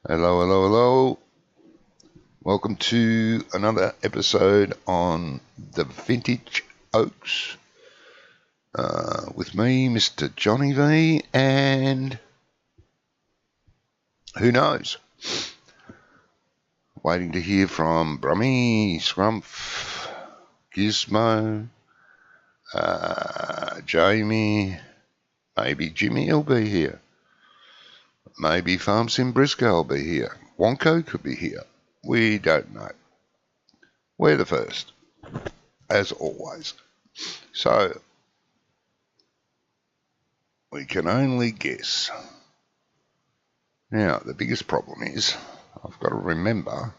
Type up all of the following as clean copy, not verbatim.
Hello, hello, hello. Welcome to another episode on the Vintage Oaks with me, Mr. Johnny V, and who knows? Waiting to hear from Brummy, Scrumph, Gizmo, Jamie, maybe Jimmy will be here. Maybe Farm Sim Briscoe will be here. Wonko could be here. We don't know. We're the first, as always. So, we can only guess. Now, the biggest problem is I've got to remember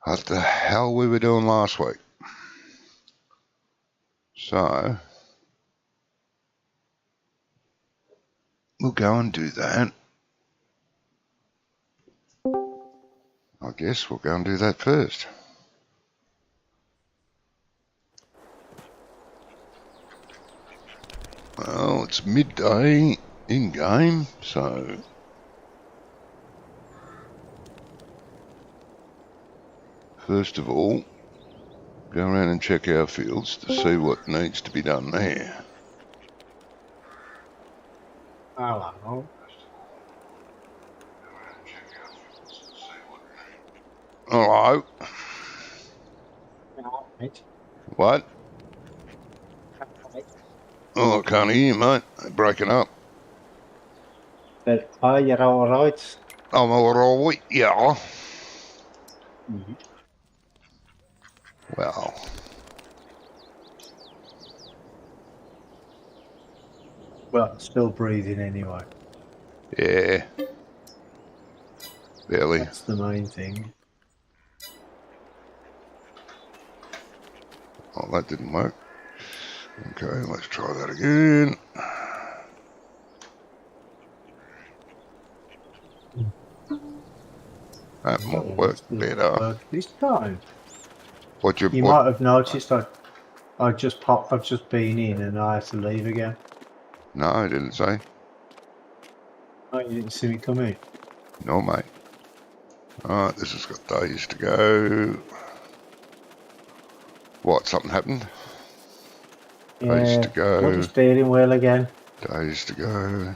what the hell we were doing last week. So, we'll go and do that. I guess we'll go and do that first. Well, it's midday in-game, so first of all, go around and check our fields to see what needs to be done there. Hello. Hello? Right. What? Oh, I can't hear you, mate. They're breaking up. But are you all right? I'm all right, yeah. Mm-hmm. Well, Well, still breathing anyway. yeah. Barely. That's the main thing. Oh, that didn't work. Okay, let's try that again. That might work better. This time. What You might have noticed I've just been in and I had to leave again. No, I didn't say. Oh, you didn't see me come in? No, mate. Alright, this has got days to go. What, something happened? Days to go. Bloody steering wheel again. Days to go.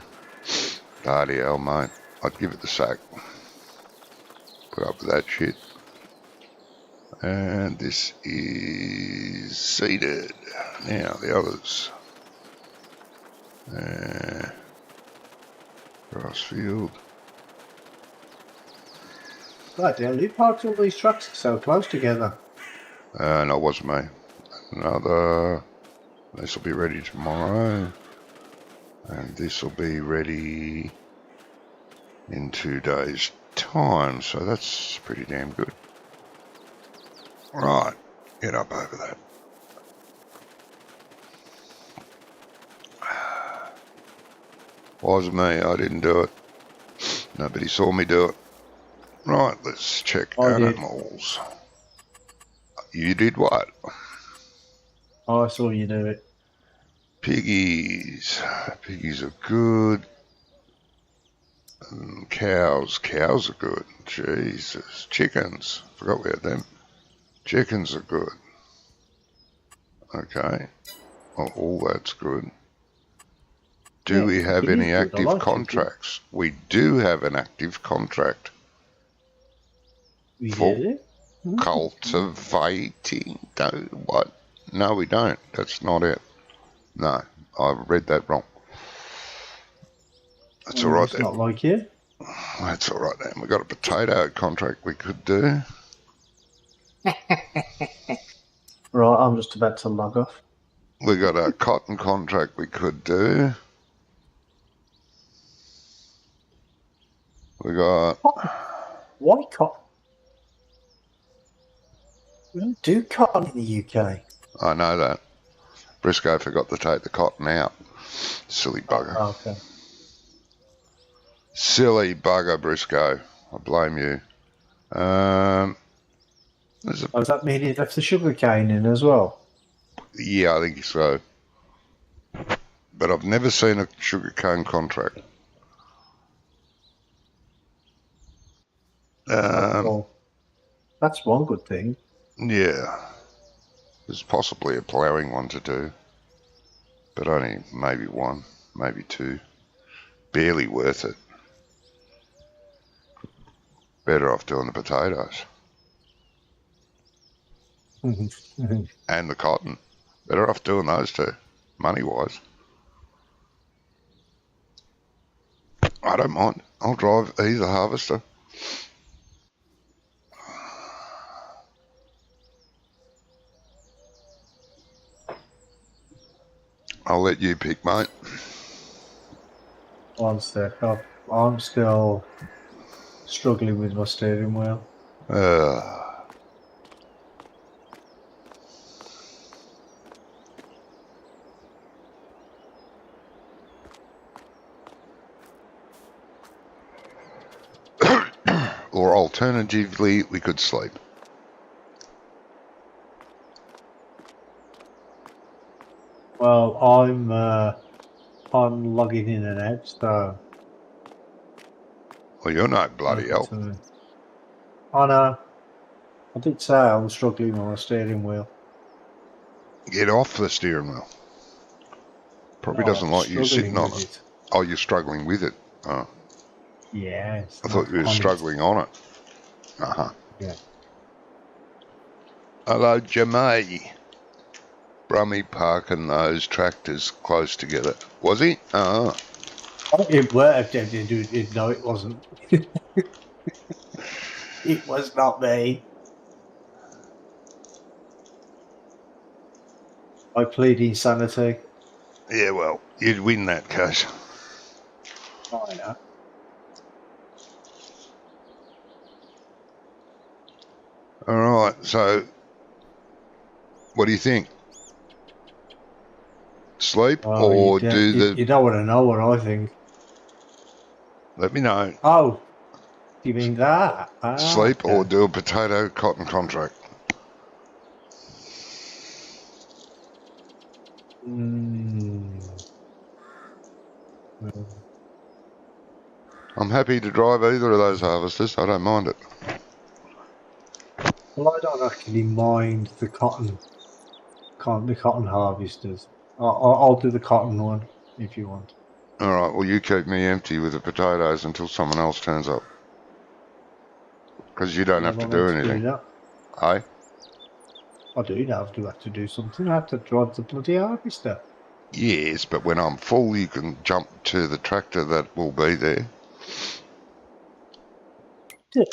Bloody hell, mate. I'd give it the sack. Put up with that shit. And this is seeded. Now, the others. Grass field. Bloody hell, you parked all these trucks so close together. No, it wasn't me. Another. This will be ready tomorrow. And this will be ready in 2 days' time. So that's pretty damn good. Right. Get up over that. Wasn't me. I didn't do it. Nobody saw me do it. Right. Let's check animals. You did what? Oh, I saw you do it. Piggies. Piggies are good. Cows. Cows are good. Jesus. Chickens. Forgot we had them. Chickens are good. Okay. Well, all that's good. Do we have any active contracts? We do have an active contract. For cultivating. What? No, we don't. That's not it. No, I've read that wrong. That's all right then. Not like you. That's all right then. We've got a potato contract we could do. Right, I'm just about to log off. We got a cotton contract we could do. We got... Why cotton? We don't do cotton in the UK. I know that. Briscoe forgot to take the cotton out. Silly bugger. Oh, okay. Silly bugger, Briscoe. I blame you. Does that mean he left the sugar cane in as well? Yeah, I think so. But I've never seen a sugarcane contract. Well, that's one good thing. Yeah. There's possibly a ploughing one to do, but only maybe one, maybe two. Barely worth it. Better off doing the potatoes. And the cotton. Better off doing those two, money-wise. I don't mind. I'll drive either harvester. I'll let you pick, mate. One sec. I'm still struggling with my steering wheel. Or alternatively, we could sleep. Well, I'm logging in and out, so. Well, you're no bloody help. I know. I did say I was struggling with my steering wheel. Get off the steering wheel. Probably doesn't like you sitting on it. Oh, you're struggling with it. Oh. Yeah. I thought you were struggling on it. Uh-huh. Yeah. Hello, Jimmy. Brummy parking those tractors close together. Was he? Oh. It worked. No, it wasn't. It was not me. I plead insanity. Yeah, well, you'd win that case. I know. All right, so what do you think? Sleep or do the... You don't want to know what I think. Let me know. Oh, you mean that? Sleep or do a potato cotton contract? I'm happy to drive either of those harvesters. I don't mind it. Well, I don't actually mind the cotton harvesters. I'll do the cotton one if you want. All right, well, you keep me empty with the potatoes until someone else turns up. Because you don't have to do anything. Hey? I do have to do something. I have to drive the bloody harvester. Yes, but when I'm full, you can jump to the tractor that will be there. Yeah.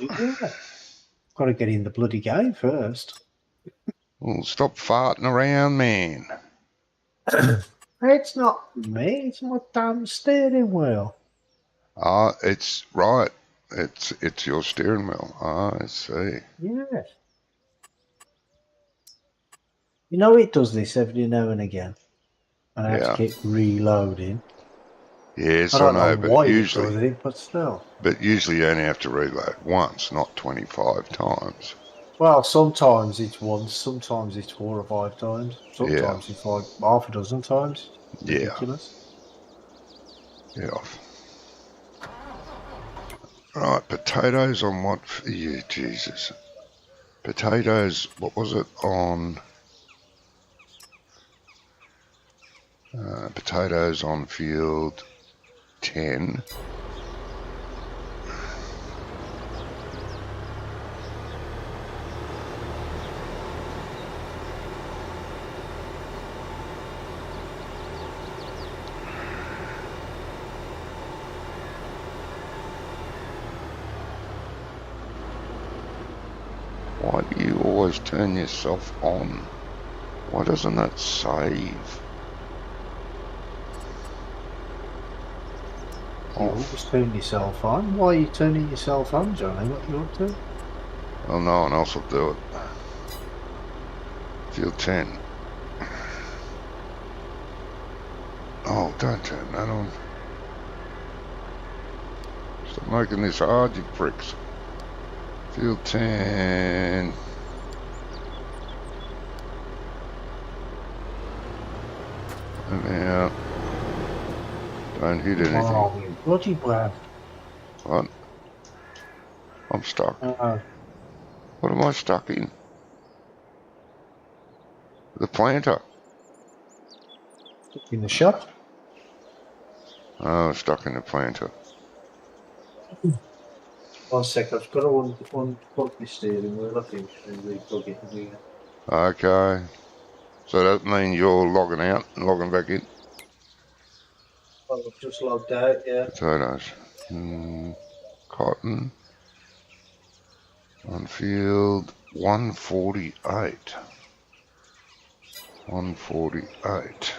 Got to get in the bloody game first. Well, stop farting around, man. It's not me. It's my damn steering wheel. Ah, it's right. It's your steering wheel. Ah, I see. Yes. You know it does this every now and again. And I have to keep reloading. Yes, I don't know why it does it, but still. But usually you only have to reload once, not 25 times. Well, sometimes it's once, sometimes it's 4 or 5 times, sometimes it's like half a dozen times. Ridiculous. Get off. Right, potatoes on what for you, Jesus? Potatoes, what was it on? Potatoes on field 10. Why do you always turn yourself on? Why doesn't that save? You always turn yourself on. Why are you turning yourself on, Johnny? What you up to? Well, no one else will do it. Field 10. Oh, don't turn that on. Stop making this hard, you pricks. Field 10. And out. Don't hit anything. Oh, you bloody bad. What? I'm stuck. Uh, What am I stuck in? The planter. in the shop. Oh, stuck in the planter. 1 sec, I've got to unplug my steering wheel, I think, and replug it again. Okay. So that means you're logging out and logging back in? Well, I've just logged out, yeah. Potatoes. Cotton. On field 148. 148.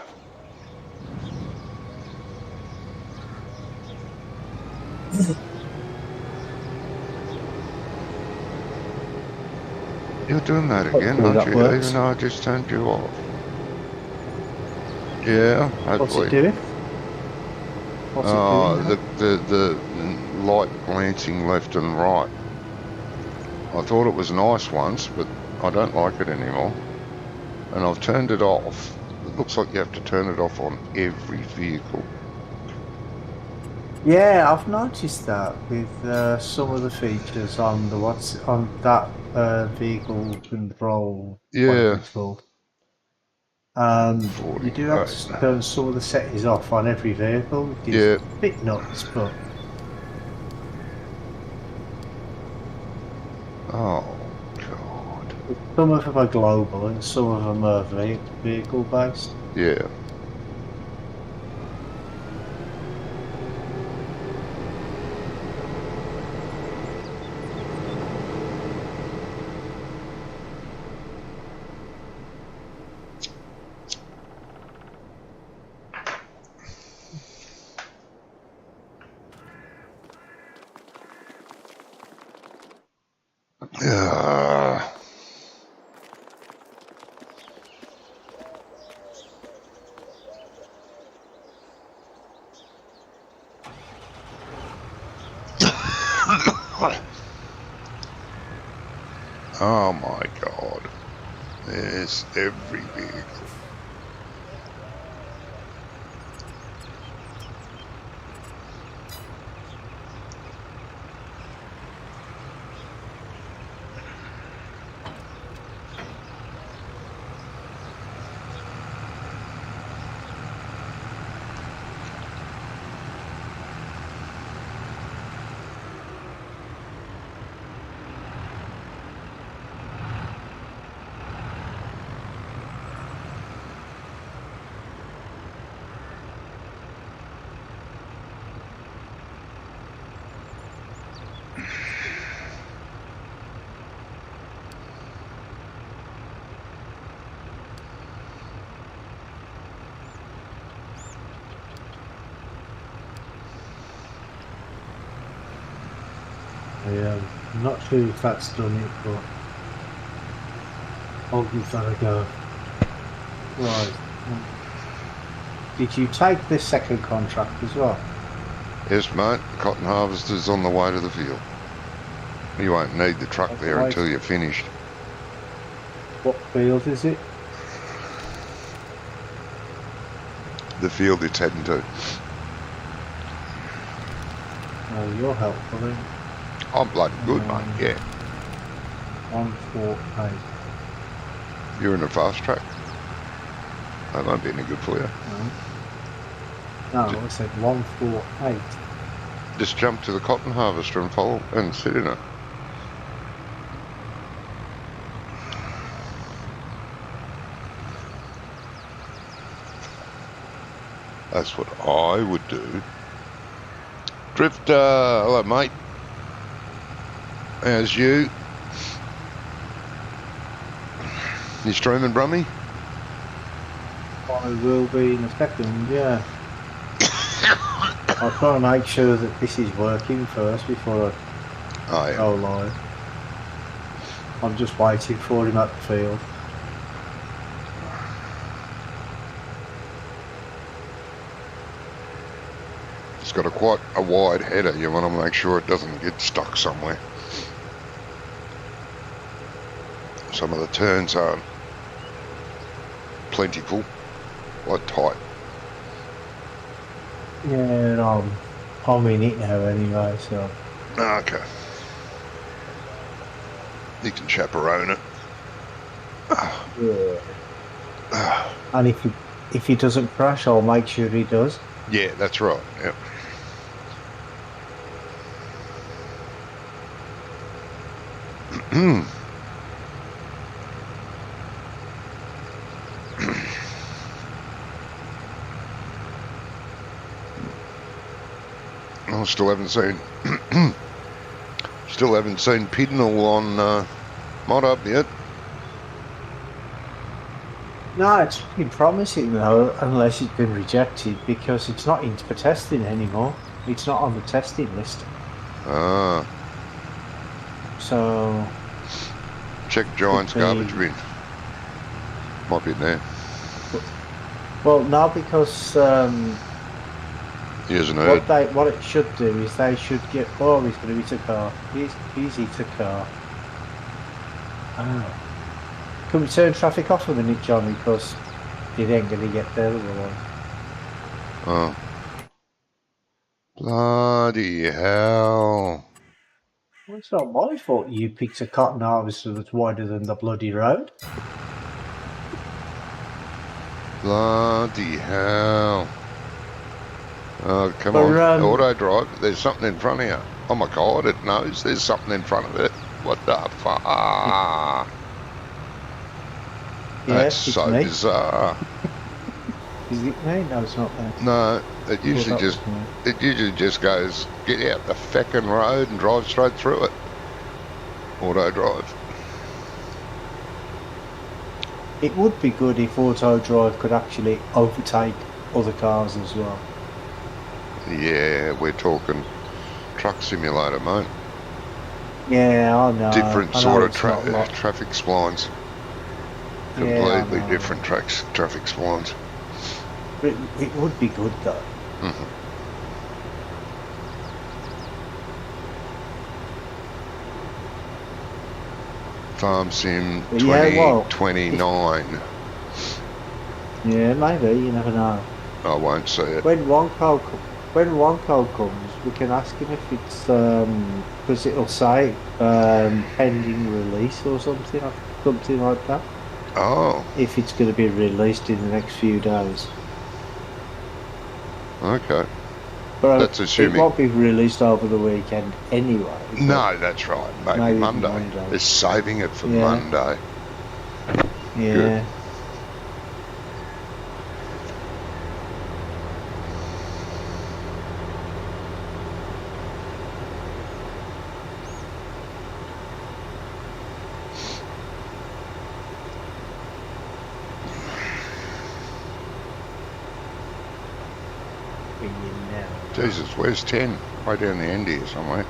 You're doing that again, Hopefully aren't that you? works. Even though I just turned you off. Yeah, What's it hopefully. doing? What's it doing now? The light glancing left and right. I thought it was nice once, but I don't like it anymore. And I've turned it off. It looks like you have to turn it off on every vehicle. Yeah, I've noticed that with some of the features on that vehicle control, whatever Yeah. it's called. You do have 48. to turn some of the settings off on every vehicle, which is Yeah. a bit nuts, but Oh, God. some of them are global and some of them are vehicle based. Yeah. Yeah. Oh my God. There's every vehicle. I'm not sure if that's done it, but I'll give that a go. Right. Did you take this second contract as well? Yes, mate. Cotton harvester's on the way to the field. You won't need the truck there until you're finished. What field is it? The field it's heading to. Oh, you're helpful then. I'm bloody good, mate. Yeah. 148. You're in a fast track. That won't be any good for you. No, I said 148. Just jump to the cotton harvester and follow and sit in it. That's what I would do. Drifter, hello mate. How's you? You streaming, Brummy? I will be in a second, yeah. I'll try and make sure that this is working first before I go live. I'm just waiting for him at the field. It's got quite a wide header. You want to make sure it doesn't get stuck somewhere. Some of the turns aren't plentiful, quite tight. Yeah, I'm in it now anyway, so. Okay. He can chaperone it. Yeah. And if he doesn't crash, I'll make sure he does. Yeah, that's right. Yep. I still haven't seen Pidnall on Mod Up yet. No, it's looking promising though, unless it's been rejected because it's not in for testing anymore. It's not on the testing list. Ah. So. Check Giant's garbage bin. Might be in there. Well, no, because he hasn't heard. What it should do is they should get. Oh, he's going to hit a car. He's hit a car. Oh. Can we turn traffic off a minute, Johnny? Because he ain't going to get there otherwise. Oh. Bloody hell. Well, it's not my fault you picked a cotton harvester that's wider than the bloody road. Bloody hell. Oh, come on. Auto drive. There's something in front of you. Oh my God, it knows there's something in front of it. What the fuck? That's so bizarre. Is it me? No, it's not there. No, it usually just goes, get out the feckin' road and drive straight through it. Auto drive. It would be good if auto drive could actually overtake other cars as well. Yeah, we're talking truck simulator, mate. Yeah, I know. Different sort of traffic splines. Completely different traffic splines. It would be good though. Mm-hmm. Farm Sim 2029. Yeah, maybe, you never know. I won't see it. When one code comes, we can ask him if it's because it'll say pending release or something like that. Oh. If it's going to be released in the next few days. Okay. But that's assuming it won't be released over the weekend anyway. No, that's right. Maybe Monday. They're saving it for Monday. Yeah. Good. Jesus, where's 10? Way down the end here somewhere.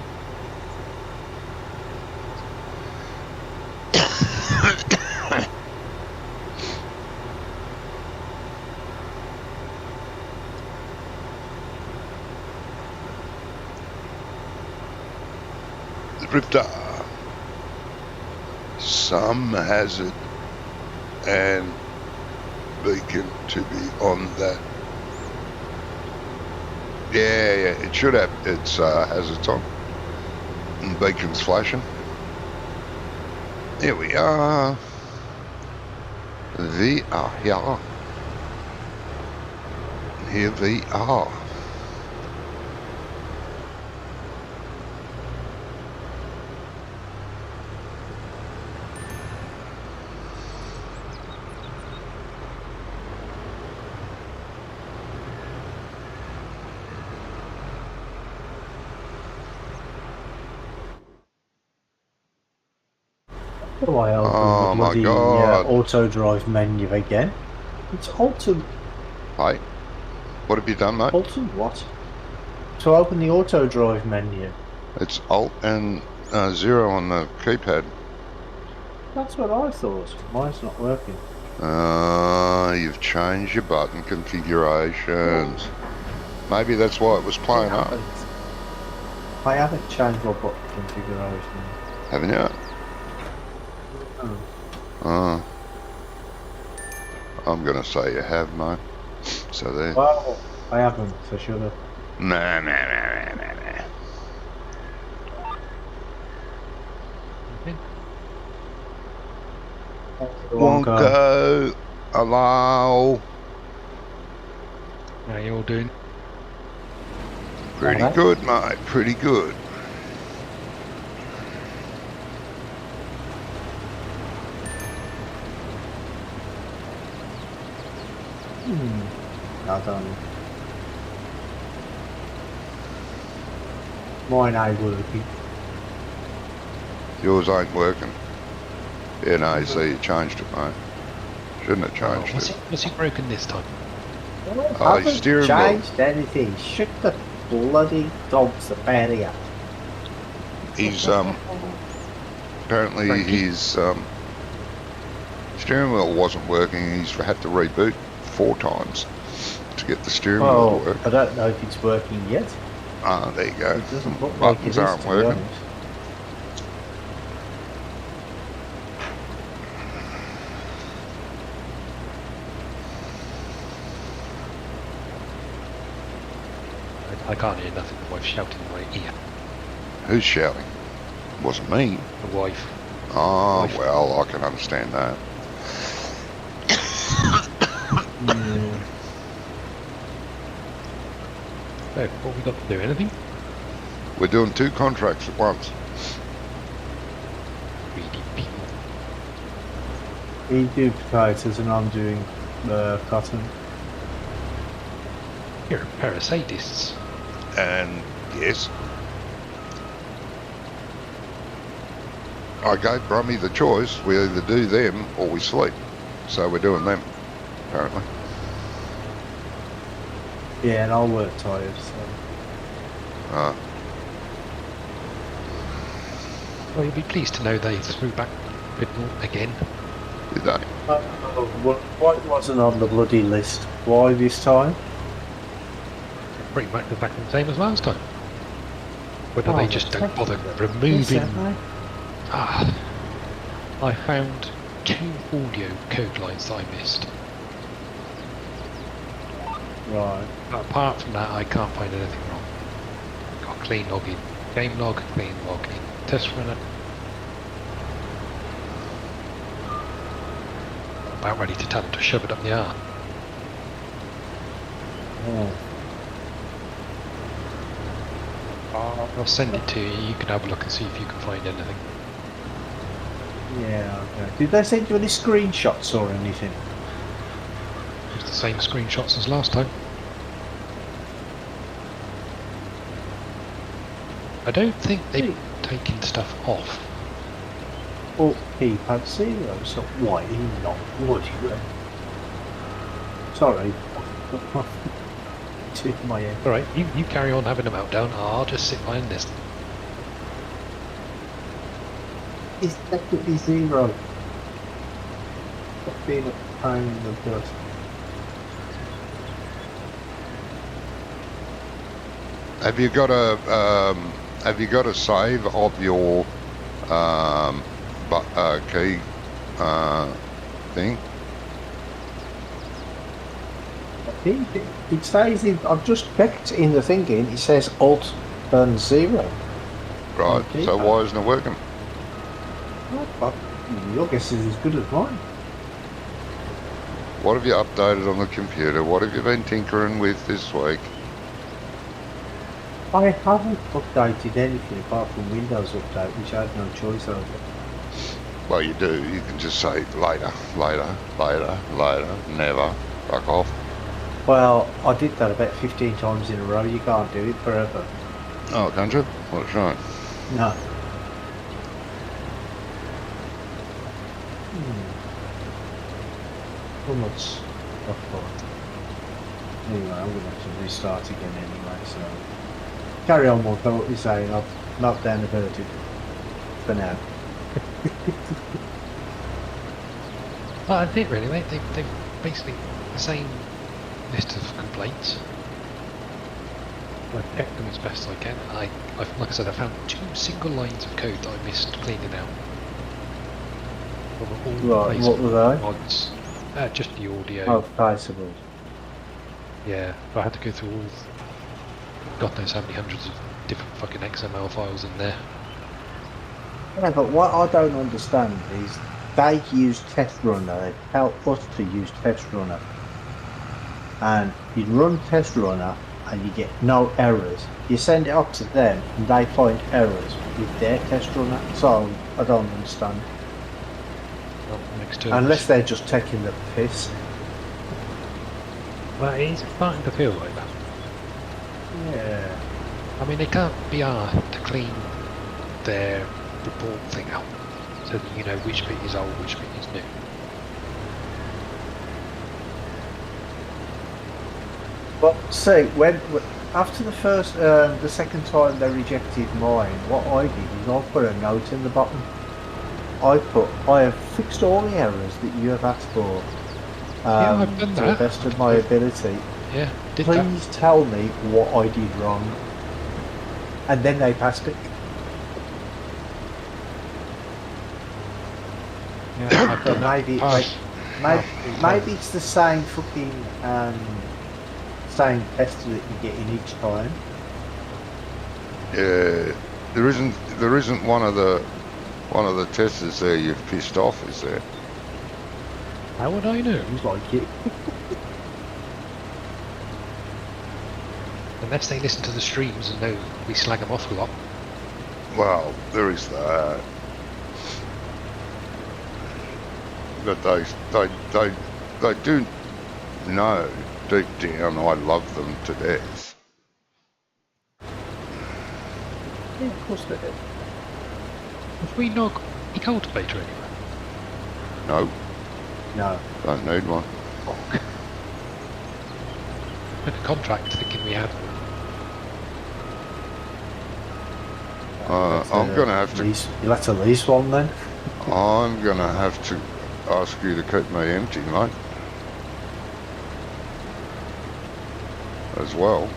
Drifter. Some hazard and beacon to be on that. Yeah, it should have its hazards on. And beacon's flashing. Here we are. We are here. Here we are. Oh my God! Auto drive menu again. It's Alton. Hey, what have you done, mate? Alton what? To open the auto drive menu. It's Alt and 0 on the keypad. That's what I thought. Mine's not working. You've changed your button configurations. Maybe that's why it was playing up. I haven't changed my button configuration. Haven't you? Oh. I'm going to say you have, mate. So there. Well, I haven't, so should have. Nah. Wonka. Wonko, hello. How you all doing? Pretty Alright. good, mate. Pretty good. I don't. Mine ain't working. Yours ain't working. Yeah, no, you see, you changed it, mate. Shouldn't have Oh, changed it. what's he broken this time? I haven't steering wheel. changed anything. Shut the bloody dogs about here. He's apparently Frankie? his steering wheel wasn't working. He's had to reboot 4 times to get the steering wheel Well, to work. I don't know if it's working yet. Ah, there you go. It doesn't look like it Buttons is, aren't to be working. honest. I can't hear nothing. The wife's shouting in my ear. Who's shouting? Wasn't me. The wife. Oh, Wife. well, I can understand that. Yeah. So, what we got to do? Anything? We're doing 2 contracts at once. Greedy people. You do potatoes and I'm doing cotton. You're parasitists. And yes, I gave Brummy the choice. We either do them or we sleep. So we're doing them, apparently. Yeah, and I'll work tired, so. Well, you'll be pleased to know they threw back Bidwell again. Did they? Why wasn't on the bloody list? Why this time? Pretty much exactly the same as last time. Whether Oh, they just don't bother Yes, removing. haven't they? I found 2 audio code lines that I missed. Right. But apart from that, I can't find anything wrong. Got a clean log in game log, clean log in test runner. About ready to tell them to shove it up the arse. Oh. I'll send it to you. You can have a look and see if you can find anything. Yeah, okay. Did they send you any screenshots or anything? It's the same screenshots as last time. I don't think they've taken stuff off. Or keypad 0, so why not would you? Sorry. To my head. Alright, you carry on having a meltdown. I'll just sit behind this. It's definitely 0. Stop being a pain in the butt. Have you got a save of your key thing? It says I've just checked in the thinking. It says Alt and 0. Right. Okay. So why isn't it working? Well, your guess is as good as mine. What have you updated on the computer? What have you been tinkering with this week? I haven't updated anything apart from Windows Update, which I had no choice over. Well, you do. You can just say later, later, later, later, never. Fuck off. Well, I did that about 15 times in a row. You can't do it forever. Oh, can't you? What's right? No. How much? Anyway, I'm going to have to restart again anyway, so... Carry on what you're saying. I've knocked down the verdict for now. Well, that's it really. They've basically the same list of complaints. I've checked them as best I can. I've, like I said, I found 2 single lines of code that I missed cleaning out. Right, what were they? Mods. Just the audio. Oh, traceable. Yeah, but I had to go through all. God knows how many hundreds of different fucking XML files in there. Yeah, but what I don't understand is they use Test Runner. They tell us to use Test Runner. And you run Test Runner and you get no errors. You send it up to them and they find errors with their Test Runner. So I don't understand. Well, next to Unless they're just taking the piss. Well, it's starting to feel like that. Yeah. I mean, they can't be asked to clean their report thing out so that you know which bit is old, which bit is new. But see, when after the second time they rejected mine, what I did is I put a note in the bottom. I have fixed all the errors that you have asked for. Yeah, I've done to that. the best of my ability. Yeah, did that. Please tell me what I did wrong. And then they passed it. Yeah, I've So done that. maybe, Pass. maybe it's the same fucking same tester that you get in each time. Yeah, there isn't one of the testers there you've pissed off, is there? How would I know? Seems like it. Unless they listen to the streams and know we slag them off a lot. Well, there is that. But they do know deep down I love them to death. Yeah, of course they do. If we knock a cultivator anywhere. No, No. don't need one. Fuck. Took a contract thinking we had. I'm gonna have to. You'll have to lease one then. I'm gonna have to ask you to keep me empty, mate. As well,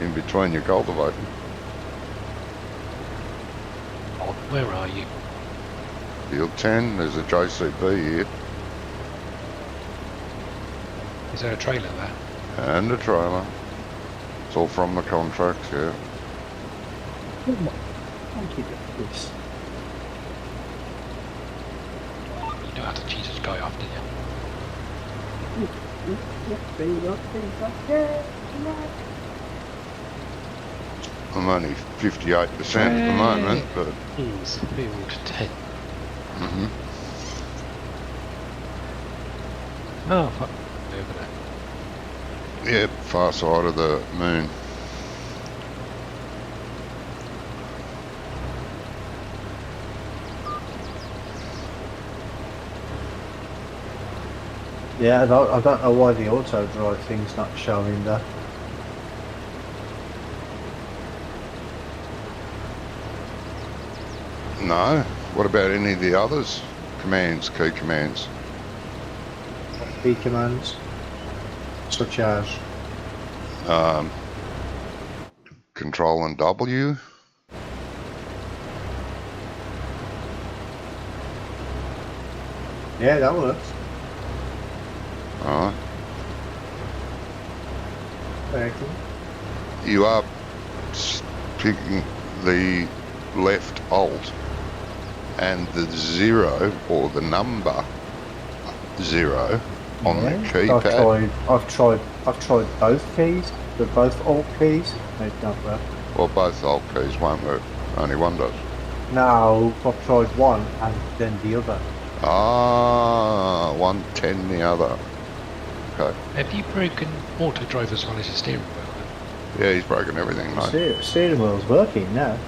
in between your cultivating. Oh, where are you? Field 10, there's a JCB here, Is there a trailer there? and a trailer. It's all from the contract, yeah. Thank you, this. You know how to cheat this guy off, didn't you? I'm only 58% at the moment, but He's field 10. mhm. Oh, fuck. Over there. Yep, far side of the moon. Yeah, I don't know why the auto drive thing's not showing that. No, what about any of the others? Commands, key commands. Key commands, such as Control and W. yeah, that works. Alright. Thank you. You are picking the left alt and the 0 or the number 0 on the keypad. I've tried both keys. They're both alt keys. They don't work. Well, both alt keys won't work. Only one does. No, I've tried one and then the other. Ah, 110 the other. Okay. Have you broken auto drive as well as your steering wheel? Yeah, he's broken everything, mate. Steering wheel's working now.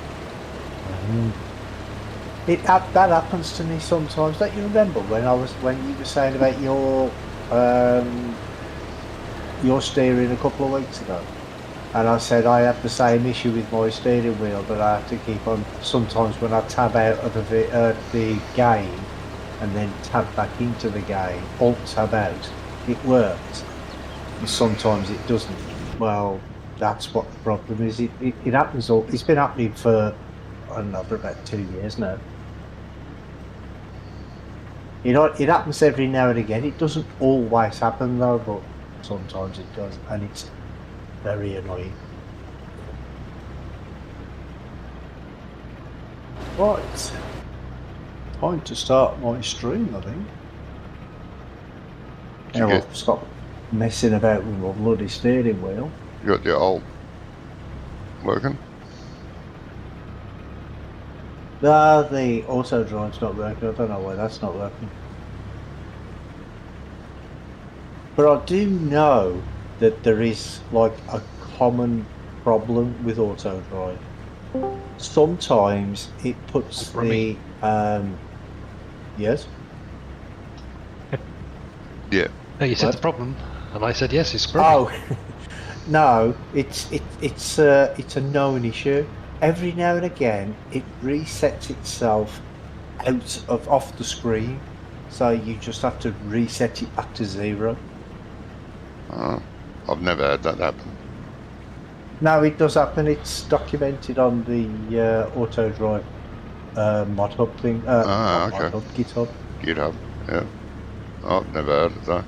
That happens to me sometimes. Don't you remember when you were saying about your steering a couple of weeks ago? And I said I have the same issue with my steering wheel, that I have to keep on. Sometimes when I tab out of the game and then tab back into the game, alt tab out, it works. And sometimes it doesn't. Well, that's what the problem is. It happens. It's been happening for, I don't know, for about 2 years now. You know, it happens every now and again. It doesn't always happen though, but sometimes it does, and it's very annoying. Right. point to start my stream, I think. Did you Now get, I've stopped messing about with my bloody steering wheel. you got your old working? No, the auto drive's not working. I don't know why that's not working. But I do know that there is like a common problem with auto drive. Sometimes it puts the yes. Yeah. No, you said What? the problem, and I said yes, it's scrubby. Oh no, it's a known issue. Every now and again, it resets itself out of off the screen, so you just have to reset it back to 0. I've never had that happen. No, it does happen. It's documented on the Auto Drive mod hub thing. Not Okay. mod hub, GitHub. GitHub, yeah. I've never heard of that.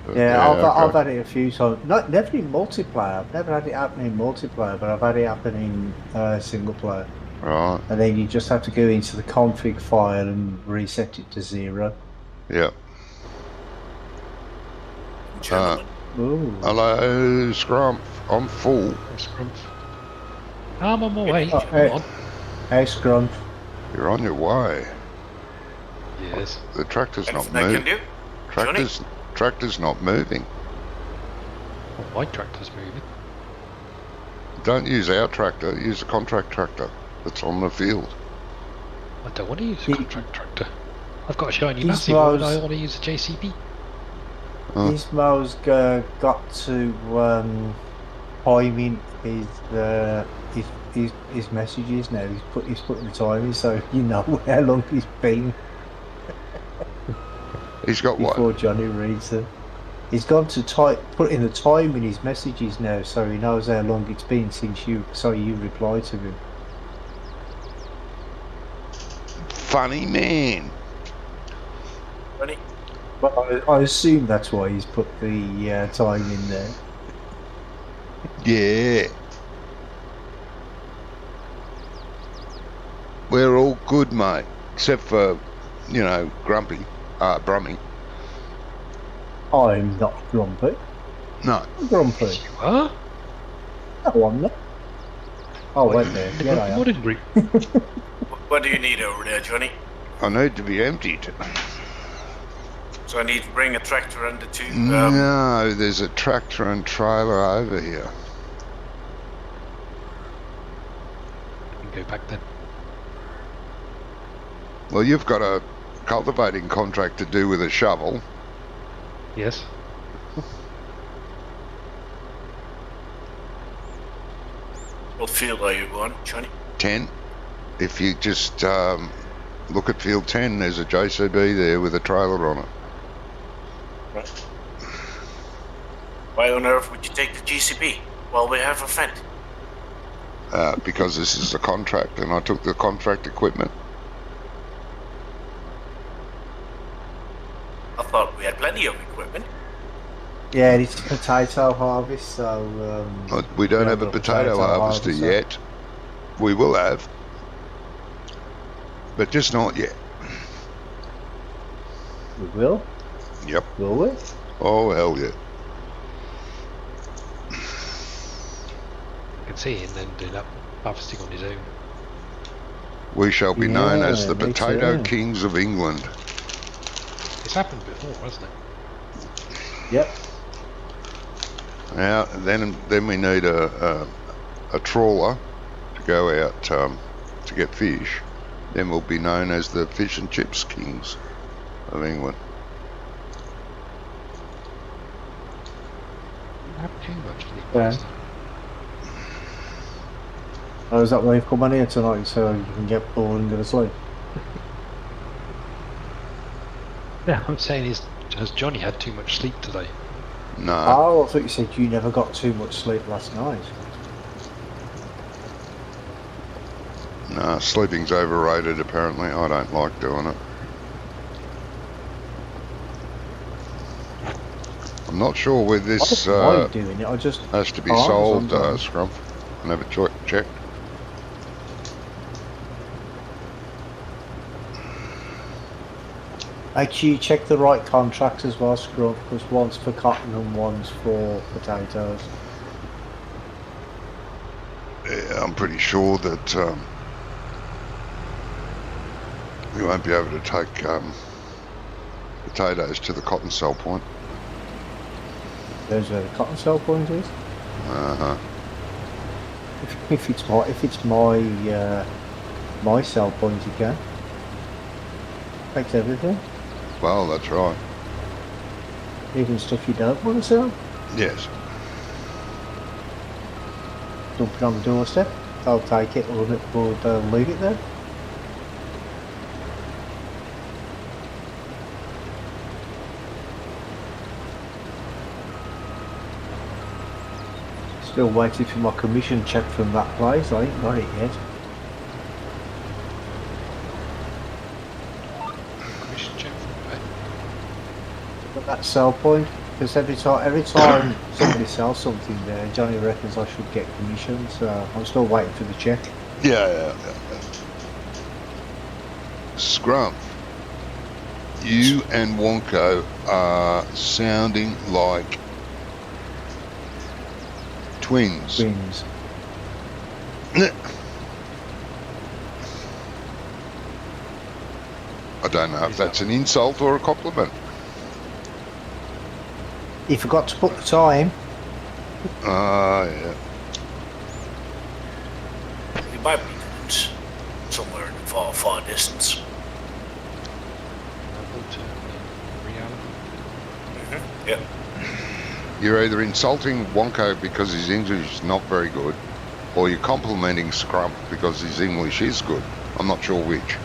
But Yeah, I've okay. had it a few times. Never in multiplayer. I've never had it happen in multiplayer, but I've had it happen in single player. Right, And then you just have to go into the config file and reset it to 0. yeah. Gentlemen, Ooh. Hello, Scrump. I'm full. Scrump. I'm on my way. Oh, Come hey. on. Hey, Scrump. You're on your way. Yes. The tractor's not anything I can moving. do? Tractor's not moving. Well, my tractor's moving. Don't use our tractor, use a contract tractor that's on the field. I don't want to use a He- contract tractor. I've got a shiny These massive. Why would mows- I want to use a JCB? Huh. Gizmo's got to timing his messages now. He's putting the timing so you know how long he's been He's got what? before Johnny reads them. He's gone to put in the time in his messages now, so he knows how long it's been since you replied to him. Funny man. Ready? But I assume that's why he's put the time in there. Yeah. We're all good, mate. Except for, Brummy. I'm not grumpy. No. I'm grumpy. You are? No, I'm not. Oh, wait there. The Yeah, I grumpy am. morning group. What do you need over there, Johnny? I need to be emptied. So I need to bring a tractor and the two. No, there's a tractor and trailer over here. We can go back then. Well, you've got a cultivating contract to do with a shovel. Yes. What field are you on, Johnny? 10. If you just look at field 10, there's a JCB there with a trailer on it. Right. Why on earth would you take the GCB while we have a vent? Because this is a contract, and I took the contract equipment. I thought we had plenty of equipment. Yeah, it's a potato harvest, so... We don't yeah, have a but potato harvester yet. We will have. But just not yet. We will? Yep. Will we? Oh, hell yeah. I can see him then do that harvesting on his own. We shall be known as the Yeah, me Potato too. Kings of England. It's happened before, hasn't it? Yep. Now, then we need a trawler to go out to get fish. Then we'll be known as the Fish and Chips Kings of England. You have too much sleep Yeah. last night. Oh, is that why you've come on here tonight, so you can get bored and go to sleep? Yeah, I'm saying has Johnny had too much sleep today? No, Oh, I thought you said you never got too much sleep last night. no, sleeping's overrated apparently. I don't like doing it. I'm not sure where I this don't mind doing it, I just... has to be Oh, solved, sometimes. Scrump. Never checked. Make sure you check the right contracts as well, Scrub, because one's for cotton and one's for potatoes. Yeah, I'm pretty sure that we won't be able to take potatoes to the cotton sell point. There's where the cotton sell point is. Uh-huh. If it's my my sell point, you can. Takes everything, Well, that's right. even stuff you don't want to sell. Yes. Dump it on the doorstep. They'll take it, or they'll leave it there. Still waiting for my commission check from that place. I ain't got it yet. Commission check from where? But that sell point, because every time somebody sells something there, Johnny reckons I should get commission. So I'm still waiting for the check. Yeah. Scrum. You and Wonko are sounding like twins. Twins. I don't know if that's an insult or a compliment. He forgot to put the time. Yeah. We might be twins somewhere in the far distance. Reality. Yeah. You're either insulting Wonko because his English is not very good, or you're complimenting Scrump because his English is good. I'm not sure which.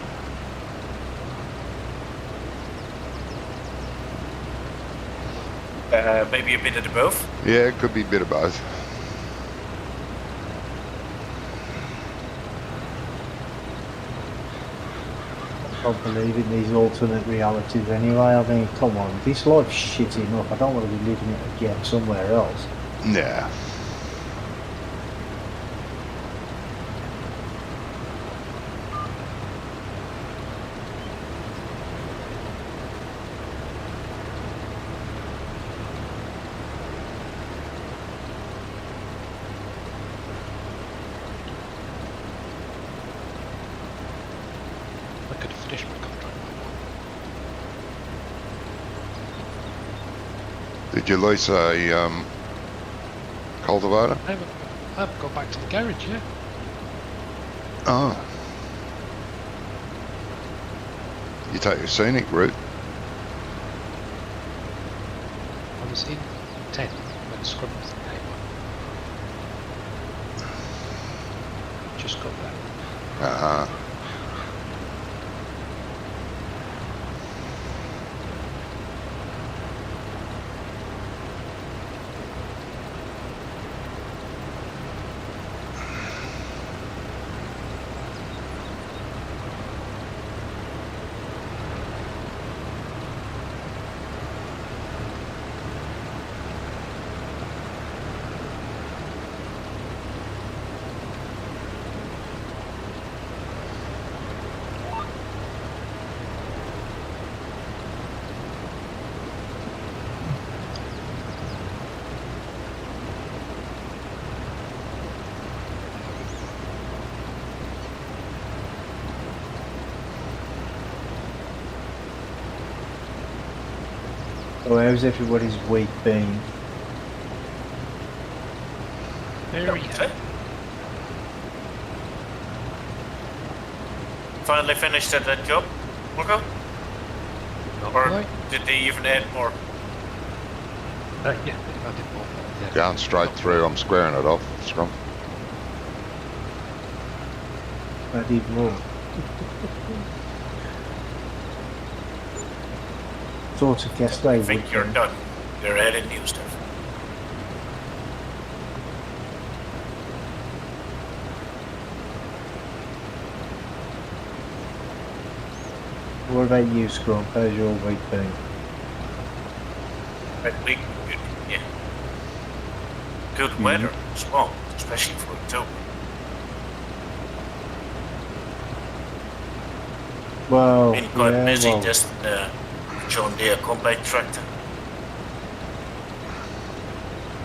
Maybe a bit of the both. Yeah, it could be a bit of both. I can't believe in these alternate realities anyway. I mean, come on, this life's shit enough. I don't want to be living it again somewhere else. Nah. I could have finished my contract by now. Did you lease a cultivator? I haven't got back to the garage yet. Oh. You take a scenic route. I was in 10 when the scrum came on. Just got that. Uh-huh. So how's everybody's week been? Very Okay. Finally finished at that job, Marco? Not Or quite. did they even add more? Yeah, I did more. Yeah. Going straight through, I'm squaring it off, Scrum. I did more. Sort of guessed they I would. think you're be. done. You're adding new stuff. What about you, Scrum? How's your week been? But we, yeah. Good weather as well, especially for October. Well, Been quite yeah, busy well, testing John Deere combine tractor.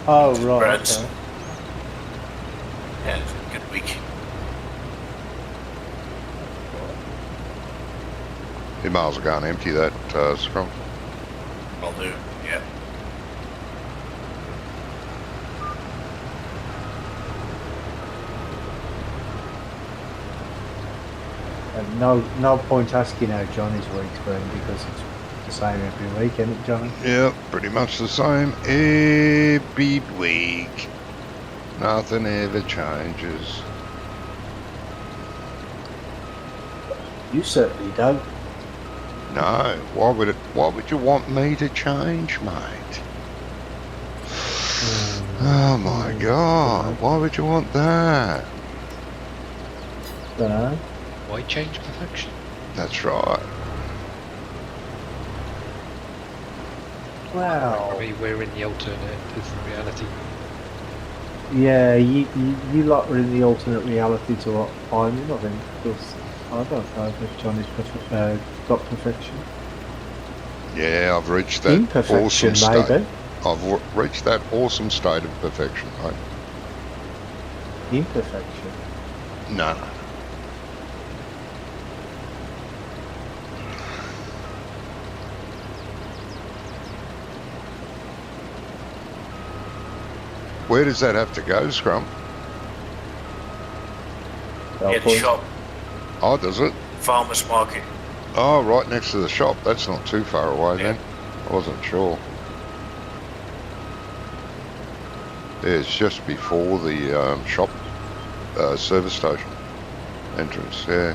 Oh, right, Brands. okay. Yeah, it's a good week. You might as well go and empty that scrum. I'll do. Yeah. And no point asking how Johnny's week's been because it's the same every week, isn't it, Johnny? Yeah, pretty much the same every week. Nothing ever changes. You certainly don't. No, why would you want me to change, mate? Oh my God, why would you want that? Dunno. Why change perfection? That's right. Well, I mean, we're in the alternative reality. yeah, you lot are in the alternate reality to what I'm in, I think, because I don't know if Johnny's got perfection. Yeah, I've reached that Imperfection, awesome state. maybe. I've reached that awesome state of perfection, mate. Imperfection. No. Where does that have to go, Scrum? Well, Yeah, the point. shop. Oh, does it? Farmer's market. Oh, right next to the shop. That's not too far away Yeah. then. I wasn't sure. Yeah, it's just before the shop service station entrance, yeah.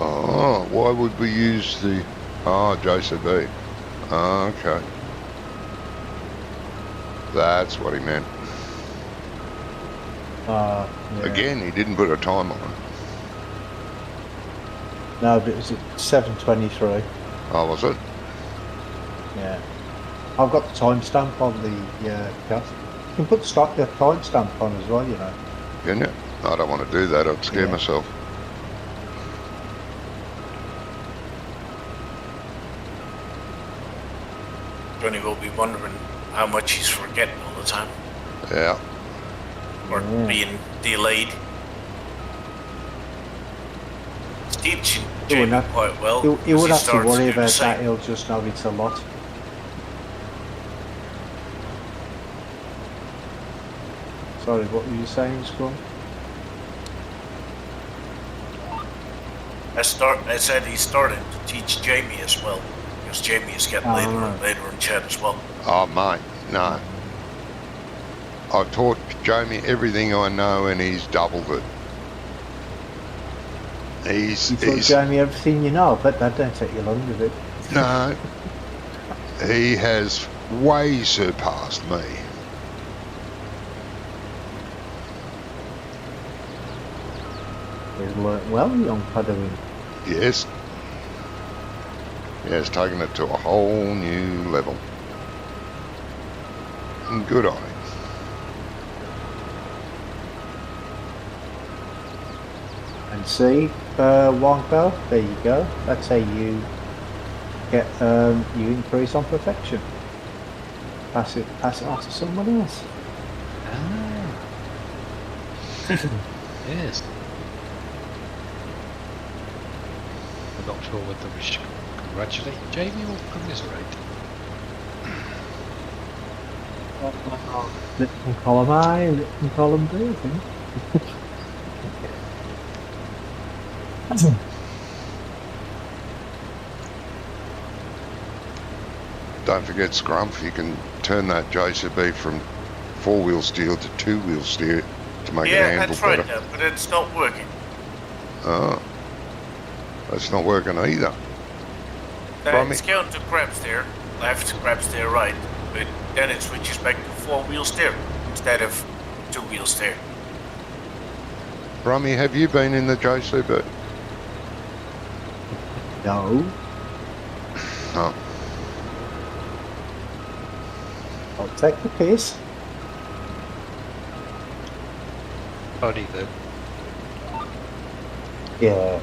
Oh, why would we use the... Oh, JCB. Oh, okay. That's what he meant. Yeah. Again, he didn't put a time on it. No, but it was at 7:23. Oh, was it? Yeah. I've got the timestamp on the cast. You can put the timestamp on as well, you know. Can you? I don't want to do that. I'd scare Yeah. myself. Johnny will be wondering how much he's forgetting all the time. Yeah. Or Yeah. being delayed. He's teaching He Jamie wouldn't have- quite well. He 'cause would have to starts worry do the about same. that. He'll just know it's a lot. Sorry, what were you saying, Scrum? I said he's starting to teach Jamie as well. Because Jamie is getting later and right. later in chat as well. Oh, mate, no. I've taught Jamie everything I know and he's doubled it. You taught Jamie everything you know, but that don't take you long, does it? No. He has way surpassed me. He's learnt well, young Padawan. Yes. Yeah, it's taken it to a whole new level. And good on him. And see, Wonko, there you go. That's how you get you increase on perfection. Pass it on to someone else. Ah. Yes. I'm not sure whether we should congratulate Jamie or commiserate. Little column I, little column B, I think. Don't forget, Scrumph, you can turn that JCB from four-wheel steer to two-wheel steer to make it Yeah, I handle tried better. that, but it's not working. Oh, that's not working either. Brummy. It's going to grab steer, left, grab steer right, but then it switches back to 4-wheel steer instead of 2-wheel steer. Brummy, have you been in the JCB? No. No. I'll take the piss. Funny then. Yeah.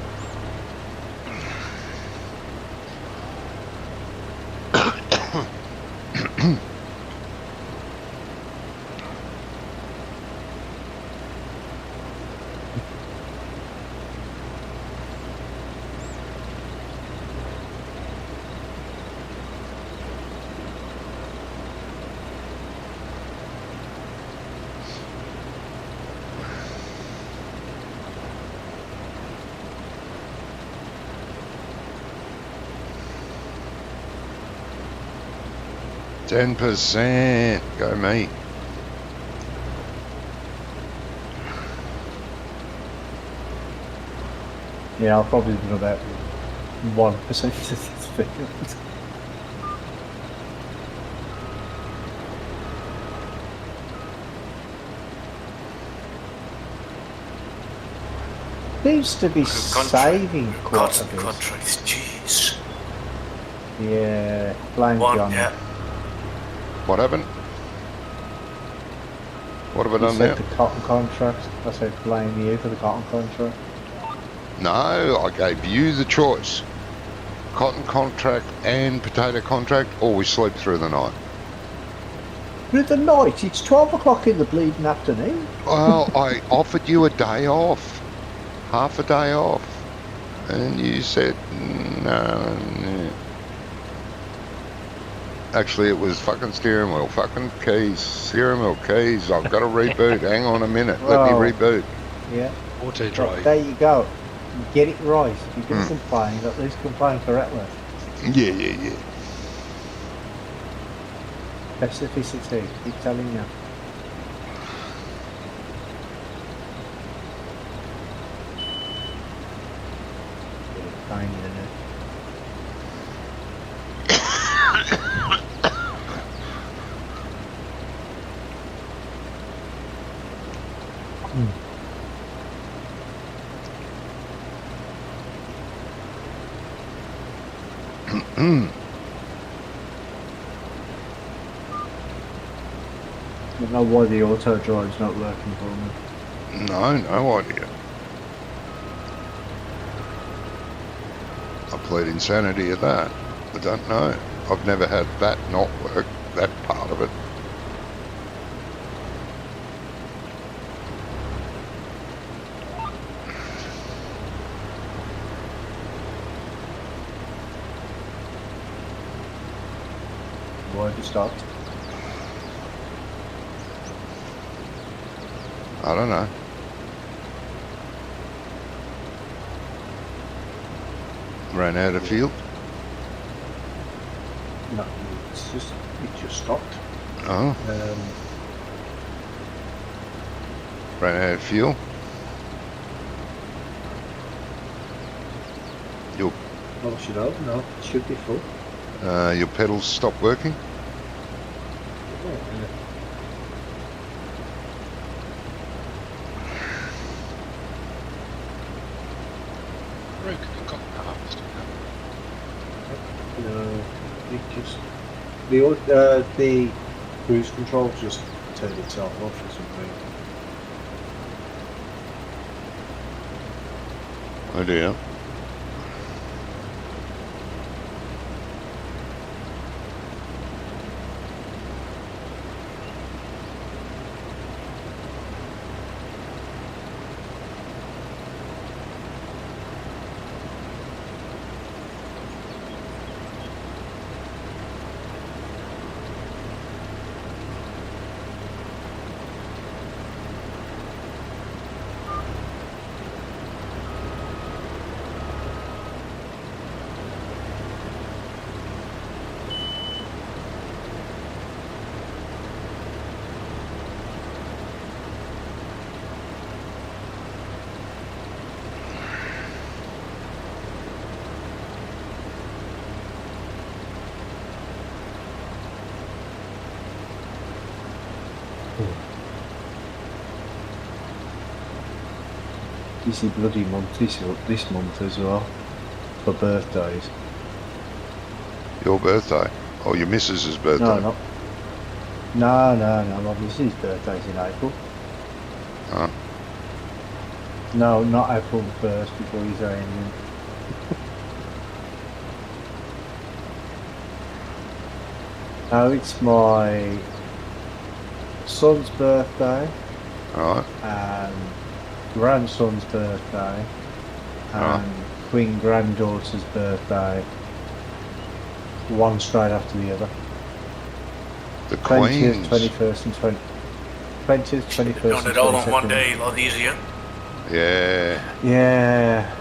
%. Go me. Yeah, I'll probably do about 1% of this field. Seems to be saving quite a bit. Contracts, jeez. Yeah, blame John. Yeah. What happened? What have I You done said now? the cotton contract. I said blame you for the cotton contract. No, I gave you the choice. Cotton contract and potato contract, or we sleep through the night. Through the night, it's 12 o'clock in the bleeding afternoon. Well, I offered you a day off. Half a day off. And you said, no. Actually, it was fucking steering wheel, fucking keys, steering wheel, keys. I've got to reboot. Hang on a minute. Let me reboot. Yeah. Auto Well, drive. there you go. You get it right. If you're going to complain, at least complain correctly. Yeah. Specificity, keep telling you. Pain in it. I don't know why the auto drive's not working for me. No idea. I plead insanity of that. I don't know. I've never had that not work, that part of it. Why have you stopped? I don't know. Ran out of fuel. No, it just stopped. Oh, ran out of fuel. Your I should hope, no, it should be full. your pedals stopped working. Broken and cotton harvest. No, it just the cruise control just turned itself off for some reason. Oh dear. busy bloody month this month as well for birthdays. Your birthday? Or your missus's birthday? No, my missus' birthday's in April. Oh. No, not April the 1st before you say anything. No, it's my son's birthday Right. and grandson's birthday and twin granddaughter's birthday, one straight after the other. The 20th, Queen's. 21st and 20th, 21st Done and it all on 22nd. one day, a lot easier. Yeah. Yeah.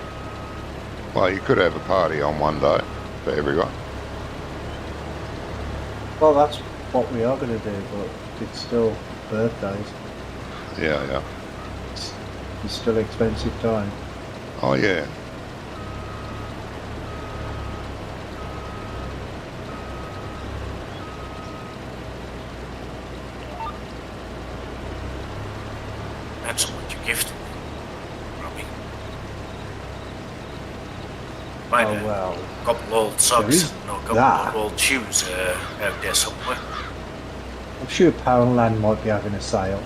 Well, you could have a party on one day for everyone. Well, that's what we are going to do, but it's still birthdays. Yeah. It's still expensive time. Oh, yeah. That's what you gift, Robbie. Might Oh well. a couple old There socks is and a couple that. of old shoes out there somewhere. I'm sure Poundland might be having a sale.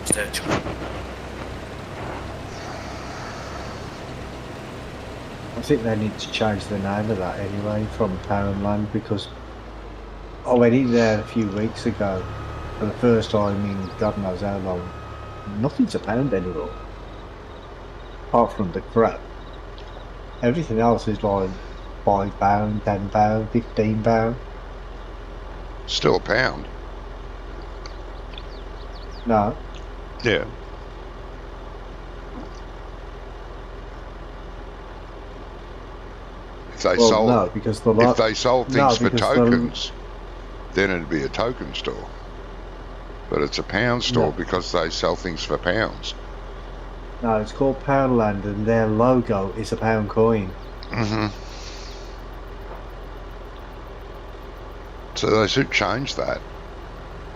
Is that true? I think they need to change the name of that anyway from Poundland, because I went in there a few weeks ago for the first time in God knows how long. Nothing's a pound anymore. Apart from the crap. Everything else is like £5, £10, £15. Still a pound. No. Yeah. If they Well, sold, no, because the if they sold no, things for because tokens, then it'd be a token store. But it's a pound store No. because they sell things for pounds. No, it's called Poundland and their logo is a pound coin. Mm-hmm. So they should change that,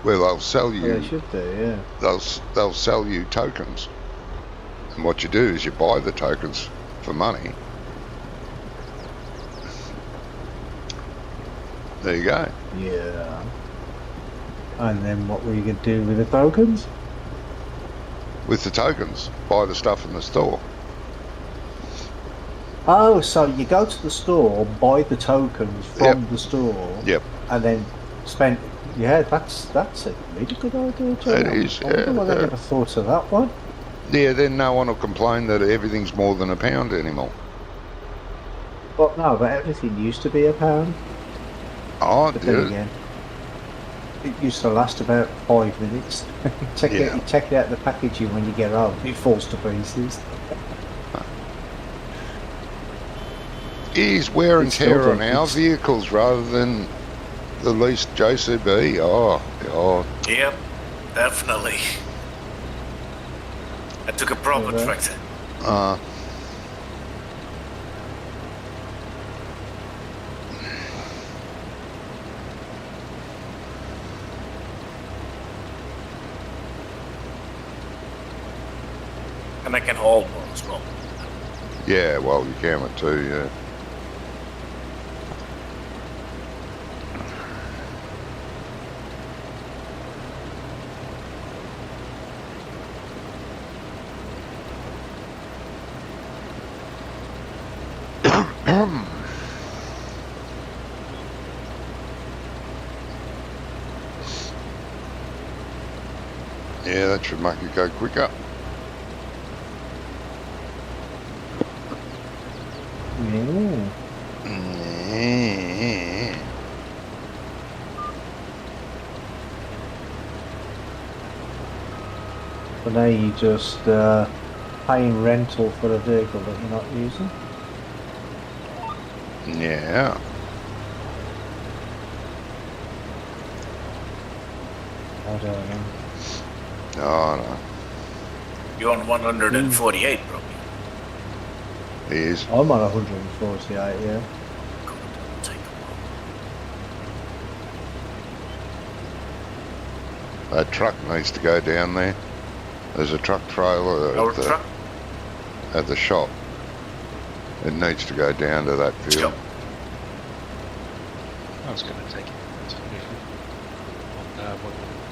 where they'll sell you. Yeah, they should do, yeah. They'll sell you tokens, and what you do is you buy the tokens for money. There you go. Yeah. And then what were you going to do with the tokens? With the tokens, buy the stuff in the store. Oh, so you go to the store, buy the tokens from the store, Yep. and then spend. Yeah, that's a really good idea, Joe. It is, I wonder yeah, why they yeah. never thought of that one. Yeah, then no one will complain that everything's more than a pound anymore. Well, no, but everything used to be a pound. Oh, But then did it? again, it used to last about 5 minutes. Take Yeah. it out of the packaging when you get home, it falls to pieces. Is wear and It's still tear on there. our It's- vehicles rather than the least JCB. Oh, God. Yep, definitely. I took a proper Yeah. tractor. And I can haul more as well. Yeah, well, you can with two, yeah. Yeah, that should make it go quicker. Yeah. Yeah. But now you just paying rental for a vehicle that you're not using. Yeah. I don't know. Oh, no. You're on 148, bro. He is. I'm on 148, yeah. God, it'll take a while. That truck needs to go down there. There's a truck trailer Our at the, truck. at the shop. It needs to go down to that Let's field. go. I was going to take it on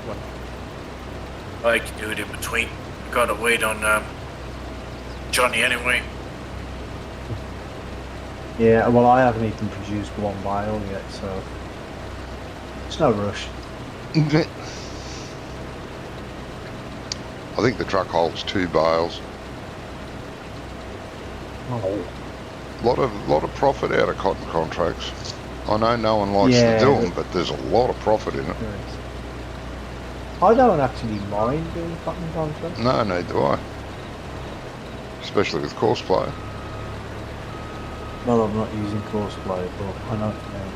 one. I can do it in between. Gotta wait on Johnny anyway. Yeah, well, I haven't even produced one bale yet, so it's no rush. I think the truck holds 2 bales. Oh. Lot of profit out of cotton contracts. I know no one likes Yeah, to do them, but there's a lot of profit in it. I don't actually mind doing cotton contracts. No, neither do I. Especially with course player. Well, I'm not using courseplay, but I know what you mean.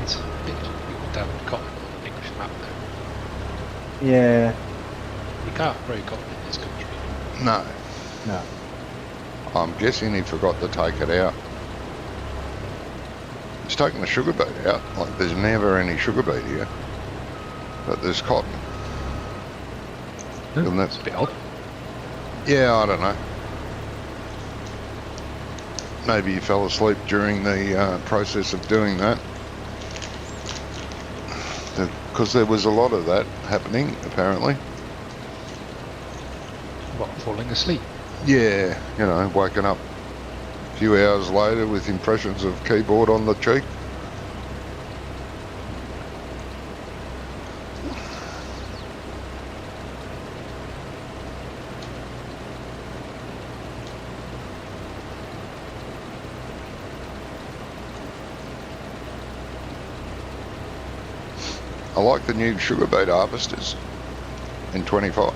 It's a bit difficult to have cotton on an English map though. Yeah, You can't grow cotton in this country. No. no. I'm guessing he forgot to take it out. He's taken the sugar beet out. Like, there's never any sugar beet here. But there's cotton. Isn't that- It's a bit odd. Yeah, I don't know. Maybe he fell asleep during the process of doing that. Because there was a lot of that happening, apparently. What, falling asleep? Yeah, you know, waking up a few hours later with impressions of keyboard on the cheek. I like the new sugar beet harvesters in 25.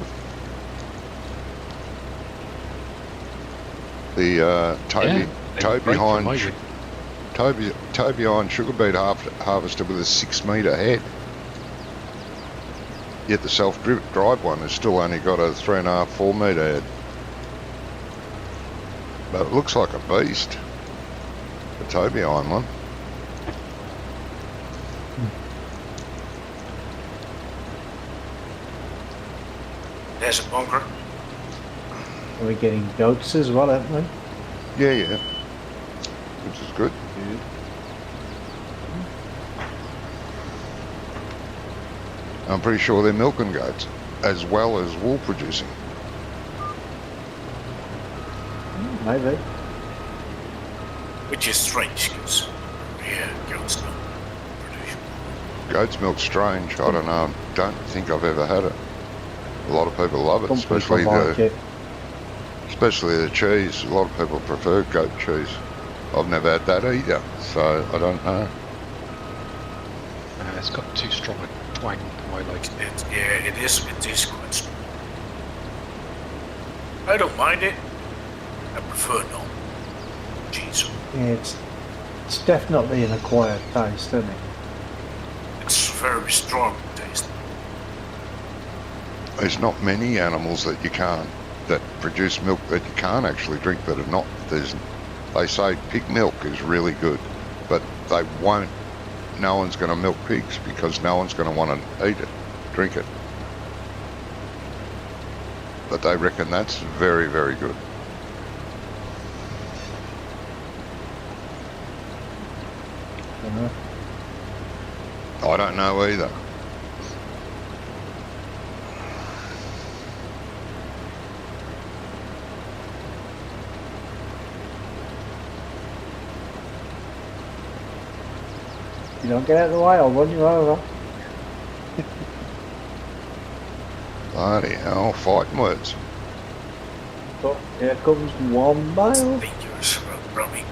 The Toby Hind sugar beet harvester with a 6 metre head. Yet the self-drive one has still only got a 3.5, 4 metre head. But it looks like a beast. The Toby Hind one. There's a bunker. We're getting goats as well, aren't we? Yeah. Which is good. I'm pretty sure they're milking goats as well as wool producing. Maybe. Which is strange, because, yeah, goats don't produce. Goat's milk's strange. I don't know. Don't think I've ever had it. A lot of people love it, Some people especially like it. especially the cheese. A lot of people prefer goat cheese. I've never had that either, so I don't know. It's got too strong a twang for my liking. It is quite strong. I don't mind it. I prefer no cheese. Yeah, it's definitely an acquired taste, isn't it? It's very strong taste. There's not many animals that produce milk that you can't actually drink that are not. They say pig milk is really good, but they won't. No one's going to milk pigs because no one's going to want to eat it, drink it. But they reckon that's very, very good. I don't know either. You don't get out of the way, I'll run you over. Bloody hell, fighting words. Oh, here comes one bale. Dangerous, Robbie.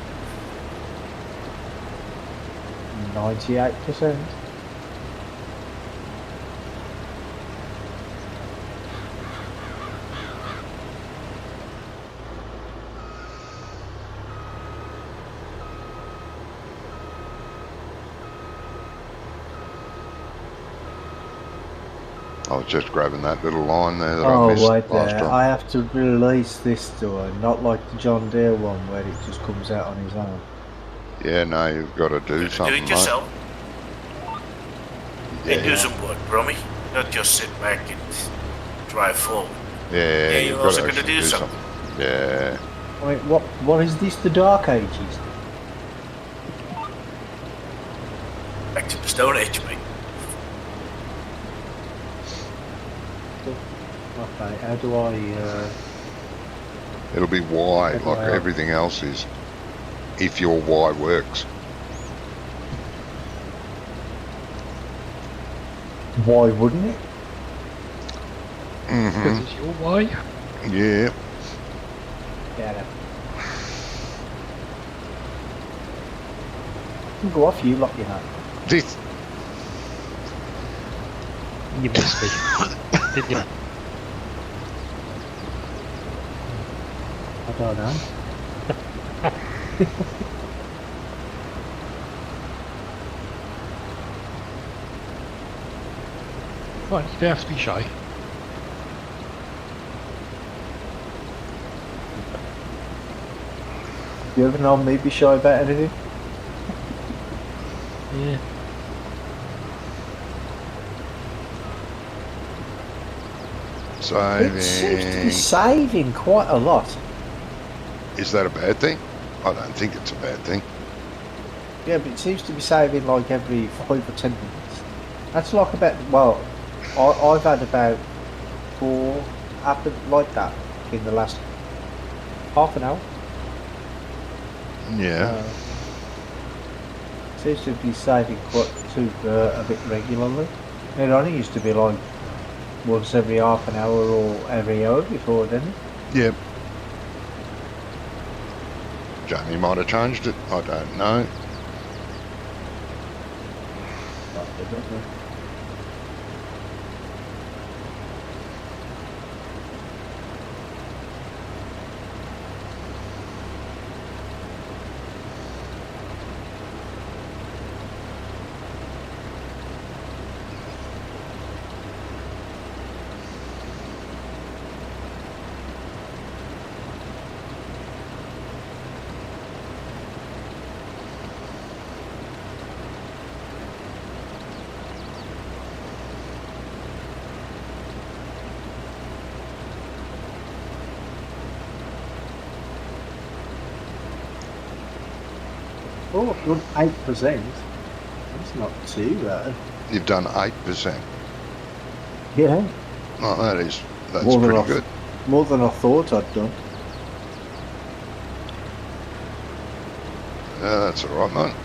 98%. I was just grabbing that little line there that I Oh, missed right last there. time. I have to release this to her, not like the John Deere one where it just comes out on his own. Yeah, no, you've got to do Do something, it yourself. mate. And do some work, Romy. not just sit back and drive forward. Yeah, you're you've got also to gonna actually do do something. something. Yeah. I mean, what is this? The Dark Ages? Back to the Stone Age, mate. Okay, how do I? It'll be Y Check it like out. everything else is. If your Y works. Why wouldn't it? Because it's your way. Yeah. Get it. You can go off, you lot, you know. This. You missed me, didn't you? I don't know. Right, you don't have to be shy. You ever known me be shy about anything? Yeah. It seems to Saving. be saving quite a lot. Is that a bad thing? I don't think it's a bad thing. Yeah, but it seems to be saving like every 5 or 10 minutes. That's like about, well, I've had about 4 happen like that in the last half an hour. Yeah. Seems to be saving quite a bit regularly. It only used to be like once every half an hour or every hour before, didn't it? Yep. Jamie might have changed it. I don't know. Oh, I've done 8%. That's not too bad. You've done 8%. Yeah, Oh, that's More than pretty off. good. more than I thought I'd done. That's all right, mate.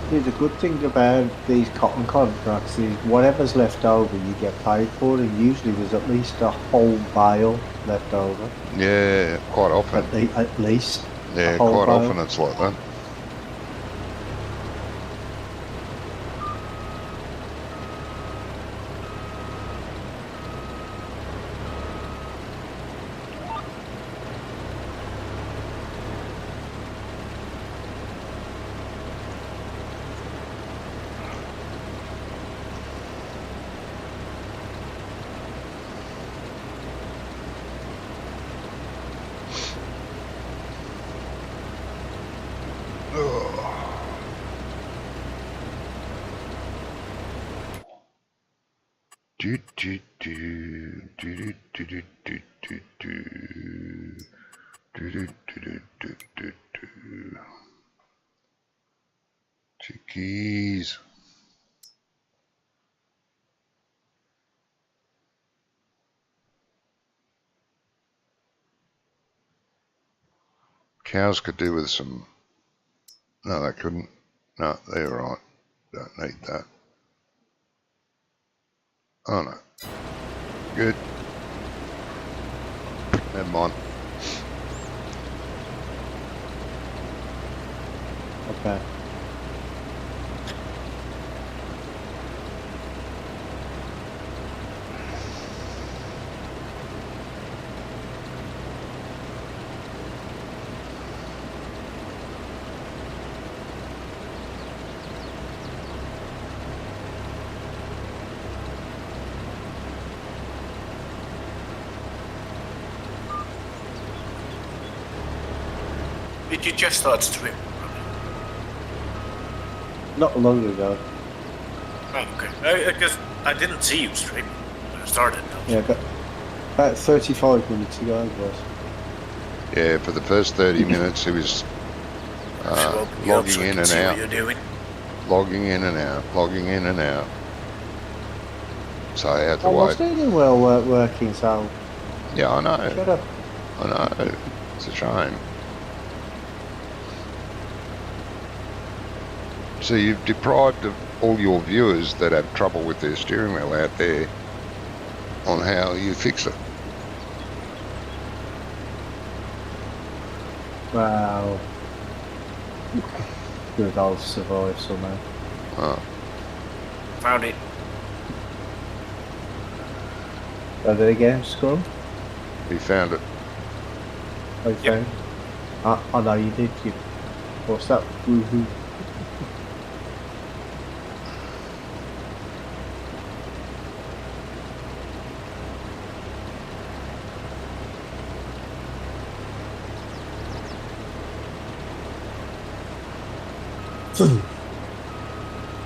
See, the good thing about these cotton contracts is whatever's left over you get paid for, and usually there's at least a whole bale left over. Yeah, quite often. At least. Yeah, whole quite bale. often it's like that. Do do do do do do do do do do do do do do do. Chickies. Cows could do with some. No, they couldn't. No, they're right. Don't need that. Oh no. Good. Never mind. Okay. did you just start streaming? Not long ago. Oh, okay. Because I didn't see you stream when I started. Yeah, about 35 minutes ago it was. Yeah, for the first 30 minutes he was logging in and out. What you're doing. Logging in and out, logging in and out. So I had to I was wait. doing well working, so Yeah, I know. shut up. I know. It's a shame. So you've deprived of all your viewers that have trouble with their steering wheel out there on how you fix it. Wow. Good, I'll survive somehow. Oh, Found it. Are they again, Scrum? he found it. Okay. I know you did. What's that? Woohoo.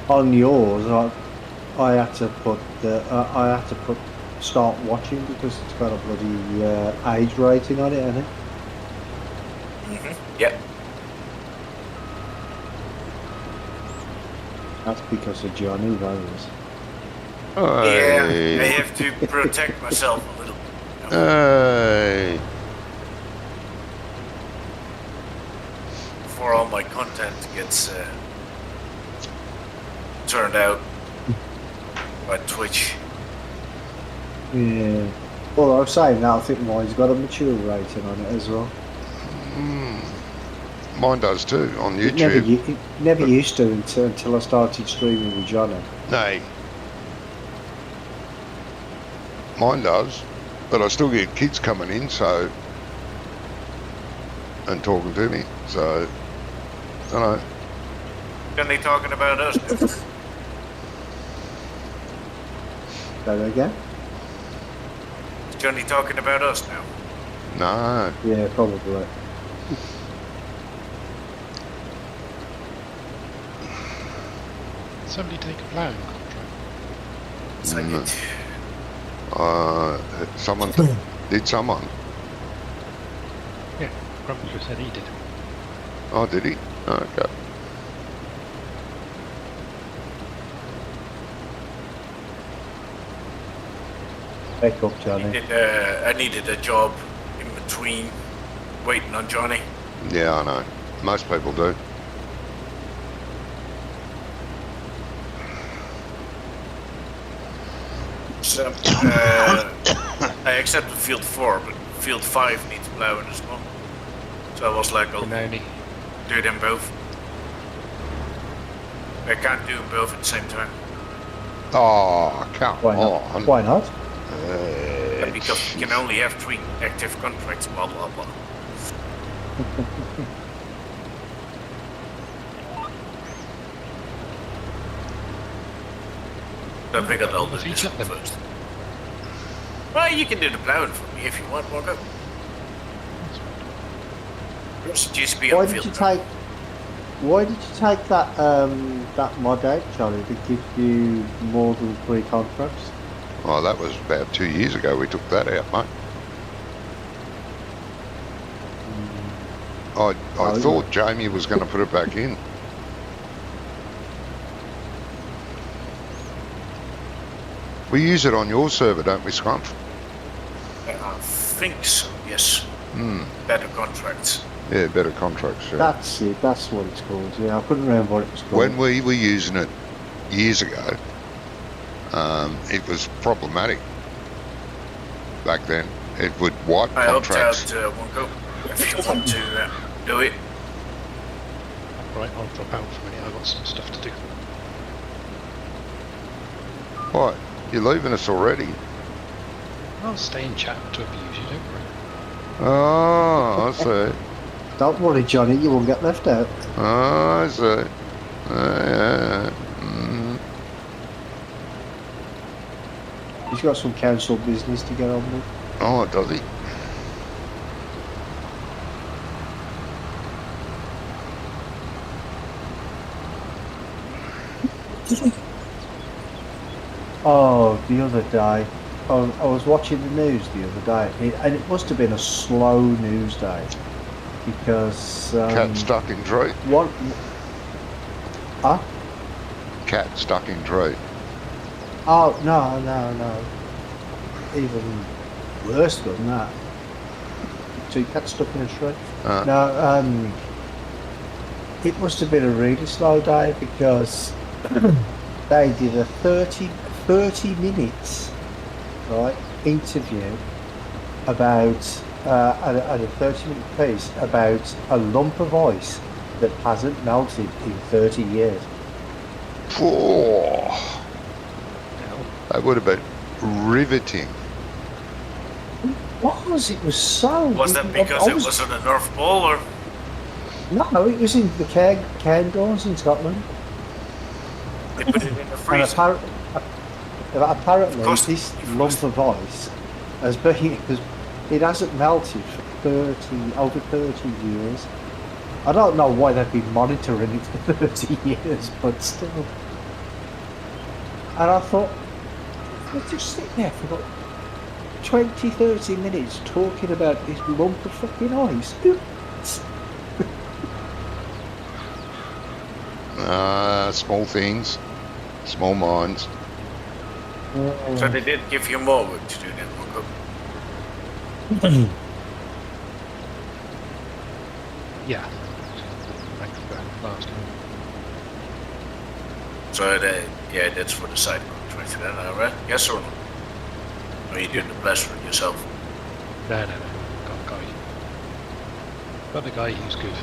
On yours, I had to put start watching because it's got a bloody age rating on it, hasn't it? Yep. That's because of Johnny Rose. Yeah, I Hey. have to protect myself a little. Hey. Before all my content gets turned out by Twitch. Yeah. Well, I was saying that I think mine's got a mature rating on it as well. Mine does too, on It YouTube. never used to until I started streaming with Johnny. No. Mine does, but I still get kids coming in, so, and talking to me, so, I don't know. Then they talking about us. Say that again? Is Johnny talking about us now? No. Yeah, probably. Somebody take a plowing contract. It's like No. it. Someone, did someone? Yeah, Grumpler said he did. Oh, did he? Okay. Back up, Johnny. I needed a job in between waiting on Johnny. Yeah, I know. Most people do. So I accepted field 4, but field 5 needs plowing as well. So I was like, I'll Benoni. do them both. I can't do them both at the same time. Oh, come Why not? on. Why not? Because you can only have 3 active contracts, blah blah blah. I figured I'll do this one first. Well, you can do the plowing for me if you want, Marco. There's a GSP Why on did field you now. take that mod out, Johnny, that gives you more than 3 contracts? Well, that was about 2 years ago we took that out, mate. I Oh, thought Jamie was going to put it back in. We use it on your server, don't we, Scrump? I think so, yes. Hmm. Better contracts. Yeah, better contracts. Yeah. That's it, that's what it's called. Yeah, I couldn't remember what it was called. When we were using it years ago, it was problematic back then. It would wipe I helped out contracts. Wonko, if you want to do it. Right, I'll drop out for a minute. I've got some stuff to do. What? You're leaving us already? I'll stay in chat to abuse you, don't worry. Oh, I see. Don't worry, Johnny, you won't get left out. Oh, I see. Yeah. Mm. He's got some council business to get on with. Oh, does he? Oh, the other day, I was watching the news the other day, and it must have been a slow news day because Cat stuck in tree. what? Huh? Cat stuck in tree. Oh no! Even worse than that. Two cats stuck in a tree. No, it must have been a really slow day because they did a 30 minutes, right, interview about and a 30-minute piece about a lump of ice that hasn't melted in 30 years. Oh, that would have been riveting. It was so. Was that because it was on the North Pole, or? No, it was in the Cairngorms in Scotland. They put it in the And freezer. apparently course this it lump of ice has been, because it hasn't melted for over 30 years. I don't know why they've been monitoring it for 30 years, but still. And I thought, let's just sit there for about 20, 30 minutes talking about this lump of fucking ice. Small things, small minds. So they did give you more work to do then, Yeah. Thanks for last one. So that's for the side contract then, alright? Yes or no? Or are you doing the plastering yourself? No. Got a guy. Got a guy who's good.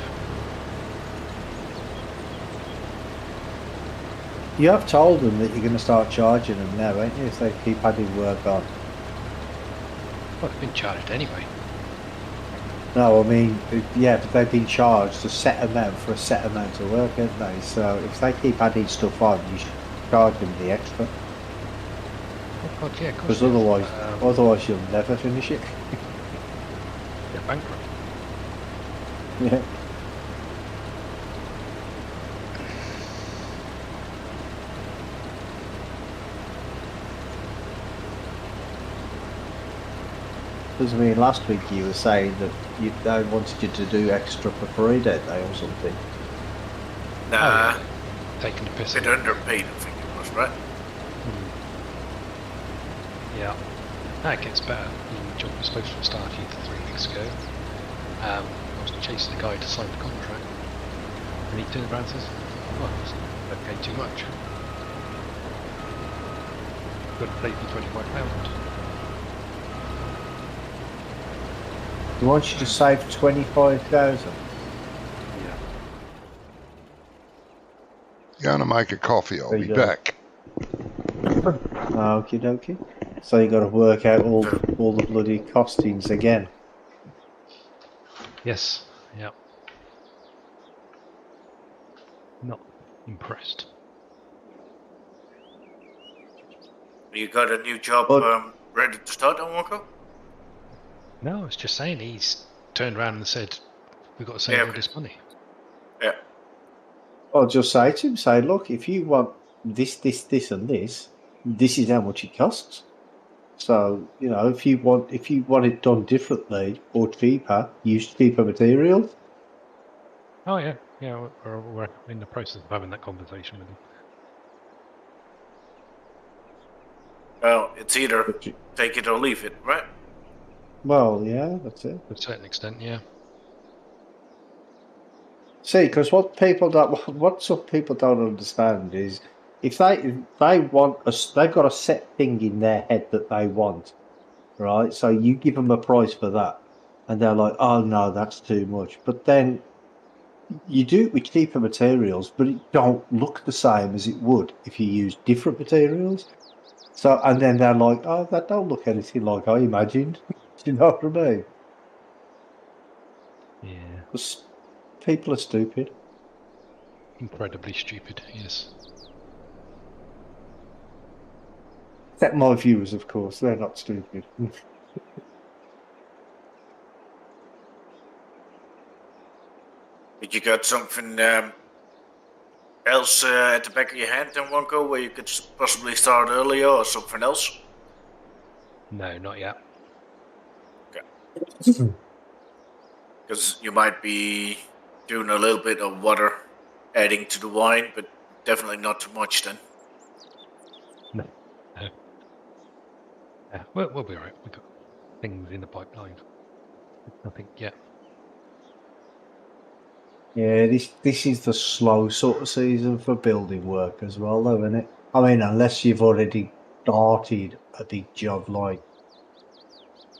You have told them that you're going to start charging them now, ain't you, if they keep adding work on? Well, they've been charged anyway. No, I mean, yeah, but they've been charged a set amount for a set amount of work, haven't they? So if they keep adding stuff on, you should charge them the extra. Oh God, yeah, of course. Because otherwise you'll never finish it. They're bankrupt. Yeah. Because I mean, last week you were saying that they wanted you to do extra for free, didn't they, or something? Nah, Oh, yeah. Taking the piss. bit underpaid, I think it was, right? Yeah. No, it gets better. The job was supposed to have started 3 weeks ago. I was chasing the guy to sign the contract. And he turned around and says, "Oh, they're paying too much. Got to pay me £25." They want you to save 25,000. Yeah. Going to make a coffee. I'll There be you go. back. Okie dokie. So you got to work out all the bloody costings again. Yes. Yeah. Not impressed. You got a new job But ready to start on Wonko? No, I was just saying he's turned around and said, "We've got to save all okay. this money." Yeah. I'll just say to him, say, look, if you want this, and this is how much it costs. So, you know, if you want it done differently or cheaper, use cheaper materials. Oh yeah, yeah. We're in the process of having that conversation with him. Well, it's either take it or leave it, right? Well, yeah, that's it. To a certain extent, yeah. See, because what some people don't understand is if they want they've got a set thing in their head that they want, right? So you give them a price for that, and they're like, "Oh no, that's too much." But then you do it with cheaper materials, but it don't look the same as it would if you use different materials. So, and then they're like, "Oh, that don't look anything like I imagined." Do you know what I mean? Yeah. Because people are stupid. Incredibly stupid. Yes. Except my viewers, of course, they're not stupid. But you got something else at the back of your hand then, Wonko, where you could possibly start earlier or something else? No, not yet. Because you might be doing a little bit of water adding to the wine, but definitely not too much then. No. Yeah, we'll be alright. We've got things in the pipeline. Nothing yet. Yeah, this is the slow sort of season for building work as well, though, isn't it? I mean, unless you've already started a big job like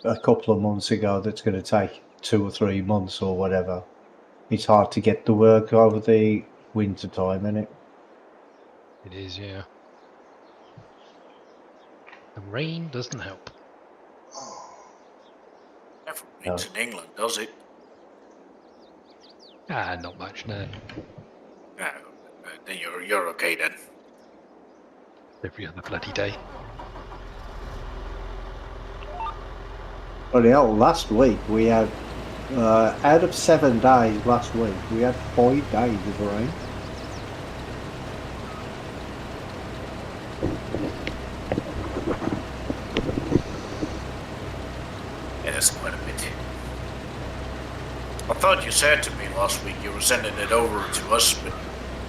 a couple of months ago that's going to take 2 or 3 months or whatever, it's hard to get the work over the winter time, isn't it? It is, yeah. The rain doesn't help. Never rains in England, does it? Ah, not much, no. No, then you're okay then. Every other bloody day. But hell, last week we had, out of 7 days last week, we had 5 days of rain. Yeah, that's quite a bit. I thought you said to me last week you were sending it over to us, but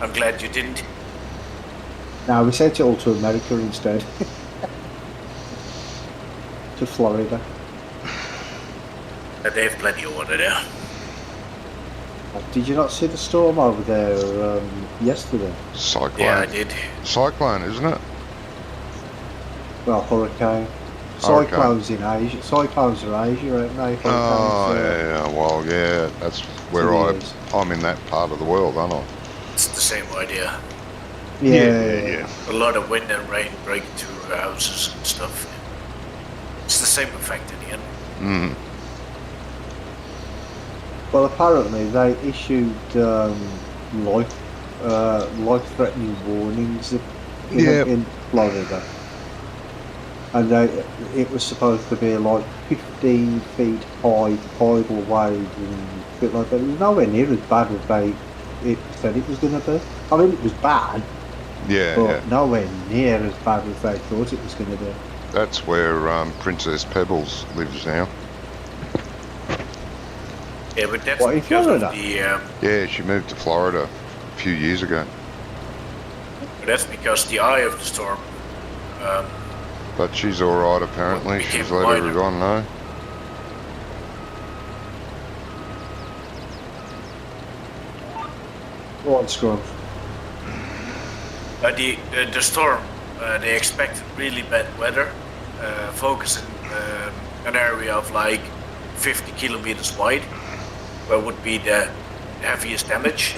I'm glad you didn't. No, we sent it all to America instead. To Florida. They have plenty of water there. Did you not see the storm over there yesterday? Cyclone. Yeah, I did. Cyclone, isn't it? Well, hurricane. Hurricane. Cyclones in Asia. Cyclones are Asia, aren't they? Oh, Hurricanes, yeah. Well, yeah. That's where it is. I'm in that part of the world, aren't I? It's the same idea. Yeah. A lot of wind and rain breaking through houses and stuff. It's the same effect in the end. Mm. Well, apparently they issued life-threatening warnings in Florida, and it was supposed to be like 15 feet high tidal waves and a bit like that. It was nowhere near as bad as it said it was going to be. I mean, it was bad, but nowhere near as bad as they thought it was going to be. That's where Princess Pebbles lives now. Yeah, but that's What, in because of Florida? Yeah, she moved to Florida a few years ago. But that's because the eye of the storm. But she's all right, apparently. Became She's let wider. everyone know. Go on, Scrub. The storm, they expect really bad weather, focusing an area of like 50 kilometers wide, where would be the heaviest damage.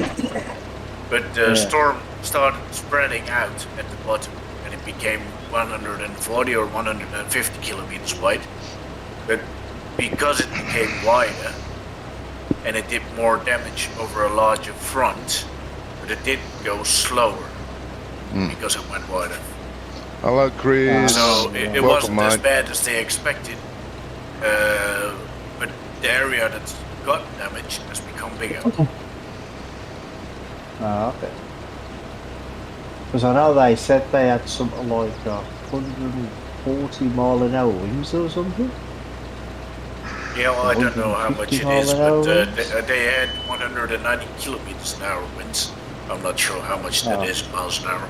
But the storm started spreading out at the bottom, and it became 140 or 150 kilometers wide. But because it became wider, and it did more damage over a larger front, but it did go slower because it went wider. Hello, Chris. So it Welcome, wasn't as mate. bad as they expected, but the area that got damaged has become bigger. Ah, okay. Because I know they said they had something like 140 mile an hour winds or something. Yeah, well, I don't know how much it 150 mile is, an hour but winds? they had 190 kilometers an hour winds. I'm not sure how much that is in miles an hour.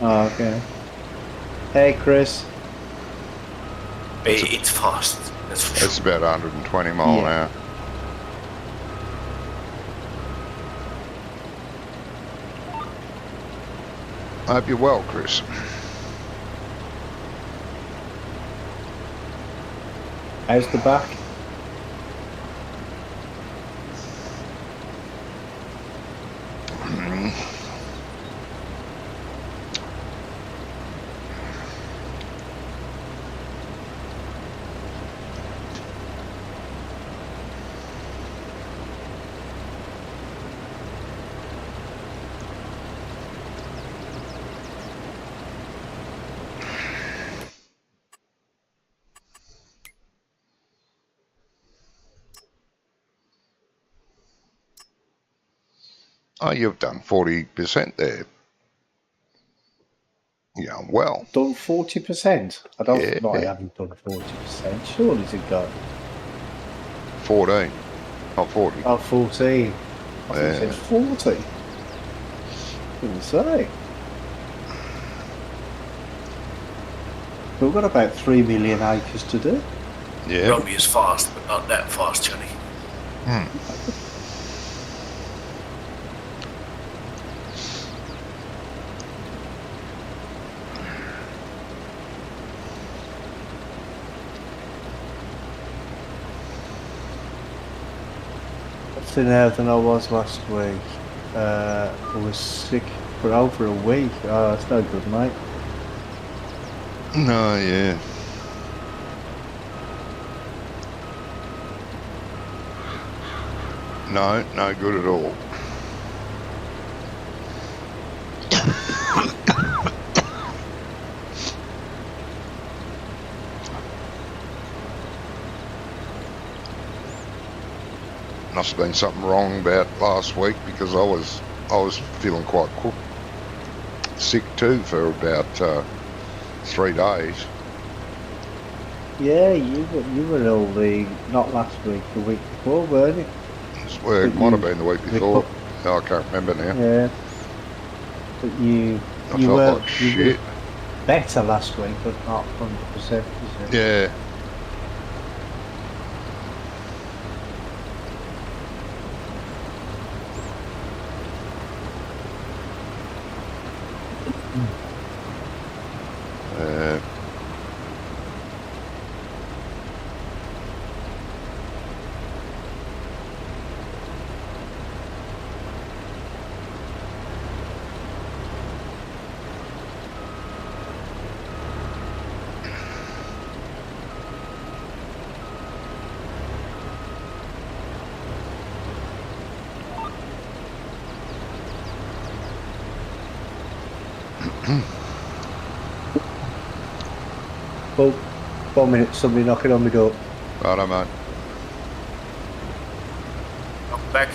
Oh, okay. Hey, Chris. It's fast, that's for That's sure. about 120 mile an hour. I hope you're well, Chris. How's the back? Oh, you've done 40% there. Yeah, well. Done 40%. I don't. Yeah. No, I haven't done 40%. Surely to go. 14. Not 40. Oh, 14. I think it Yeah. said 40. Didn't say. We've got about 3 million acres to do. Yeah. Rugby is fast, but not that fast, Johnny. Thinner than I was last week. I was sick for over a week. Oh, that's no good, mate. No, yeah. No, no good at all. Must have been something wrong about last week because I was feeling quite sick too for about 3 days. Yeah, you were ill not last week, the week before, weren't it? Well, it But might have you been the week before. No, I can't remember now. Yeah. But you I you felt were like shit. better last week, but not 100%. Is it? Yeah. Well, 4 minutes, somebody knocking on my door. Righto, mate. I'm back.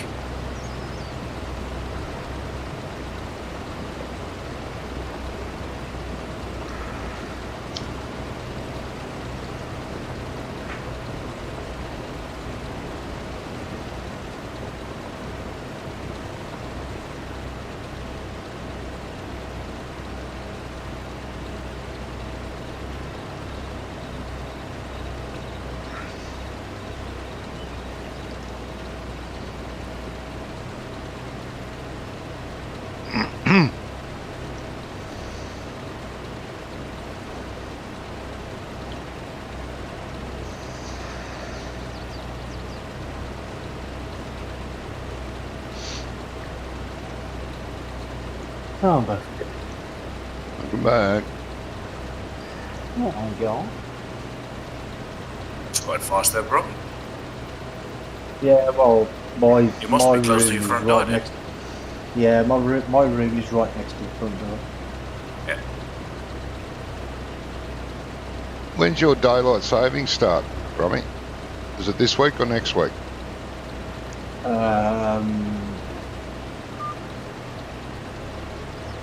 Oh, but Welcome back. oh, I'm gone. It's quite fast there, bro. Yeah, well, my You must my be close to room your is front right door, then. next. Yeah, my room is right next to the front door. Yeah. When's your daylight savings start, Robbie? Is it this week or next week?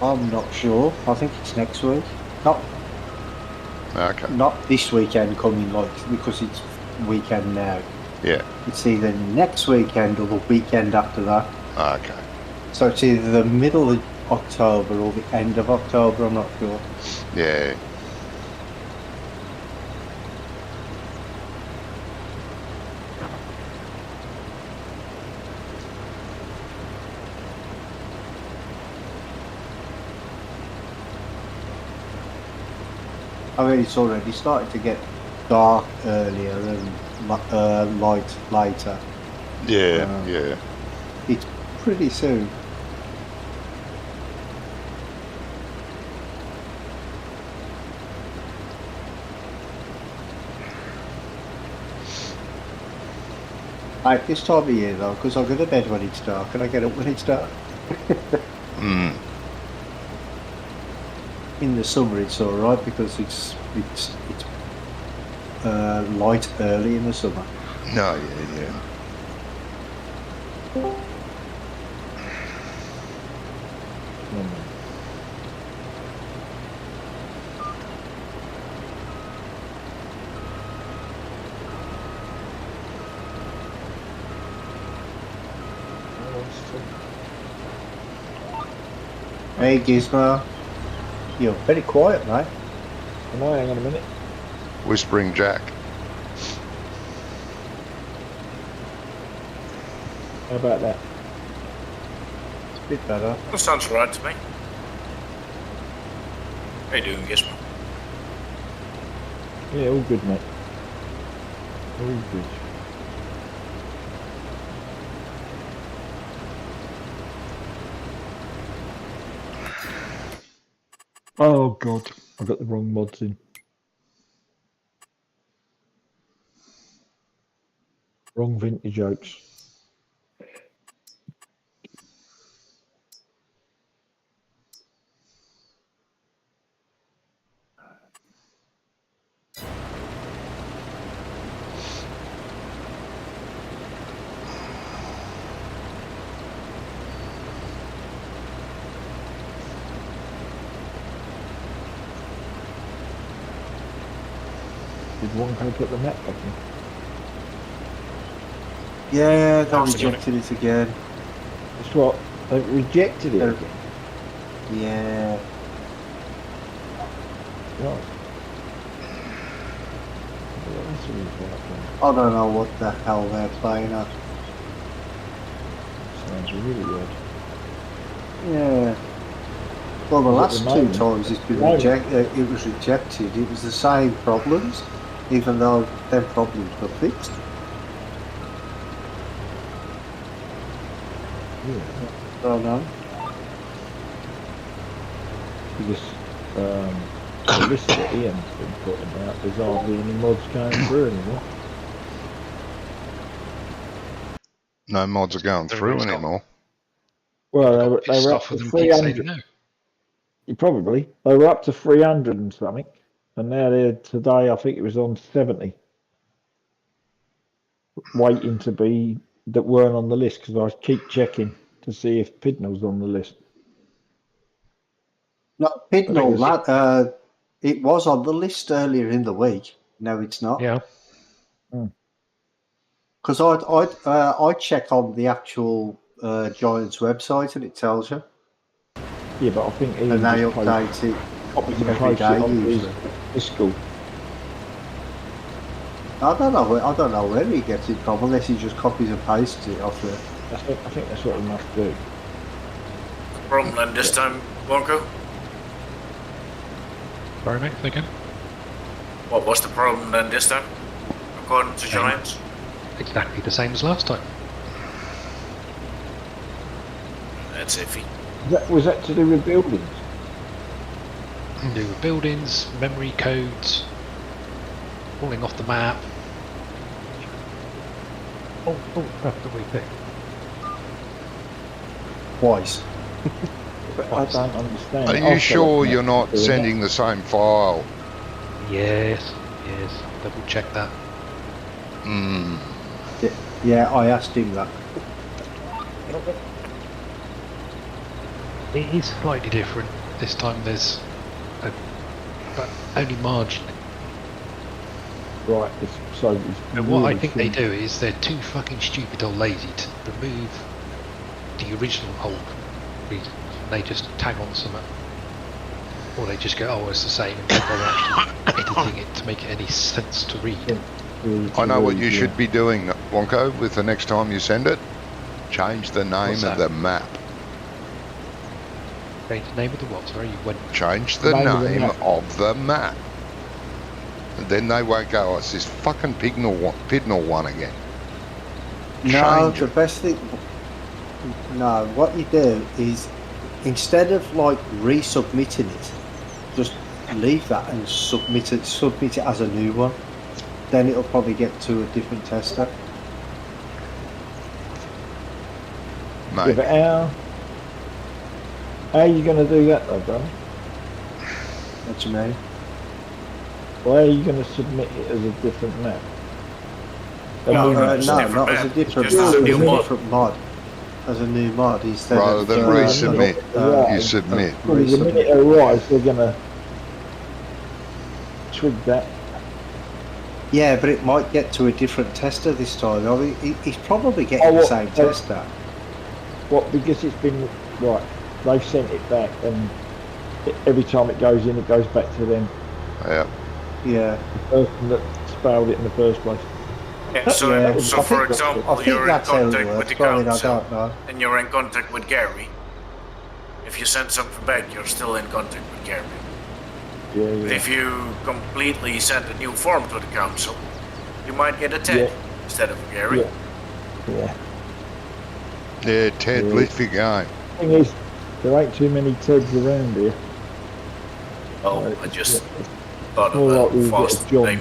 I'm not sure. I think it's next week. Okay. Not this weekend coming, like, because it's weekend now. Yeah. It's either next weekend or the weekend after that. Okay. So it's either the middle of October or the end of October. I'm not sure. Yeah. I mean, it's already starting to get dark earlier and light later. Yeah. Yeah. It's pretty soon. At this time of year, though, because I go to bed when it's dark and I get up when it's dark. Mm. In the summer, it's all right because it's light early in the summer. No, yeah, yeah. Hey Gizmo. You're very quiet, mate. Am I? Hang on a minute. Whispering Jack. How about that? It's a bit better. That sounds right to me. How you doing, Gizmo? Yeah, all good, mate. All good. Oh god, I got the wrong mods in. Wrong vintage oaks. Did Wonko put the map back in? Yeah, they I'm still on rejected it again. That's what, they rejected it They're- again. Yeah. Right. Well, that's all about then. I don't know what the hell they're playing at. Sounds really weird. Yeah. Well, the Is it last the two moment? times it's been Moment. it was rejected. It was the same problems, even though them problems were fixed. Yeah. I don't know. Because the list that Ian's been putting out, there's hardly any mods going through anymore. No mods are going through Everybody's got- anymore. Well, Got they pissed were off up with to them keep saying 300. no. Probably. They were up to 300 and something. And now they're today, I think it was on 70. Waiting to be, that weren't on the list because I keep checking to see if Pidnall's on the list. No, Pidnall, was- that it was on the list earlier in the week. No, it's not. Yeah. Because I check on the actual Giants website and it tells you, Yeah, but I think Ian and they just update it copies and every pastes it day on usually. his school. I don't know where he gets it from, unless he just copies and pastes it off there. I think that's what he must do. Problem then this time, Wonko? Sorry, mate. Again. What was the problem then this time, according to Giants? Exactly the same as last time. That's iffy. Was that to do with buildings? Do with buildings, memory codes, falling off the map. Oh, crap, the way thing. Twice. But I don't understand. Are you I'll sure select you're that. not Doing sending the same file? Yes, double check that. Hmm. Yeah, I asked him that. It is slightly different. This time there's but only marginally. that. Right, so it's And what I really think they simple. do is they're too fucking stupid or lazy to remove the original old reasons. They just tag on some, or they just go, oh, it's the same, and don't bother actually editing it to make it any sense to read. I know what you Yeah. should be doing, Wonko, with the next time you send it. Change the name What's of that? the map. Change the name of the what? Sorry, you went. Change the Name of the name map. of the map. And then they won't go, oh, it's this fucking Pidnall one again. No, Change the it. best thing. No, what you do is instead of like resubmitting it, just leave that and submit it as a new one. Then it'll probably get to a different tester. Yeah, Mate, but how are you going to do that though, brother? What do you mean? Why are you going to submit it as a different map? I No, mean, it's No, different not as a map. different Just as a new mod. different mod. As a new mod instead rather of than resubmit, yeah, you submit. Well, the minute it arrives, they're going to twig that. Yeah, but it might get to a different tester this time. I mean, he's probably getting Oh, the what? same tester. What? Because it's been right. they've sent it back, and every time it goes in, it goes back to them. Yeah. Yeah. The person that spelled it in the first place. Yeah, so, Yeah, so I for think- example, I think you're in that's how it contact with works, the but I mean, I council, don't know. and you're in contact with Gary. If you send something back, you're still in contact with Gary. Yeah, But yeah. if you completely send a new form to the council, you might get a Ted instead of a Gary. Yeah. Yeah. Yeah, Ted, Yeah. lift your game. Thing is, there ain't too many Teds around here. Oh, Right. I just Yeah. thought More of likely a you get fast a John. name.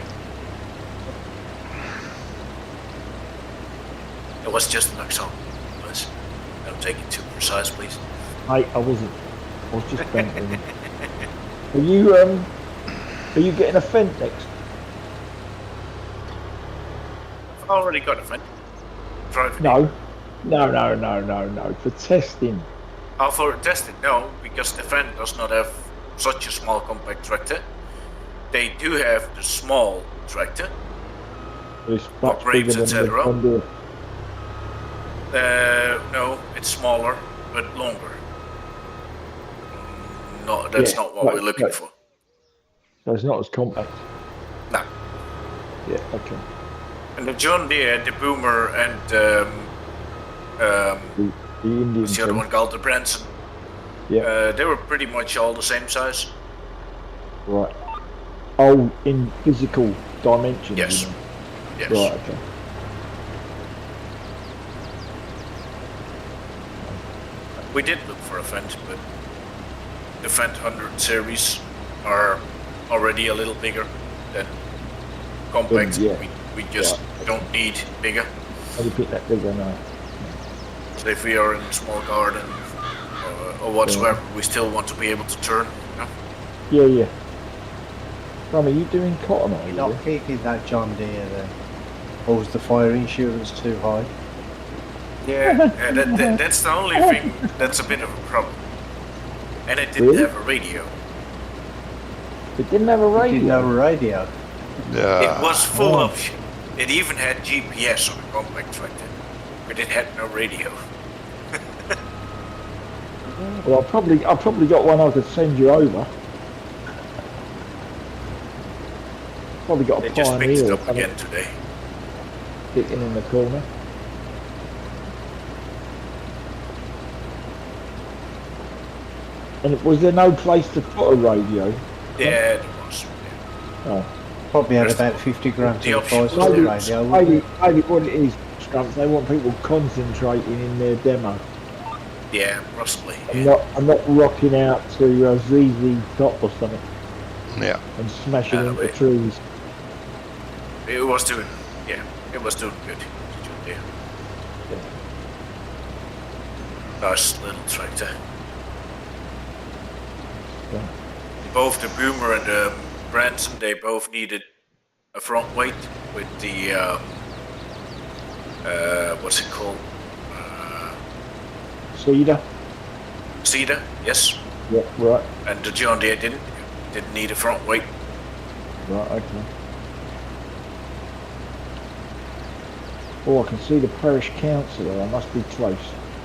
It was just an example. Please. Don't take it too precise, please. Mate, I wasn't. I was just bantering. Are you getting a Fent next? I've already got a friend. Driving. No. For testing. Oh, for testing? No, because the fan does not have such a small compact tractor. They do have the small tractor. It's For much bigger brakes, than the etc. John Deere. No, it's smaller but longer. No, that's Yeah, not what right, we're looking right. for. So it's not as compact. No. Yeah, okay. And the John Deere, the Boomer, and The Indian what's the other thing. one called? The Branson. Yeah, They were pretty much all the same size. right. Oh, in physical dimensions. Yes. You mean? Yes. Right, okay. We did look for a Fendt, but the Fendt 100 series are already a little bigger than compact. Yeah. We just don't need bigger. How do you pick that bigger now? So if we are in a small garden or whatsoever, we still want to be able to turn. You know? Yeah. Ram, are you doing cotton, are you? You're not keeping that John Deere then. Or was the fire insurance too high? Yeah, that's the only thing that's a bit of a problem. And it didn't Really? have a radio. It didn't have a You radio. didn't have a radio. It was full Oh. of shit. It even had GPS on the compact tractor, but it had no radio. Well, I probably got one I could send you over. Probably got a They just picked it Pioneer up again today. sitting in the corner. And was there no place to put a radio? Yeah, it was. Oh. Probably had There's about 50 grand the to the option. price of the radio. wouldn't it? Maybe what it is, Scrumps, they want people concentrating in their demo. Yeah, possibly. And Yeah. not rocking out to ZZ Top or something Yeah. and smashing Yeah, into wait. trees. It was doing, it was doing good. Yeah. Nice little tractor. Yeah. Both the Boomer and the Branson, they both needed a front weight with the, what's it called? Cedar? Cedar, yes. Yeah, right. And the John Deere didn't need a front weight. Right, okay. Oh, I can see the parish councillor. I must be close.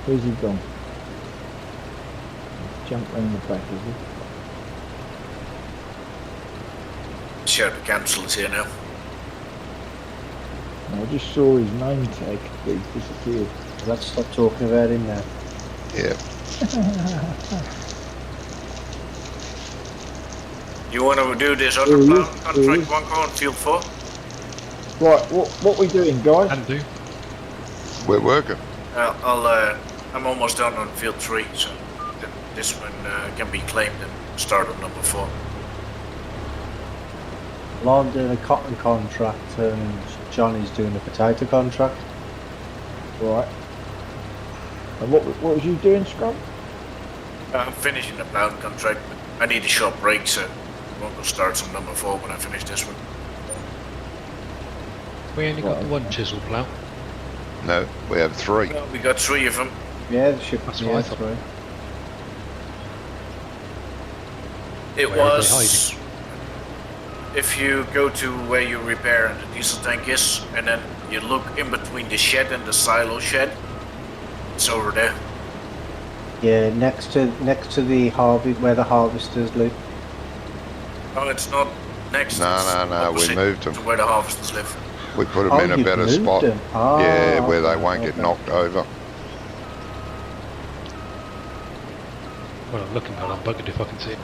Where's he gone? He's jumped round the back, is he? Sure, the council is here now. No, I just saw his name tag, but he's disappeared. Let's stop talking about him now. Yeah. You want to do this other Mhm, plan contract mhm. one on field 4? Right, what we doing, guys? Can do. We're working. I'm almost done on field 3, so this one can be claimed and start on number 4. Well, I'm doing a cotton contract and Johnny's doing a potato contract. Right. And what was you doing, Scrum? I'm finishing the pound contract, but I need a short break, so I won't go start on number 4 when I finish this one. We only got Right. the one chisel plough. No, we have 3. Well, we got 3 of them. Yeah, the ship That's yeah, what I thought. right. It Where are they was... If you go to where you repair and the diesel tank is, and then you look in between the shed and the silo shed, it's over there. Yeah, next to the harvest where the harvesters live. No, it's not next. No, it's no, no, we opposite moved them. to where the harvesters live. We put them Oh, in a you've better moved spot. them. Ah, Yeah, where they okay, won't get okay. knocked over. Well, I'm looking, but I'm buggered if I can see it.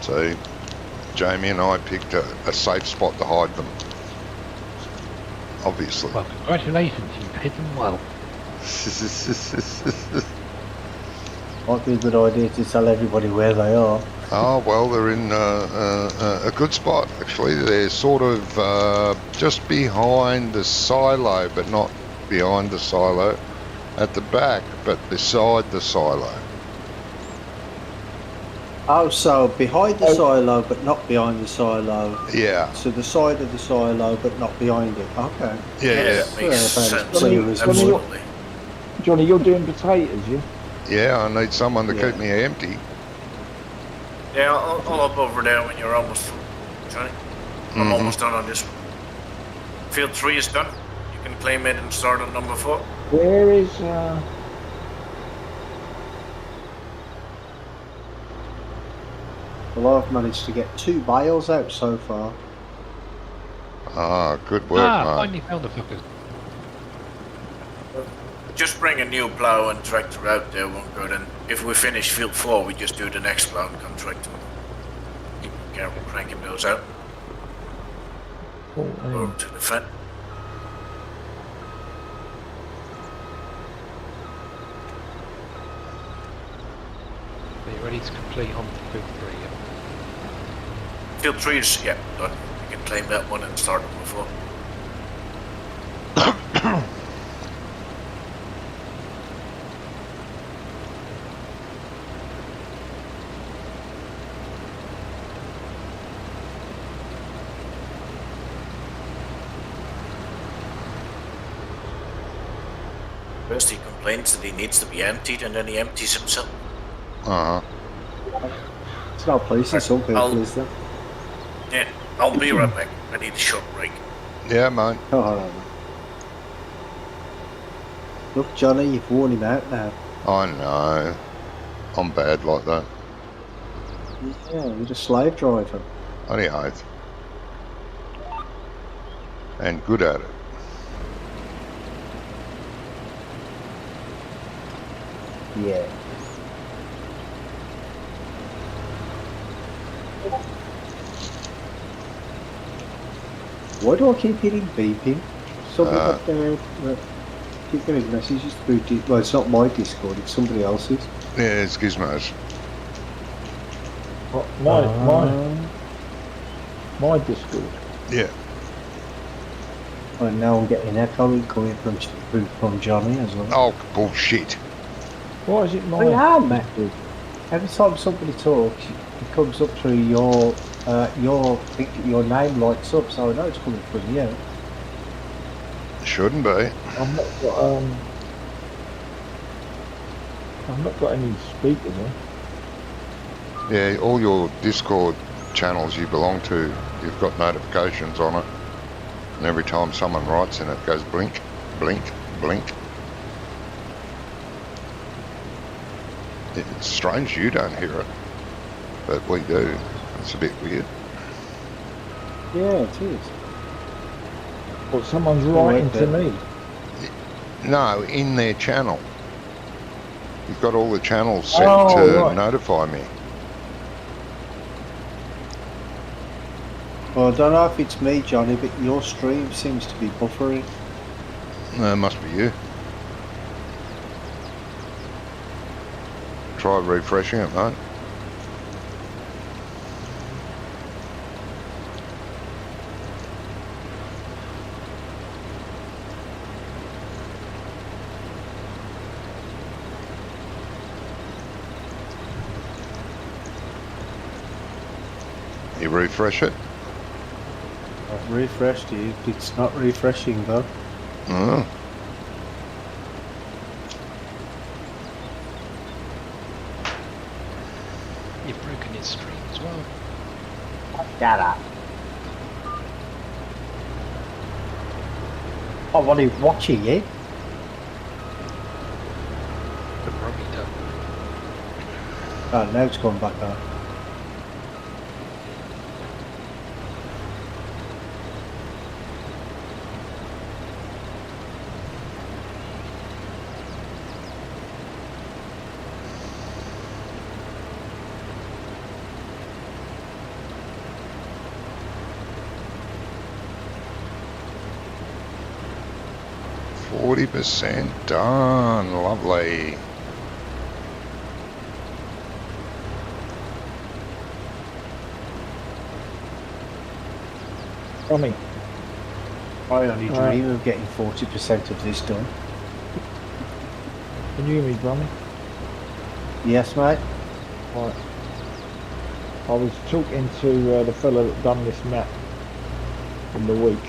So Jamie and I picked a safe spot to hide them. Obviously. Well, congratulations, you've hit them well. Might be a good idea to tell everybody where they are. Oh, well, they're in a good spot, actually. They're sort of just behind the silo, but not behind the silo. At the back, but beside the silo. Oh, so behind the silo, but not behind the silo. Yeah, So the side of the silo, but not behind it. Okay. yeah, That makes Yeah, sense. clear as mud. Absolutely. Johnny, you're doing potatoes, yeah? yeah. I need someone to Yeah. keep me empty. Yeah, I'll up over there when you're almost through, Johnny. I'm Mhm. almost done on this one. Field 3 is done. You can claim it and start on number 4. Where is, Well, I've managed to get 2 bales out so far. Ah, good work, mate. Finally found the fuckers. Just bring a new plow and tractor out there, won't go then. If we finish field 4, we just do the next plow and contract them. Keep careful cranking those out. Over to the fen. Are you ready to complete on field 3? Yeah? Field 3 is, yeah, done. You can claim that one and start number 4. First he complains that he needs to be emptied and then he empties himself. Uh-huh. It's not pleasing some people, I'll- is there? Yeah, I'll be right back. I need a short break. Yeah, mate. Oh. Look, Johnny, you've worn him out now. I know. I'm bad like that. Yeah, you're a slave driver. Only oath. And good at it. Yeah. Why do I keep hitting beeping? Somebody up there keep getting messages through. Well, it's not my Discord, it's somebody else's. Yeah, it's gizmos. my Discord. Yeah. And now I'm getting echoing coming from Johnny as well. Oh, bullshit. Why is it Oh, yeah, Matthew. Every time somebody talks, it comes up through your name lights up, so I know it's coming from you. Shouldn't be. I've not got any speakers on. Yeah, all your Discord channels you belong to, you've got notifications on it. And every time someone writes in it goes blink, blink, blink. It's strange you don't hear it, but we do. It's a bit weird. Yeah, it is. But someone's writing to me. No, in their channel. You've got all the channels set Oh, to right. notify me. Well, I don't know if it's me, Johnny, but your stream seems to be buffering. No, it must be you. Try refreshing it, mate. You refresh it? I've refreshed it. It's not refreshing though. Oh. You've broken his stream as well. Get up. I'm only watching it. The barometer. Oh, now it's gone back up. %40 done. Lovely. Tommy, I only dream of getting 40% of this done. can you hear me, Brummy? Yes, mate. Right. I was talking to the fella that done this map in the week,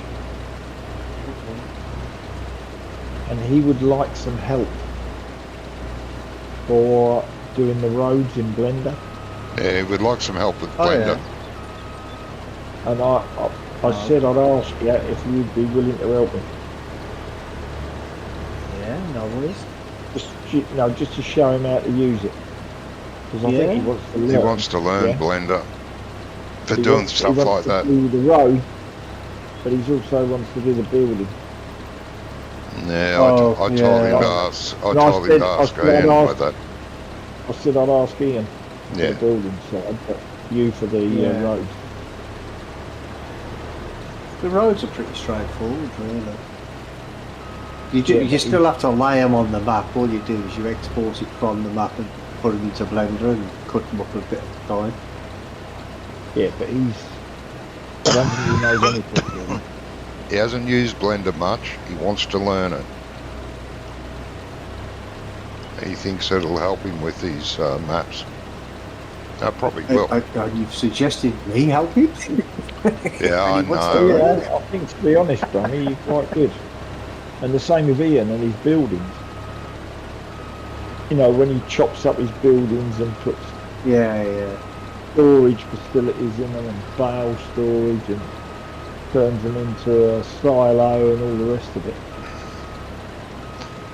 and he would like some help for doing the roads in Blender. Yeah, we'd like some help with Oh, Blender. yeah. And I said I'd ask you if you'd be willing to help me. Yeah, no worries. Just to show him how to use it. Because I think he wants to learn. He wants to learn yeah. Blender for He doing wants- stuff he like wants that. to do the road, but he also wants to do the building. Yeah, Oh, I told yeah. him to ask. I And I told him to said- ask I said Ian I'd about that. I said I'd ask Ian for Yeah. the building side, but you for the Yeah. roads. The roads are pretty straightforward, really. You Yeah, you but still have to lay them on the map. All you do is you export it from the map and put them into Blender and cut them up a bit at a time. Yeah, but I don't think he knows anything really. He hasn't used Blender much. He wants to learn it. He thinks it'll help him with these maps. I probably will. You've suggested me help him? Yeah, I And he wants to know. learn. Yeah, I think to be honest, Brummy, you're quite good. And the same with Ian and his buildings. You know, when he chops up his buildings and puts Yeah. storage facilities in them and bale storage and turns them into a silo and all the rest of it.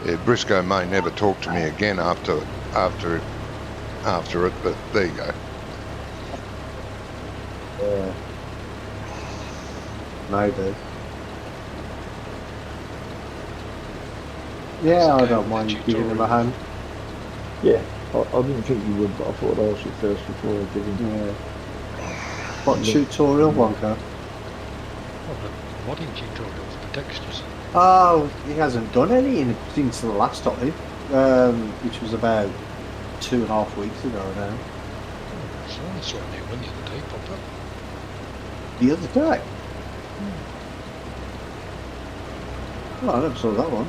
Yeah, Briscoe may never talk to me again after it, but there you go. Yeah. Maybe. Yeah, I don't mind giving him a hand. Yeah, I didn't think you would, but I thought I'd ask you first before I did him. Yeah. What tutorial, Wonka? Oh, the modding tutorial for textures. Oh, he hasn't done any since the last time, which was about 2.5 weeks ago now. So I saw a new one the other day pop up. The other day? Oh, I never saw that one.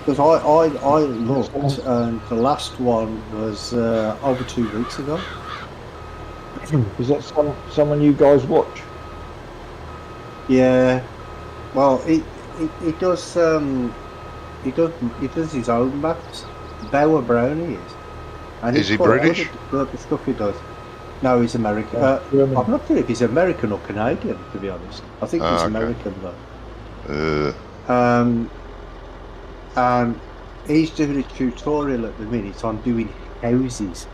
Because I looked and the last one was over 2 weeks ago. Is that someone you guys watch? Yeah. Well, he does he does his own maps. Bauer Brownie is. And Is he's he quite British? good at the stuff he does. No, he's American. German. I'm not sure if he's American or Canadian, to be honest. I think he's Okay. American though. And he's doing a tutorial at the minute on doing houses.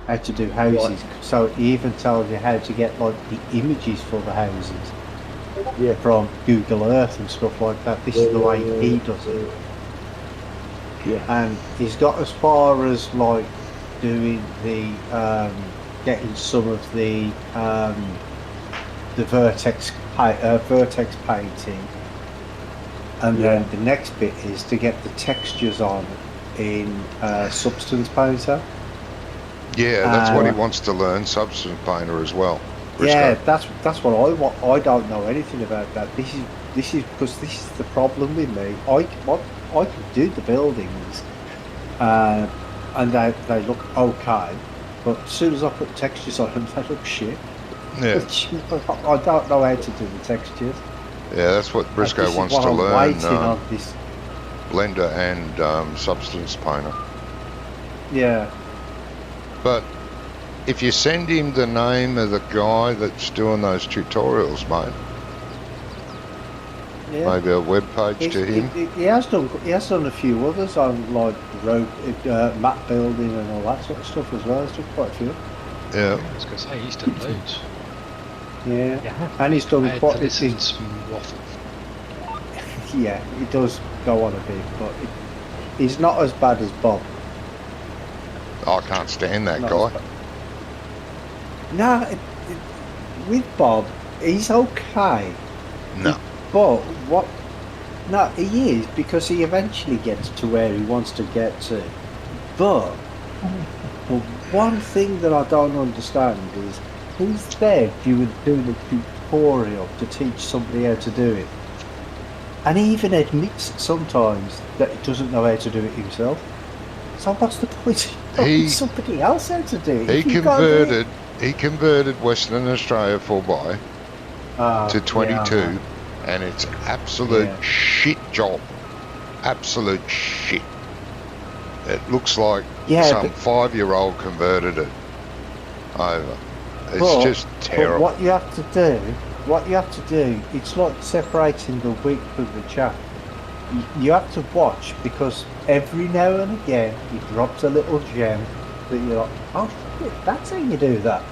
How to do houses. Right. So he even tells you how to get like the images for the houses Yeah. from Google Earth and stuff like that. This is the way he does it. Yeah. And he's got as far as like doing the getting some of the vertex painting, and then the next bit is to get the textures on in Substance Painter. Yeah, that's what he wants to learn, Substance Painter as well. Yeah, Briscoe. that's what I want. I don't know anything about that. This is because this is the problem with me. I can do the buildings, and they look okay, but as soon as I put textures on them, they look shit. Yeah, I don't know how to do the textures. yeah, that's what Briscoe This is wants what to I'm learn. waiting on this. Blender and Substance Painter. Yeah. But if you send him the name of the guy that's doing those tutorials, mate, Yeah. Maybe a web page to him. He has done. He has done a few others on like road map building and all that sort of stuff as well. He's done quite a few. Yeah. I was going to say, he's done loads. Yeah. Yeah. And he's done I had quite. to listen to some waffle. Yeah, he does go on a bit, but he's not as bad as Bob. I can't stand that Not guy. as bad. No, with Bob, he's okay. No. But what? No, he is, because he eventually gets to where he wants to get to. But one thing that I don't understand is he's there doing a tutorial to teach somebody how to do it. And he even admits sometimes that he doesn't know how to do it himself. So what's the point of telling somebody else how to do it? He if you can't do it? He converted Western Australia 4x to 22, yeah. and it's absolute shit job. Absolute shit. It looks like some 5-year-old converted it over. It's just terrible. But what you have to do, it's like separating the wheat from the chaff. You have to watch, because every now and again he drops a little gem that you're like, oh shit, that's how you do that.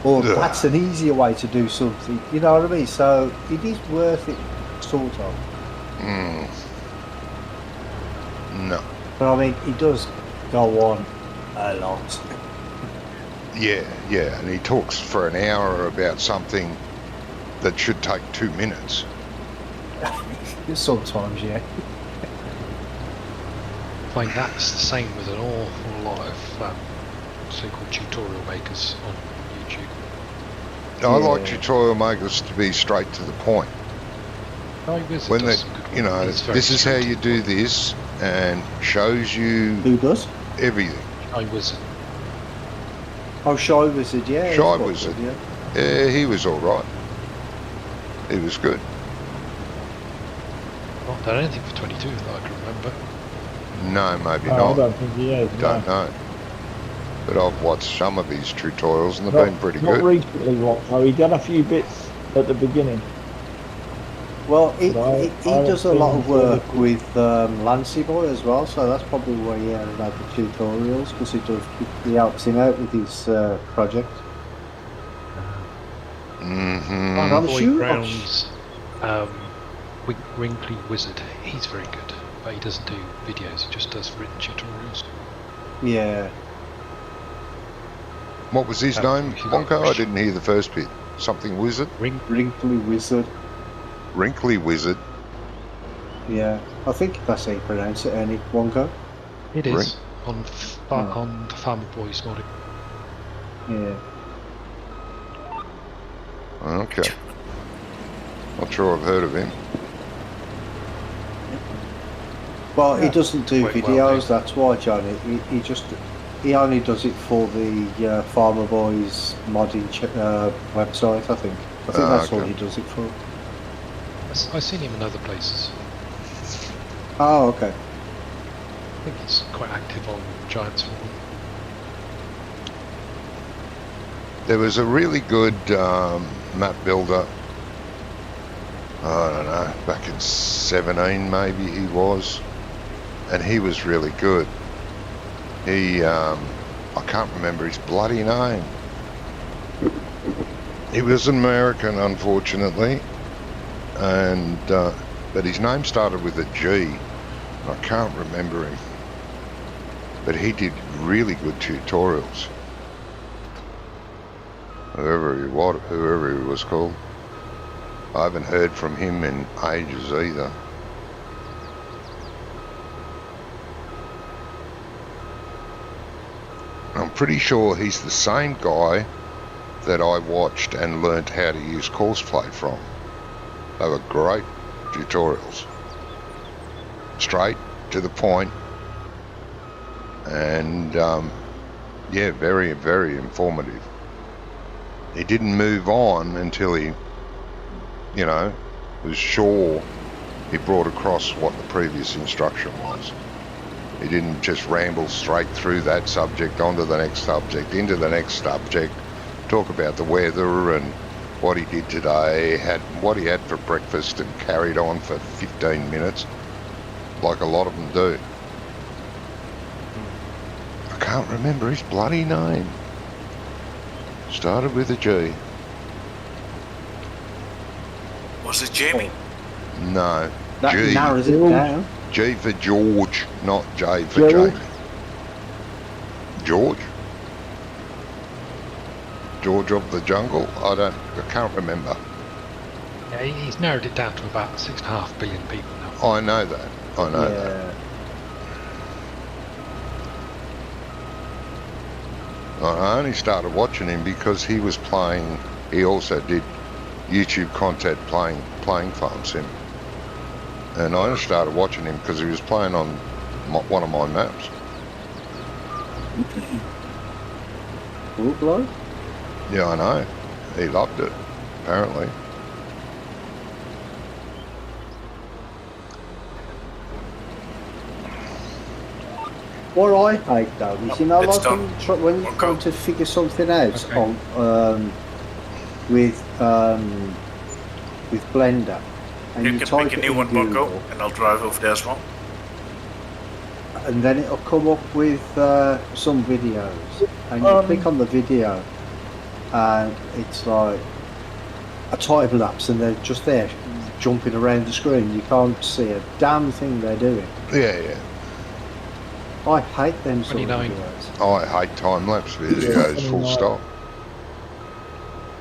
Or that's an easier way to do something. You know what I mean? So it is worth it, sort of. No. But I mean, he does go on a lot. Yeah, and he talks for an hour about something that should take 2 minutes. Sometimes, yeah. I find that's the same with an awful lot of so-called tutorial makers on YouTube. I like tutorial makers to be straight to the point. When they, you know, this is how you do this, and shows you Who does? everything. I Wizard. Oh, Shy Wizard, yeah. Shy Wizard. Yeah, he was all right. He was good. Not done anything for 22 that I can remember. No, maybe I not. don't think he has. Don't know. But I've watched some of his tutorials and they've been pretty Not good. recently, what? So he done a few bits at the beginning. Well, he I does a lot of haven't work seen with Lancy Boy as well, so that's probably why he had the tutorials, because he helps him out with his project. Mm-hmm. I'm Boy sure- Brown's Wrinkly Wizard. He's very good, but he doesn't do videos. He just does written tutorials. Yeah. What was his name? Wonko? I didn't hear the first bit. Something Wizard? Wrinkly Wizard. Wrinkly Wizard. Yeah. I think that's how you pronounce it, Ernie. Wonko. It Ring- is on the Farmer Boys modding. Yeah. Okay. Not sure I've heard of him. Well, he doesn't do Quite videos, well, mate. that's why, Johnny. He only does it for the Farmer Boys modding website, I think. I think that's all okay. he does it for. I've seen him in other places. Oh, okay. I think he's quite active on Giants Forum. There was a really good map builder, I don't know, back in 17 maybe he was, and he was really good. He, I can't remember his bloody name. He was an American, unfortunately, and but his name started with a G. I can't remember him, but he did really good tutorials. Whoever he was called. I haven't heard from him in ages either. I'm pretty sure he's the same guy that I watched and learnt how to use Courseplay from. They were great tutorials. Straight to the point. And yeah, very, very informative. He didn't move on until he, you know, was sure he brought across what the previous instruction was. He didn't just ramble straight through that subject onto the next subject, into the next subject, talk about the weather and what he did today, had what he had for breakfast and carried on for 15 minutes, like a lot of them do. I can't remember his bloody name. Started with a G. Was it Jamie? No, That G. narrows it down. G for George, not J for Gerald? Jamie. George? George of the Jungle? I can't remember. Yeah, he's narrowed it down to about 6.5 billion people now. I know that. I know that. Yeah. I only started watching him because he was playing. He also did YouTube content playing Farm Sim, and I only started watching him because he was playing on one of my maps. Cool bloke. Yeah, I know. He loved it, apparently. What I hate though is, you know, It's like done. when you're trying to figure something out Okay. on with Blender, and You you can type make a it new in one, Bongo, Google, and I'll drive over there as well. and then it'll come up with some videos, and you click on the video, and it's like a time lapse, and they're just there jumping around the screen. You can't see a damn thing they're doing. Yeah. I hate them sort of 29. videos. I hate time-lapse videos, full stop.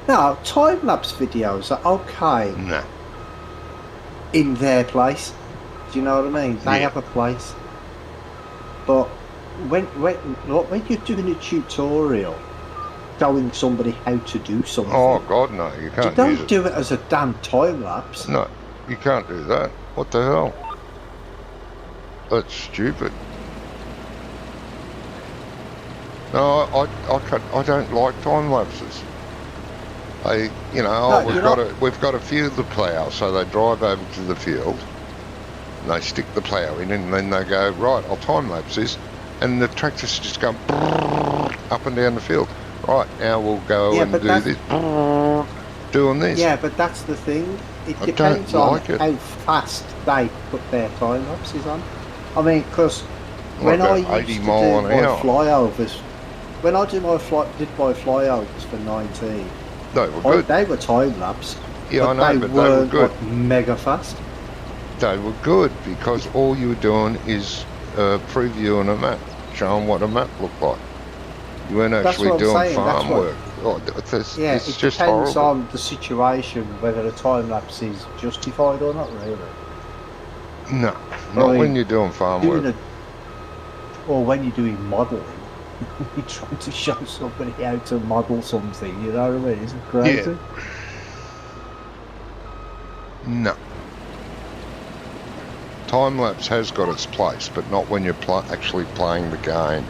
No, time lapse videos are okay Nah. in their place. Do you know what I mean? They Yeah. have a place. But when you're doing a tutorial showing somebody how to do something, Oh, God, no. You you can't use don't it. do it as a damn time lapse. No, you can't do that. What the hell? That's stupid. No, I don't like time lapses. We've got a field to plough, so they drive over to the field, and they stick the plough in, and then they go, right, I'll time lapse this, and the tractors just go up and down the field. Right, now we'll go Yeah, and but do that's- this, doing this. Yeah, but that's the thing. It I depends don't on like it. how fast they put their time lapses on. I mean, because when Like I at used 80 to mile do an my hour. flyovers, when I did my flyovers for 19, They were good. they were time lapse. Yeah, but I know, they but they were weren't good. like mega fast. They were good because all you were doing is previewing a map, showing what a map looked like. You weren't That's actually what I'm doing saying, that's farm what- work. Oh, Yeah, it's it just depends horrible. on the situation whether a time lapse is justified or not, really. No, not mean, when you're doing farm Doing work. or when you're doing modelling, you're trying to show somebody how to model something. You know what I mean? Isn't it crazy? No. Time lapse has got its place, but not when you're actually playing the game.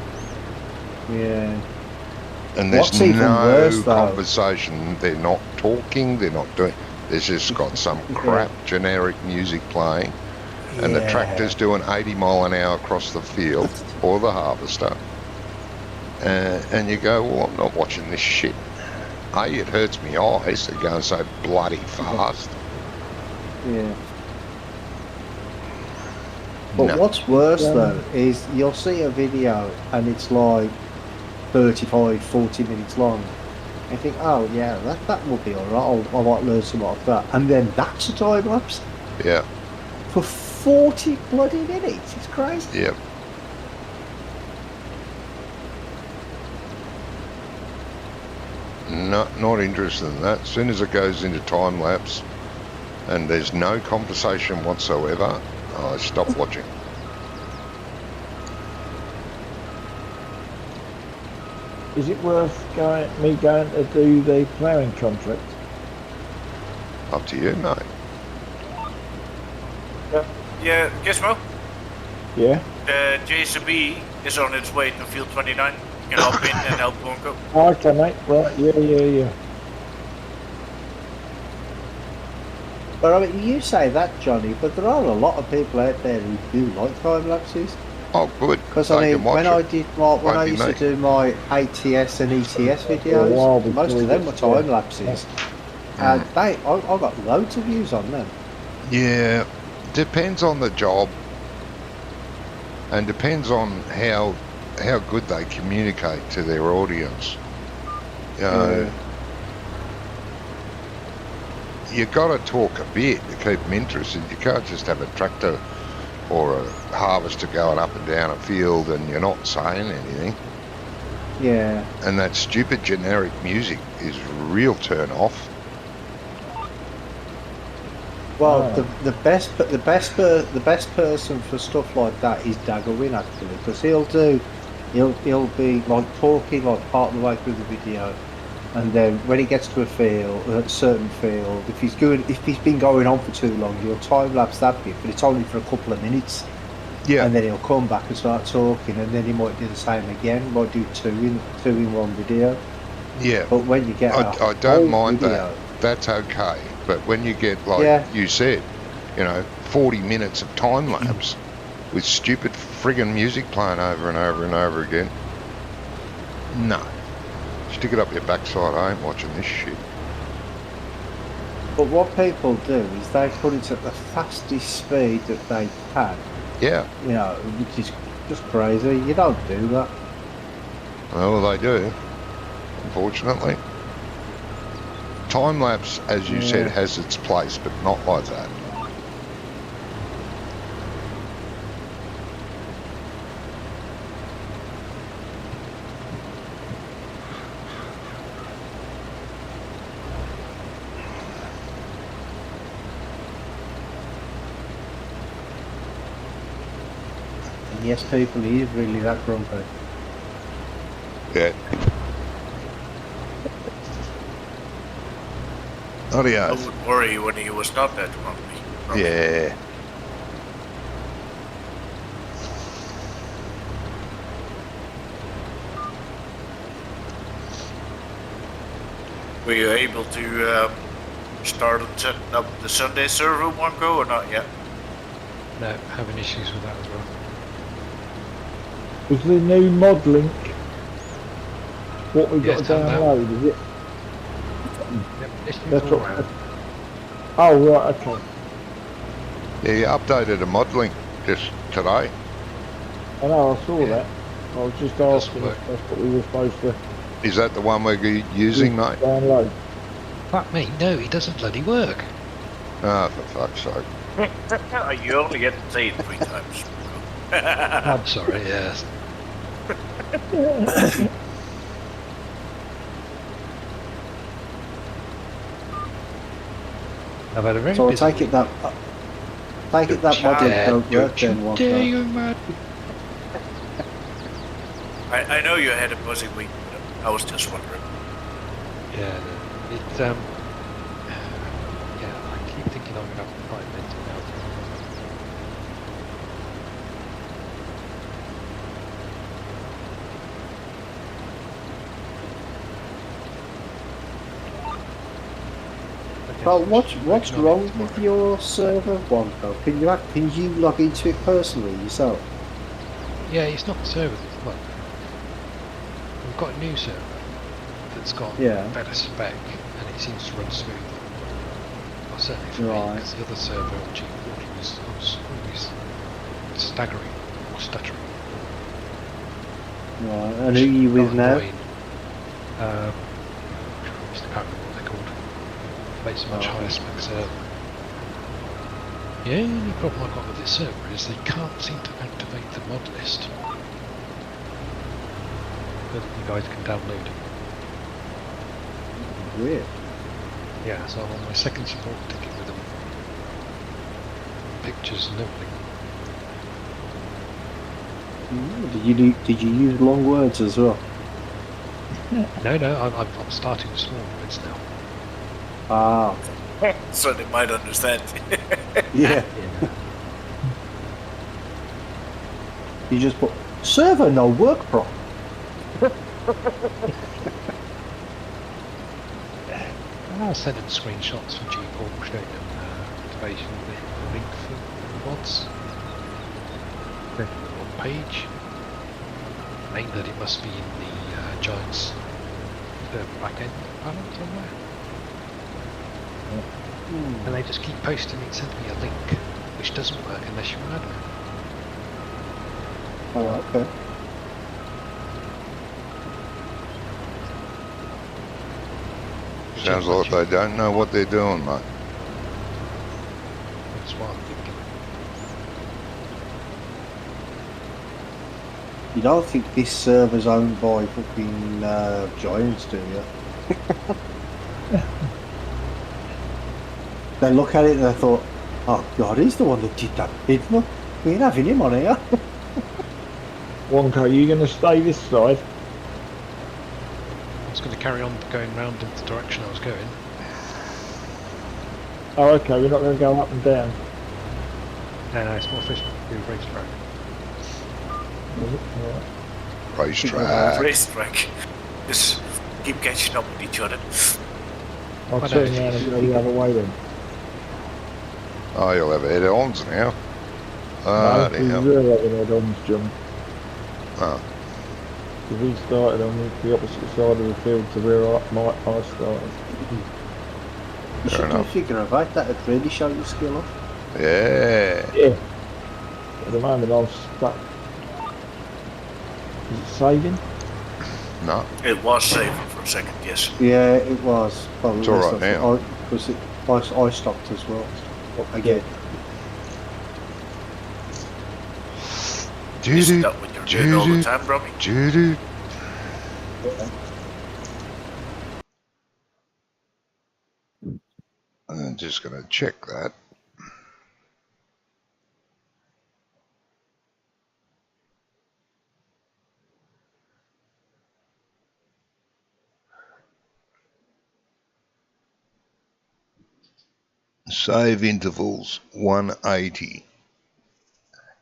Yeah. And there's What's even no worse, though- conversation. They're not talking. They're not doing. There's just got some crap generic music playing, and the Yeah. tractor's doing 80 mile an hour across the field or the harvester. And you go, well, I'm not watching this shit. A, it hurts me eyes. They're going so bloody fast. Yeah. But No. what's worse though is you'll see a video and it's like 35, 40 minutes long. And you think, oh yeah, that will be alright. I might learn something like that. And then that's a time lapse Yeah, for 40 bloody minutes. It's crazy. yeah. Not interested in that. As soon as it goes into time lapse and there's no conversation whatsoever, I stop watching. Is it worth me going to do the ploughing contract? Up to you, mate. Yeah, Gizmo, Yeah. the JCB is on its way to field 29. You can hop in and help Bongo. Okay, mate. Right. Yeah. But I mean, you say that, Johnny, but there are a lot of people out there who do like time lapses. Oh, good. Because They I mean, can watch when it. I did when I be used me. to do my ATS and ETS a while videos, before most we of them get were to time lapses. And I got loads of views on them. Yeah, depends on the job, and depends on how good they communicate to their audience. You know, you got to talk a bit to keep them interested. You can't just have a tractor or a harvester going up and down a field and you're not saying anything. Yeah. And that stupid generic music is real turn off. Well, the best person for stuff like that is Daggerwin actually, because he'll be like talking like part of the way through the video, and then when he gets to a certain field, if he's been going on for too long, he'll time lapse that bit, but it's only for a couple of minutes. Yeah. And then he'll come back and start talking, and then he might do the same again. He might do two in one video. Yeah. But when you get I don't mind video, that. That's okay. But when you get, like you said, 40 minutes of time lapse with stupid friggin' music playing over and over and over again, no. Stick it up your backside. I ain't watching this shit. But what people do is they put it at the fastest speed that they can. Yeah. Which is just crazy. You don't do that. Well, they do, unfortunately. Time lapse, as you said, has its place, but not like that. And yes, people, he is really that grumpy. Yeah. I would worry when he was not that grumpy. Yeah. Were you able to start and set up the Sunday server one go or not yet? No, having issues with that as well. Was the new mod link what we've got Yes, to download, is it? Yep, issues That's all what. around. Oh, right, okay. Yeah, you updated a mod link just today. I know, I saw Yeah. that. I was just doesn't asking work. if that's what we were supposed to Is that the one we're using, mate? download. Fuck me, no, it doesn't bloody work. Ah, for fuck's sake. You only get to say it 3 times. I'm sorry, yes. I've had a very So I busy take it that model don't work then one dare time. you, man. I know you had a busy week, but I was just wondering. Yeah, yeah, I keep thinking I'm gonna have to fight mental health. Well, what's wrong with your server one though? Can you log into it personally yourself? Yeah, it's not the server. Well, we've got a new server that's got better spec, and it seems to run smoothly. Well, certainly for me, because the other server on G40 was always staggering or stuttering. Right, and who are you with now? I can't remember what they're called. But it's a much higher spec server. The only problem I've got with this server is they can't seem to activate the mod list that you guys can download. Weird. Yeah, so I'm on my second support ticket with them. Pictures and everything. Did you use long words as well? No, I'm starting small words now. Ah, So they might understand. yeah. You just put server no work prop. I'll send them screenshots from G4 showing them activation of the link for mods. Then on page. Saying that it must be in the Giants server backend panel somewhere. And they just keep posting me, sending me a link, which doesn't work unless you're an admin. Oh, okay. Sounds like they don't know what they're doing, mate. That's what I'm thinking. You don't think this server's owned by fucking giants, do you? They look at it and they thought, oh God, he's the one that did that bid. Look, we ain't having him on here. Wonka, are you going to stay this side? I was going to carry on going round in the direction I was going. Oh, okay, we're not going to go up and down. No, it's more efficient to do a racetrack. Right. Racetrack. Racetrack. Just keep catching up with each other. I'll I turn know. around and go the other way then. Oh, you'll have head-ons now. No, Damn. we're having head-ons, John. Oh, Because he started on the opposite side of the field to where I started. You should do a enough. figure of eight. That'd really show your skill off. yeah. Yeah. At the moment I'm stuck. Is it saving? No, It was saving for a second, yes. Yeah, it was. Well, It's all right at least now. I stopped as well. Again. Isn't that what you're doing all the time, Robbie? Judy. I'm just going to check that. Save intervals 180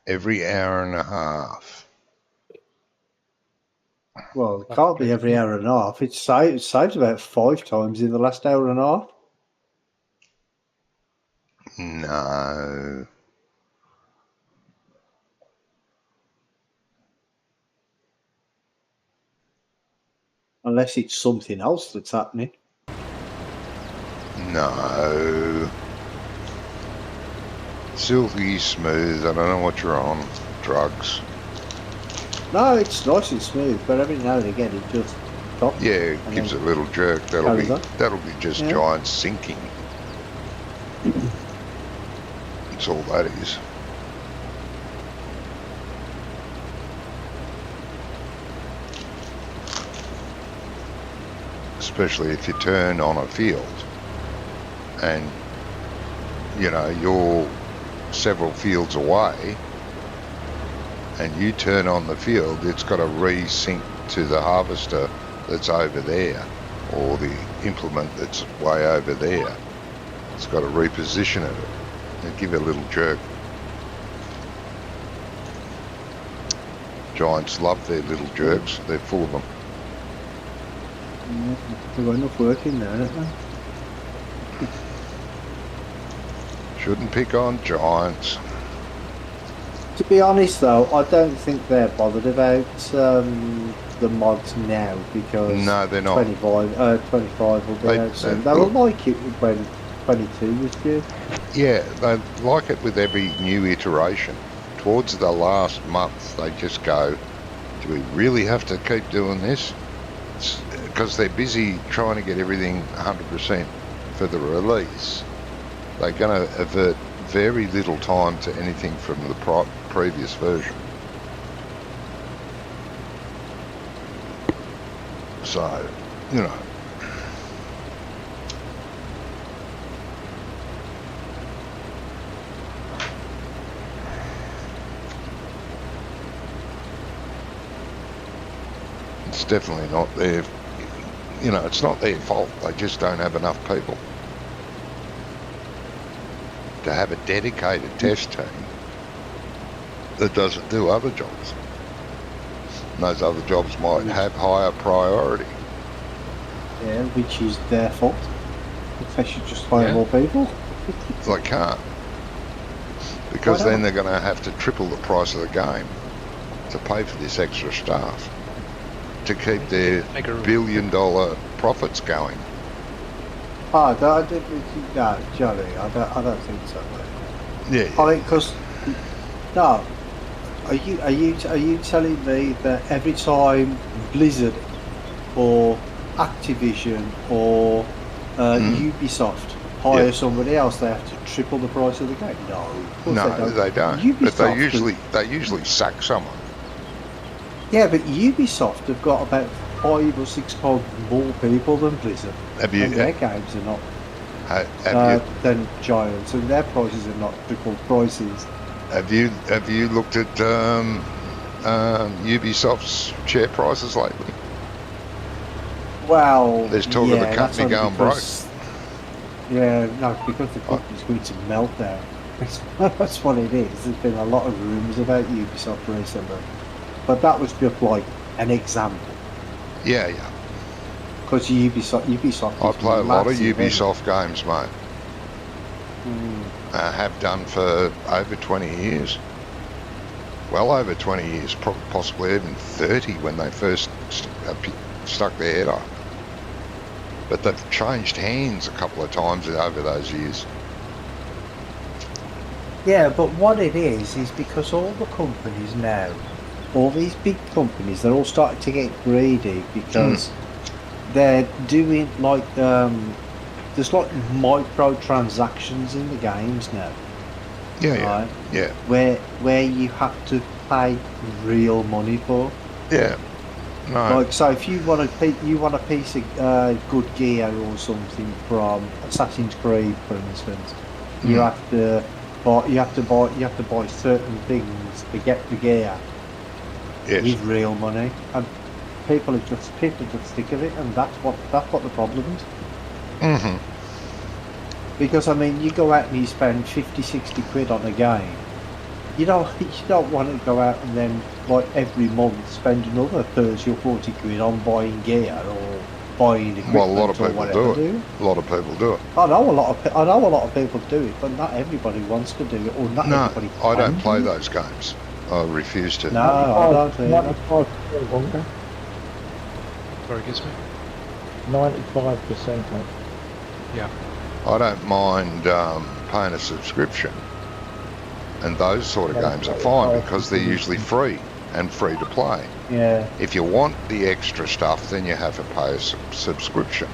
every hour and a half. Well, it can't be every hour and a half. It saves about 5 times in the last hour and a half. No. Unless it's something else that's happening. No. Silky smooth. I don't know what you're on. Drugs. No, it's nice and smooth, but every now and again it just stops. Yeah, it And gives then it a little jerk. That'll carries on. be just Yeah. giant sinking. That's all that is. Especially if you turn on a field and you know you're several fields away and you turn on the field, it's got to re-sync to the harvester that's over there or the implement that's way over there. It's got to reposition it and give it a little jerk. Giants love their little jerks. They're full of them. Yeah, they've got enough work in there, haven't they? Shouldn't pick on giants. To be honest though, I don't think they're bothered about the mods now because No, they're not. 25 will be They- out soon. they- They will like it when 22 was due. Yeah, they like it with every new iteration. Towards the last month, they just go, do we really have to keep doing this? Because they're busy trying to get everything 100% for the release. They're going to avert very little time to anything from the previous version. So, you know. It's definitely not their, you know, it's not their fault. They just don't have enough people to have a dedicated test team that doesn't do other jobs. And those other jobs might have higher priority. Yeah, which is their fault. If they should just hire Yeah. more people. They can't. Because then they're going to have to triple the price of the game to pay for this extra staff to keep their Make a- billion-dollar profits going. No, Johnny, I don't think so, mate. Yeah, I think because no, are you telling me that every time Blizzard or Activision or Ubisoft hire somebody else, they have to triple the price of the game? No, of course no, they don't. Ubisoft But they usually sack someone. Yeah, but Ubisoft have got about 5 or 6 times more people than Blizzard, Have you? and their games are not than Giants, and their prices are not triple prices. Have you looked at Ubisoft's share prices lately? Well, There's talk of the that's company only going broke. because- Yeah, no, because the company's going to melt down. That's what it is. There's been a lot of rumours about Ubisoft recently, but that was just like an example. Yeah. Because Ubisoft I is play a lot of massive, Ubisoft games, mate. I have done for over 20 years. Well over 20 years, possibly even 30 when they first stuck their head up. But they've changed hands a couple of times over those years. Yeah, but what it is because all the companies now, all these big companies, they're all starting to get greedy because they're doing like there's like microtransactions in the games now. Right? Yeah. Where you have to pay real money for. Yeah. No. Like, so if you want a piece of good gear or something from Assassin's Creed, for instance, you have to buy certain things to get the gear. Yes. With real money, and people just stick of it, and that's what the problem is. Because I mean, you go out and you spend 50, 60 quid on a game. You don't want to go out and then like every month spend another 30 or 40 quid on buying gear or buying equipment. Well, a lot of or people whatever, do it. A lot of people do it. I know a lot of people do it, but not everybody wants to do it, or not everybody. I don't play do it. those games. I refuse to. No, I don't either. 95% longer. Very good, mate. 95%, mate. Yeah. I don't mind paying a subscription, and those sort of games are fine because they're usually free and free to play. Yeah. If you want the extra stuff, then you have to pay a subscription.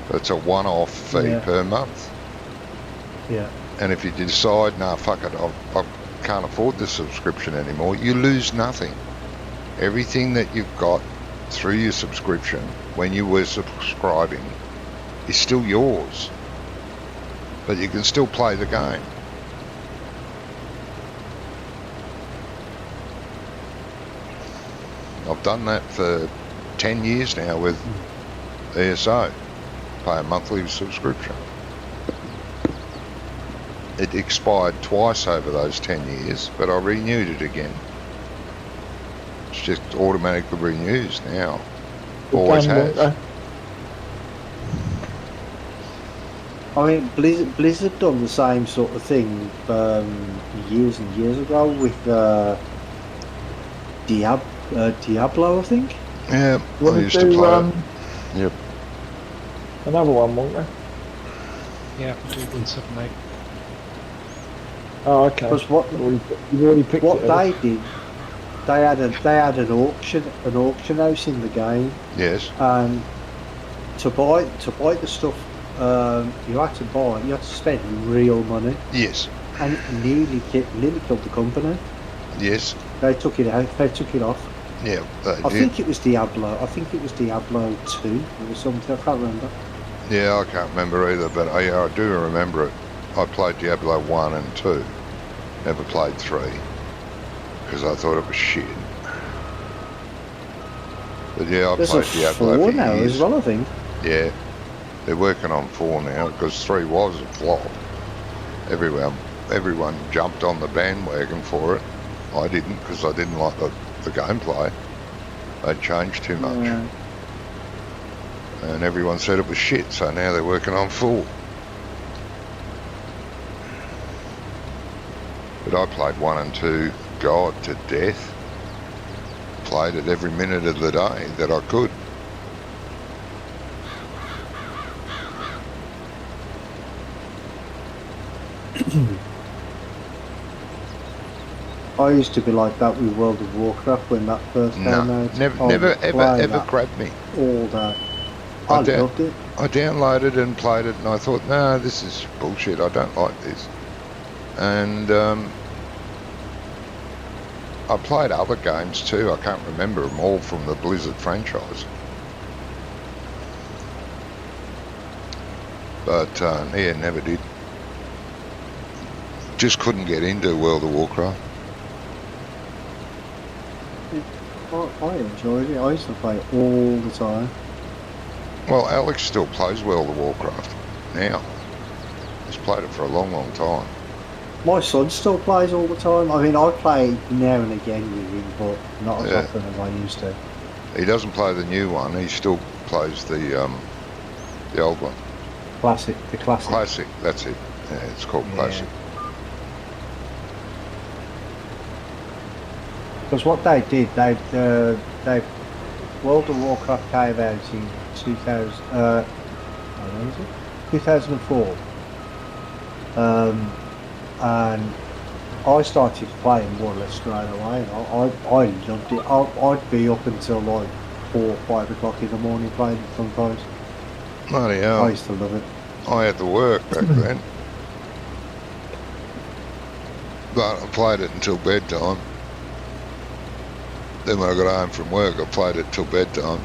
It's a one-off fee per month. Yeah. And if you decide, no, fuck it, I can't afford this subscription anymore, you lose nothing. Everything that you've got through your subscription when you were subscribing is still yours. But you can still play the game. I've done that for 10 years now with ESO. Pay a monthly subscription. It expired twice over those 10 years, but I renewed it again. It's just automatically renews now. Always has. I mean, Blizzard done the same sort of thing years and years ago with Diablo, I think. Yeah, I used to play it. Yep. Another one, won't there? Yeah, 1.78. Oh, okay. Because what you've already picked what it they did, they had an auction house in the game, Yes. and to buy the stuff you had to spend real money, Yes. and it nearly killed the company. Yes. They took it out. They took it off. Yeah. I think it was Diablo. I think it was Diablo 2 or something. I can't remember. Yeah, I can't remember either, but I do remember it. I played Diablo 1 and 2. Never played 3 because I thought it was shit. But yeah, I There's played a Diablo 4 for now years. as well, I think. Yeah, they're working on 4 now because 3 was a flop. Everyone jumped on the bandwagon for it. I didn't because I didn't like the gameplay. They'd changed too much. Yeah. And everyone said it was shit, so now they're working on 4. But I played 1 and 2, God, to death. Played it every minute of the day that I could. I used to be like that with World of Warcraft when that first came No, out. never, I never, would ever, play ever that grabbed me. all day. I I did. loved it. I downloaded and played it, and I thought, no, this is bullshit. I don't like this. And I played other games too. I can't remember them all from the Blizzard franchise. But yeah, never did. Just couldn't get into World of Warcraft. I enjoyed it. I used to play it all the time. Well, Alex still plays World of Warcraft now. He's played it for a long, long time. My son still plays all the time. I mean, I play now and again with him, but not as Yeah. often as I used to. He doesn't play the new one. He still plays the old one. The classic. Classic. That's it. Yeah, it's called Yeah. Classic. Because what they did, they World of Warcraft came out in 2000. When was it? 2004. And I started playing more or less straight away. And I loved it. I'd be up until like 4 or 5 o'clock in the morning playing it sometimes. Bloody I hell. used to love it. I had to work back then. But I played it until bedtime. Then when I got home from work, I played it till bedtime.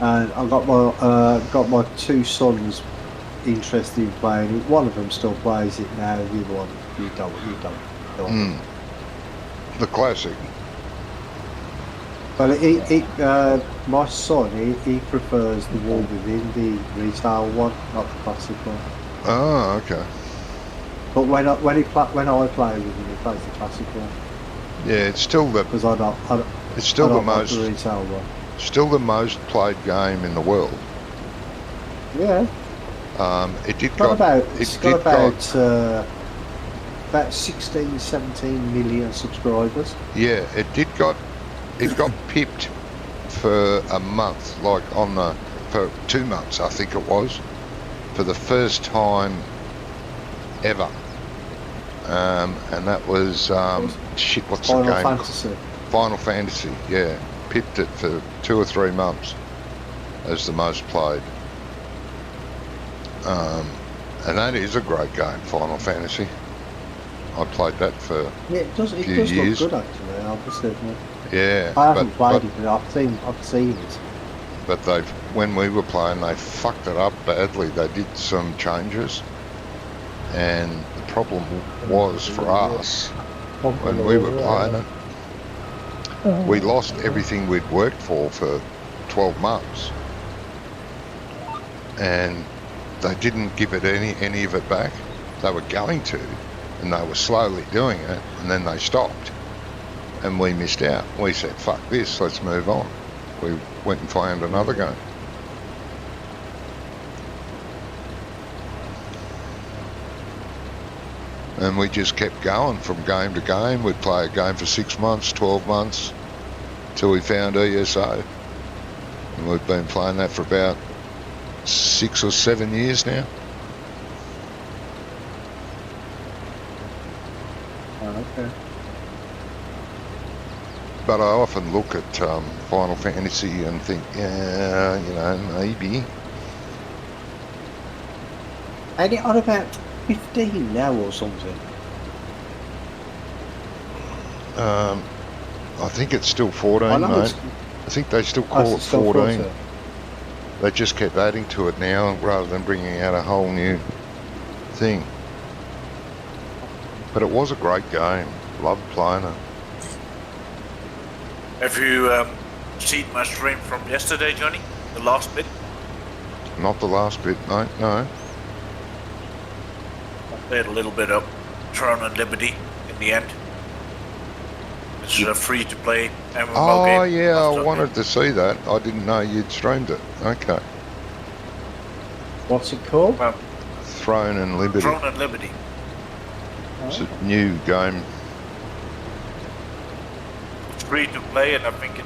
And I got my two sons interested in playing it. One of them still plays it now. The other one, you don't. The Classic. Well, my son, he prefers the one within the retail one, not the classic one. Oh, okay. But when I play with him, he plays the classic one Yeah, it's still the because I don't like the retail one. still the most played game in the world. Yeah, It did it's got about 16, 17 million subscribers. Yeah, it got pipped for a month, like for 2 months, I think it was, for the first time ever. And that was what's the Final game? Fantasy. Final Fantasy, yeah. Pipped it for 2 or 3 months as the most played. And that is a great game, Final Fantasy. I played that for Yeah, it does years. look good actually. I must admit. yeah. I haven't played it, but I've seen it. But when we were playing, they fucked it up badly. They did some changes, and the problem was for us when we were playing it, we lost everything we'd worked for 12 months, and they didn't give it any of it back. They were going to, and they were slowly doing it, and then they stopped, and we missed out. We said, fuck this, let's move on. We went and found another game. And we just kept going from game to game. We'd play a game for 6 months, 12 months, till we found ESO. And we've been playing that for about 6 or 7 years now. Oh, okay. But I often look at Final Fantasy and think, yeah, maybe. And it on about 15 now or something. I think it's still 14, I know mate. I think they still call it 14. They just kept adding to it now rather than bringing out a whole new thing. But it was a great game. Loved playing it. Have you seen my stream from yesterday, Johnny? The last bit? Not the last bit, mate, no. I played a little bit of Throne and Liberty in the end. It's a free-to-play MMO game. Oh, yeah, I wanted to see that. I didn't know you'd streamed it. Okay. What's it called? Well, Throne and Liberty. Throne and Liberty. It's a new game. It's free-to-play, and I think it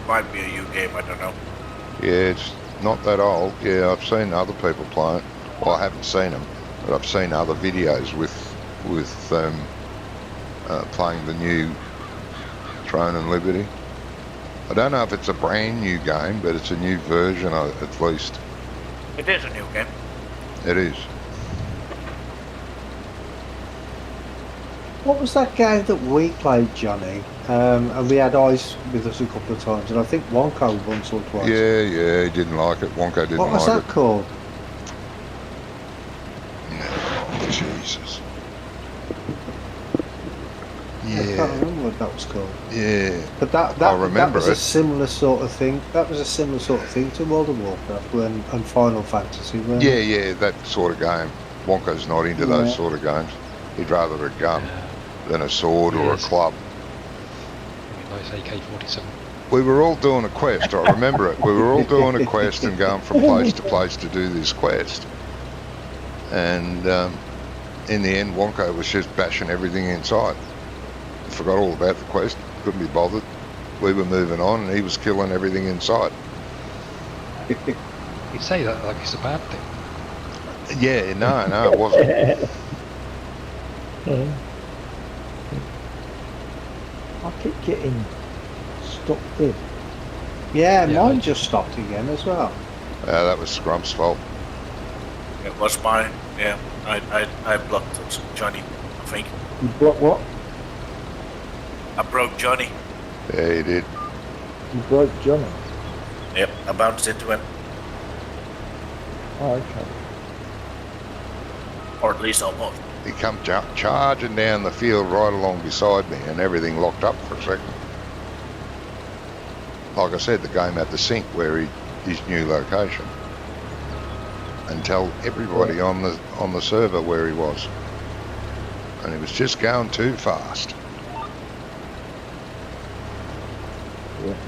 might be a new game. I don't know. Yeah, it's not that old. Yeah, I've seen other people play it. Well, I haven't seen them, but I've seen other videos with with playing the new Throne and Liberty. I don't know if it's a brand new game, but it's a new version at least. It is a new game. It is. What was that game that we played, Johnny? And we had Ice with us a couple of times, and I think Wonko once or twice. Yeah, he didn't like it. Wonko didn't What was like that called? it. Jesus. I can't Yeah, remember what that was called. yeah. But that remember was a it. similar sort of thing. That was a similar sort of thing to World of Warcraft and Final Fantasy. Weren't it? Yeah, that sort of game. Wonko's not into those sort of games. He'd rather a gun than a sword or a Yes. club. Nice AK-47. We were all doing a quest, I remember it. We were all doing a quest and going from place to place to do this quest. And in the end, Wonko was just bashing everything inside. Forgot all about the quest, couldn't be bothered. We were moving on and he was killing everything inside. You say that like it's a bad thing. Yeah, no, it wasn't. I keep getting stopped dead. Yeah, Yeah, mine I- just stopped again as well. That was Scrump's fault. It was mine. Yeah, I blocked Johnny, I think. You block what? I broke Johnny. Yeah, he did. You broke Johnny. Yep, I bounced into him. Oh, okay. Or at least almost. He come charging down the field right along beside me and everything locked up for a second. Like I said, the game had to sync where his new location and tell everybody on the server where he was. And he was just going too fast.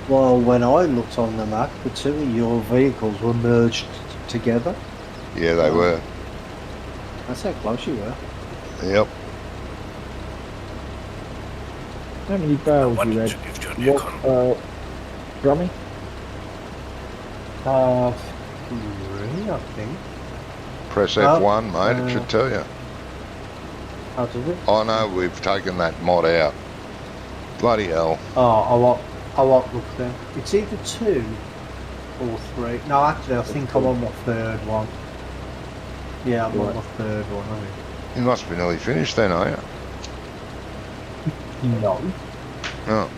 Well, when I looked on the map, the two of your vehicles were merged together. Yeah, they were. That's how close you were. Yep. How many barrels Why you didn't had? you give Johnny a What, call? Grummy? 3, I think. Press Well, F1, mate, it should tell you. How does it? Oh no, we've taken that mod out. Bloody hell. Oh, I won't look then. It's either 2 or 3. No, actually, I think I'm on my 3rd one. Yeah, I'm on my 3rd one, I think. You must be nearly finished then, are you? No. Oh.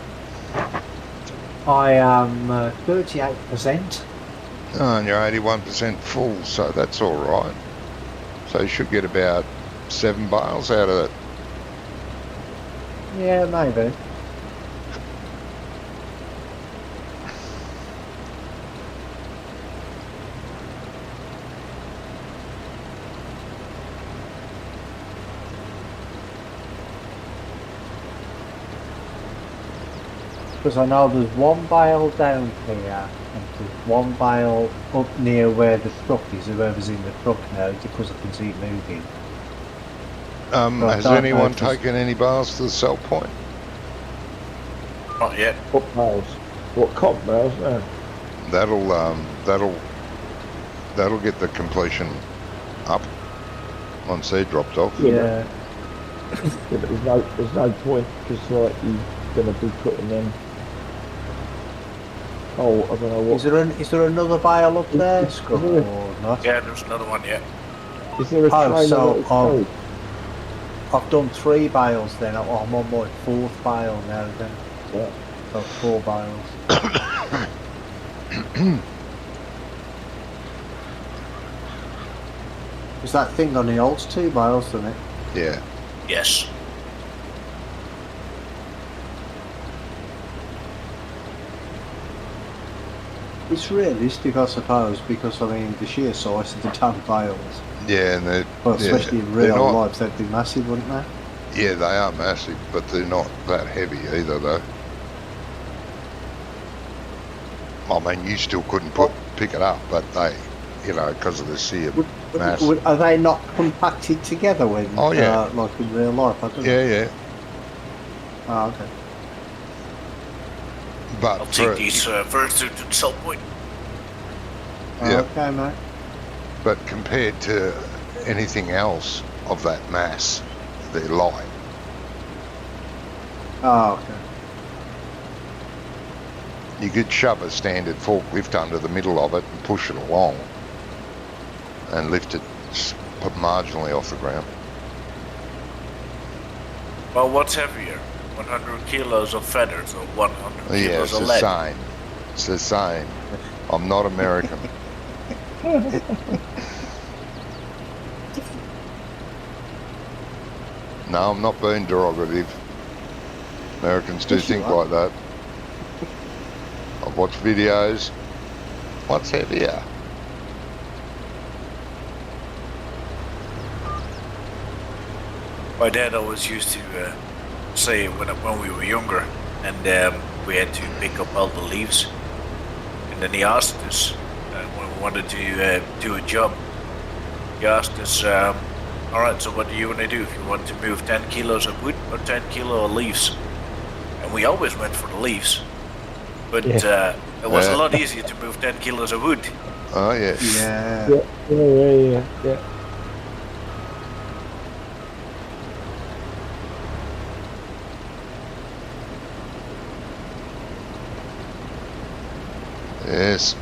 I am 38%. Oh, and you're 81% full, so that's all right. So you should get about 7 bales out of it. Yeah, maybe. Because I know there's 1 bale down here and there's 1 bale up near where the truck is, whoever's in the truck now, because I can see it moving. Right, Has don't anyone know if taken any bales to the sell point? Not yet. What barrels? What cop barrels? No. That'll get the completion up once they're dropped off. Yeah. Yeah, but there's no point because like you're going to be putting them. Oh, I don't know what. Is there another bile up there, Scott, there? or not? Yeah, there's another one yet. Is there a Oh, trailer so, that is oh. full? I've done 3 biles then. I'm on my 4th bile now then. Yeah. So 4 biles. Is that thing on the old 2 biles, doesn't it? Yeah. Yes. It's realistic, I suppose, because I mean the sheer size of the damn biles. Yeah, and they're, But yeah, especially in they're real not, life, they'd be massive, wouldn't they? Yeah, they are massive, but they're not that heavy either, though. I mean, you still couldn't pick it up, but they, because of the sheer mass. Are they not compacted together when, Oh, yeah. like in real life? I don't know. Yeah. Oh, okay. But I'll for, take these first to the sell point. Yeah. Okay, mate. but compared to anything else of that mass, they're light. Oh, okay. You could shove a standard forklift under the middle of it and push it along and lift it marginally off the ground. Well, what's heavier? 100 kilos of feathers or 100 Yeah, kilos it's of the lead? same. It's the same. I'm not American. No, I'm not being derogative. Americans do Yes, you think are. like that. I've watched videos. What's heavier? My dad always used to say when we were younger, and we had to pick up all the leaves, and then he asked us when we wanted to do a job. He asked us, "All right, so what do you want to do? If you want to move 10 kilos of wood or 10 kilo of leaves?" And we always went for the leaves, but Yeah. it was Yeah. a lot easier to move 10 kilos of wood. Oh, yeah. Yeah. Yeah. Yes.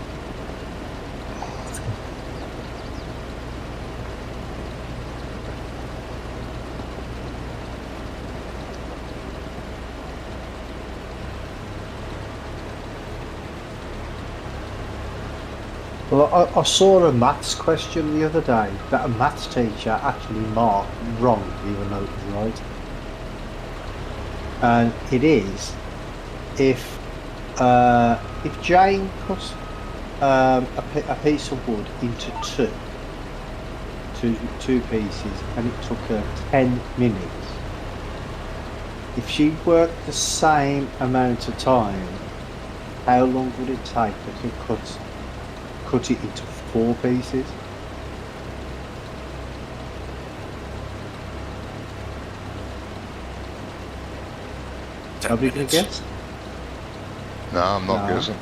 Well, I saw a maths question the other day that a maths teacher actually marked wrong, even though it was right. And it is if Jane cut a piece of wood into two pieces, and it took her 10 minutes. If she worked the same amount of time, how long would it take her to cut it into 4 pieces? Nobody gonna guess? No, I'm not No. guessing.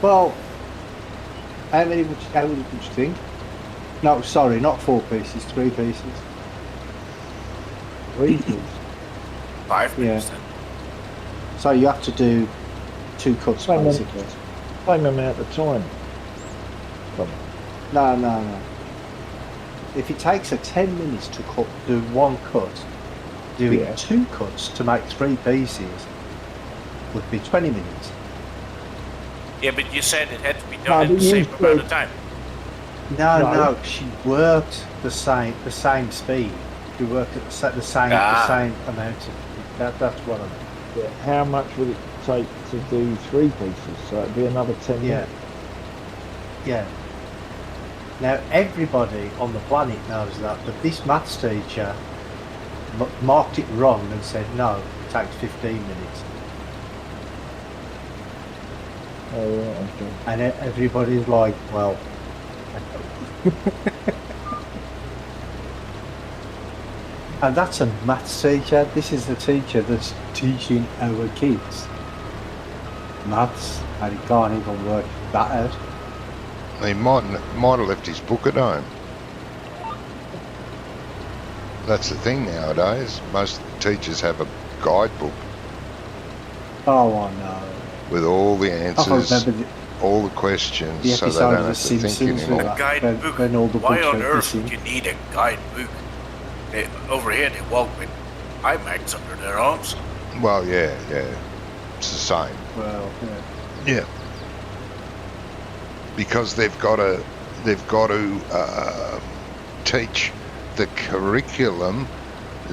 Well, how many would you think? No, sorry, not 4 pieces, 3 pieces. 3 pieces. 5 minutes then. So you have to do 2 cuts Same basically. Same amount of time. Come on. No. If it takes her 10 minutes to do 1 cut, doing Yeah. 2 cuts to make 3 pieces would be 20 minutes. Yeah, but you said it had to be No, done in but the same usually- amount of time. No, she worked the same speed. She worked at the same amount of. That's what I mean. Yeah. How much would it take to do 3 pieces? So it'd be another 10 Yeah. minutes. Yeah. Now everybody on the planet knows that, but this maths teacher marked it wrong and said no, it takes 15 minutes. Oh, right, okay. And everybody's like, well. And that's a maths teacher. This is the teacher that's teaching our kids maths, and he can't even work that out. He might have left his book at home. That's the thing nowadays. Most teachers have a guidebook Oh, I know. with all the I answers, remember all the questions, the so they episode don't of have The to think Simpsons anymore. with A that. guidebook. When all the Why books on went earth missing. would you need a guidebook? Over here they walk with iMacs under their arms. Well, yeah, it's the same. Well, yeah. Yeah, because they've got to teach the curriculum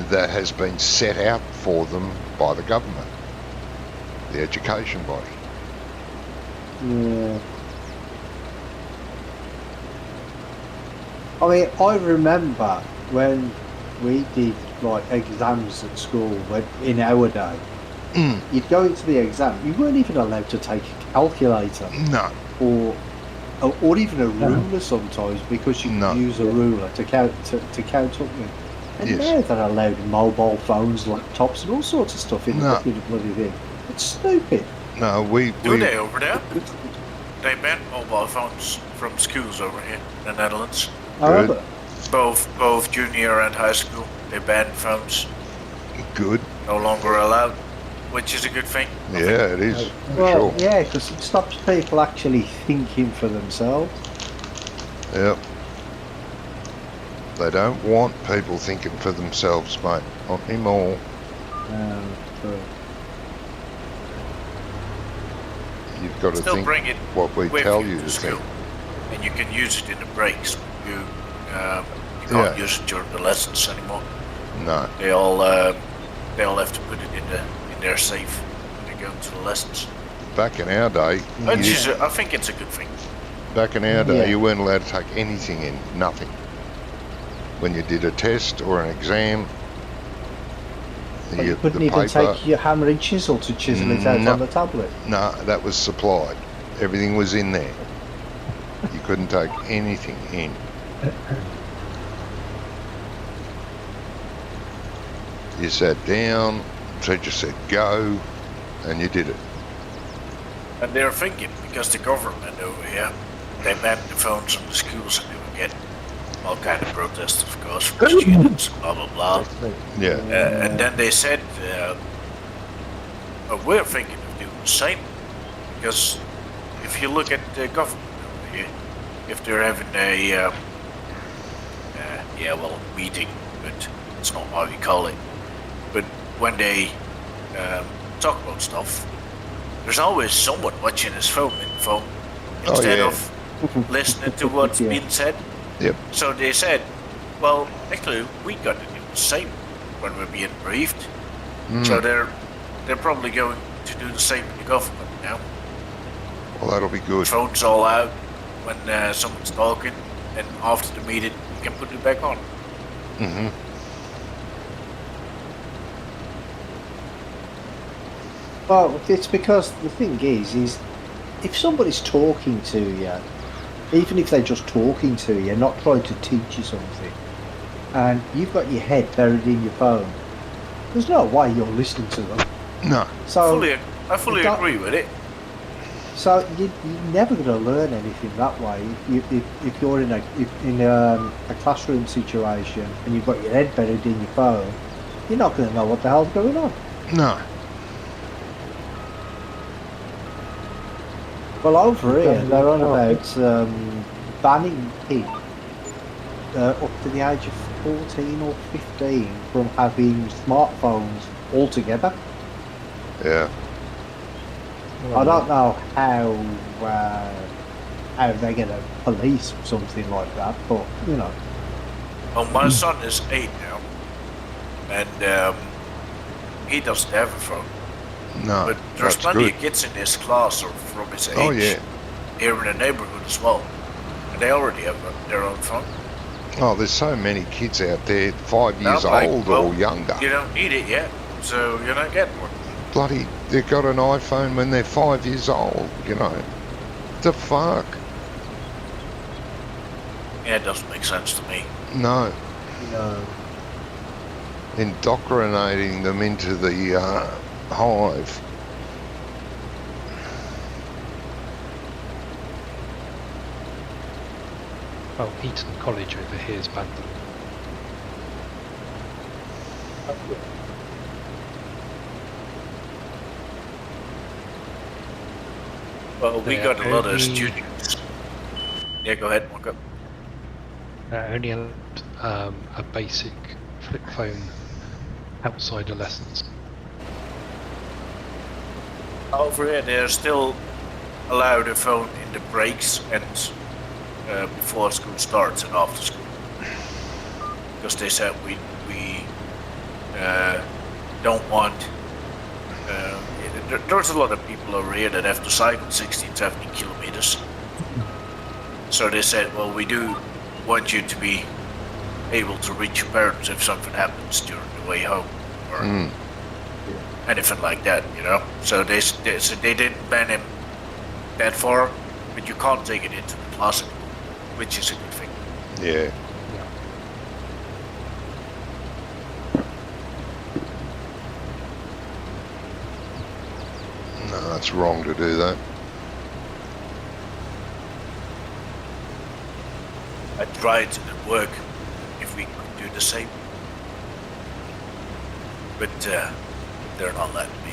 that has been set out for them by the government, the education body. Yeah. I mean, I remember when we did like exams at school in our day. You'd go into the exam, you weren't even allowed to take a calculator No, or even a ruler sometimes, because you No. could use a ruler to count up with. And Yes. now they're allowed mobile phones, laptops, and all sorts of stuff in No. the bloody thing. It's stupid. no, Do they over there? They ban mobile phones from schools over here in the Netherlands. However, Both junior and high school, they banned phones. Good. No longer allowed, which is a good thing. Yeah, it is. For Well, sure. yeah, because it stops people actually thinking for themselves. Yep. They don't want people thinking for themselves, mate. Not anymore. But You've got to Still think bring it what we with tell you you to to school, think. and you can use it in the breaks. You can't Yeah. use it during the lessons anymore. No. They all have to put it in their safe when they go to the lessons. Back in our day, Which is I think it's a good thing. Yeah. you weren't allowed to take anything in, nothing. When you did a test or an exam, But you couldn't even take your hammer and chisel to chisel it out No. on the tablet. No, that was supplied. Everything was in there. You couldn't take anything in. You sat down, teacher said go, and you did it. And they're thinking, because the government over here, they banned the phones from the schools and they were getting all kind of protests, of course, from students, blah, blah, blah. Yeah. And then they said, well, we're thinking of doing the same. Because if you look at the government over here, if they're having a, meeting, but it's not how you call it. But when they talk about stuff, there's always someone watching his phone instead yeah. of listening to what's Yeah. being said. Yep. So they said, well, actually, we got to do the same when we're being briefed. So they're probably going to do the same in the government now. Well, that'll be good. Phones all out when someone's talking, and after the meeting, you can put it back on. Hmm. Well, it's because the thing is if somebody's talking to you, even if they're just talking to you, not trying to teach you something, and you've got your head buried in your phone, there's no way you're listening to them. No. So, I fully that- agree with it. so you're never going to learn anything that way. If you're in a classroom situation and you've got your head buried in your phone, you're not going to know what the hell's going on. No. Well, over here, they're on about banning kids up to the age of 14 or 15 from having smartphones altogether. Yeah. I don't know how they're going to police something like that, but, you know. Well, my son is 8 now, and he doesn't have a phone. No. But there's That's plenty good. of kids in his class or from his age Oh, yeah. here in the neighborhood as well. And they already have their own phone. Oh, there's so many kids out there 5 years I'm like, old well, or younger. You don't need it yet, so you're not getting one. Bloody, they've got an iPhone when they're 5 years old, you know. The fuck? Yeah, it doesn't make sense to me. No. No. Indoctrinating them into the hive. Well, Eton College over here is banned them. Well, we They're got a lot of only- students. Yeah, go ahead, Marco. Only allowed a basic flip phone outside of lessons. Over here, they're still allowed a phone in the breaks and before school starts and after school. Because they said we don't want. There's a lot of people over here that have to cycle 16, 17 kilometers. So they said, well, we do want you to be able to reach your parents if something happens during the way home or anything like that, you know. So they didn't ban him that far, but you can't take it into the class, which is a good thing. Yeah. No, it's wrong to do that. I tried to work do the same. But they're not letting me.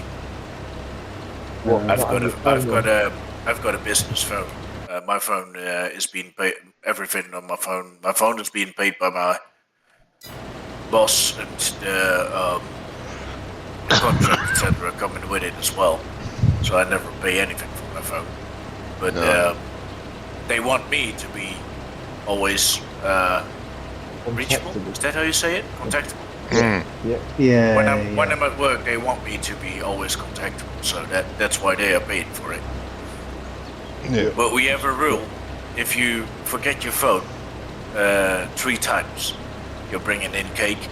What, I've got a business phone. My phone is being paid. Everything on my phone. My phone is being paid by my boss, and the contract, etc., coming with it as well. So I never pay anything for my phone. But No. they want me to be always reachable. Contactable. Is that how you say it? Contactable. Mm. Yeah. Yeah. When I'm at work, they want me to be always contactable. So that's why they are paying for it. Yeah. But we have a rule: if you forget your phone 3 times, you're bringing in cake.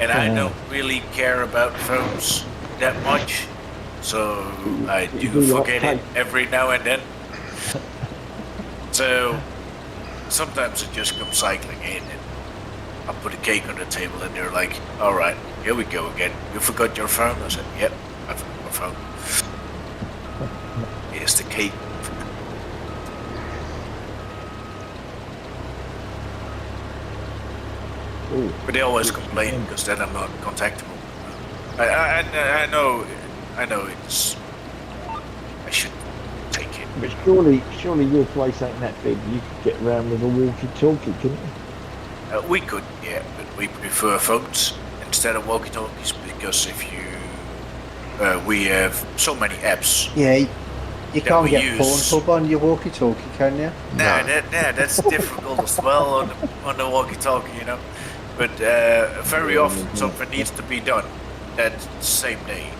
And I don't really care about phones that much, so I You do do like forget it cake. every now and then. So sometimes it just comes cycling in, and I put a cake on the table, and they're like, "All right, here we go again. You forgot your phone?" I said, "Yep, I forgot my phone. Here's the cake." Ooh. But they always complain because then I'm not contactable. I know it's. I should take it. But surely your place ain't that big. You could get around with a walkie-talkie, couldn't you? We could, yeah, but we prefer phones instead of walkie-talkies because if you, we have so many apps. Yeah, you That can't we get use. Pornhub on your walkie-talkie, can you? Nah, that's difficult as well on the walkie-talkie, you know. But very often something needs to be done that same day,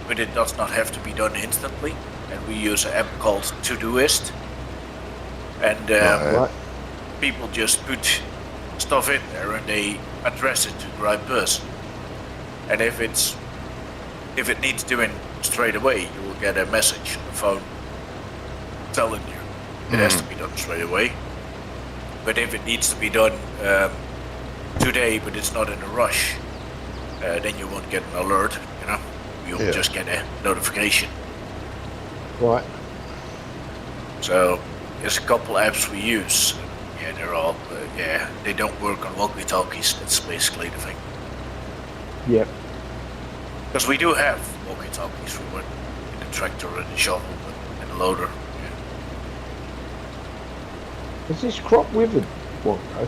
but it does not have to be done instantly. And we use an app called Todoist, and Right. people just put stuff in there and they address it to the right person. And if it needs doing straight away, you will get a message on the phone telling you it has to be done straight away. But if it needs to be done today, but it's not in a rush, then you won't get an alert. You know, you'll Yeah. just get a notification. Right. So there's a couple apps we use. Yeah, they're all they don't work on walkie-talkies. That's basically the thing. Yep. Because we do have walkie-talkies. We went in the tractor and the shovel and the loader. Is this crop withered? What? I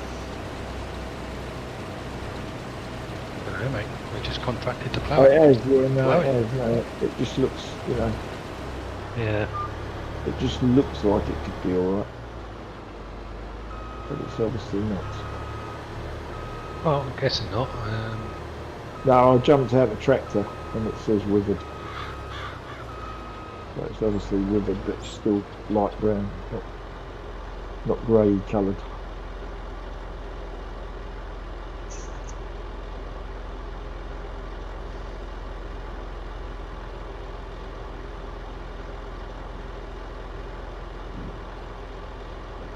don't know, mate. We just contracted to Oh, plough it it. has. Yeah, no, Plough it it. has. No, it just looks, Yeah. it just looks like it could be all right, but it's obviously not. Well, I'm guessing not. No, I jumped out the tractor and it says withered. So it's obviously withered, but it's still light brown, not grey coloured.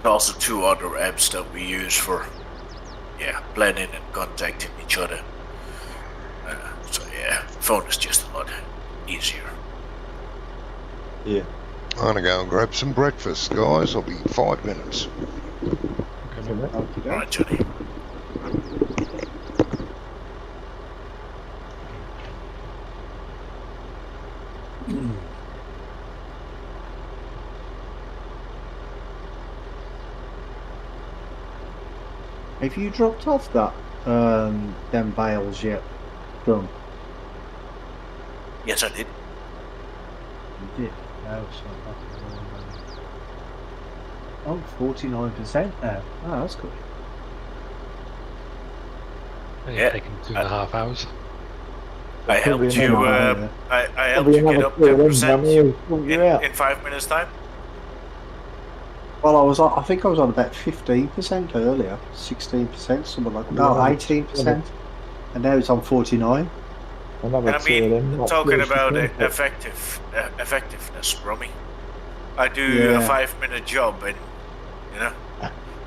There's also 2 other apps that we use for planning and contacting each other. So phone is just a lot easier. Yeah. I'm gonna go and grab some breakfast, guys. I'll be 5 minutes. Okay, mate. Okay. All right, Johnny. Have you dropped off that them bales yet? From Yes, I did. you did. No, oh, 49% now. Oh, that's good. Only Yeah. taken 2.5 hours. I Probably helped you. another- I helped you get up 10% in 5 minutes time. Well, I think I was on about 15% earlier, 16%, something like that. No, Yeah. 18%, and now it's on 49. Another And I 2 of them. mean, not talking close to about 10, but- effectiveness, Romy. I do Yeah. a 5-minute job, and you know,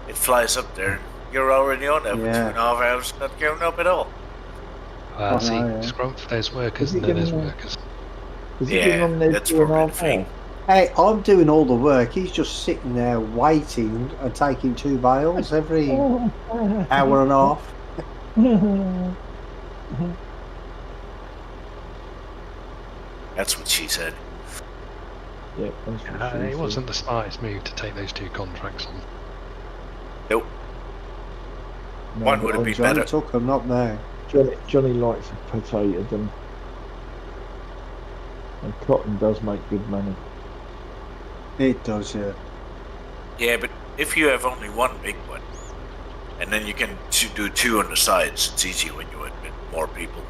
it flies up there. You're already on there for Yeah. 2.5 hours, not going up at all. Oh, See, no, yeah. Scrum, there's workers Is it and then there's gonna- workers. Is he getting on there that's 2.5 probably the thing. hours? Hey, I'm doing all the work. He's just sitting there waiting and taking 2 bales every hour and a half. That's what she said. Yeah, that's what she It said. wasn't the smartest move to take those 2 contracts on. Nope. No, One but would have been Johnny better. took them, not now. Johnny likes a potato, and cotton does make good money. It does, yeah. Yeah, but if you have only one big one, and then you can do 2 on the sides, it's easier when you admit more people.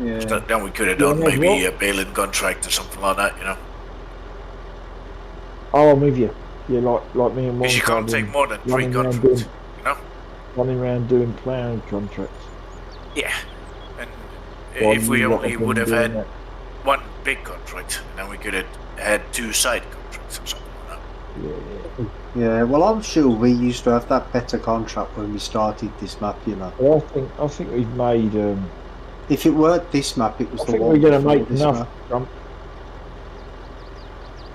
Yeah. So then we could have Yeah, done that's maybe what- a bail-in contract or something like that, you know. Oh, I'm with you. Yeah, like me and Because you Wonka can't been take more than 3 running around contracts, doing you know. running around doing ploughing contracts. Yeah, and While if we you lot only have been would have doing had that. one big contract, and then we could have had 2 side contracts or something like that. Yeah. Yeah, well, I'm sure we used to have that better contract when we started this map, you know. Well, I think we've made. If it weren't this map, it was I the think one we're going to before make this enough. map.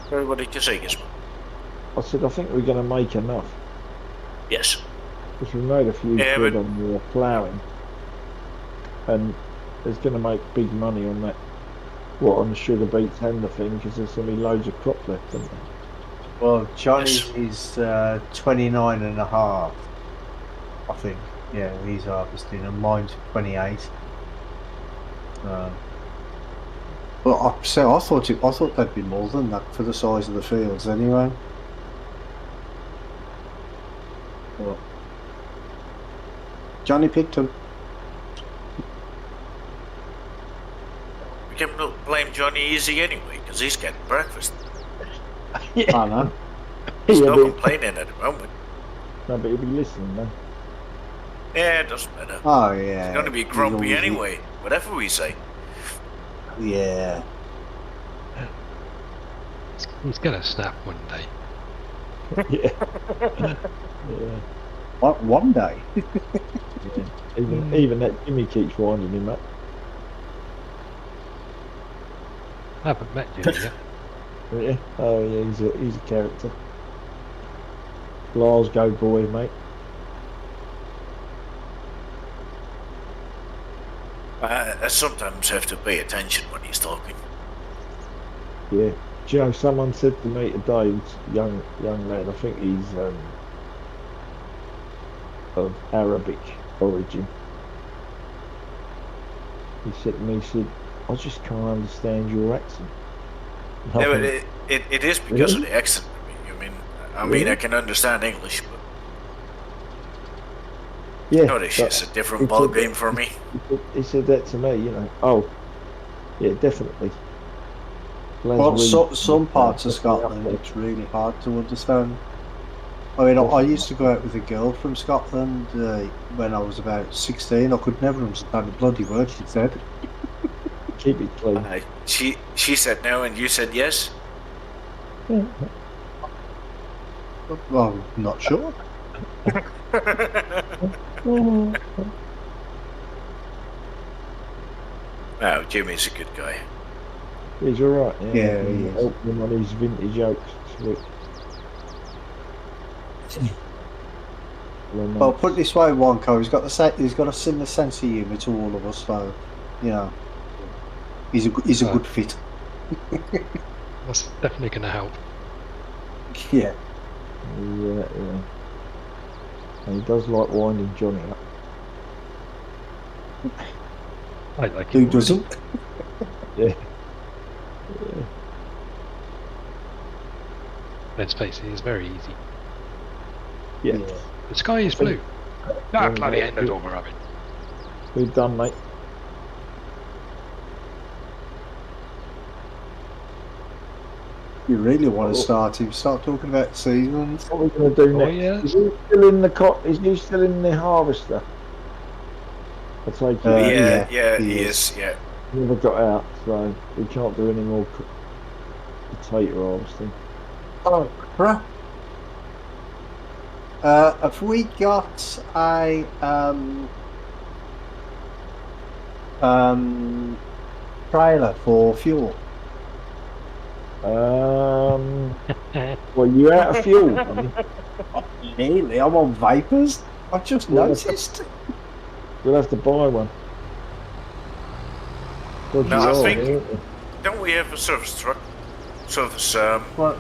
Sorry, what did you say, Gizmo? I said I think we're going to make enough Yes. because we made a few Yeah, quid but- on the ploughing, and it's going to make big money on that. What, on the sugar beets and the thing, because there's going to be loads of crop left, isn't there? Well, Johnny Yes. is 29 and a half, I think. Yeah, he's harvesting, and mine's 28. But I thought that'd be more than that for the size of the fields, anyway. But Johnny picked him. We can blame Johnny Easy anyway, because he's getting breakfast. I know. He's Yeah, not but, complaining at the moment. no, but he'll be listening, though. Yeah, it doesn't matter. Oh yeah. He's going to be He's grumpy always- anyway, whatever we say. Yeah. He's gonna snap one day. Yeah. Yeah. What, one day? Yeah. Even that Jimmy keeps winding him up. I haven't met you yet. Yeah. Oh yeah, he's a character. Glasgow boy, mate. I sometimes have to pay attention when he's talking. Yeah. Do you know, someone said to me today, young lad, I think he's of Arabic origin. He said to me, he said, I just can't understand your accent. And I Yeah, but went, it is because of Really? the accent. I mean, Really? I can understand English, but yeah, English but is a different he ball said game for me. he said that to me, you know. Oh, yeah, definitely. Well, Glaswegian, some parts of definitely up Scotland, there. it's really hard to understand. I mean, I used to go out with a girl from Scotland when I was about 16. I could never understand a bloody word she said. Keep it clean. She said no, and you said yes. Well, I'm not sure. No, Jimmy's a good guy. He's alright, yeah. Yeah, I can he is. help him on his vintage oaks. Sweet. Well, put it this way, Wonko, he's got a similar sense of humour to all of us, so you know, he's a good fit. That's definitely gonna help. Yeah. Yeah. And he does like winding Johnny up. I like Who it. doesn't? Yeah. Let's face it, it's very easy. Yeah. The sky is blue. Ah, bloody end it over of it. We're done, mate. You really want to start talking about seasons? What are we going to do Oh, next? yeah. Is he still in the Is he still in the harvester? I take it. Yeah, he he is. is. Yeah. Never got out, so we can't do any more potato harvesting. Oh, crap. Have we got a trailer for fuel? Well, you're out of fuel. I mean, Nearly, I'm on vapors. I've just noticed. we'll have to buy one. God, No, you I are, think- aren't you? Don't we have a service truck? Service. Well,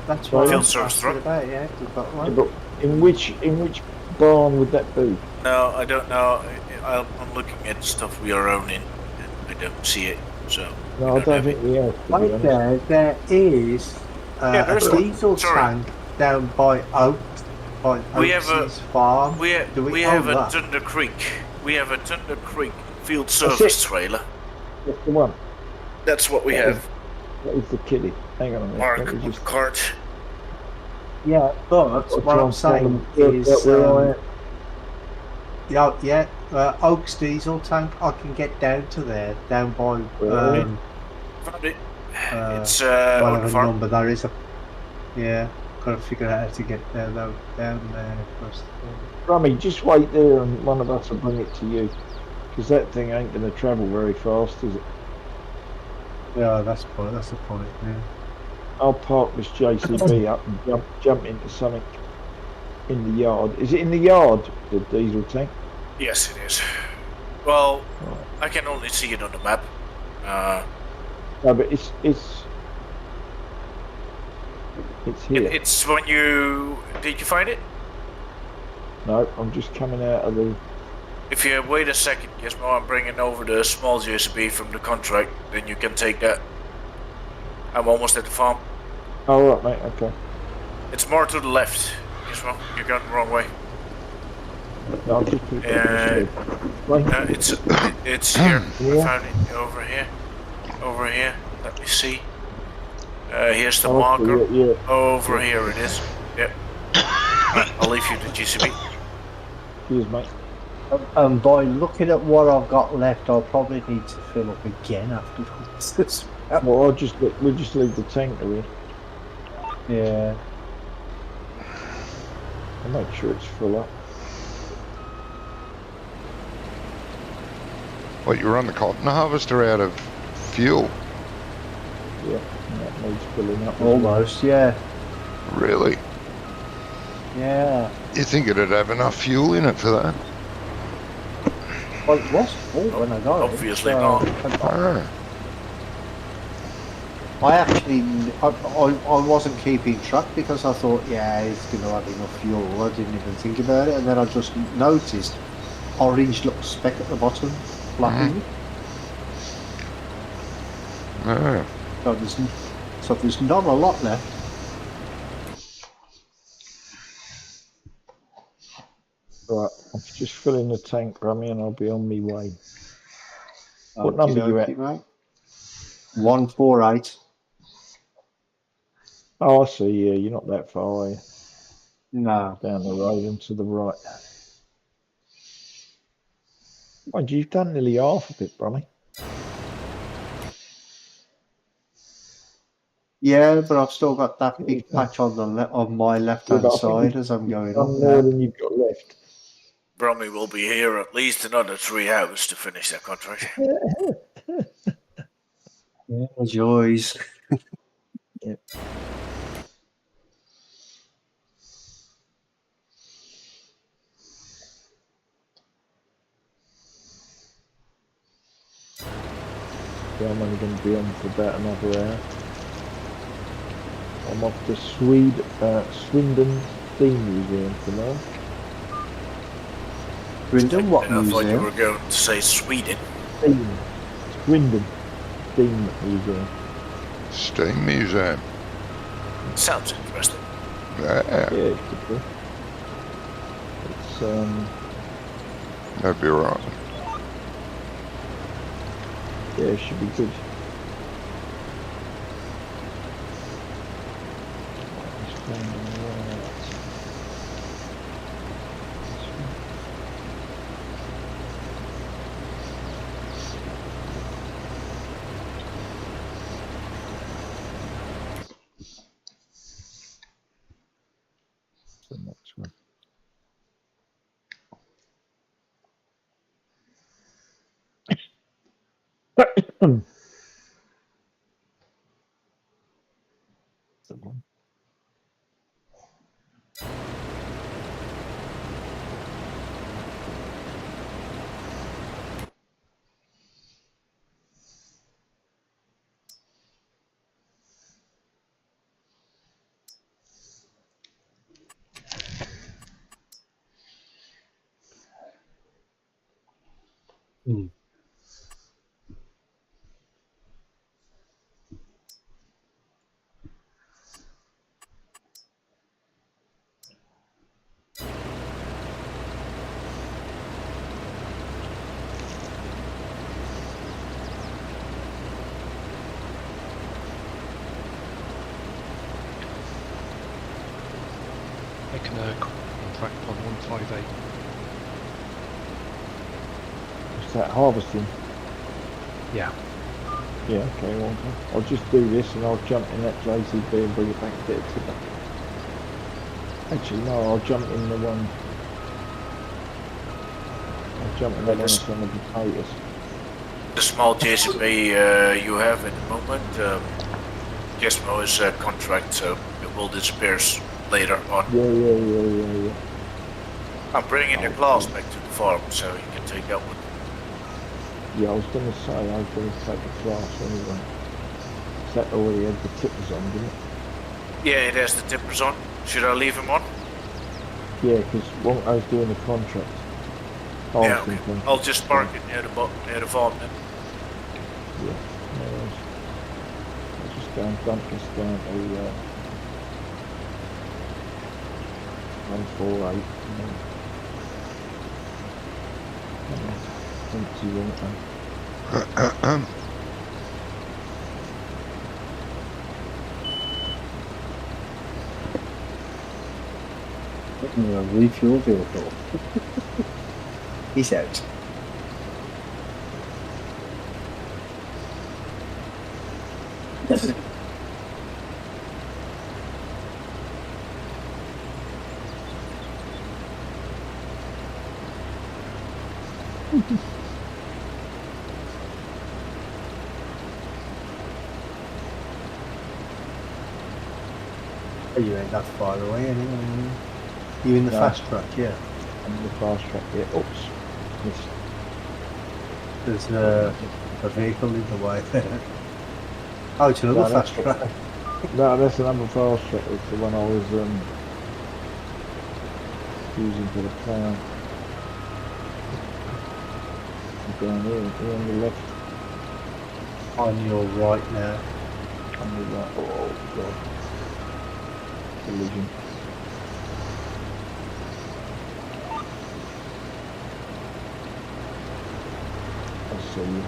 that's what Field I'm service asking truck? about. Yeah, we've got Yeah, one. but in which barn would that be? No, I don't know. I'm looking at stuff we are owning, and I don't see it. So No, I don't have think we have, to be Right honest. there is Yeah, there's a one. diesel Sorry. tank down by We have a- Oaks's farm. Do we own have a that? Thunder Creek. We have a Thunder Creek field That's service it. trailer. That's the one. That's what we That have. That is the kiddie. Hang on a minute. Mark Let me on just the cart. Yeah, but I'll what try I'm and find saying them, is, where I am. Oaks diesel tank. I can get down to there, down by Really? Found it. It's whatever on the farm. number there is. Yeah, gotta figure out how to get there though. Down there first. Rummy, just wait there and one of us will bring it to you. Because that thing ain't going to travel very fast, is it? Yeah, that's the point. Yeah. I'll park this JCB up and jump into something in the yard. Is it in the yard, the diesel tank? Yes, it is. Well, I can only see it on the map. No, but it's here. It's when you did you find it? No, I'm just coming out of the. If you wait a second, Gizmo, I'm bringing over the small JCB from the contract. Then you can take that. I'm almost at the farm. Oh, right, mate. Okay. It's more to the left, Gizmo. You're going the wrong way. No, I'll just put it back No, right. it's here. Yeah. I found it over here. Over here. Let me see. Here's the Oh, marker. yeah. Over here it is. Yep. Right, I'll leave you the GCB. Cheers, mate. And by looking at what I've got left, I'll probably need to fill up again afterwards. Well, we'll just leave the tank there. Yeah. I'll make sure it's full up. What, you run the cotton harvester out of fuel? Yeah, and that needs filling up. Almost, yeah. Really? Yeah. You think it'd have enough fuel in it for that? Well, it was full when I got Obviously it. not. Ah, I wasn't keeping track because I thought, yeah, it's going to have enough fuel. I didn't even think about it, and then I just noticed orange little speck at the bottom, flapping. ah. So there's not a lot left. Right, I'm just filling the tank, Rummy, and I'll be on my way. What number you at? Mate? 148. Oh, I see. Yeah, you're not that far, are you? No. Down the road and to the right. Mind you, you've done nearly half of it, Brummy. Yeah, but I've still got that big patch on my left-hand side as I'm going up. More than you've got left. Bromley will be here at least another 3 hours to finish that contract. Yeah, joys. Yep. Yeah, I'm only going to be on for about another hour. I'm off to Swindon Steam Museum tomorrow. Swindon, what I thought you museum? were going to say Sweden. Swindon Steam Museum. Steam museum. Sounds interesting. Yeah, Yeah, it could be. It's that'd be right. yeah, it should be good. The next one. Hmm. Making a contract on 158. What's that, harvesting? Yeah. Yeah, okay, well, I'll just do this and I'll jump in that JCB and bring it back to get it today. Actually, no, I'll jump in the one. I'll jump in the one that's on the potatoes. The small JCB you have at the moment, Gizmo is a contract, so it will disappear later on. Yeah. I'm bringing the glass back to the farm, so you can take that one. Yeah, I was going to say I was going to take the class anyway. That already had the tippers on, didn't it? Yeah, it has the tippers on. Should I leave him on? Yeah, because what I was doing the contract. Yeah, okay. I'll just park it near the farm then. Yeah, no worries. I'll just go and dump this down to 148 and then empty one. Refuel vehicle. He's out. You ain't that far away anyway. You in the fast track, yeah. I'm in the fast track, yeah. Oops. Missed. There's a vehicle in the way there. Oh, it's another fast track. No, that's another fast track. It's the one I was using for the plough. Down here on the left. On your right now. On the right. Oh god. Collision. I see you.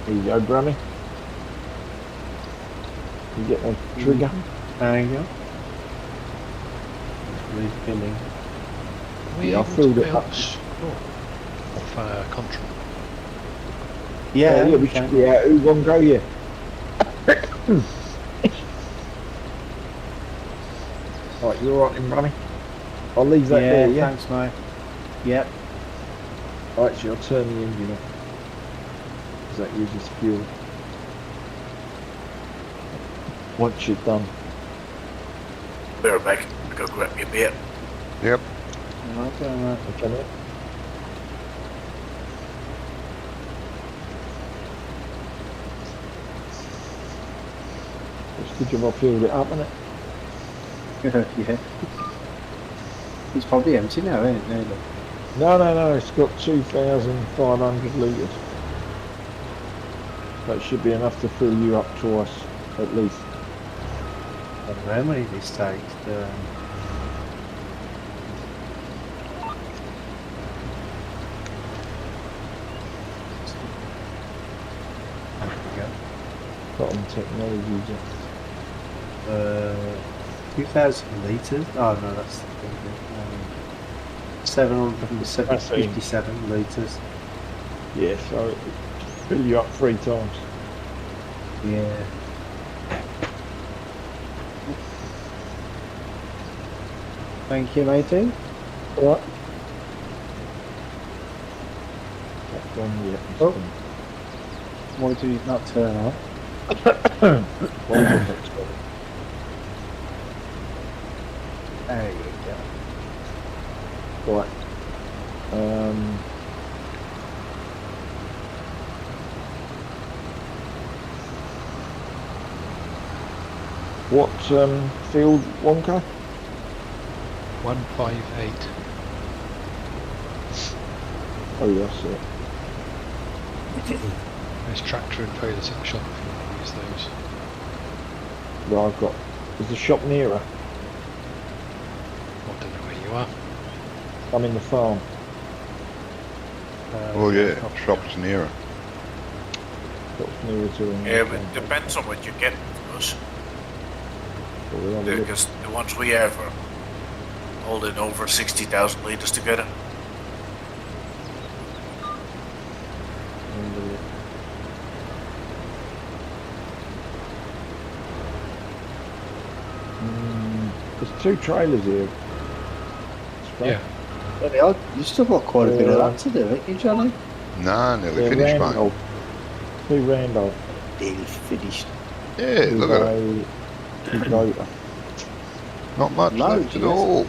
There you go, Granny. You get the trigger. There you go. It's refilling. Yeah, I filled it up. Off contract. Yeah, we can. Yeah, who won't go yet? Right, you alright then, Granny? I'll leave that there, yeah? Thanks, mate. Yep. Right, so I'll turn the engine off. Because that uses fuel. Once you're done. Bear back. I'll go grab me a beer. Yep. Okay, mate. Okay, mate. Just good job I filled it up, innit? Yeah. It's probably empty now, ain't it? Nearly. No, it's got 2,500 litres. That should be enough to fill you up twice, at least. I don't know how many this takes. Cotton technology. 2,000 litres? Oh no, that's 757 litres. Yeah, so it fill you up 3 times. Yeah. Thank you, matey. Alright. That's one yet. Oh. Why did it not turn on? What is it next one? There you go. Right. What field, Wonka? 158. Oh, yes, yeah. There's tractor and trailers at the shop if you want to use those. Well, I've got. Is the shop nearer? I don't know where you are. I'm in the farm. Oh yeah, shop's nearer. Shop's nearer to them. Yeah, but it depends on what you get with us. But we'll have a look. Because the ones we have are holding over 60,000 litres together. Have a look. There's 2 trailers here. Scrap. Yeah. Bloody hell, you still got quite a bit of that to do, haven't you, Johnny? Nah, nearly They're finished, mate. Randolph. 2 Randolph. Nearly finished. Yeah, look at it. Kubota. Not much Loads, left at yes. all.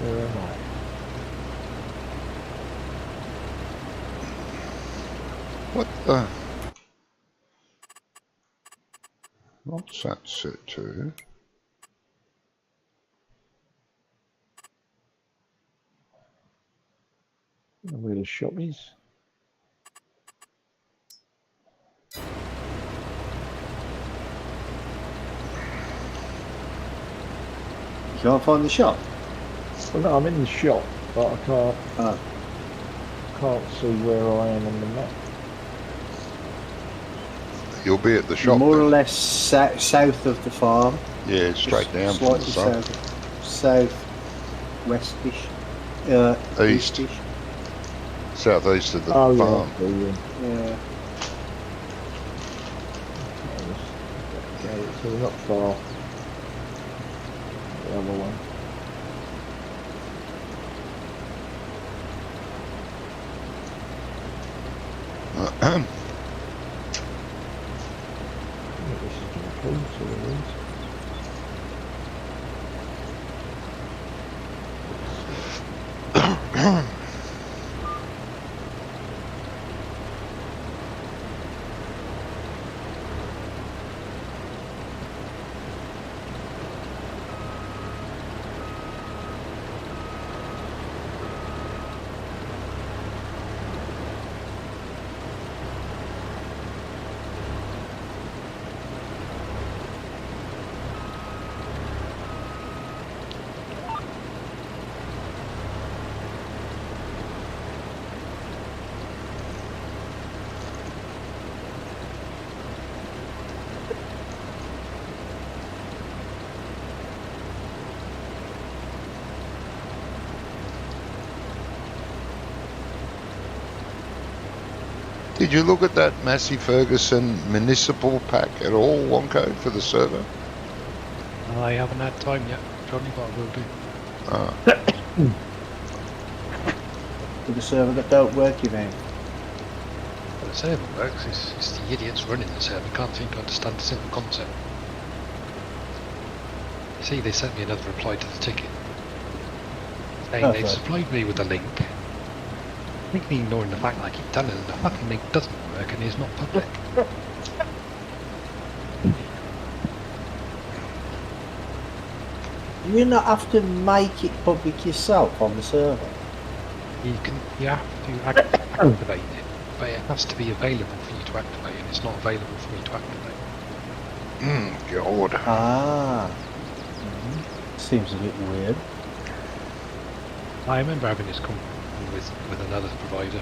Where am I? What the? What's that set to? Where the shop is? You can't find the shop? Well, no, I'm in the shop, but I Oh. can't see where I am on the map. You'll be at the You're shop. more or then. less south of the farm. Yeah, straight down from Slightly the front. south-westish. East. Eastish. Southeast of the Oh, farm. yeah. Yeah. Okay, so we're not far. The other one. I think this is going to pull to the east. Did you look at that Massey Ferguson municipal pack at all, Wonko, for the server? I haven't had time yet, Johnny, but I will do. Ah, For the server that don't work, you mean? Well, the server works, it's the idiots running the server can't seem to understand the simple concept. You see, they sent me another reply to the ticket. Saying Oh, they've right. supplied me with a link. Completely ignoring the fact that I keep telling them the fucking link doesn't work and is not public. Do you not have to make it public yourself on the server? You have to activate it, but it has to be available for you to activate, and it's not available for me to activate. God. Ah. Seems a bit weird. I remember having this conversation with another provider.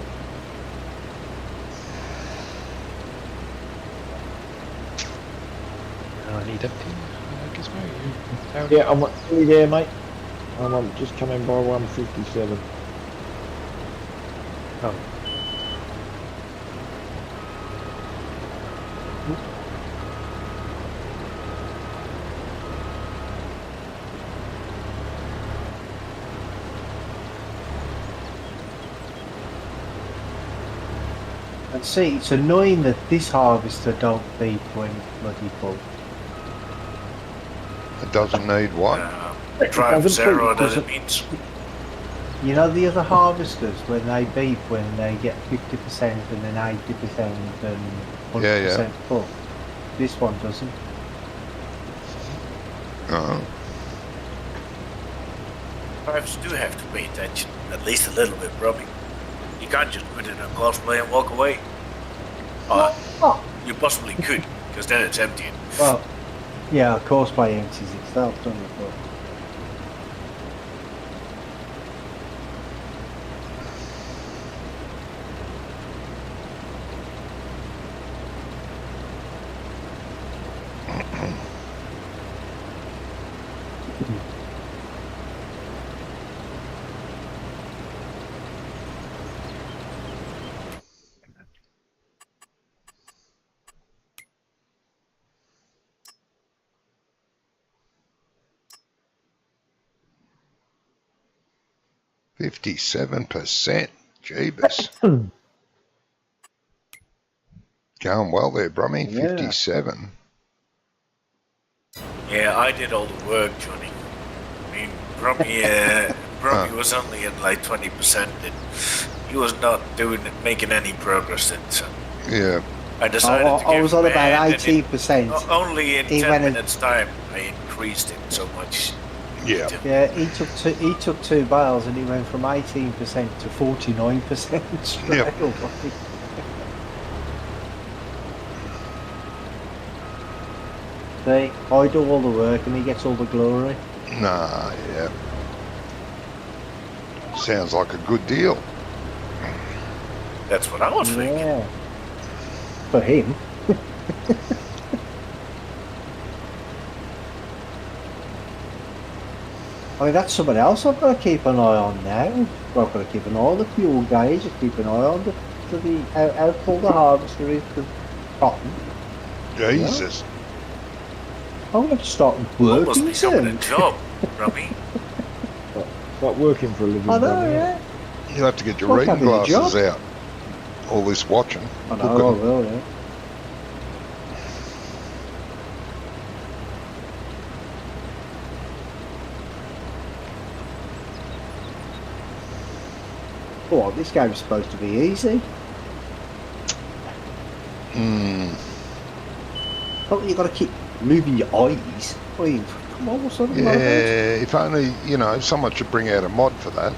I need empty gizmo. Yeah, I'm nearly there, mate. I'm just coming by 157. Oh. And see, it's annoying that this harvester don't beep when it's bloody full. It doesn't need what? Drive doesn't zero, beep, that it means. You know the other harvesters when they beep when they get 50% and then 80% and 100% Yeah. full. This one doesn't. Oh. Drivers do have to pay attention, at least a little bit, probably. You can't just put it on cosplay and walk away. Oh. You possibly could, because then it's empty. Well, yeah, of course, by empties itself, doesn't it? But 57%. Jeebus. Going well there, Brummy. Yeah. 57. Yeah, I did all the work, Johnny. I mean, Brummy was only at like 20%. And he was not making any progress then, so Yeah. I decided to give I was on him a about hand, and 18%. only in He 10 went in- minutes' time, I increased it so much. Yeah. Yeah, he took 2 bales and he went from 18% to 49% straight Yep. away. See, I do all the work and he gets all the glory. Nah, yeah. Sounds like a good deal. That's what I was thinking. Yeah. For him. I mean, that's somebody else I've got to keep an eye on now. I've got to keep an eye on the fuel gauge, just keep an eye on how full the harvester is to cotton. Jesus. I'm going to start Almost working becoming a soon. job, Robbie. Start working for a living. I know, Brummy. yeah. You'll have to get your Like reading having a glasses job. out. All this watching. I know, I Looking. will, yeah. Oh, this game's supposed to be easy. Hmm. But you've got to keep moving your eyes. I mean, come on, what's sort of Yeah, about? if only, someone should bring out a mod for that.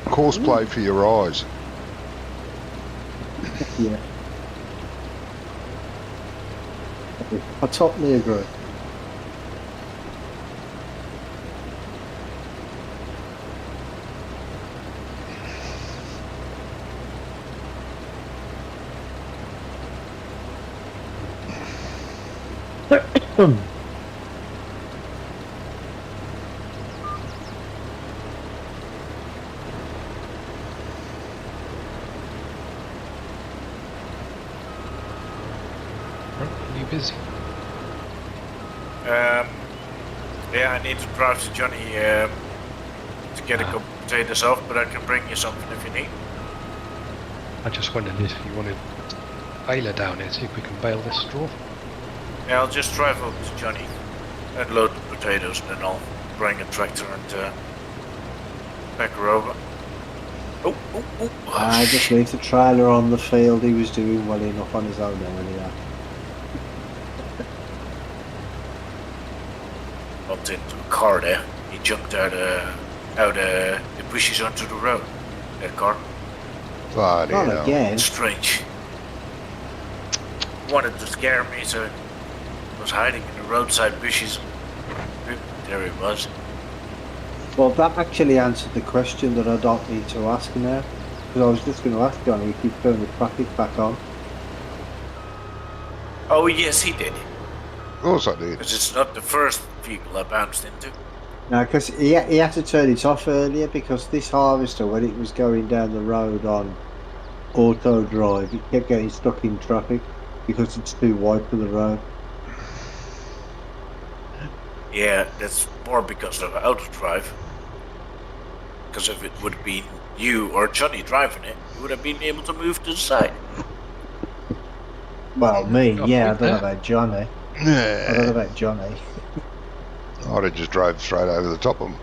Horseplay for your eyes. Yeah. I totally agree. Are you busy? Yeah, I need to drive to Johnny to get a couple of potatoes off, but I can bring you something if you need. I just wondered if you wanted baler down here, see if we can bale this straw. Yeah, I'll just drive over to Johnny and load the potatoes, and then I'll bring a tractor and pack her over. Oh. I just leave the trailer on the field. He was doing well enough on his own earlier. Bumped into a car there. He jumped out the bushes onto the road. That car. Bloody Not hell. again. Strange. Wanted to scare me, so I was hiding in the roadside bushes. There he was. Well, that actually answered the question that I don't need to ask now. Because I was just going to ask Johnny if he'd turn the traffic back on. Oh yes, he did. Of course I did. Because it's not the first vehicle I bounced into. No, because he had to turn it off earlier because this harvester, when it was going down the road on auto drive, it kept getting stuck in traffic because it's too wide for the road. Yeah, that's more because of auto drive. Because if it would be you or Johnny driving it, you would have been able to move to the side. Well, me, Got a yeah, I point don't know there. about Johnny. I don't know Yeah, about Johnny. I'd have just drove straight over the top of them.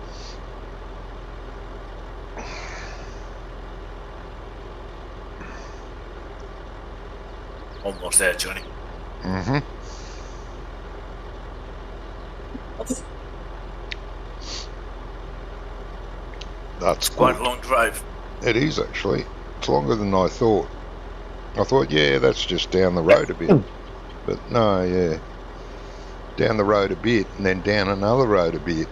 Almost there, Johnny. Mm-hmm. That's Quite good. a long drive. It is actually. It's longer than I thought. I thought, yeah, that's just down the road a bit. But no, yeah. Down the road a bit and then down another road a bit.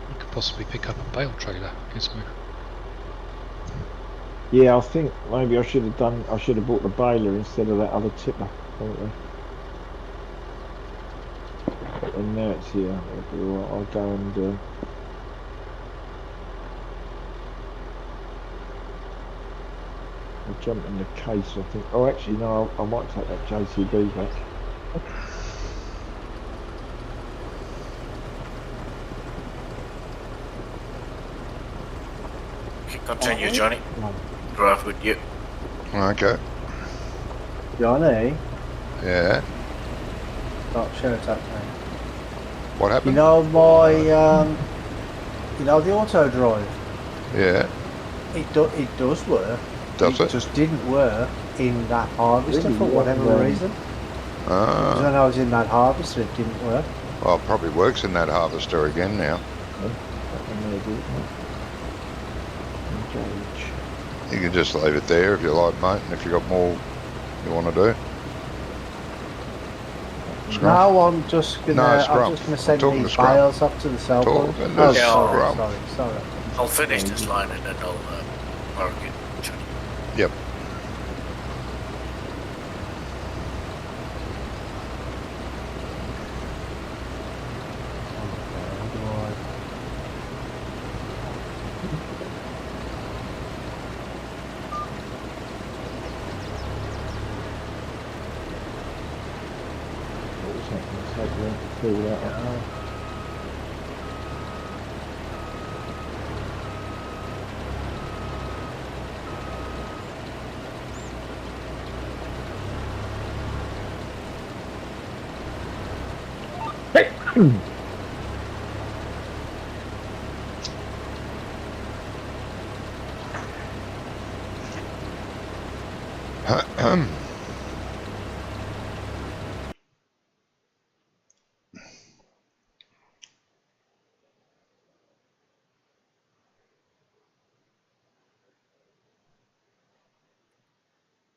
You could possibly pick up a bale trailer. Gizmo. Yeah, I think maybe I should have bought the baler instead of that other tipper. Probably. And now it's here. I'll go and I'll jump in the case. I think. Oh, actually, no. I might take that JCB back. Continue, Johnny. Drive with you. Okay. Johnny, Yeah. stop shout at me. What You happened? know my, you know the auto drive. Yeah. It does work. Does it? just didn't work in that harvester Really? for whatever reason. Because when Ah. I was in that harvester, it didn't work. Well, it probably works in that harvester again now. Engage. You can just leave it there if you like, mate, and if you've got more you want to do. Scrum. No, I'm just gonna. No, scrum. I'm just gonna send I'm talking these to scrum. files up to the cell phone. Talking Oh, to sorry, scrum. sorry. I'll finish this line and then I'll mark it, Johnny. Yep. What was that? Let's hope we fill that up.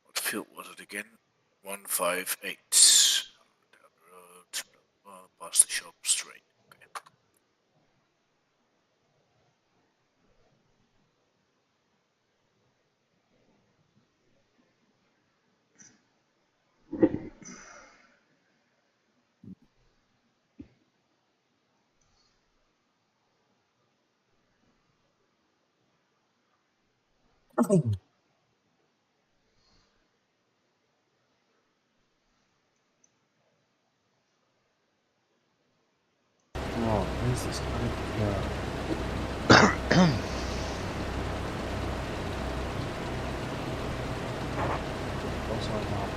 What field was it again? 158. Down the road, past the shop straight. Okay. Oh, where's this going? What's on that?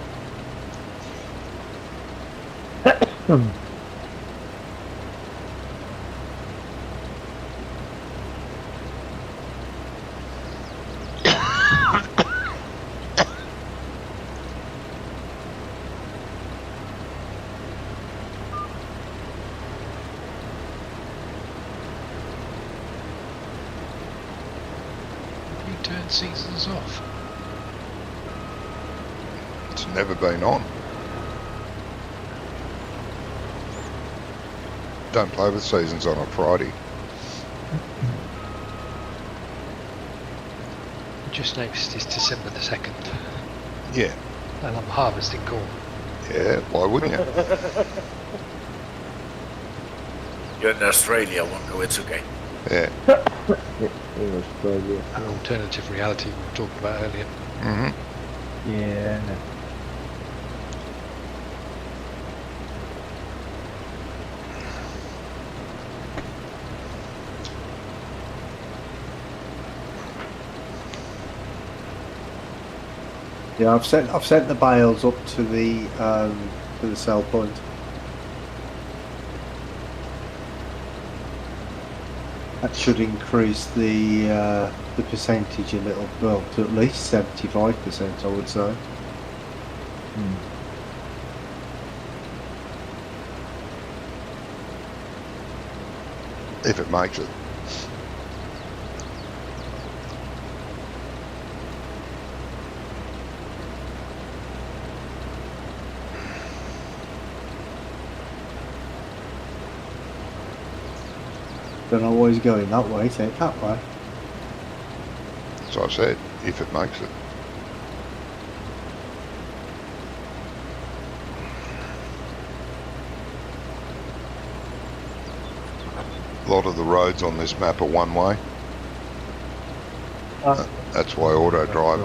You turn seasons off. It's never been on. Don't play with seasons on a Friday. Just noticed it's December the 2nd, Yeah. and I'm harvesting corn. Yeah, why wouldn't you? You're in Australia, Wonko, it's okay. Yeah. In Australia. An alternative reality we were talking about earlier. Mm-hmm. Yeah. Yeah, I've sent the bales up to the sell point. That should increase the percentage a little, well, to at least 75%, I would say. If it makes it. Don't always go in that way, take that way. So I said, if it makes it. A lot of the roads on this map are one way. That's why auto drive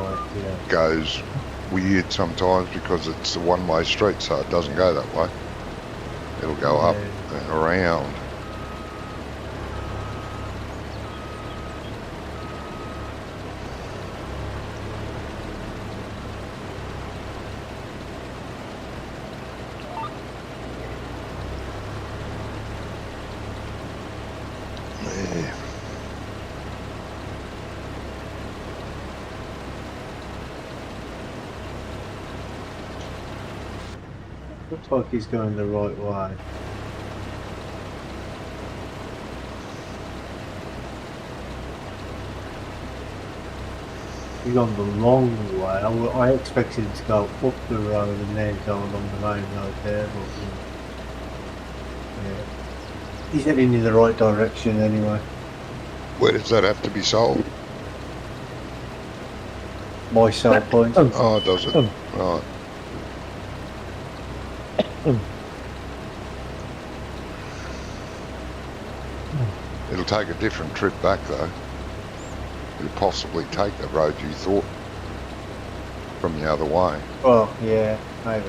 goes weird sometimes, because it's a one-way street, so it doesn't go that way. It'll go up and around. Looks like he's going the right way. He's gone the long way. I expected him to go up the road and then go along the main road there, but yeah. He's heading in the right direction anyway. Where does that have to be sold? My sell point. Oh, does it? Right. It'll take a different trip back though. It'll possibly take the road you thought from the other way. Oh, yeah, maybe.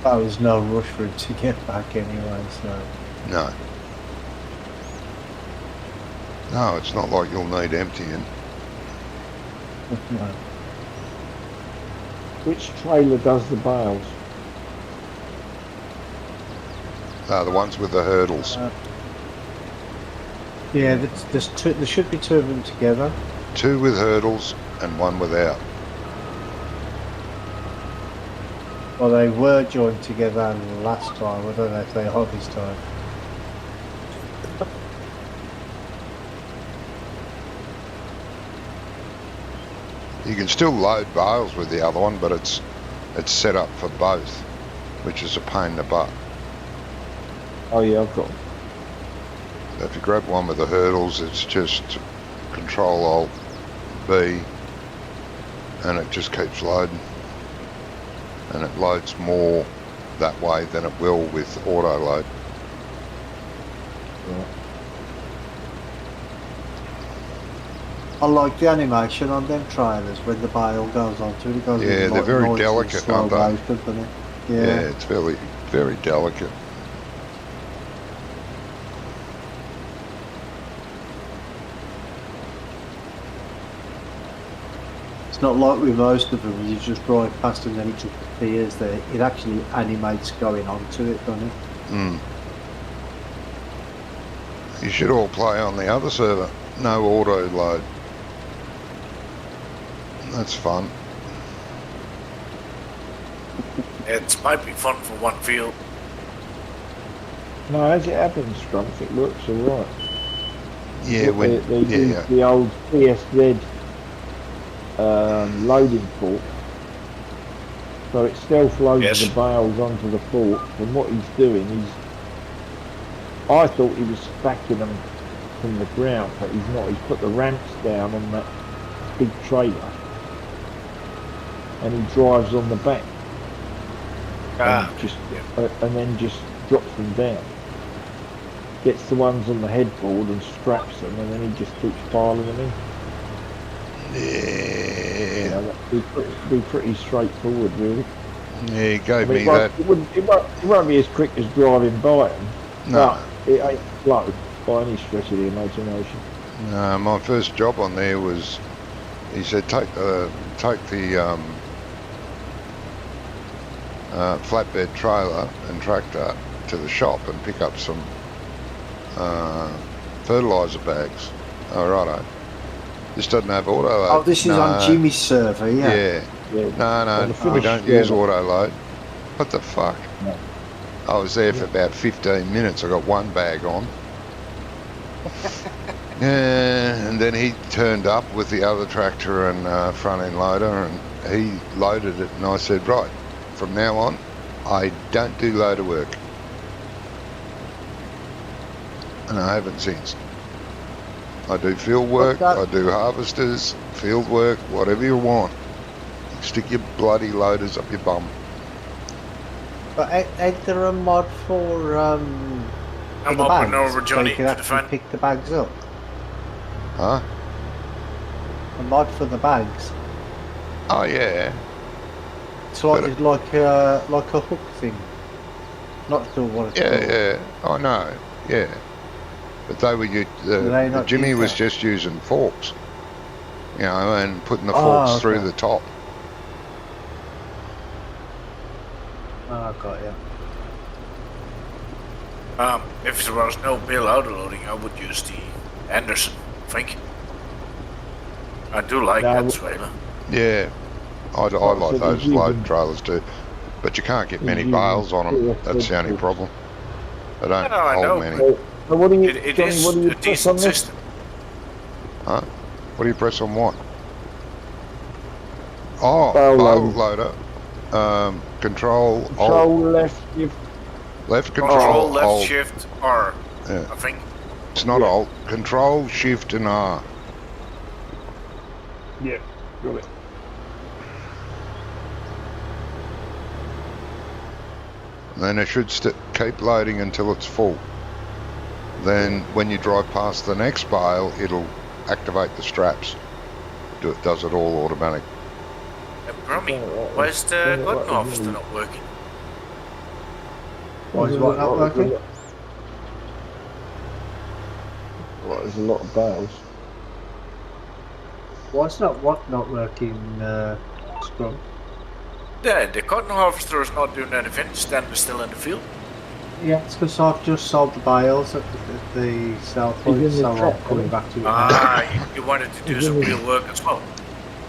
There was no rush for it to get back anyway, so... No. No, it's not like you'll need emptying. No. Which trailer does the bales? The ones with the hurdles. Yeah, there's two, there should be two of them together. Two with hurdles and one without. Well, they were joined together last time. I don't know if they are this time. You can still load bales with the other one, but it's set up for both, which is a pain in the butt. Oh yeah, I've got them. If you grab one with the hurdles, it's just Control Alt B, and it just keeps loading. And it loads more that way than it will with auto load. Right. I like the animation on them trailers when the bale goes onto it. It goes Yeah, they're very delicate, aren't they? Motion, Yeah, it's very, very delicate. It's not like with most of them, you just drive past and then it just appears there. It actually animates going onto it, doesn't it? Mm. You should all play on the other server. No auto load. That's fun. It might be fun for one field. No, as it happens, Strumps, it works alright. Yeah, when they use the old PSZ loading fork, so it self-loads the bales onto the fork. And what he's doing is, I thought he was stacking them from the ground, but he's not. He's put the ramps down on that big trailer, and he drives on the back, and then just drops them down. Gets the ones on the headboard and straps them, and then he just keeps piling them in. Yeah. You know, that'd be pretty straightforward, really. Yeah, he gave I mean, me that. it won't be as quick as driving by them, No, but it ain't slow by any stretch of the imagination. no. My first job on there was, he said, take the flatbed trailer and tractor to the shop and pick up some fertiliser bags. Oh, righto. This doesn't have auto load. Oh, this is on Jimmy's server, yeah. Yeah. No, On the we finished don't use server. auto load. What the fuck? No. I was there for about 15 minutes. I got one bag on. Yeah, and then he turned up with the other tractor and front end loader, and he loaded it. And I said, right, from now on, I don't do loader work. And I haven't since. I do field work, I do harvesters, field work, whatever you want. Stick your bloody loaders up your bum. But ain't there a mod for I'm the hopping bags, over so Johnny you can to the actually front. pick the bags up? Huh? A mod for the bags. Oh, yeah. It's like a hook thing. Not sure what it's called. Yeah, I know, yeah. But they were, Jimmy was just using forks, you know, and putting the forks through the top. Oh, got you. If there was no bill autoloading, I would use the Anderson, I think. I do like that trailer. Yeah, I like those load trailers too. But you can't get many bales on them, that's the only problem. They don't hold many. So what do you, It Johnny, is what do you a press on decent this? system. Huh? What do you press on what? Oh, Bale bale loader. loader. Control Left shift. left Control, left, Alt. shift, R. Yeah. I think. It's not Alt. Control, Shift, and R. Yeah, got it. And then it should keep loading until it's full. Then when you drive past the next bale, it'll activate the straps. It does it all automatic. Brummy, why is the button harvester not working? Why is what not working? Well, there's a lot of bales. What's not working, Scrum? Yeah, the cotton harvester is not doing anything, we're still in the field. Yeah, it's because I've just sold the bales at the sell point, so I'm coming back to it now. Ah, you wanted to do some real work as well.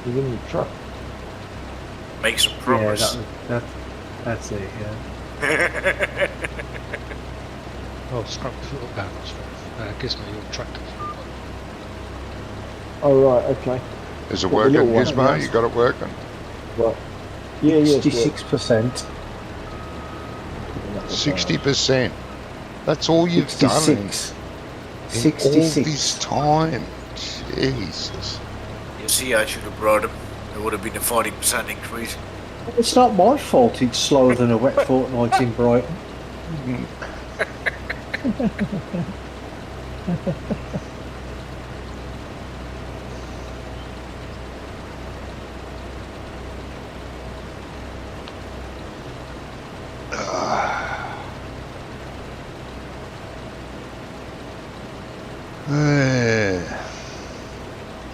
He's in the truck. Make some progress. Yeah, that's it, yeah. Oh, scrap fuel barrels. Gizmo, your tractor fuel. Oh, right, okay. Is it Got the working, little one, Gizmo? yes. You got it working? Right. Yeah, yeah. 66%. 60%. That's all you've done in 66. all this time. Jesus. You see, I should have brought him. There would have been a 40% increase. It's not my fault it's slower than a wet fortnight in Brighton.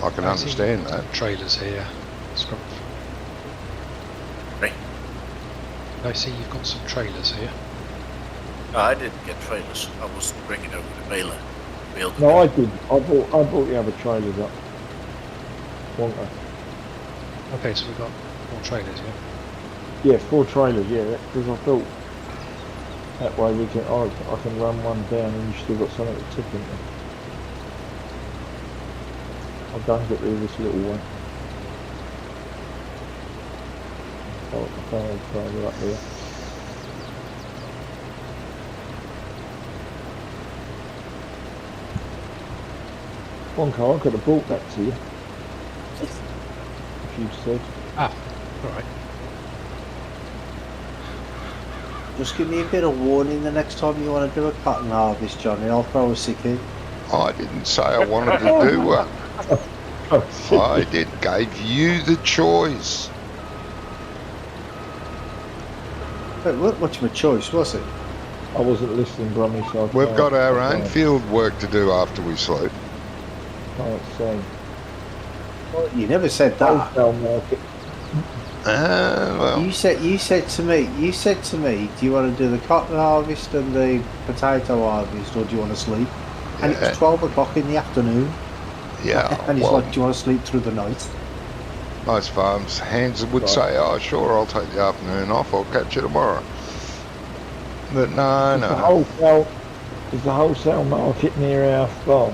I can understand that. Trailers here. Scrap. Right. I see you've got some trailers here. No, I didn't get trailers. I was bringing over the baler. No, I did. I bought the other trailers up. Wonka. Okay, so we've got 4 trailers, yeah? Yeah, 4 trailers, yeah, because I thought that way we can, I can run one down and you still got something to tip into. I've done get rid of this little one. Oh, I found a trailer up there. Wonka, I could have brought that to you. If you said. Ah, alright. Just give me a bit of warning the next time you want to do a cotton harvest, Johnny. I'll throw a sickie. I didn't say I wanted to do one. I gave you the choice. It wasn't much of a choice, was it? I wasn't listening, Brummy, so I We've can't- got our I own can't- field work to do after we sleep. Can't say. Well, you never said that. Wholesale market. Well, You said to me, do you want to do the cotton harvest and the potato harvest, or do you want to sleep? And it Yeah. was 12 o'clock in the afternoon, yeah. and he's Well, like, do you want to sleep through the night? most farms hands would say, "Oh, sure, I'll take the afternoon off. I'll catch you tomorrow." But no, Is the no. wholesale market near our farm?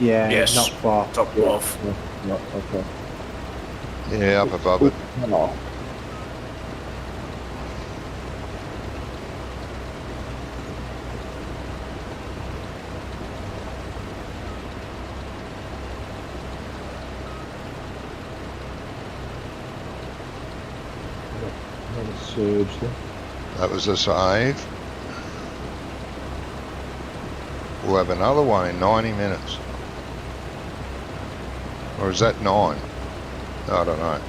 Yeah, Yes. not far. Top off. No, okay. Yeah, up above it. No. Another surge there. That was a save. We'll have another one in 90 minutes. Or is that 9? I don't know.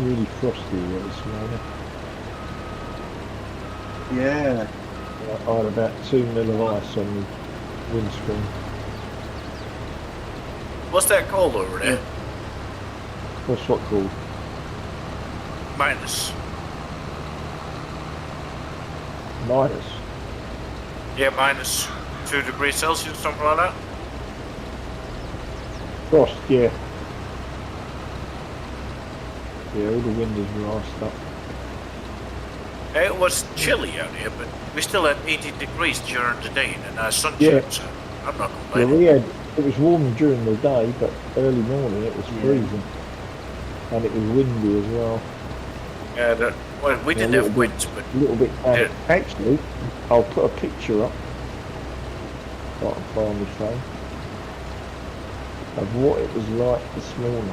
Really frosty here this morning. Yeah. I had about 2 mil of ice on the windscreen. What's that called over there? What's what called? Minus. Minus. Yeah, minus 2 degrees Celsius, something like that. Frost, yeah. Yeah, all the windows were iced up. It was chilly out here, but we still had 80 degrees during the day and sunshine, Yeah. so I'm not Yeah, complaining. it was warm during the day, but early morning it was Yeah. freezing. And it was windy as well. Well, we Yeah, didn't a have little winds, but A little bit Yeah. Actually, I'll put a picture up. So I can find my phone. Of what it was like this morning.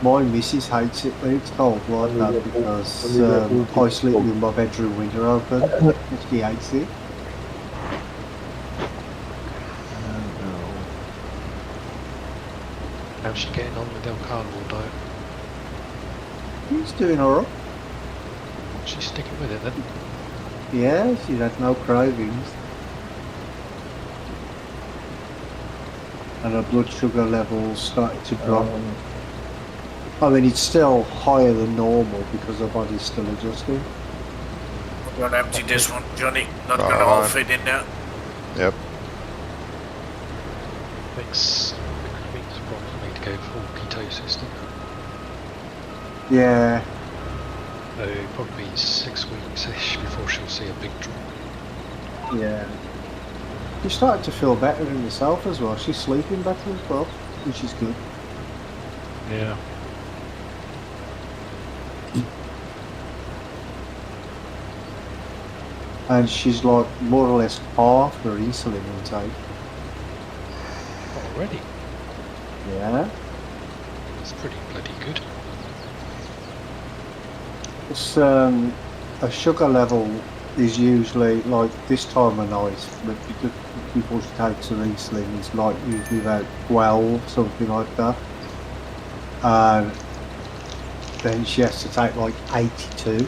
My missus hates it when it's cold like When we that get because when we get walking I sleep dog. with my bedroom window open. And she hates it. How's she getting on with the carnivore diet? She's doing alright. She's sticking with it then. Yeah, she's had no cravings. And her blood sugar levels started to drop. I mean, it's still higher than normal because her body's still adjusting. we're gonna empty this one, Johnny. Not gonna Alright. all fit in there. Yep. Next week's probably to go full ketosis, doesn't it? Yeah, Probably 6 weeks-ish before she'll see a big drop. yeah. She's starting to feel better in herself as well. She's sleeping better as well, which is good. Yeah. And she's like more or less half her insulin intake. Already? Yeah. That's pretty bloody good. It's her sugar level is usually like this time of night, but before she takes her insulin, it's like usually about 12, something like that. And then she has to take like 82.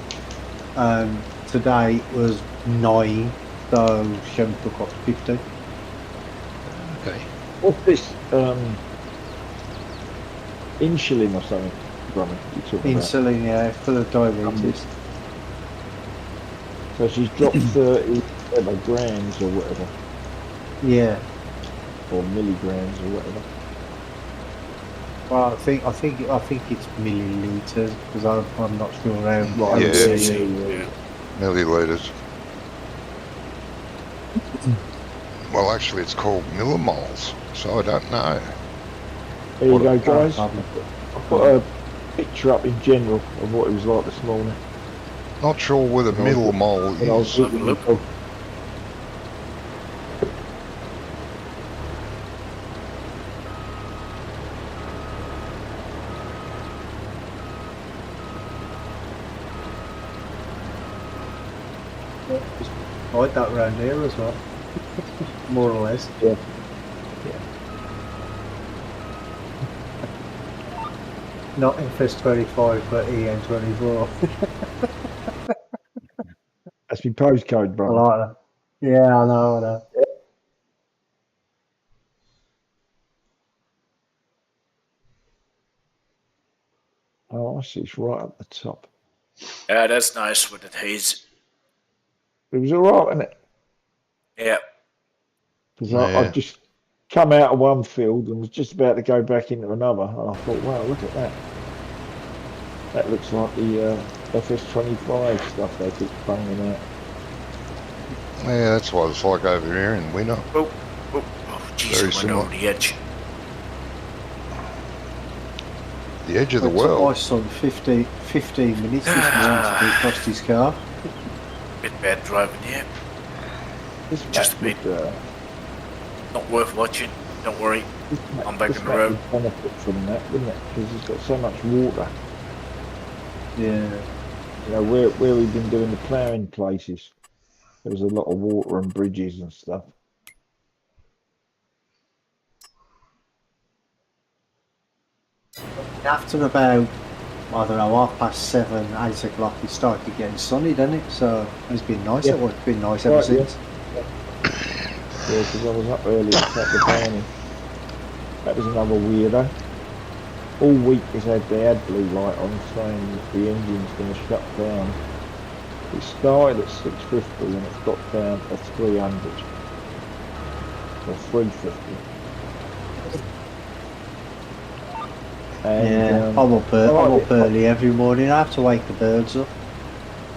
And today it was 9, so she only took up to 50. Okay. What's this? Insulin or something, Brummy, you talking about? Insulin, yeah, for the diabetes. So she's dropped 30 whatever, grams or whatever, Yeah. or milligrams or whatever. Well, I think it's milliliters because I'm not sure how. Right, Yeah. Milliliters. Well, actually, it's called millimoles, so I don't know. There you Oh, go, guys. Probably. I've got a picture up in general of what it was like this morning. Not sure where the When I was middle with- mole when I was is. with Have a the look. dog. Just like that round here as well. More or less. Yeah. Not FS25, but EN24. That's my postcode, I bro. like that. Yeah, I know. Oh, I see. It's right up the top. Yeah, that's nice with the haze. It was all right, wasn't it? Yeah. Because Yeah. I just come out of one field and was just about to go back into another, and I thought, wow, look at that. That looks like the FS25 stuff they keep banging out. Yeah, that's what it's like over here in winter. Oh, jeez, Very I went similar. over the edge. The edge of the It took my world. son 15 minutes this morning to defrost his car. Bit bad driving here. This Just map a would, Not worth watching. Don't worry. this map, I'm back this on the map road. would benefit from that, wouldn't it? Because it's got so much water. Yeah. You know, where we've been doing the ploughing places, there was a lot of water and bridges and stuff. After about, I don't know, 7:30, 8 o'clock, it started getting sunny, didn't it? So it's been nice. Yeah. It's been nice ever Right, yeah. since. Yeah, because I was up early and sat the banning. That was another weirdo. All week has had the AdBlue light on saying that the engine's going to shut down. It started at 650 and it's got down to 300 or 350. And, Yeah, I'm up early every morning. I have to wake the birds up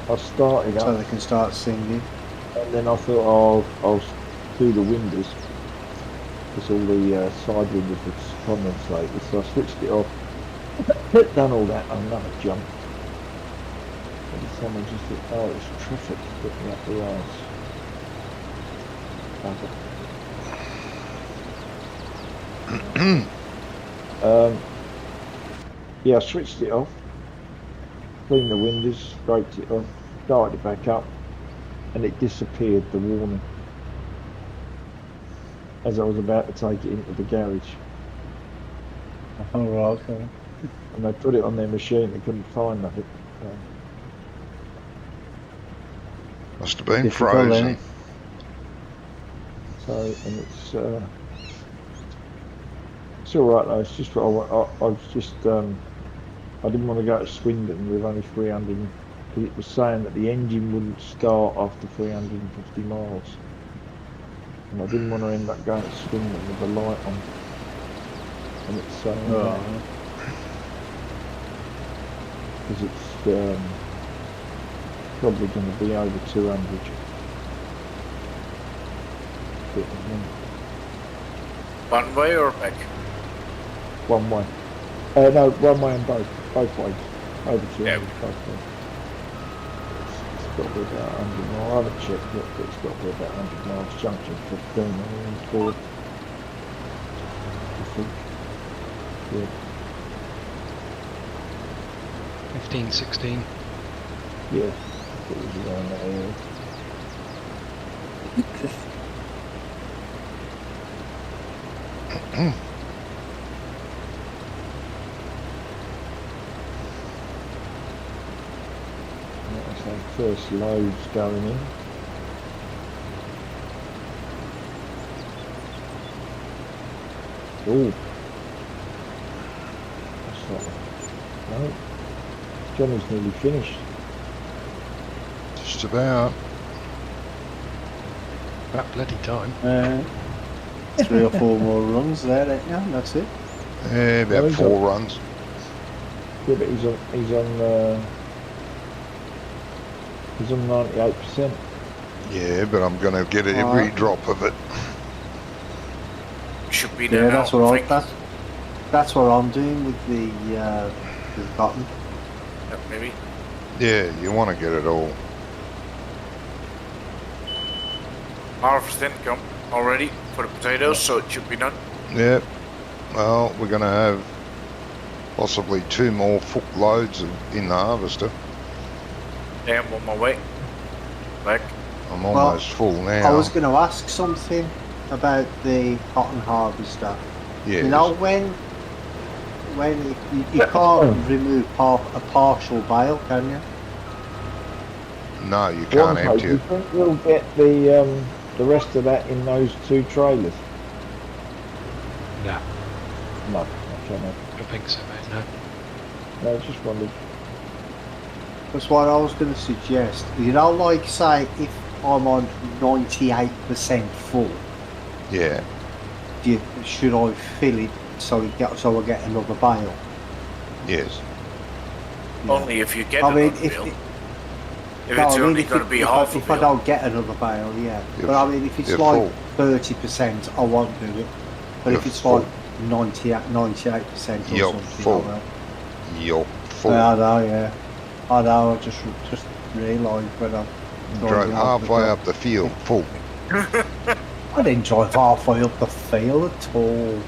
I started so up they can start singing. and then I thought, oh, I'll do the windows because all the side windows were condensated, so I switched it off. Done all that, another jump. And someone just thought, oh, it's traffic getting up the roads. Yeah, I switched it off, cleaned the windows, scraped it off, started it back up, and it disappeared, the warning, as I was about to take it into the garage. Oh, right, okay. And they put it on their machine, they couldn't find nothing. Must have been Difficult, frozen. ain't it? So, and it's all right though. It's just what I was just I didn't want to go to Swindon with only 300. Because it was saying that the engine wouldn't start after 350 miles, and I didn't want to end up going to Swindon with the light on. And it's saying that because it's probably going to be over 200. One way or back? One way. No, one way and both ways. Over 200 Yeah. both ways. It's got to be about 100 miles. I haven't checked it, but it's got to be about 100 miles. Junction 15 on board. I think. Yeah. 15, 16. Yeah. It was around that area. That's our first loads going in. Oh, that's not. No, Johnny's nearly finished. Just about. About bloody time. 3 or 4 more runs there, yeah, that's it. Yeah, about Where's 4 runs. Yeah, but he's on 98%. Yeah, but I'm going to get every drop of it. Should be there Yeah, now. that's what I think. that's what I'm doing with the with cotton. Yeah, maybe. Yeah, you want to get it all. Harvesting come already for the potatoes, so it should be done. Yep. Well, we're going to have possibly 2 more loads in the harvester. Yeah, I'm on my way. Back. I'm almost full now. I was going to ask something about the cotton harvester. Yes. You know, when you can't remove a partial bale, can you? No, you can't empty Do you it. think we'll get the rest of that in those 2 trailers? No, No, okay, no. I don't think so, mate. No. No, I just wondered. That's what I was going to suggest. You know, like say if I'm on 98% full, Yeah. should I fill it so I get another bale? Yes. Yeah. Only if you get I mean, another if bill. it, If no, it's I mean, only if going to it- be if half I, a if I bill. don't get another bale, yeah. You're But I mean, if it's you're like full. 30%, I won't do it. But You're if it's full. like 98% or You're something, full. I will. You're full. Yeah, I know, yeah. I know, I just realised when I Drove halfway up the field full. I didn't drive halfway up the field at all.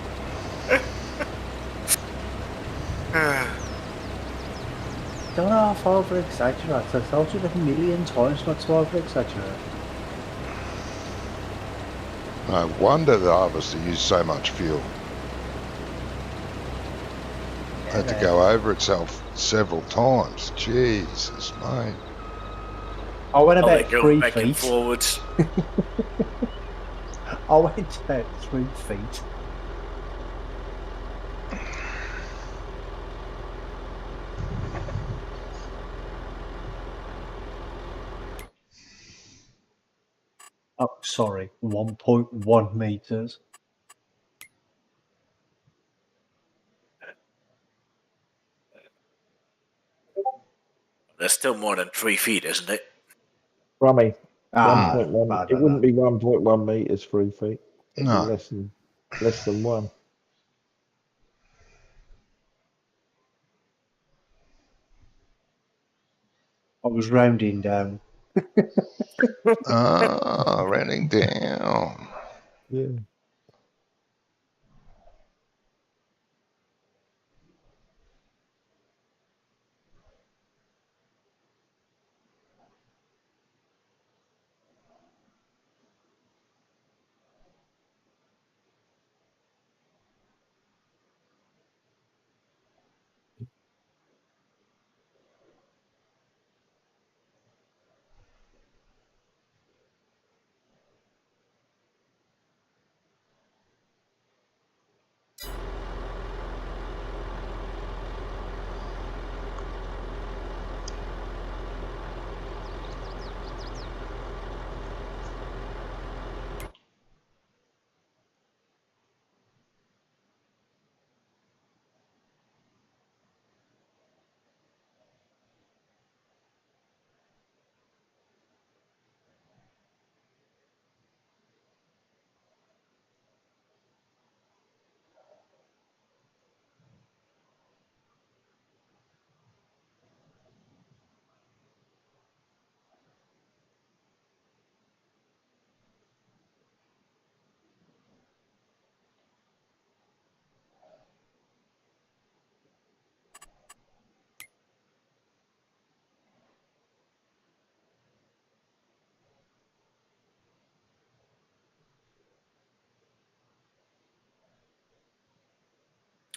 Don't half over exaggerate. I told you a million times not to over exaggerate. No wonder the harvester used so much fuel. Had to go over itself several times. Jesus, mate. I went Oh, they about go 3 back and feet. forwards. I went about 3 feet. Oh, sorry, 1.1 meters. That's still more than 3 feet, isn't it? Rummy, Ah, 1.1. I It don't wouldn't know. be 1.1 meters, 3 feet. It'd be No. less than 1. I was rounding down. Ah, running down. Yeah.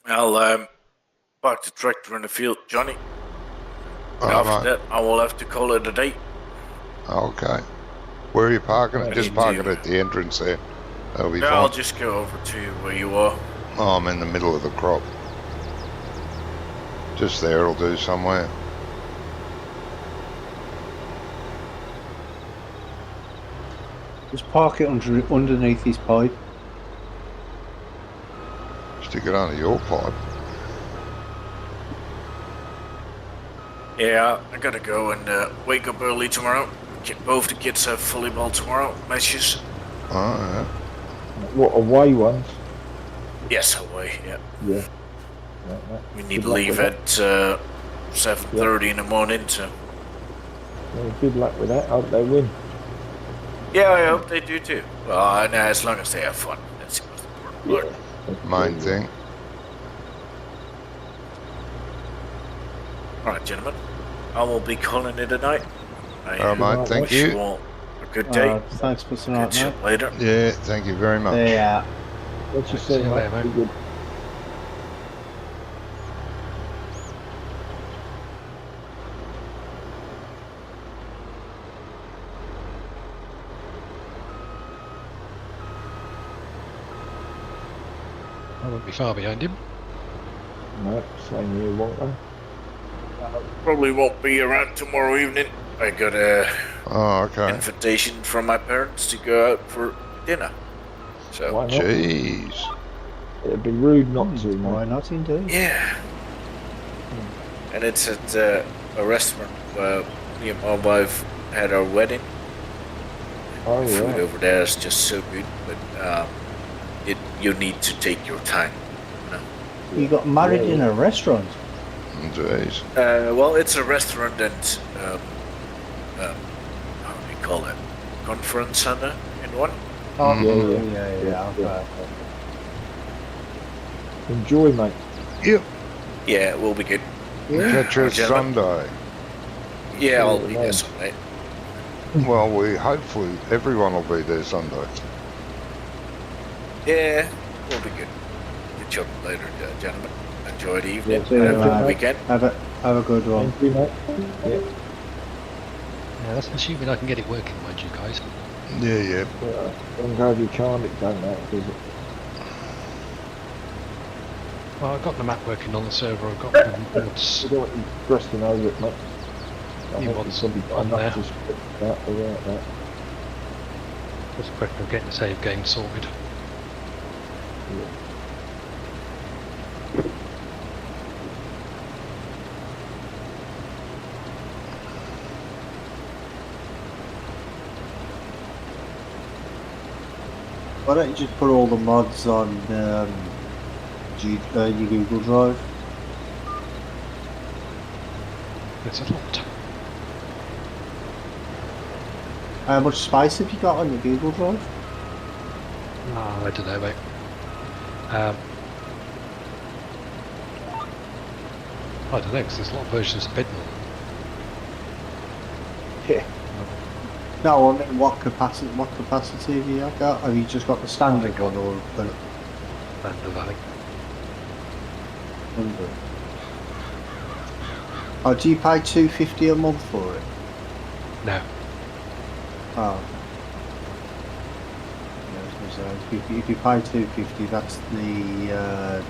I'll park the tractor in the field, Johnny. And All after right. that, I will have to call it a day. Okay. Where are you parking it? I Just need park to- it at the entrance there. That'll be Yeah, I'll fine. just go over to where you are. Oh, I'm in the middle of the crop. Just there will do somewhere. Just park it underneath his pipe. Stick it under your pipe. Yeah, I gotta go and wake up early tomorrow. Both the kids have volleyball tomorrow, matches. Oh, What, away ones? Yes, away, yeah. Yeah. We need Good to luck leave with at 7:30 in the morning. So Good luck with that. Hope they win. yeah, I hope they do too. Well, no, as long as they have fun. That's the most important part. Main thing. All right, gentlemen. I will be calling it a night. I All right, mate. Thank wish you you. all a good day. Thanks for tonight, Catch you mate. later. Yeah, thank you very much. Yeah. What you See say, you mate? later, mate. Be good. I won't be far behind him. No, same here, won't I? Probably won't be around tomorrow evening. I got a Oh, okay. invitation from my parents to go out for dinner. So Why not? Jeez. It'd be rude not to, Why mate. not, indeed? yeah, and it's at a restaurant where me and my wife had our wedding. Oh, The food right. over there is just so good, but you need to take your time. You got married in a restaurant? Jeez. Well, it's a restaurant and how do we call it? Conference center in one. Oh, Yeah. okay. Enjoy, mate. Yep. Yeah, it will be good. Catch us Gentlemen. Sunday. Yeah, I'll be Yeah. there Sunday. Well, hopefully everyone will be there Sunday. Yeah, will be good. Catch up later, gentlemen. Enjoy the evening. Yeah, see you Have a later, good mate. weekend. Have a good one. Thank you, mate. Yeah. Yeah, that's assuming I can get it working, mind you guys. Yeah. I'm glad you can't. It don't matter, does it? Well, I've got the map working on the server. I've got the mods. You don't want you thrusting over it, mate. I You think want it's probably some got on enough there. to split that without that. Just a question of getting the save game sorted. Why don't you just put all the mods on your Google Drive? It's a lot. How much space have you got on your Google Drive? I don't know, mate. I don't know, because there's a lot of versions of Bednall. Yeah. No, I mean, what capacity have you got? Have you just got the standard one or the Standard, I think. 100? Oh, do you pay $250 a month for it? No. Oh. Yeah, I was gonna say, if you pay $250, that's the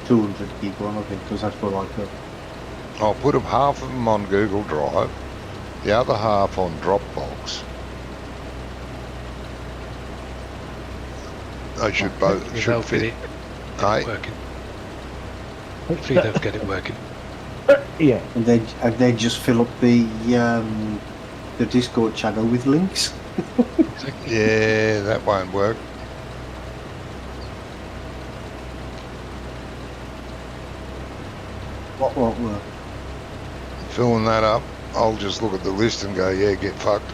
200 gig one, I think, because that's for like a... I'll put half of them on Google Drive, the other half on Dropbox. They should both Hopefully should they'll fit. get it Aye. working. Hopefully they'll get it working. Yeah. And then just fill up the Discord channel with links. Exactly. Yeah, that won't work. What won't work? Filling that up, I'll just look at the list and go, yeah, get fucked.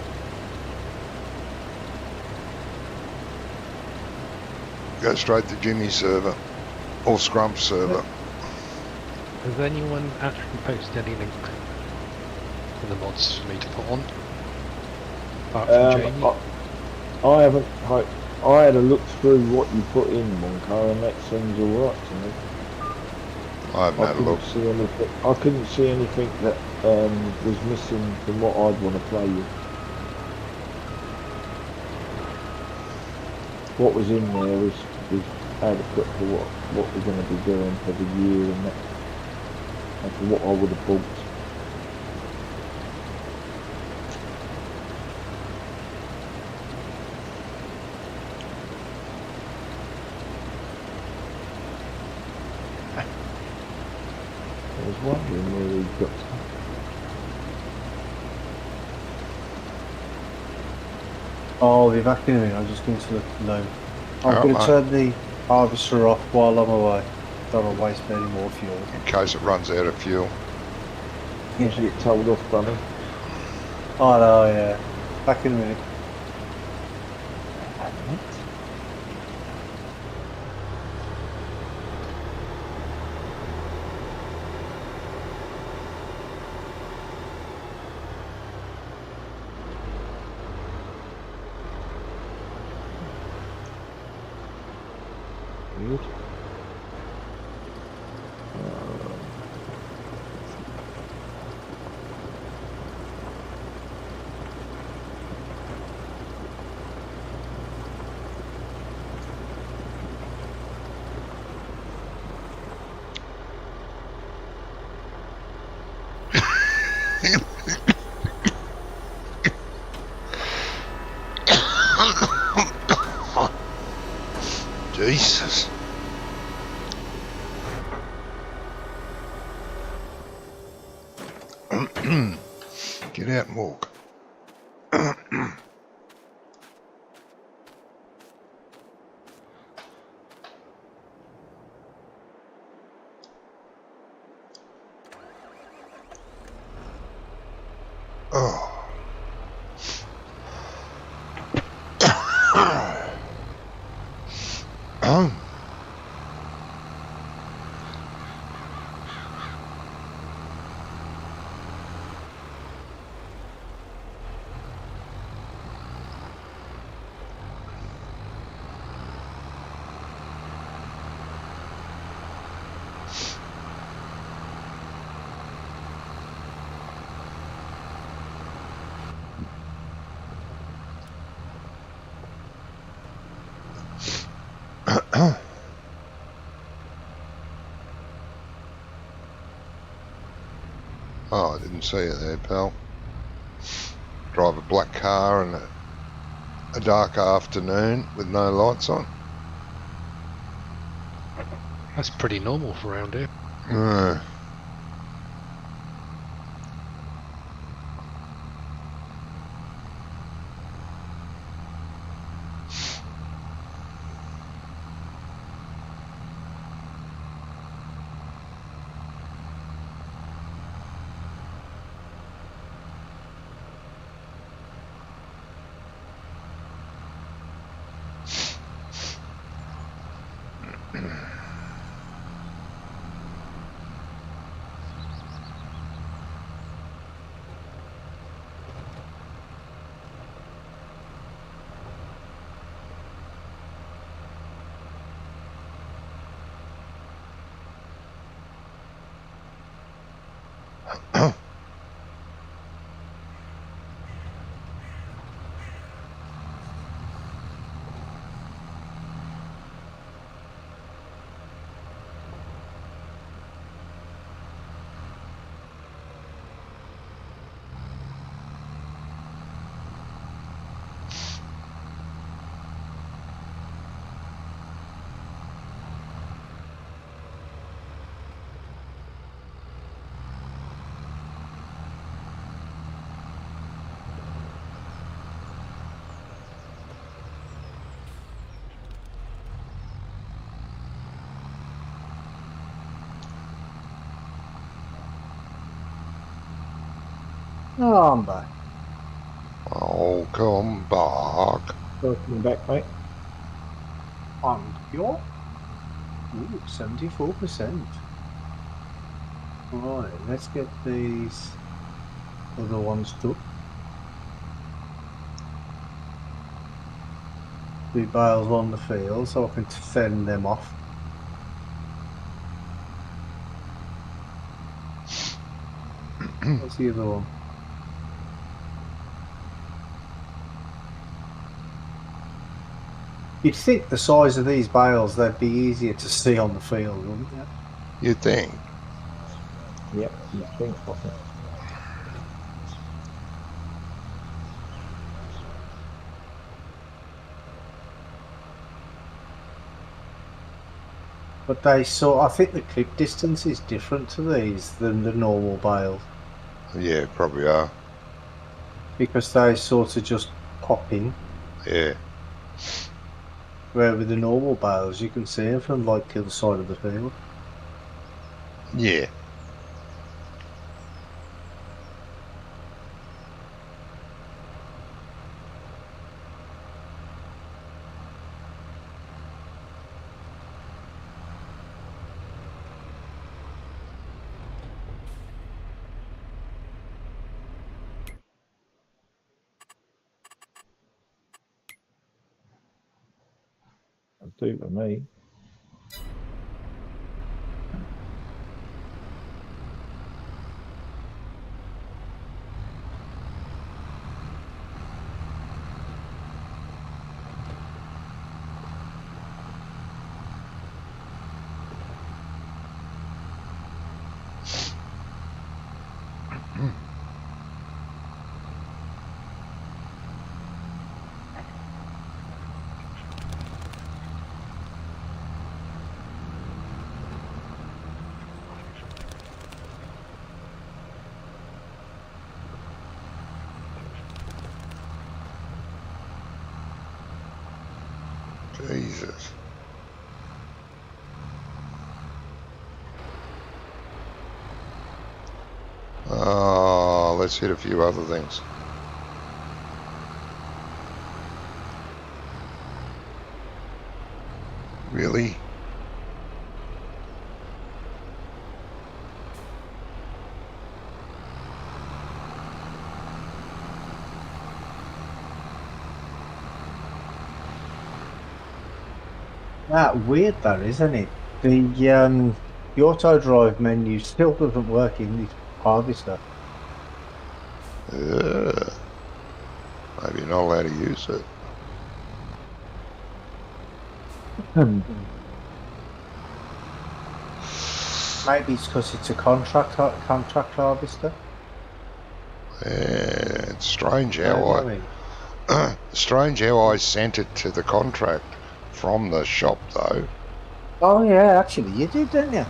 Go straight to Jimmy's server or Scrump's server. Has anyone actually posted any link for the mods for me to put on? Apart from Jamie? I haven't. I had a look through what you put in, Monco, and that seems alright to me. I haven't had a look. I couldn't see anything that was missing from what I'd want to play with. What was in there was adequate for what we're going to be doing for the year and that, and for what I would have bought. I was wondering where we got to. Oh, I'll be back in a minute. I'm just going to look low. I'm Oh, going to right. turn the harvester off while I'm away. don't want to waste any more fuel. in case it runs out of fuel. You should get told off, buddy. Oh no, yeah. Back in a minute. Good. Jesus. Get out and walk. Oh. Oh. Oh, I didn't see it there, pal. Drive a black car and a dark afternoon with no lights on. That's pretty normal for around here. Oh, I'm back. Oh, come back. Welcome back, mate. On your 74%. Right, let's get these other ones done. The bales on the field so I can send them off. What's the other one? You'd think the size of these bales, they'd be easier to see on the field, wouldn't you? You think? Yep, you think of it. But they I think the clip distance is different to these than the normal bales. Yeah, probably are. Because they sort of just pop in. Yeah. Where with the normal bales, you can see them from like the other side of the field. Yeah. That'll do for me. Jesus. Oh, let's hit a few other things. Really? That weird though, isn't it? The auto drive menu still doesn't work in this harvester. Maybe you're not allowed to use it. Maybe it's because it's a contract harvester. Yeah, it's strange You know how what I mean? strange how I sent it to the contract from the shop though. Oh yeah, actually you did, didn't you?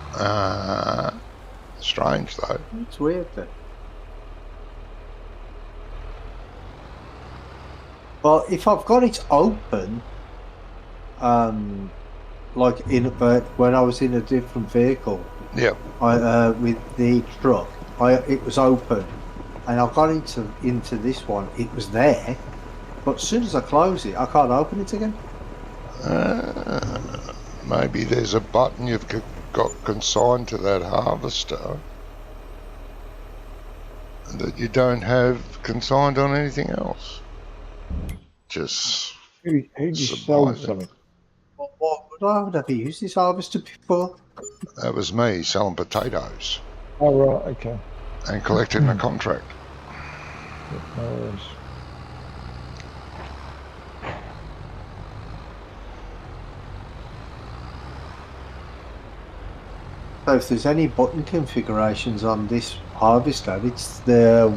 Strange though. It's weird then. Well, if I've got it open, like when I was in a different vehicle, Yep. with the truck, it was open, and I got into this one. It was there, but as soon as I close it, I can't open it again. Maybe there's a button you've got consigned to that harvester that you don't have consigned on anything else. Just Who just sold surprising. something? What would I have never used this harvester before? That was me selling potatoes Oh, right, okay. and collecting the contract. No worries. So if there's any button configurations on this harvester, it's the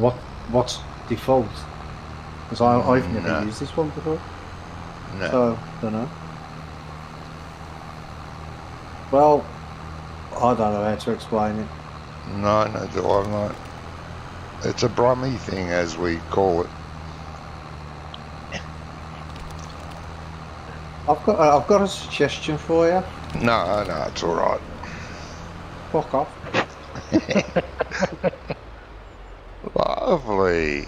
what's default. Because I've never No. used this one before, No. so don't know. Well, I don't know how to explain it. No, do I not. It's a Brummy thing, as we call it. I've got a suggestion for you. No, it's all right. Fuck off. Lovely.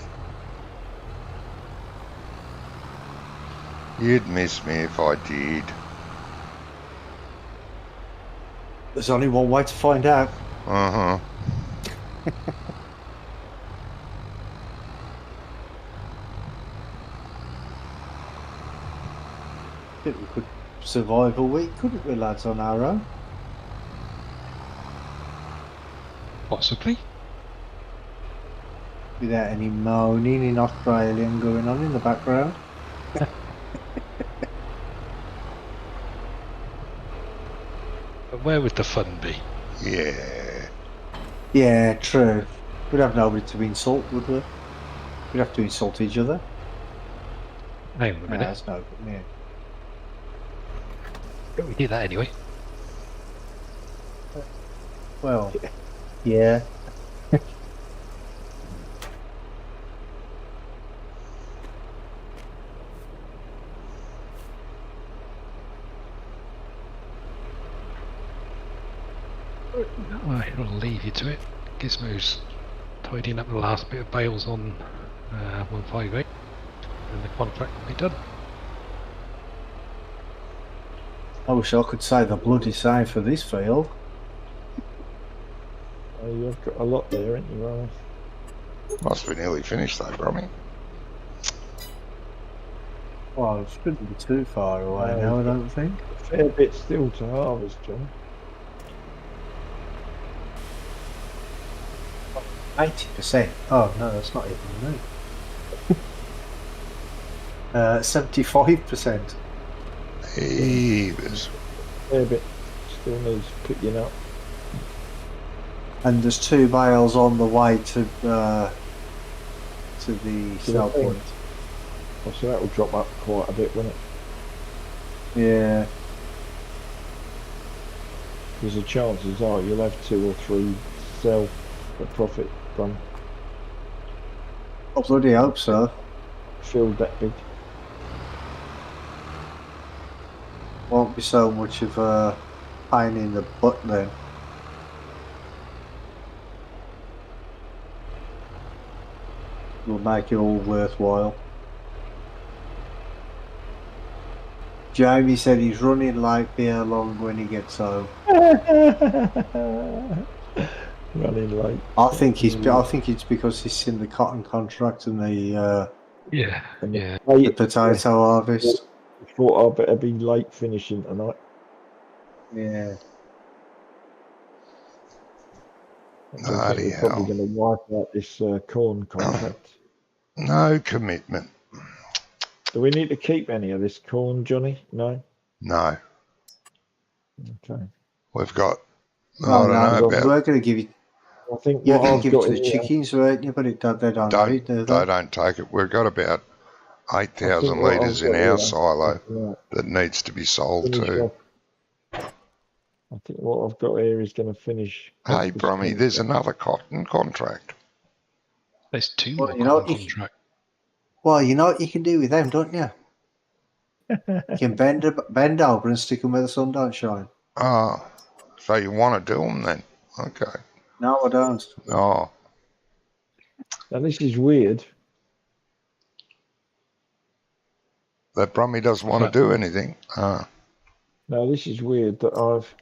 You'd miss me if I did. There's only one way to find out. Uh-huh. I think we could survive a week, couldn't we, lads, on our own? Possibly. Without any moaning in Australian going on in the background. But where would the fun be? Yeah. Yeah, true. We'd have nobody to insult, would we? We'd have to insult each other. Hang on a Nah, minute. that's no good, yeah. Don't we do that anyway? Well, yeah. I'll leave you to it. Gizmo's tidying up the last bit of bales on 158, and the contract will be done. I wish I could say the bloody same for this field. You've got a lot there, ain't you, Ryan? Must be nearly finished though, Brommy. Well, it shouldn't be too far away No, now, I don't think. A fair bit still to harvest, John. 80%. Oh no, that's not even me. 75%. Heavers. A fair bit still needs picking up. And there's 2 bales on the way to the sell thing. point. Oh, so that will drop up quite a bit, won't it? Yeah. Because the chances are you'll have 2 or 3 sell for profit from I bloody hope so. field that big. Won't be so much of a pain in the butt then. Will make it all worthwhile. Jamie said he's running like beer long when he gets home. Running late. I think it's because he's seen the cotton contract and the the potato harvest. Thought I better be late finishing tonight. Yeah. I think we're probably going to wipe out this corn contract. No commitment. Do we need to keep any of this corn, Johnny? No? No. Okay. We've got, No, I don't know we're about, going to give it. I think You're what going I've to give it got to the here- chickens, weren't you? But they don't have it, do they don't take it. We've got about I 8,000 think what I've litres in got our here- silo Right, that needs to be sold finish too. off. I think what I've got here is going to finish. Hey, Brommy, there's another cotton contract. There's 2 Well, more you know, cotton contract. Well, you know what you can do with them, don't you? You can bend over and stick them where the sun don't shine. Oh, so you want to do them then? Okay. No, I don't. Oh, Now this is weird. that Brummy doesn't want to do anything. Now this is weird that I've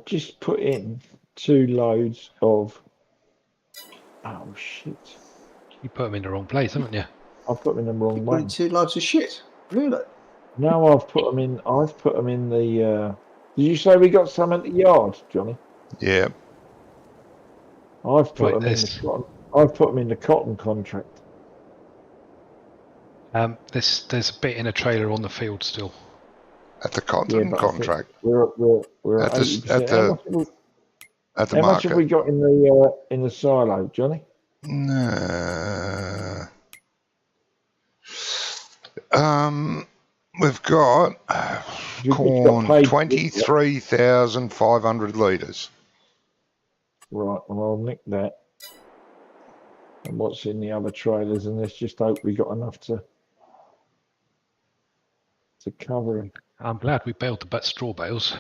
just put in 2 loads of. Oh shit! You put them in the wrong place, haven't you? I've put them in the wrong You way. put in 2 loads of shit. Really? No, I've put them in. I've put them in the. Did you say we got some at the yard, Johnny? yeah. I've put Right, them in the cotton. I've put them in the cotton contract. There's a bit in a trailer on the field still. At the cotton but I think contract. We're At at the- 80%. at How the- much have we, At the how much market. have we got in the silo, Johnny? No. We've got You've corn, got paid- 23,500 litres. Right, well I'll nick that. And what's in the other trailers, and let's just hope we got enough to cover them. I'm glad we bailed the straw bales.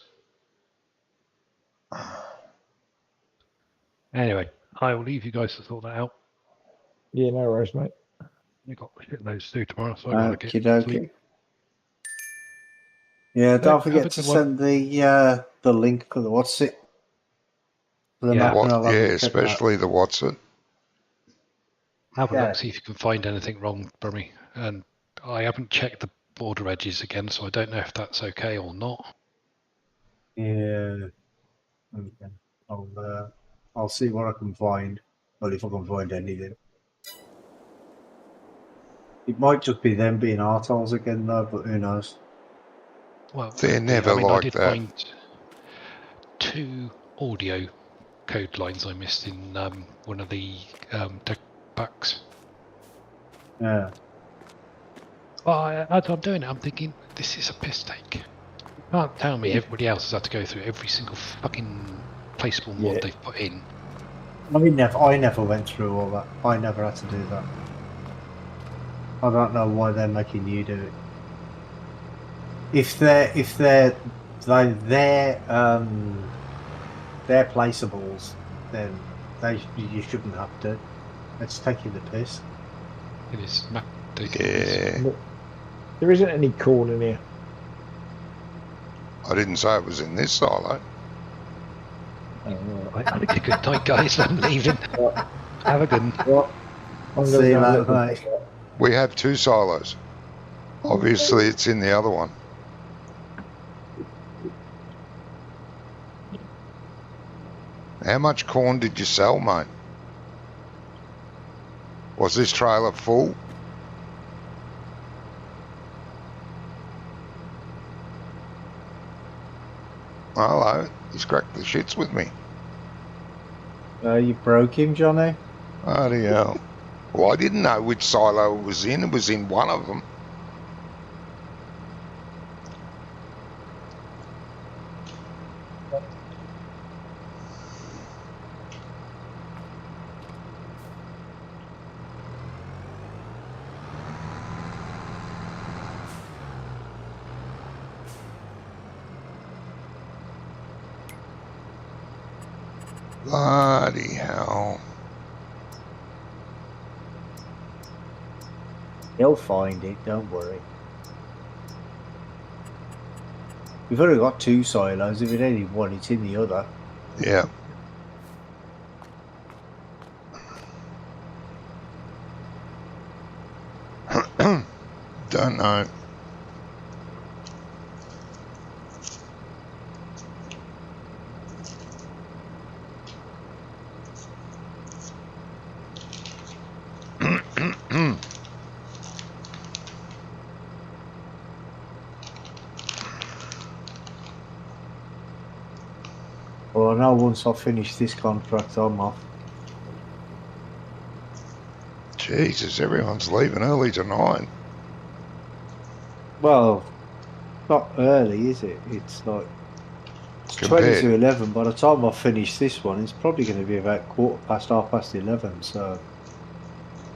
Anyway, I will leave you guys to sort that out. Yeah, no worries, mate. You've got shit loads to do tomorrow, so I gotta get Okey-dokey. sleep. Yeah, don't Have a forget good to one. send the link for the what's it. For the Yeah. map, and I'll have a Yeah, look at that. especially the what's it. Have a Yeah. look, see if you can find anything wrong, Brummy. And I haven't checked the border edges again, so I don't know if that's okay or not. Yeah. Okay. I'll see what I can find. Well, if I can find anything. It might just be them being arseholes again, though, but who knows? Well, They're never I like did that. find 2 audio code lines I missed in one of the deck packs. Yeah. Well, as I'm doing it, I'm thinking, this is a piss take. You can't tell me everybody else has had to go through every single fucking placeable mod Yeah. they've put in. I never went through all that. I never had to do that. I don't know why they're making you do it. If their they're placeables, then you shouldn't have to. It's taking the piss. It is map taking this. Yeah. Look, there isn't any corn in here. I didn't say it was in this silo. Oh, right. Have a good night, guys. I'm leaving. Have a good one. Right. I'm gonna See you go and later, look mate. We have 2 silos. Obviously, it's in the other one. How much corn did you sell, mate? Was this trailer full? Hello, he's cracked the shits with me. You broke him, Johnny? Bloody hell. Well, I didn't know which silo it was in. It was in one of them. Bloody hell. He'll find it, don't worry. We've only got 2 silos. If it ain't in one, it's in the other. Yeah. Don't know. Well, I know once I finish this contract, I'm off. Jesus, everyone's leaving early tonight. Well, not early, is it? It's like it's 20 Compared. to 11. By the time I finish this one, it's probably going to be about 11:15. So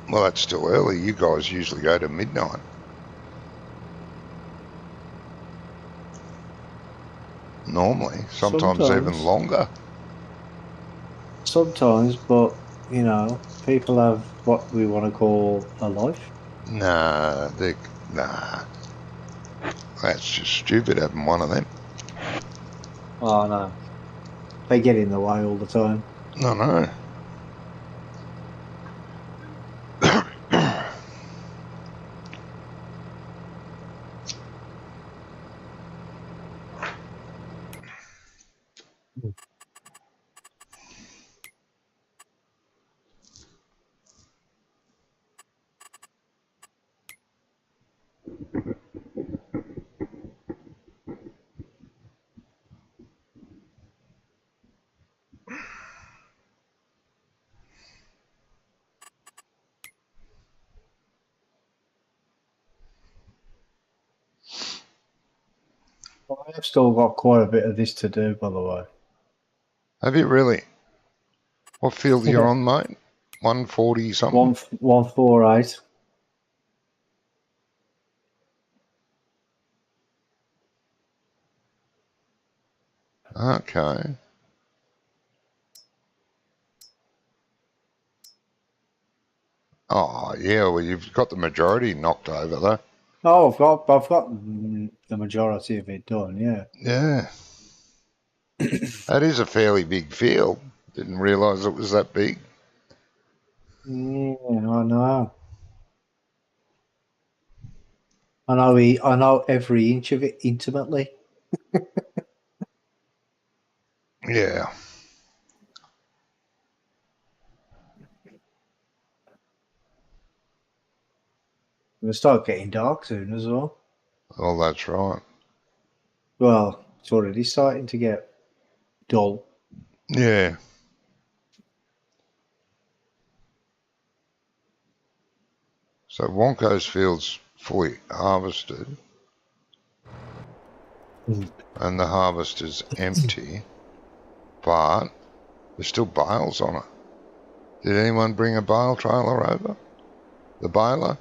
Well, that's still early. You guys usually go to midnight. Normally, sometimes even longer. Sometimes, but you know, people have what we want to call a life. Nah, nah. That's just stupid having one of them. Oh no, they get in the way all the time. No. I have still got quite a bit of this to do, by the way. Have you really? What field are you on, mate? 140 something? 148. Okay. Oh, yeah, well, you've got the majority knocked over, though. Oh, I've got the majority of it done. Yeah. Yeah. That is a fairly big field. Didn't realise it was that big. Yeah, I know. I know every inch of it intimately. Yeah. It'll start getting dark soon as well. Well, that's right. Well, it's already starting to get dull. Yeah. So Wonko's field's fully harvested. And the harvester's empty. But there's still bales on it. Did anyone bring a bale trailer over? The baler?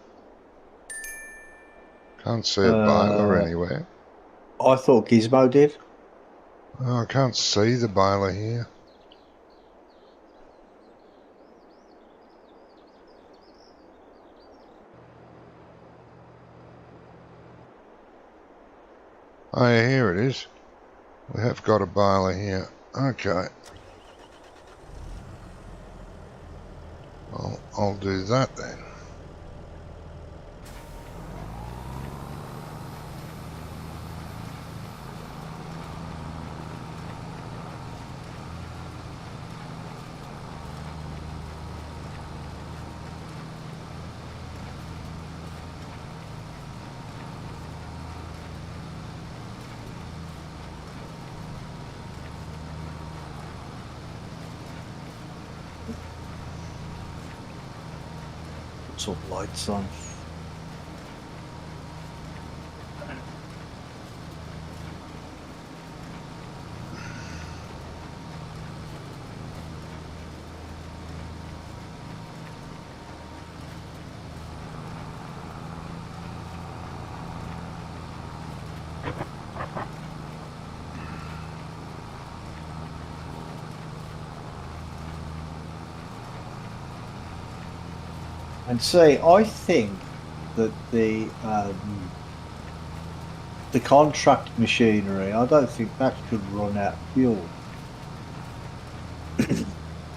Can't see a baler anywhere. I thought Gizmo did. Oh, I can't see the baler here. Oh, yeah, here it is. We have got a baler here. Okay. Well, I'll do that then. Put some lights on. And see, I think that the contract machinery, I don't think that could run out of fuel.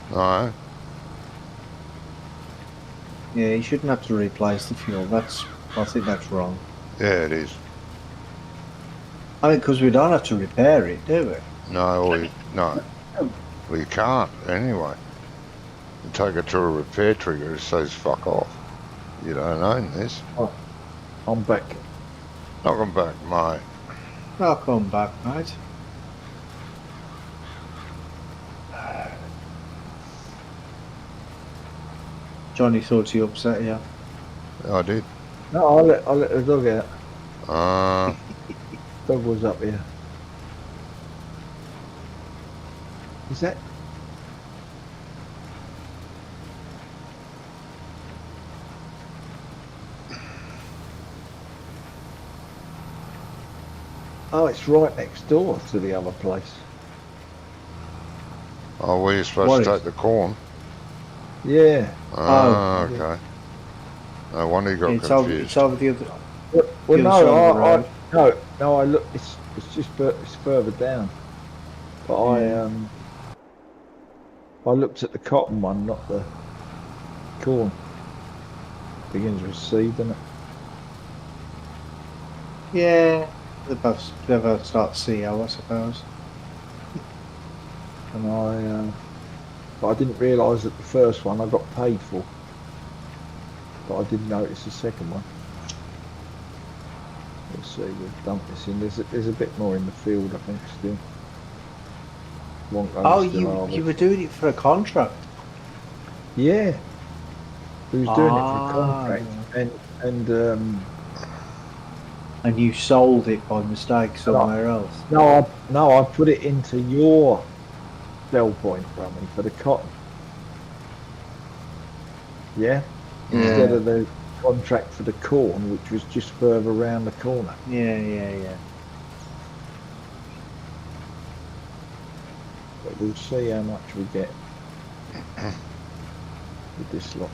Alright. Yeah, you shouldn't have to replace the fuel. I think that's wrong. Yeah, it is. I mean, because we don't have to repair it, do we? No, no. Well, you can't, anyway. You take it to a repair trigger, it says fuck off. You don't own this. I'm back. Welcome back, mate. I'll come back, mate. Johnny thought he upset you. I did. No, I let the dog out. Dog was up here. Is that? Oh, it's right next door to the other place. Oh, were you supposed to take the corn? Yeah. Okay. No wonder you got It's confused. over the other. Well, The other side of the road. no. I look. It's just it's further down. But I looked at the cotton one, not the corn. Begins with C, doesn't it? Yeah, they both start CO, I suppose. And but I didn't realise that the first one I got paid for. But I didn't notice the second one. Let's see, we've dumped this in. There's a bit more in the field, I think, still. Oh, you were doing it for a contract? Yeah. He was doing it for a contract, and you sold it by mistake somewhere else. No, I put it into your sell point, Rummy, for the cotton. Yeah? Instead of the contract for the corn, which was just further around the corner. Yeah. But we'll see how much we get with this lot.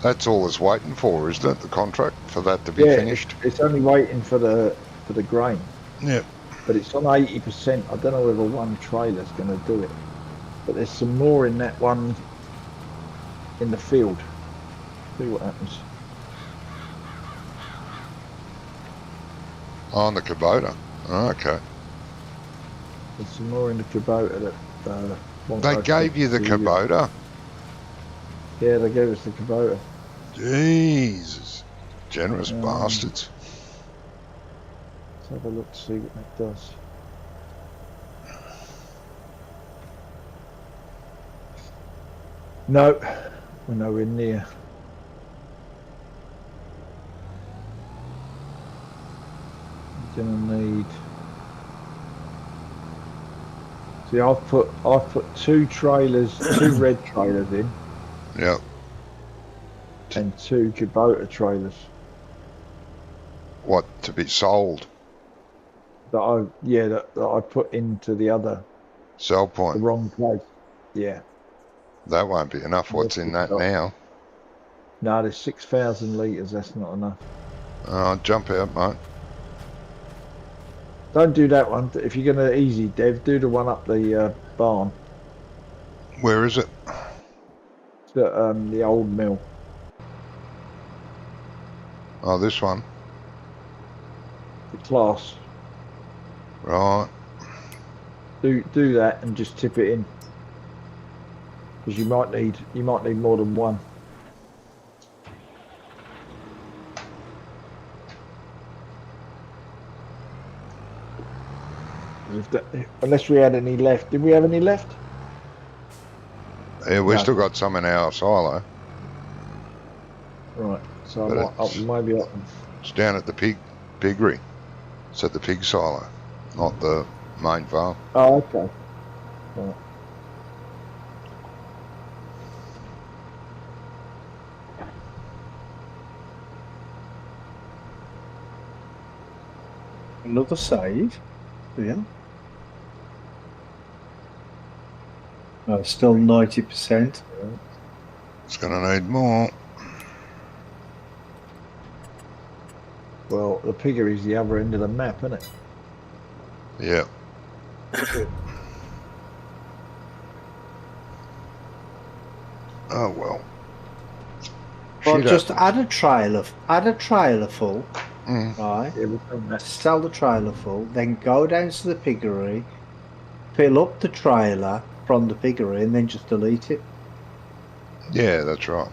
That's all it's waiting for, isn't it? The contract for that to be finished. It's only waiting for the grain. Yeah. But it's on 80%. I don't know whether one trailer's going to do it. But there's some more in that one in the field. See what happens. On the Kubota. Oh, okay. There's some more in the Kubota that They gave you the Kubota? Yeah, they gave us the Kubota. Jesus. Generous bastards. Let's have a look to see what that does. No, we're nowhere near. We're gonna need. See, I've put two trailers, two red trailers in. Yep. And two Kubota trailers. What, to be sold? That I put into the other Sell point. the wrong place. Yeah. That won't be enough. What's in that now? No, there's 6,000 litres. That's not enough. Jump out, mate. Don't do that one. If you're going to easy, Dev, do the one up the barn. Where is it? The old mill. Oh, this one. The class. Right. Do that and just tip it in. Because you might need more than one. Unless we had any left. Did we have any left? Yeah, we've No. still got some in our silo. Right. So But I might it's- maybe up. It's down at the piggery. It's at the pig silo, not the main farm. Oh, okay. Right. Another save. Yeah. No, still 90%. It's going to need more. Well, the piggery is the other end of the map, isn't it? Yeah. Oh well. Well, Shit just happens. add a trailer full, Mm. right? Yeah, we've done that. Sell the trailer full, then go down to the piggery, fill up the trailer from the piggery, and then just delete it. Yeah, that's right.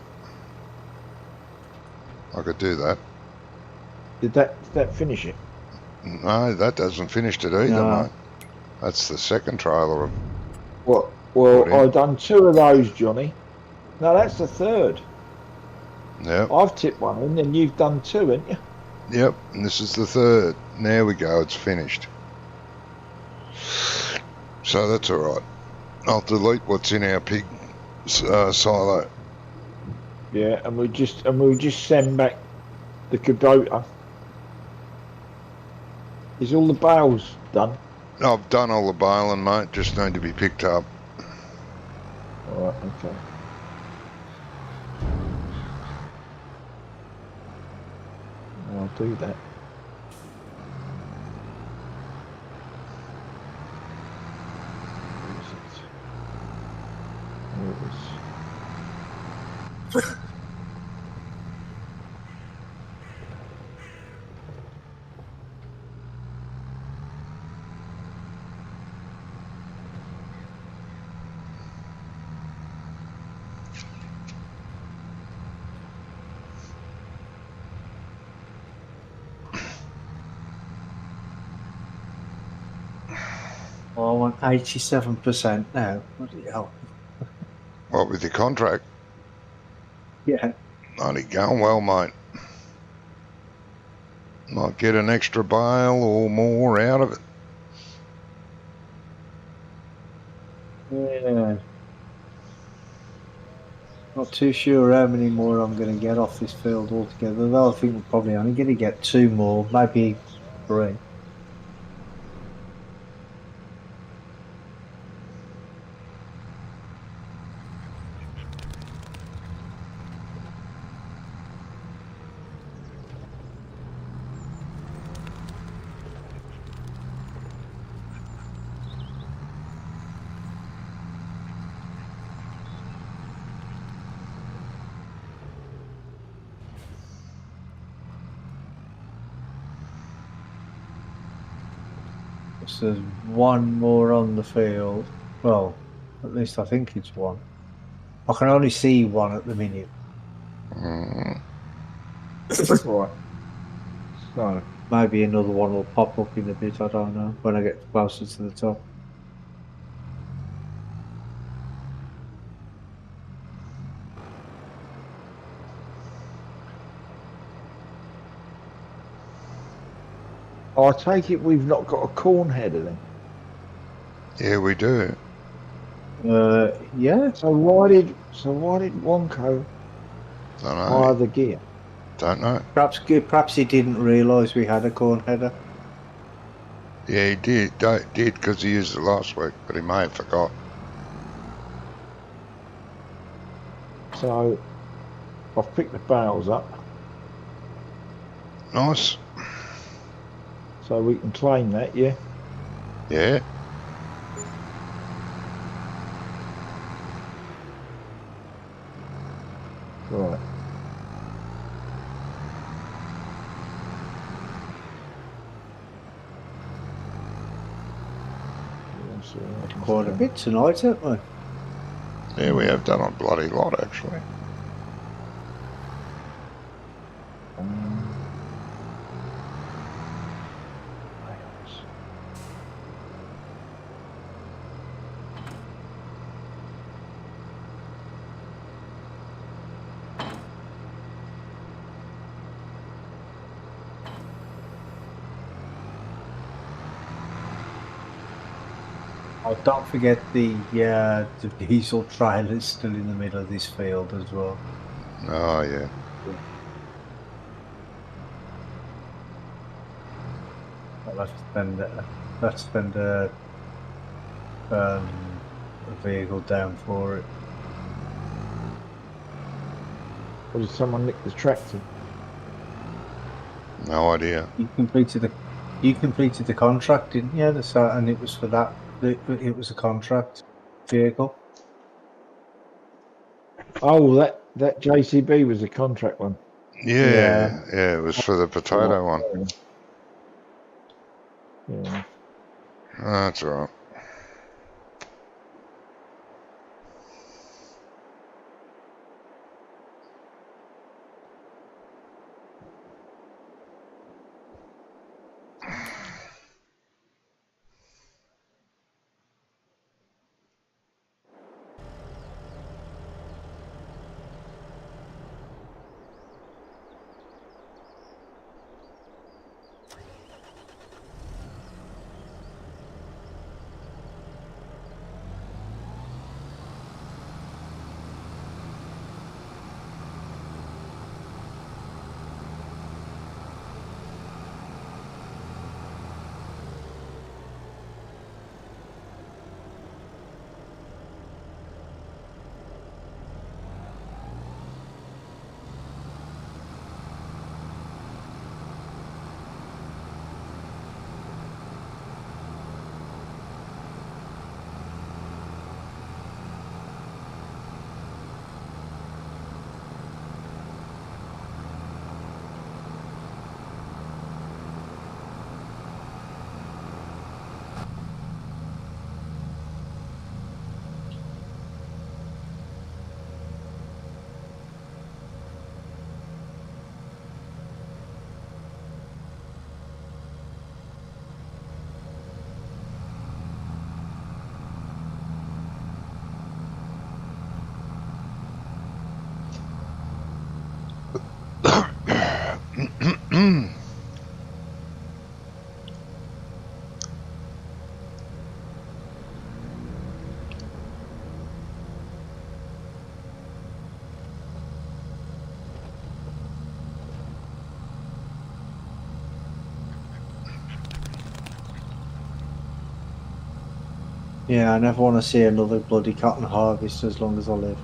I could do that. Did that finish it? No, that doesn't finish it either, No. mate. That's the second trailer of Well, Put in. I've done 2 of those, Johnny. No, that's the third. Yep. I've tipped one in, and you've done 2, haven't you? Yep, and this is the third. There we go, it's finished. So that's all right. I'll delete what's in our pig silo. Yeah, and we'll just send back the Kubota. Is all the bales done? I've done all the baling, mate. Just need to be picked up. All right, okay. I'll do that. Where is it? There it is. Oh, I want 87% now. Bloody hell. What with your contract? Yeah. Not it going well, mate. Might get an extra bale or more out of it. Yeah. Not too sure how many more I'm going to get off this field altogether, though I think we're probably only going to get 2 more, maybe 3. So there's 1 more on the field. Well, at least I think it's 1. I can only see 1 at the minute. Mm. Right. So, Maybe another one will pop up in a bit, I don't know, when I get closer to the top. I take it we've not got a corn header then. Yeah, we do. Yeah. So why did Wonko Don't hire know. the gear? Don't know. Perhaps he didn't realise we had a corn header. Yeah, he did because he used it last week, but he may have forgot. So I've picked the bales up. Nice. So we can claim that, yeah? Yeah. Right. Quite a bit tonight, haven't we? Yeah, we have done a bloody lot, actually. Oh, don't forget the diesel trailer's still in the middle of this field as well. Oh, yeah. Let's spend a vehicle down for it. Or did someone nick the tractor? No idea. You completed the contract, didn't you? And it was for that. It was a contract vehicle. Oh, that JCB was a contract one. Yeah, it was for the potato one. Yeah. That's all right. Yeah, I never want to see another bloody cotton harvest as long as I live.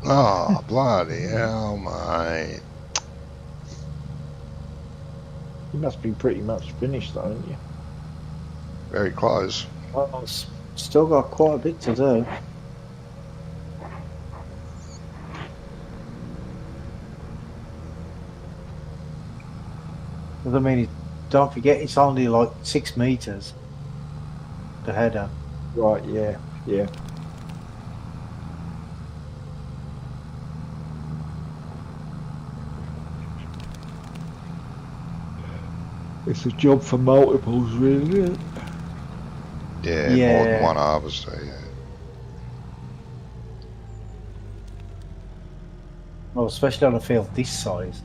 Oh, bloody hell, mate. You must be pretty much finished, though, aren't you? Very close. Well, still got quite a bit to do. But I mean, don't forget, it's only like 6 meters. The header. Right, yeah, yeah. It's a job for multiples, really, isn't it? Yeah, more than one harvester, yeah. Well, especially on a field this size.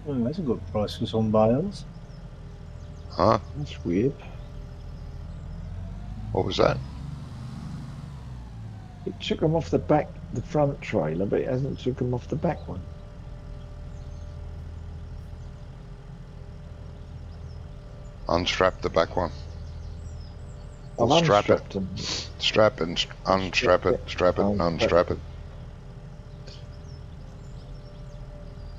Oh, that's a good price for some bales. Huh? That's weird. What was that? It took them off the back the front trailer, but it hasn't took them off the back one. Unstrap the back one. I've Or strap it. unstrapped them. Strap and unstrap it. Strap it and unstrap it.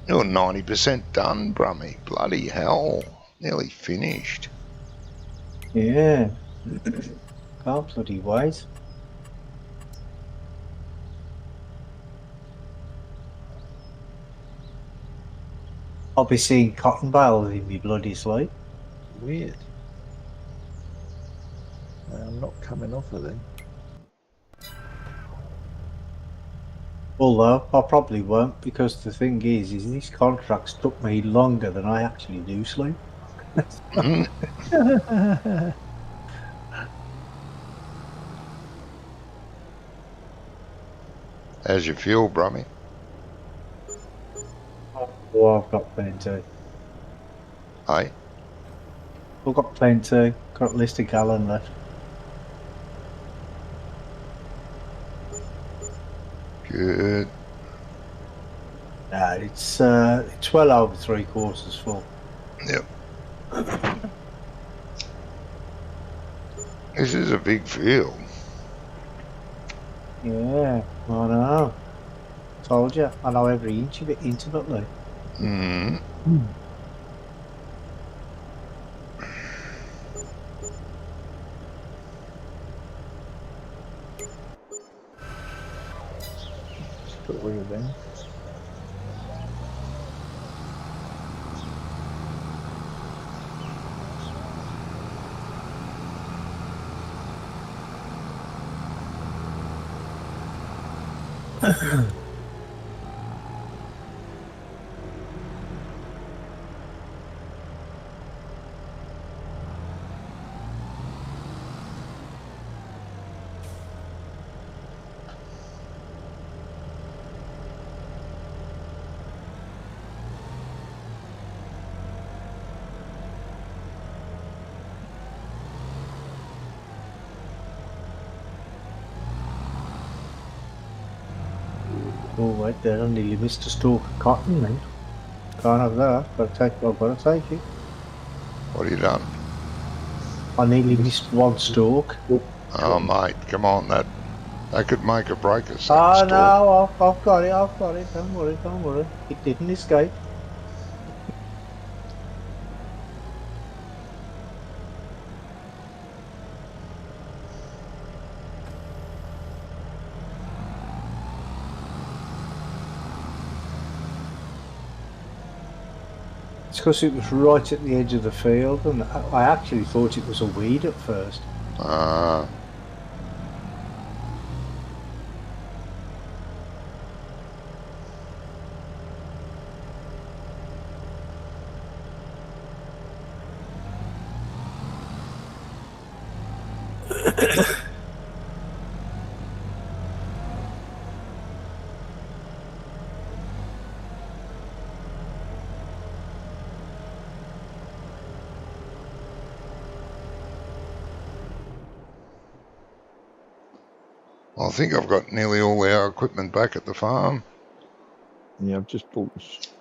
You're 90% done, Brummy. Bloody hell. Nearly finished. Yeah. Can't bloody wait. I'll be seeing cotton bales in me bloody sleep. Weird. I'm not coming off of them. Although I probably won't, because the thing is these contracts took me longer than I actually do sleep. How's your fuel, Brummy? Oh, I've got plenty. Hey? I've got plenty. Got at least a gallon left. Good. It's well over 3/4 full. Yep. This is a big field. Yeah, I know. Told you, I know every inch of it intimately. Mm. Just put wheel down. Oh, right there, I nearly missed a stalk of cotton then. Can't have that. I've got to take it. What have you done? I nearly missed one stalk. Oh, mate, come on. That could make or break us. Oh no, I've got it. Don't worry. It didn't escape. It's because it was right at the edge of the field, and I actually thought it was a weed at first. Ah. I think I've got nearly all our equipment back at the farm. Yeah, I've just bought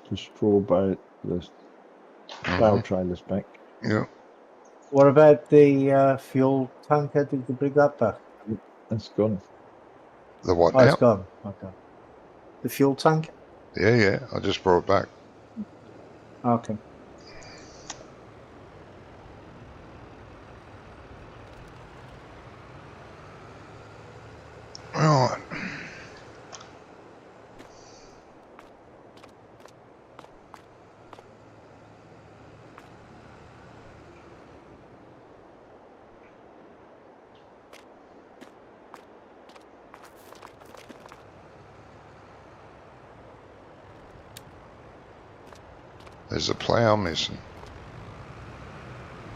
the straw bale, the bale trailers back. Yeah. What about the fuel tanker? Did you bring that back? That's gone. The what Oh, now? it's gone. Okay. The fuel tank? Yeah. I just brought it back. Okay. Right. There's a plough missing.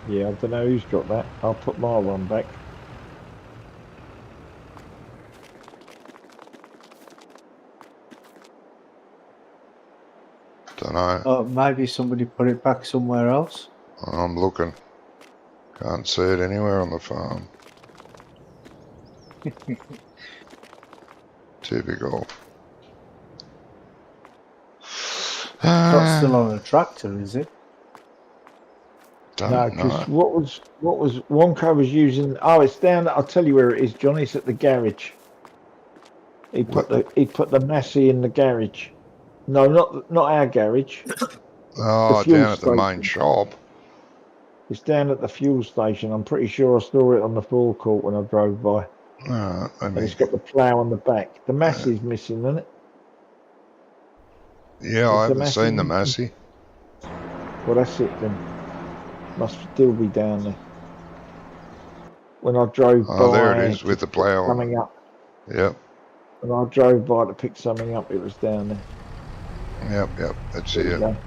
Yeah, I don't know who's got that. I'll put my one back. Don't know. Maybe somebody put it back somewhere else. I'm looking. Can't see it anywhere on the farm. Typical. Not still on a tractor, is it? No, Don't because know. what was Wonka was using? Oh, it's down. I'll tell you where it is, Johnny. It's at the garage. He put the Massey in the garage. No, not our garage. The Oh, fuel down at the main station. shop. It's down at the fuel station. I'm pretty sure I saw it on the forecourt when I drove by. Let And me. it's got the plough on the back. The Massey's missing, isn't it? Yeah, I Is the haven't seen the missing? Massey. Well, that's it then. Must still be down there. When I drove Oh, there it by is to with the pick plough on something up. it. Yep, When I drove by to pick something up, it was down there. yep. That's There you it. go.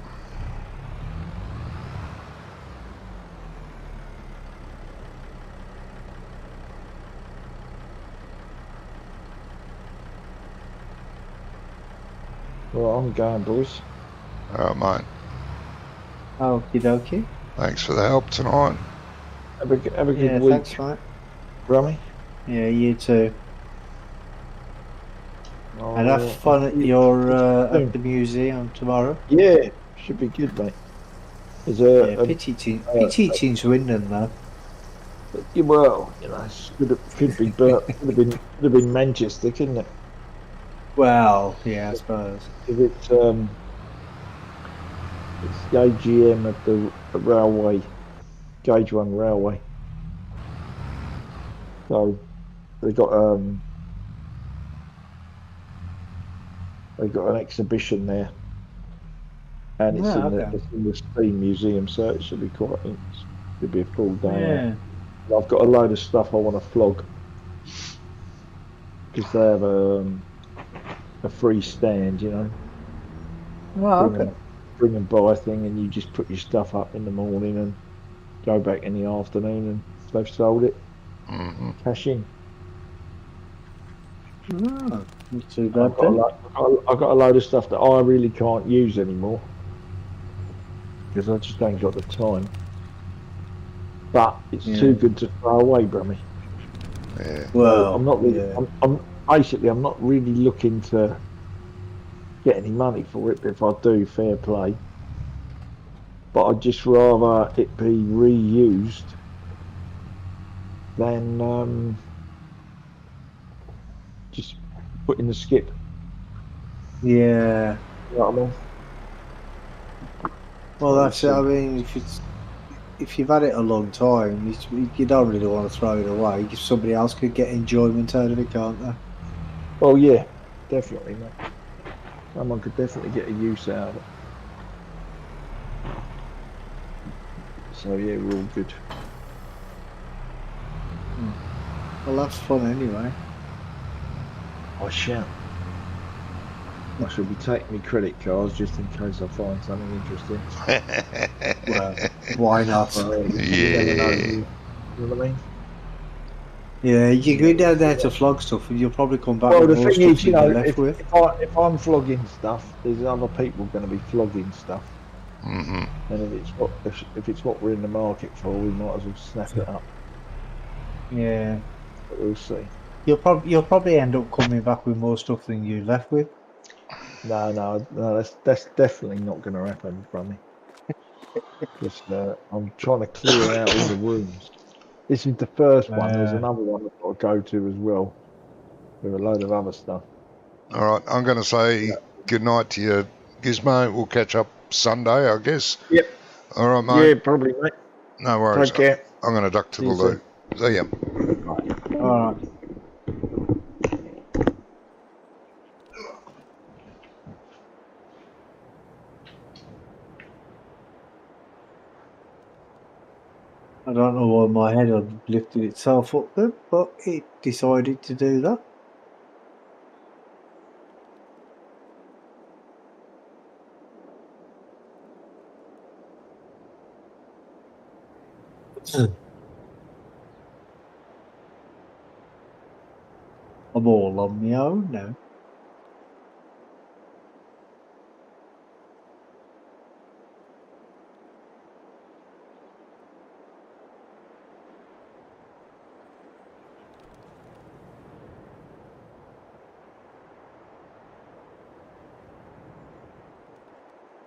Well, I'm going, boys. Oh, mate. Okie dokie. Thanks for the help tonight. Have a good Yeah, week, thanks, mate. Rummy. Yeah, you too. And have I'll fun at see you your soon. at the museum tomorrow. Yeah, should be good, mate. There's Yeah, pity team's winning though. well, you know, could be could have been Manchester, couldn't it? Well, yeah, I suppose. If it's the AGM at the railway, Gauge One Railway. So they got an exhibition there, and it's Yeah, in okay. the Steam Museum, so it should be should be a full day out. Yeah. And I've got a load of stuff I want to flog because they have a free stand, you know. Well, okay. Bring and buy thing, and you just put your stuff up in the morning and go back in the afternoon, and they've sold it. Mm-hmm. Cash in. Oh, not too I've bad got, then. I've got a load of stuff that I really can't use anymore because I just ain't got the time. But it's too good to throw away, Brummy. Yeah. Well, so I'm not really. yeah. I'm not really looking to get any money for it. But if I do, fair play. But I'd just rather it be reused than just put in the skip. Yeah. You know what I mean? Well, So that's it. I mean, if you've had it a long time, you don't really want to throw it away. Somebody else could get enjoyment out of it, can't they? Oh yeah, definitely, mate. Someone could definitely get a use out of it. So yeah, we're all good. Well, that's fun anyway. I shall. I shall be taking my credit cards just in case I find something interesting. Well, why not? You never know. Yeah. You know what I mean? Yeah, you go down there to flog stuff, and you'll probably come back Well, with the more thing stuff is, than you know, you're left with. if I'm flogging stuff, there's other people going to be flogging stuff, Mm-hmm. and if it's what we're in the market for, we might as well snap it up. Yeah, But we'll see. you'll probably end up coming back with more stuff than you left with. No, that's definitely not going to happen from me. Just I'm trying to clear out all the rooms. This is the first one. There's another one I've got to go to as well with a load of other stuff. All right. I'm going to say good night to you, Gizmo. We'll catch up Sunday, I guess. Yep. All right, mate. Yeah, probably, mate. No worries. Take care. I'm going to duck to See the you soon. loo. See ya. All right. I don't know why my head had lifted itself up then, but it decided to do that. I'm all on my own now.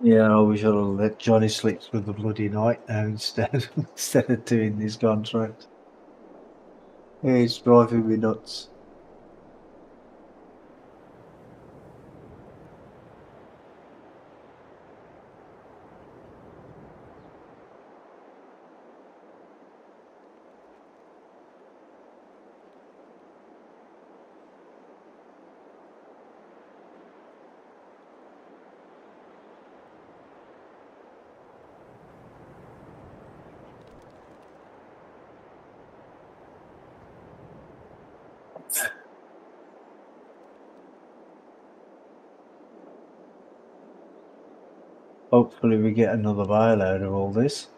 Yeah, I wish I'd have let Johnny sleep through the bloody night now instead of doing this contract. Yeah, it's driving me nuts. Hopefully we get another bale out of all this.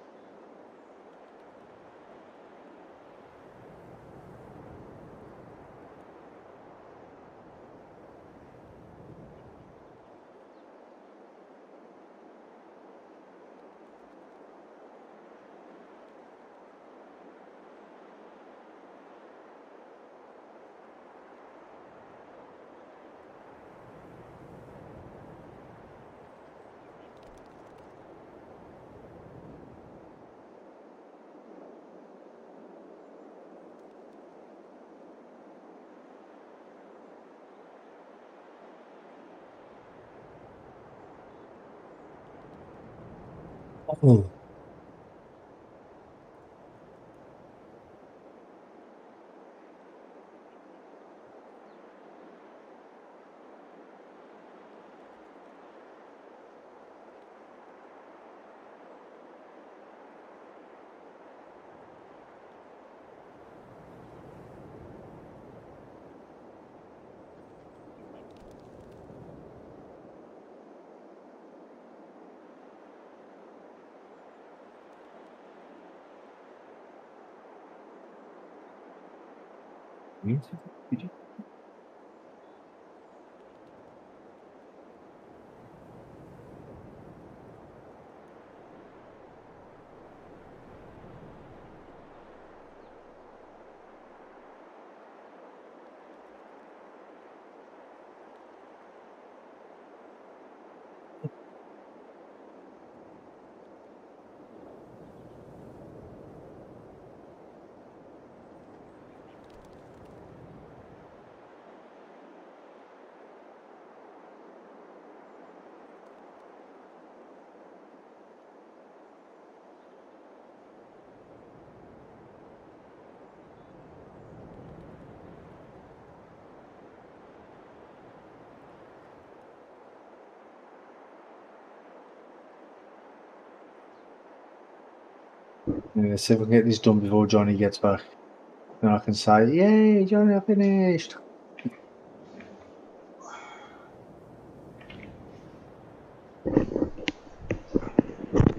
Oh. Yeah, see if we can get this done before Johnny gets back. Then I can say, yay, Johnny, I finished.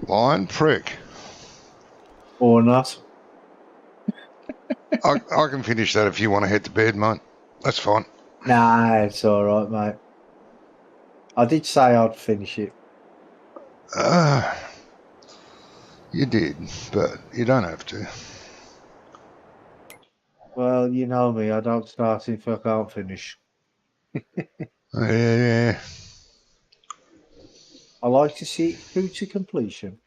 Lion prick. Or not. I can finish that if you want to head to bed, mate. That's fine. Nah, it's alright, mate. I did say I'd finish it. You did, but you don't have to. Well, you know me, I don't start if I can't finish. Yeah. I like to see it through to completion,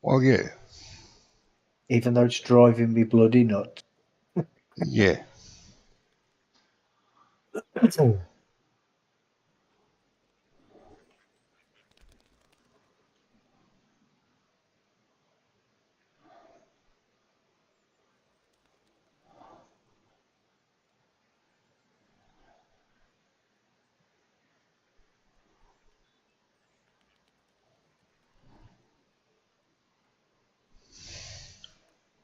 Well, yeah. even though it's driving me bloody nuts. Yeah.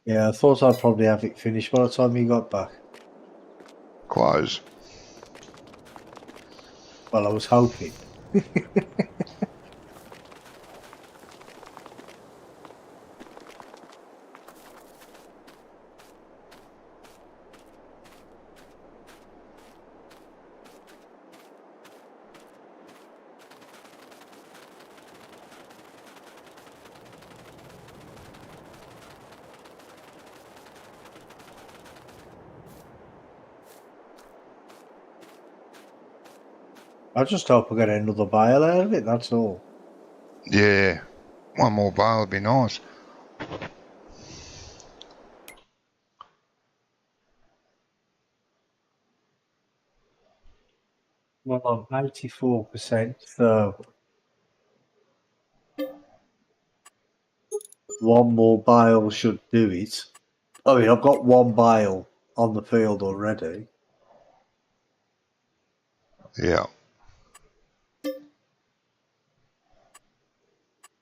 Yeah, I thought I'd probably have it finished by the time he got back. Close. Well, I was hoping. I just hope I get another bale out of it, that's all. Yeah, one more bale would be nice. Well, I'm 84%, so one more bale should do it. I mean, I've got one bale on the field already. Yeah.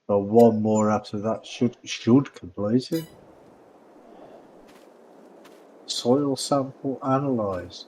So one more after that should complete it. Soil sample analysed.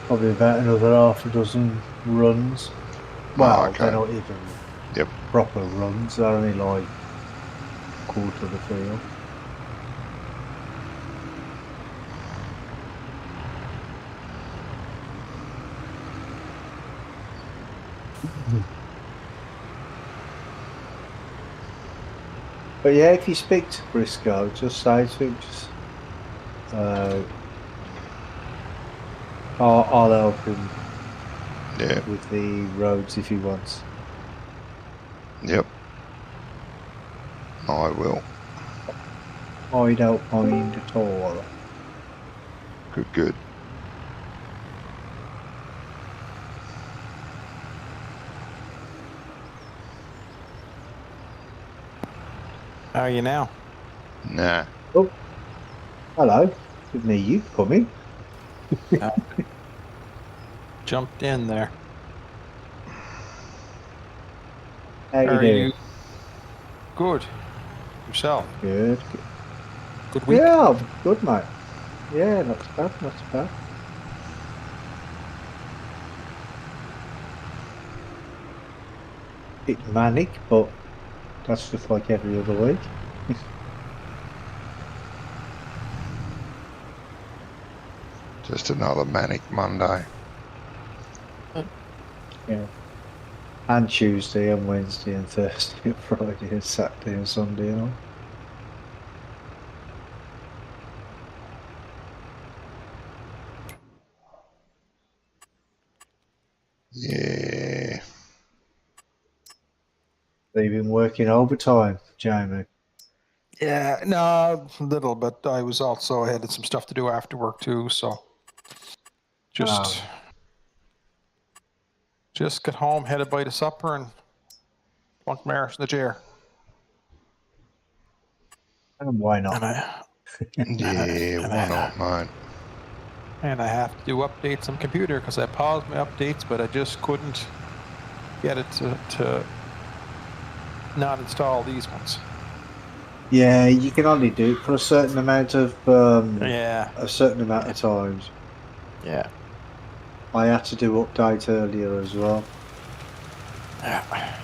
Probably about another half a dozen runs. Well, okay. they're not even Yep. proper runs. They're only like a quarter of the field. But yeah, if you speak to Briscoe, just say to him, I'll help him Yeah. with the roads if he wants. Yep. I will. I don't mind at all. Good. How are you now? Nah. Oh, hello. Didn't hear you coming. Jumped in there. How you Are doing? you good? Yourself? Good. Good week? Yeah, I'm good, mate. Yeah, not too bad, not too bad. Bit manic, but that's just like every other week. Just another manic Monday. Yeah. And Tuesday and Wednesday and Thursday and Friday and Saturday and Sunday and all. Yeah. They've been working overtime, Jamie. Yeah, no, a little, but I was also I had some stuff to do after work too, so just got home, had a bite of supper, and plunked Maris in the chair. And why not? Yeah, why not, mate? And I have to do updates on computer because I paused my updates, but I just couldn't get it to not install these ones. Yeah, you can only do it for a certain amount of Yeah. a certain amount of times. Yeah. I had to do update earlier as well. Yeah.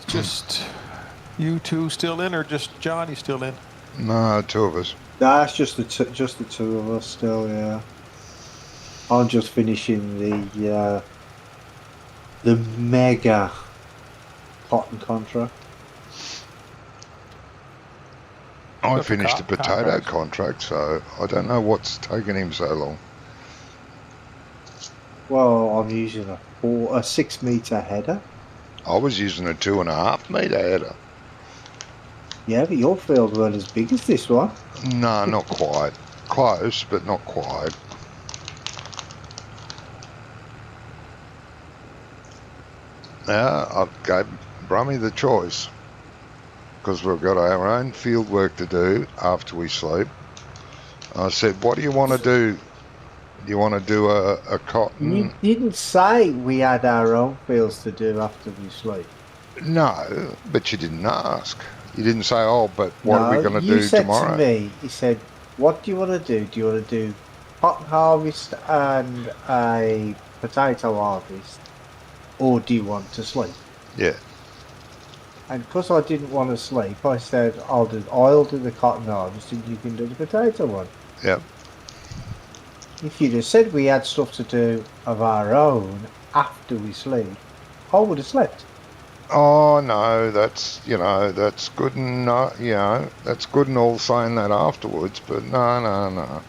Just you two still in, or just Johnny still in? No, two of us. That's just the two of us still. Yeah, I'm just finishing the mega cotton contract. I Got the finished the cotton potato contract. contract, so I don't know what's taken him so long. Well, I'm using a 6 meter header. I was using a 2.5 metre header. Yeah, but your field weren't as big as this one. No, not quite. Close, but not quite. Yeah, I gave Brummy the choice because we've got our own field work to do after we sleep, I said, what do you want to do? Do you want to do a cotton? You didn't say we had our own fields to do after we sleep. No, but you didn't ask. You didn't say, oh, but what are we going to you do said tomorrow? to me, he said, what do you want to do? Do you want to do cotton harvest and a potato harvest? Or do you want to sleep? Yeah. And because I didn't want to sleep, I said, I'll do the cotton harvest and you can do the potato one. Yep. If you'd have said we had stuff to do of our own after we sleep, I would have slept. Oh no, that's that's good and that's good and all saying that afterwards, but no.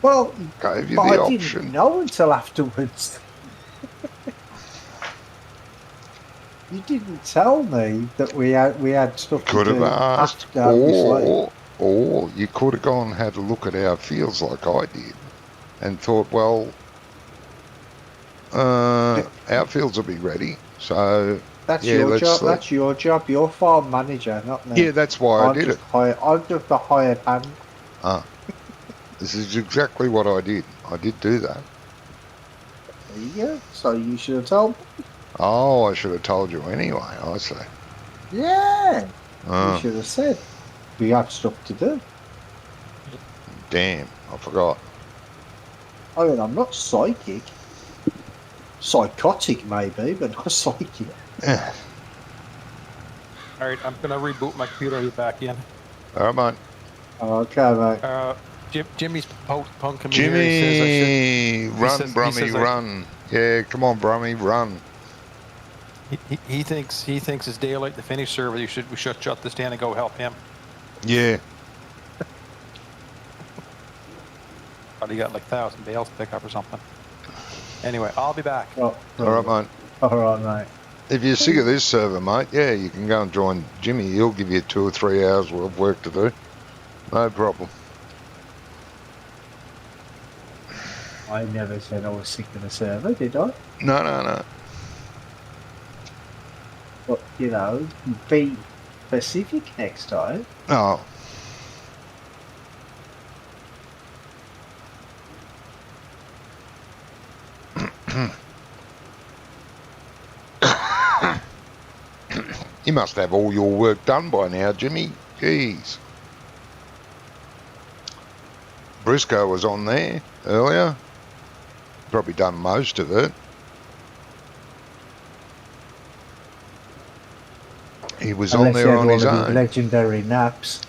Well, Gave you but the I option. didn't know until afterwards. You didn't tell me that we had stuff Could to have do asked, after we sleep. or you could have gone and had a look at our fields like I did, and thought, well, our fields will be ready. So That's yeah, your let's job. sleep. That's your job. You're farm manager, not me. Yeah, that's why I did it. I'm just the hired hand. This is exactly what I did. I did do that. There you go. So you should have told me. Oh, I should have told you anyway, I say. Yeah. Oh, You should have said we have stuff to do. damn, I forgot. I mean, I'm not psychic. Psychotic, maybe, but not psychic. Yeah. All right, I'm gonna reboot my computer. Are you back in? All right, mate. Okay, mate. Jimmy's punking me here. He says I Jimmy, run, Brummy, run. Yeah, come on, Brummy, run. he thinks it's daylight to finish server. We should shut this down and go help him. Yeah. Probably got like 1,000 bales to pick up or something. Anyway, I'll be back. Oh, All right, mate. All right, mate. If you're sick of this server, mate, yeah, you can go and join Jimmy. He'll give you 2 or 3 hours of work to do. No problem. I never said I was sick of the server, did I? No. But, be specific next time. Oh. You must have all your work done by now, Jimmy. Jeez. Briscoe was on there earlier. Probably done most of it. He was on there on his own. Legendary naps.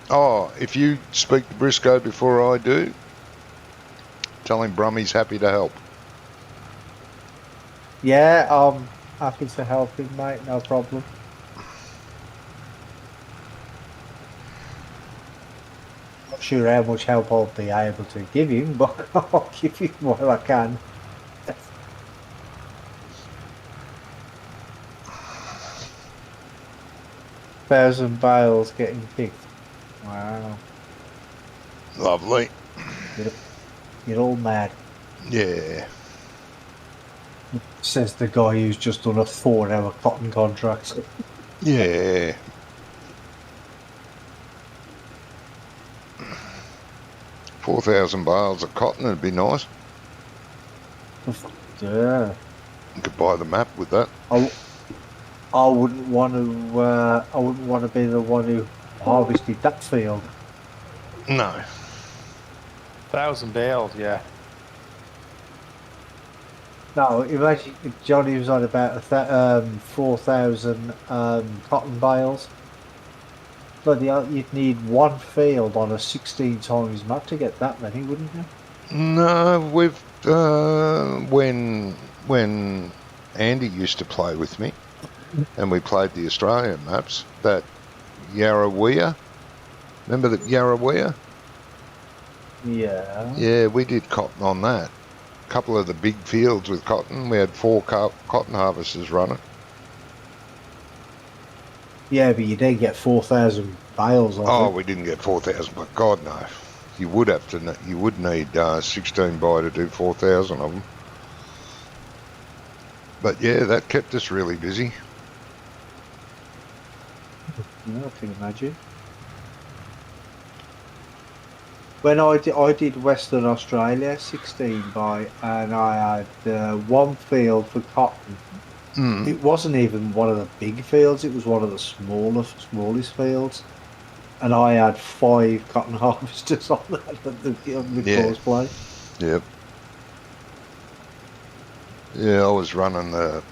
Oh, if you speak to Briscoe before I do, tell him Brummy's happy to help. Yeah, I'm happy to help him, mate. No problem. Not sure how much help I'll be able to give him, but I'll give him what I can. Thousand bales getting kicked. Wow. Lovely. You're all mad. Yeah. Says the guy who's just done a 4-hour cotton contract. Yeah. $4,000 bales of cotton would be nice. Yeah. You could buy the map with that. I wouldn't want to. I wouldn't want to be the one who harvested that field. No. 1,000 bales, yeah. No, imagine if Johnny was on about 4,000 cotton bales. Bloody hell, you'd need one field on a 16 times map to get that many, wouldn't you? No, we've when Andy used to play with me, and we played the Australian maps. That Yarrawea, remember that Yarrawea? Yeah. Yeah, we did cotton on that. A couple of the big fields with cotton. We had 4 cotton harvesters running. Yeah, but you did get 4,000 bales of Oh, it. we didn't get 4,000, but God no. You would have to. You would need 16 by to do 4,000 of them. But yeah, that kept us really busy. Yeah, I can imagine. When I did Western Australia 16 by, and I had one field for cotton. Mm. It wasn't even one of the big fields; it was one of the smallest fields. And I had 5 cotton harvesters on that on the Yeah. course play. Yep. Yeah, I was running the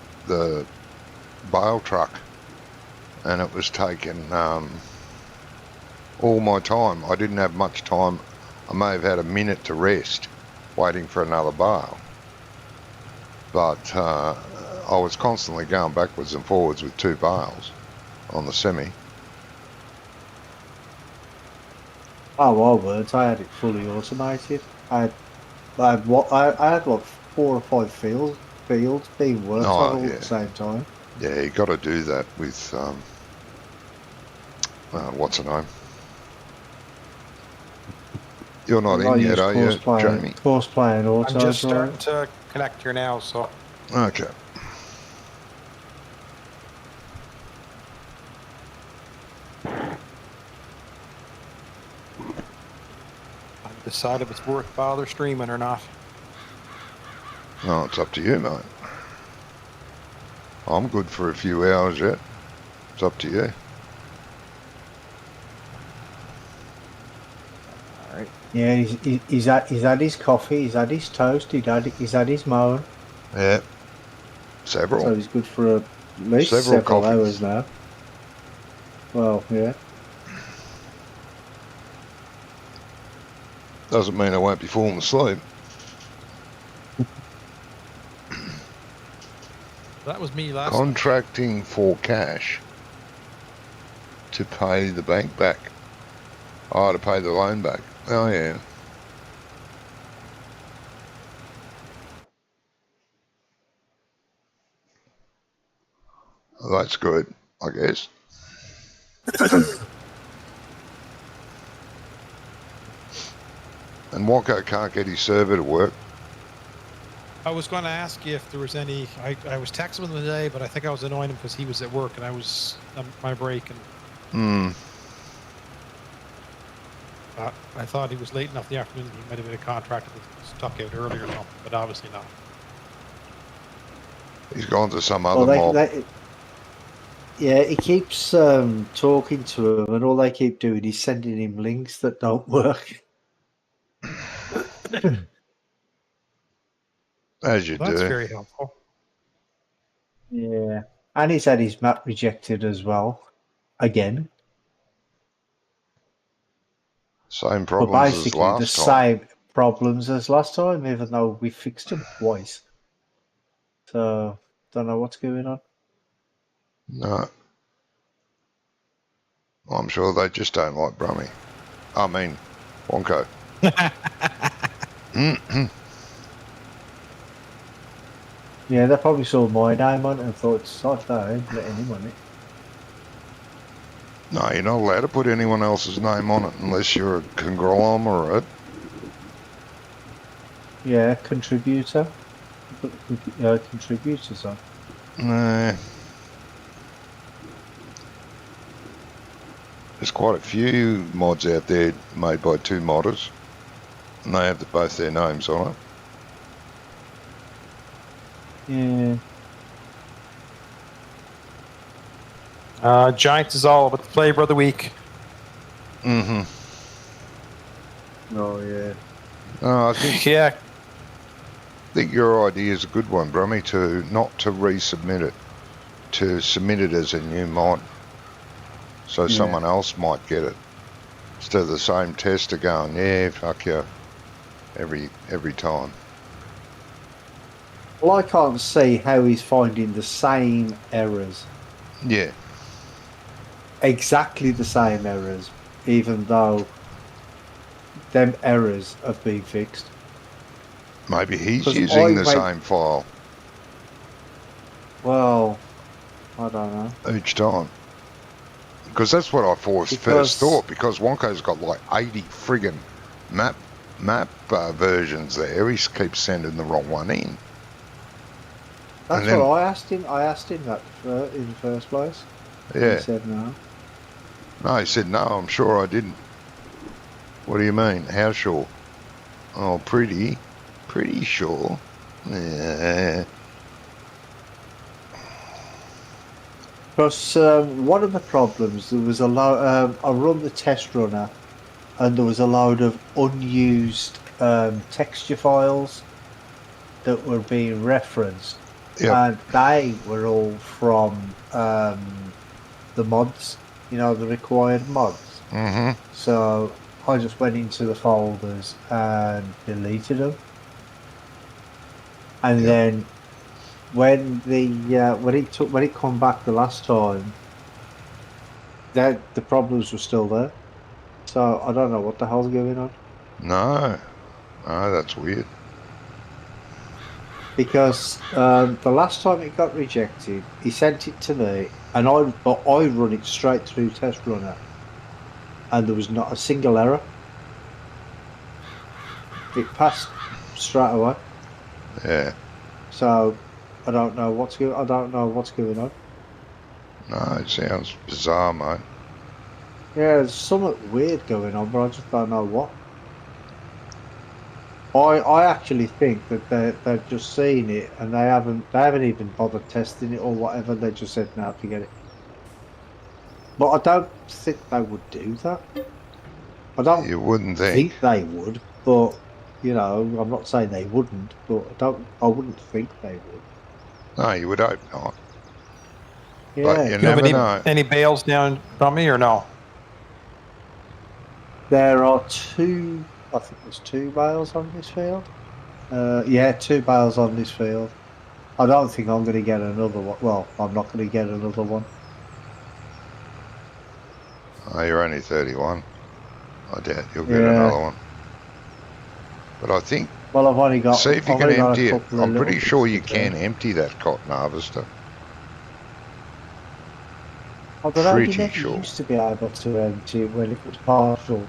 bale truck, and it was taking all my time. I didn't have much time. I may have had a minute to rest, waiting for another bale. But I was constantly going backwards and forwards with 2 bales on the semi. Oh, my words! I had it fully automated. I had like 4 or 5 fields being worked on Oh, all yeah. at the same time. Yeah, you got to do that with, what's her name? You're not I in yet, use are you, Jamie? course play and autos, I'm just right? starting to connect here now, so Okay. I decide if it's worth bother streaming or not. No, it's up to you, mate. I'm good for a few hours yet. It's up to you. Alright. Yeah, he's had his coffee, he's had his toast, he's had his moan. Yeah. Several. So he's good for at least Several several coffees. hours now. Well, yeah. Doesn't mean I won't be falling asleep. That was me last night. Contracting for cash to pay the bank back. Oh, to pay the loan back. Oh, yeah. Well, that's good, I guess. And Wonko can't get his server to work. I was going to ask you if there was any. I was texting him today, but I think I was annoying him because he was at work and I was on my break, and I thought he was late enough in the afternoon. He might have been a contractor that stuck out earlier or something, but obviously not. He's gone to some other mob. Yeah, he keeps talking to him, and all they keep doing is sending him links that don't work. As you That's do. very helpful. Yeah, and he's had his map rejected as well, again. Same But problems as basically last the time. same problems as last time, even though we fixed them twice. So, don't know what's going on. No. I'm sure they just don't like Brummy. I mean, Wonko. Yeah, they probably saw my name on it and thought, sod that, I ain't letting him on it. No, you're not allowed to put anyone else's name on it unless you're a conglomerate. Yeah, contributor. Put the contributors on. Nah. There's quite a few mods out there made by 2 modders, and they have both their names on it. Yeah. Giants is all about the flavor of the week. Mm-hmm. Oh, yeah. I think Yeah. your idea is a good one, Brummy, to not to resubmit it, to submit it as a new mod, so someone else might get it, instead of the same tester going, yeah, fuck you, every time. Well, I can't see how he's finding the same errors. Yeah. Exactly the same errors, even though them errors have been fixed. Maybe he's 'Cause using the same file Well, I don't know. each time. Because that's what I first thought, because Wonko's got like 80 friggin' map versions there. He keeps sending the wrong one in. That's And then- what I asked him. I asked him that in the first place. Yeah. He said no. No, he said, no, I'm sure I didn't. What do you mean? How sure? Oh, pretty sure. Yeah. Because one of the problems, there was a lot. I run the test runner, and there was a load of unused texture files that were being referenced, Yep. and they were all from the mods. You know, the required mods. Mm-hmm. So I just went into the folders and deleted them, and Yep. then when it come back the last time, that the problems were still there. So I don't know what the hell's going on. No, that's weird. Because the last time it got rejected, he sent it to me, and I run it straight through Test Runner, and there was not a single error. It passed straight away. Yeah. So I don't know what's going on. No, it sounds bizarre, mate. Yeah, there's something weird going on, but I just don't know what. I actually think that they've just seen it and they haven't even bothered testing it or whatever. They just said, "No, forget it." But I don't think they would do that. I don't You wouldn't think. think they would, but you know, I'm not saying they wouldn't, but I wouldn't think they would. No, you would hope not. Yeah. But you Do you have never know. any bales down from me or no? There are two. I think there's 2 bales on this field. Yeah, 2 bales on this field. I don't think I'm going to get another one. Well, I'm not going to get another one. Oh, you're only 31. I doubt you'll get Yeah. another one. But I think, Well, I've only got. see if you I've can only got empty a it. couple of I'm pretty little sure bits you to can do. empty that cotton harvester. I don't know, you Pretty never sure. used to be able to empty it when it was partial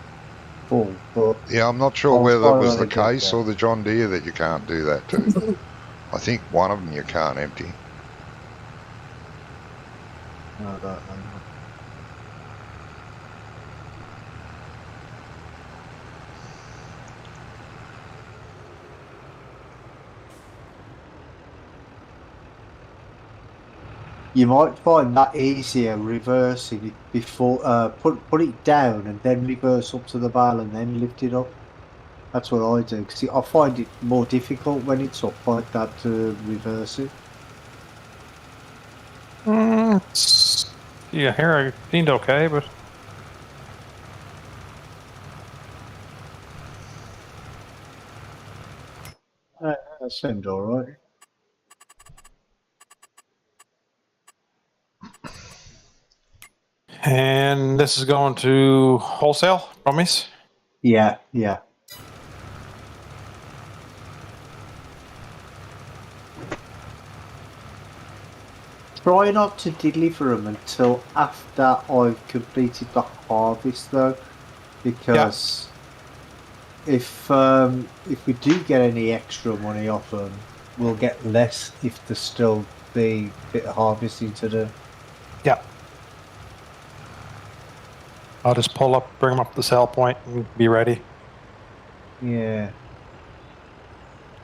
full, but Yeah, I'm not sure I'll whether it was finally the get case there. or the John Deere that you can't do that to. I think one of them you can't empty. I don't know. You might find that easier reversing it before put it down and then reverse up to the bale and then lift it up. That's what I do because I find it more difficult when it's up like that to reverse it. Yeah, here I seemed okay, but That seemed all right. and this is going to wholesale, promise. Yeah, yeah. Try not to deliver them until after I've completed the harvest, though, because if we do get any extra money off them, we'll get less if there's still the bit of harvesting to do. Yeah. I'll just pull up, bring them up to the sell point, and be ready. Yeah.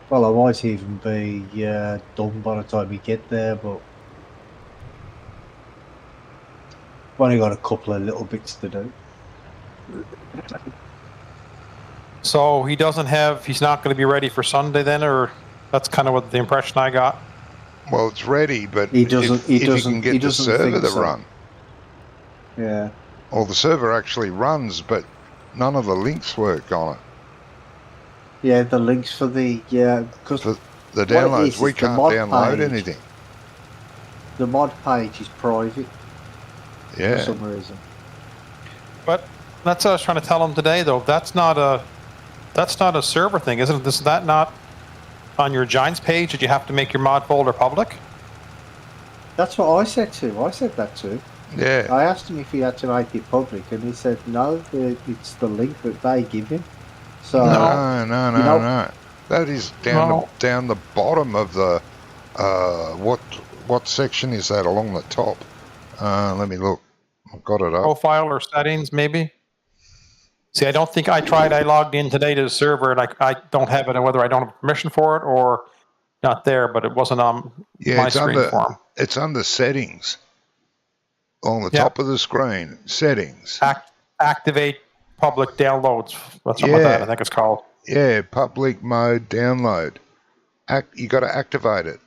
Well, I might even be done by the time we get there, but I've only got a couple of little bits to do. So he's not going to be ready for Sunday then, or that's kind of what the impression I got. Well, it's ready, but He doesn't. if He you doesn't. can get He the doesn't server think to so. run. Yeah. Well, the server actually runs, but none of the links work on it. Yeah, the links for the because For the downloads, we can't download anything. The mod page is private for Yeah. some reason. But that's what I was trying to tell him today, though. That's not a server thing, isn't it? Is that not on your Giants page that you have to make your mod folder public? That's what I said to him. I said that to him. Yeah. I asked him if he had to make it public, and he said no. It's the link that they give him. So No. That is No. down the bottom of the what section is that along the top? Let me look. I've got it up. Profile or settings, maybe? See, I don't think I tried. I logged in today to the server, and I don't have it, and whether I don't have permission for it or not there, but it wasn't on my screen for him. It's under settings. On the Yeah. top of the screen, settings. Activate public downloads. Something like that, I think it's called. Yeah, public mode download. You got to activate it.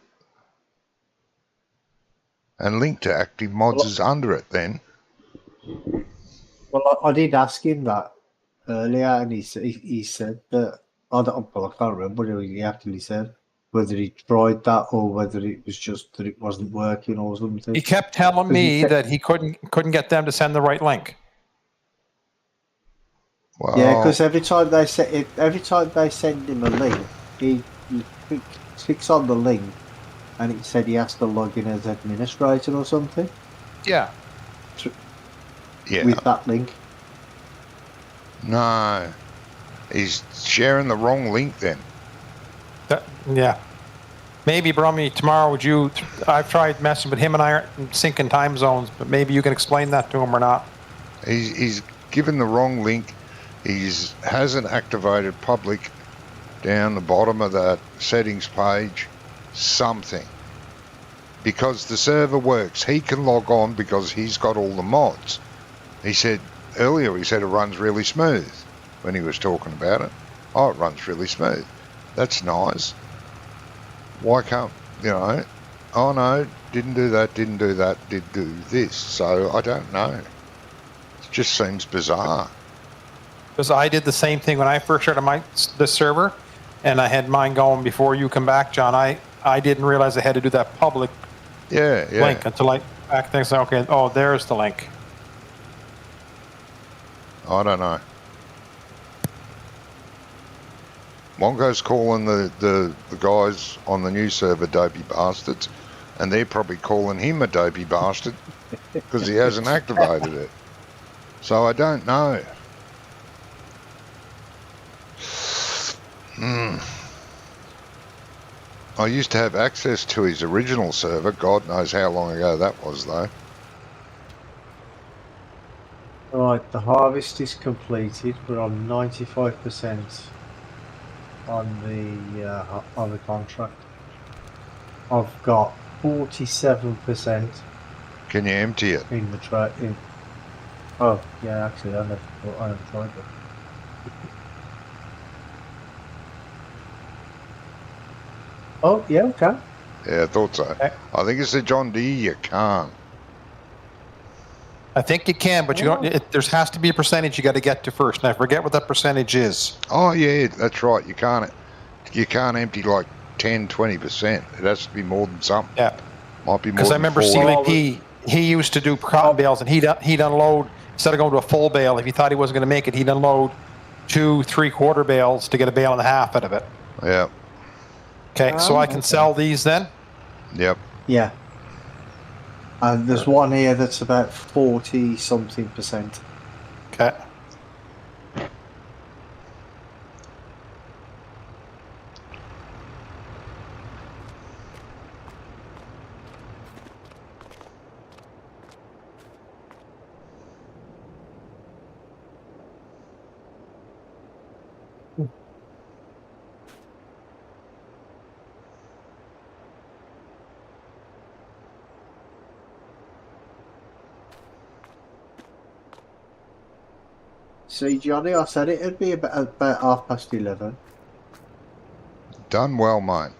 And link to active mods is under it then. Well, I did ask him that earlier, and he said that I can't remember what he actually said. Whether he tried that or whether it was just that it wasn't working or something. He kept telling me that he couldn't get them to send the right link. Well, yeah, because every time they send him a link, he clicks on the link, and it said he has to log in as administrator or something. Yeah. Yeah. With that link. No, he's sharing the wrong link then. Yeah. Maybe, Brummy, tomorrow I've tried messing with him and I are syncing time zones, but maybe you can explain that to him or not. He's given the wrong link. He hasn't activated public down the bottom of that settings page. Something. Because the server works. He can log on because he's got all the mods. He said earlier, it runs really smooth when he was talking about it. Oh, it runs really smooth. That's nice. Why can't, oh no, didn't do that, did do this. So I don't know. It just seems bizarre. Because I did the same thing when I first started the server, and I had mine going before you come back, John. I didn't realize I had to do that public link until I back things. Okay, oh, there's the link. I don't know. Mongo's calling the guys on the new server dopey bastards, and they're probably calling him a dopey bastard because he hasn't activated it. So I don't know. I used to have access to his original server. God knows how long ago that was, though. Right, the harvest is completed. We're on 95%. On the contract, I've got 47%. Can you empty it? In the track. Oh yeah, actually, I haven't tried it. Oh yeah, okay. Yeah, I thought so. I think it's the John Deere you can't. I think you can, but there has to be a percentage you got to get to first. And I forget what that percentage is. Oh yeah, that's right. You can't empty like 10-20%. It has to be more than something. Yeah, might be more. Because I remember CVP, he used to do cotton bales, and he'd unload instead of going to a full bale. If he thought he wasn't going to make it, he'd unload 2 3/4 bales to get a bale and a half out of it. Yeah. Okay, so I can sell these then. Yep. Yeah. And there's one here that's about 40-something%. Okay. See, Johnny, I said it'd be about 11:30. Done well, mate.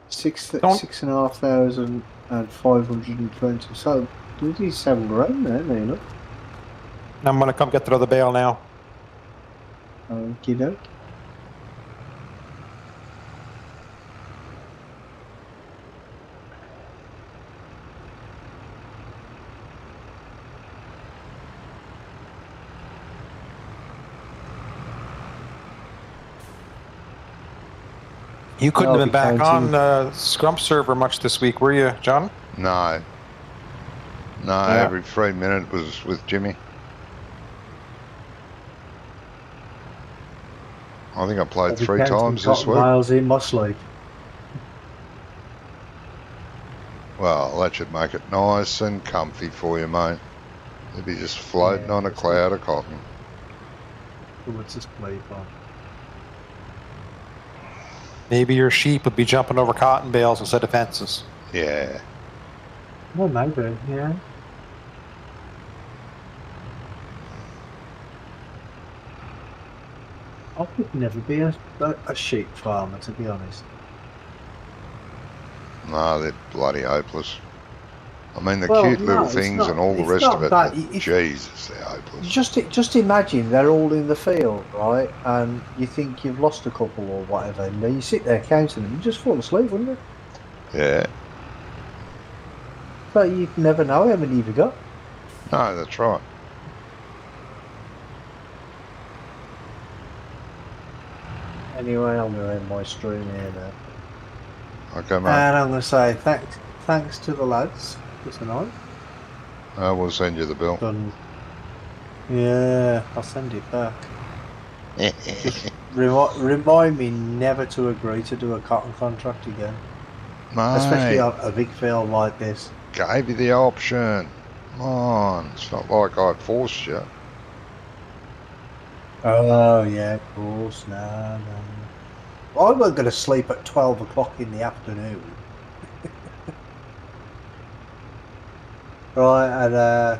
6,520. So, do 7 grand there, you know. I'm going to come get the other bale now. Okie doke. You couldn't have been back on Scrump server much this week, were you, John? No. Yeah. Every 3 minutes was with Jimmy. I think I played 3 times this week. Miles in my sleep. Well, that should make it nice and comfy for you, mate. You'd be just floating on a cloud of cotton. towards this play farm. Maybe your sheep would be jumping over cotton bales instead of fences. Yeah. Well, maybe, yeah. I could never be a sheep farmer, to be honest. No, they're bloody hopeless. I mean, the Well, cute no, little it's things not- and all the it's rest not of it, that. but If- Jesus, they're hopeless. Just imagine they're all in the field, right? And you think you've lost a couple or whatever, and you sit there counting them, you just fall asleep, wouldn't you? Yeah. So you never know how many you've got. No, that's right. Anyway, I'm going to end my stream here now. Okay, mate. And I'm going to say thanks to the lads for tonight. I will send you the bill. Yeah, I'll send it back. Just remind me never to agree to do a cotton contract again. Especially Mate, on a big field like this. gave you the option. Come on. It's not like I forced you. Oh, yeah, of course. No. I wasn't going to sleep at 12 o'clock in the afternoon. Right, and,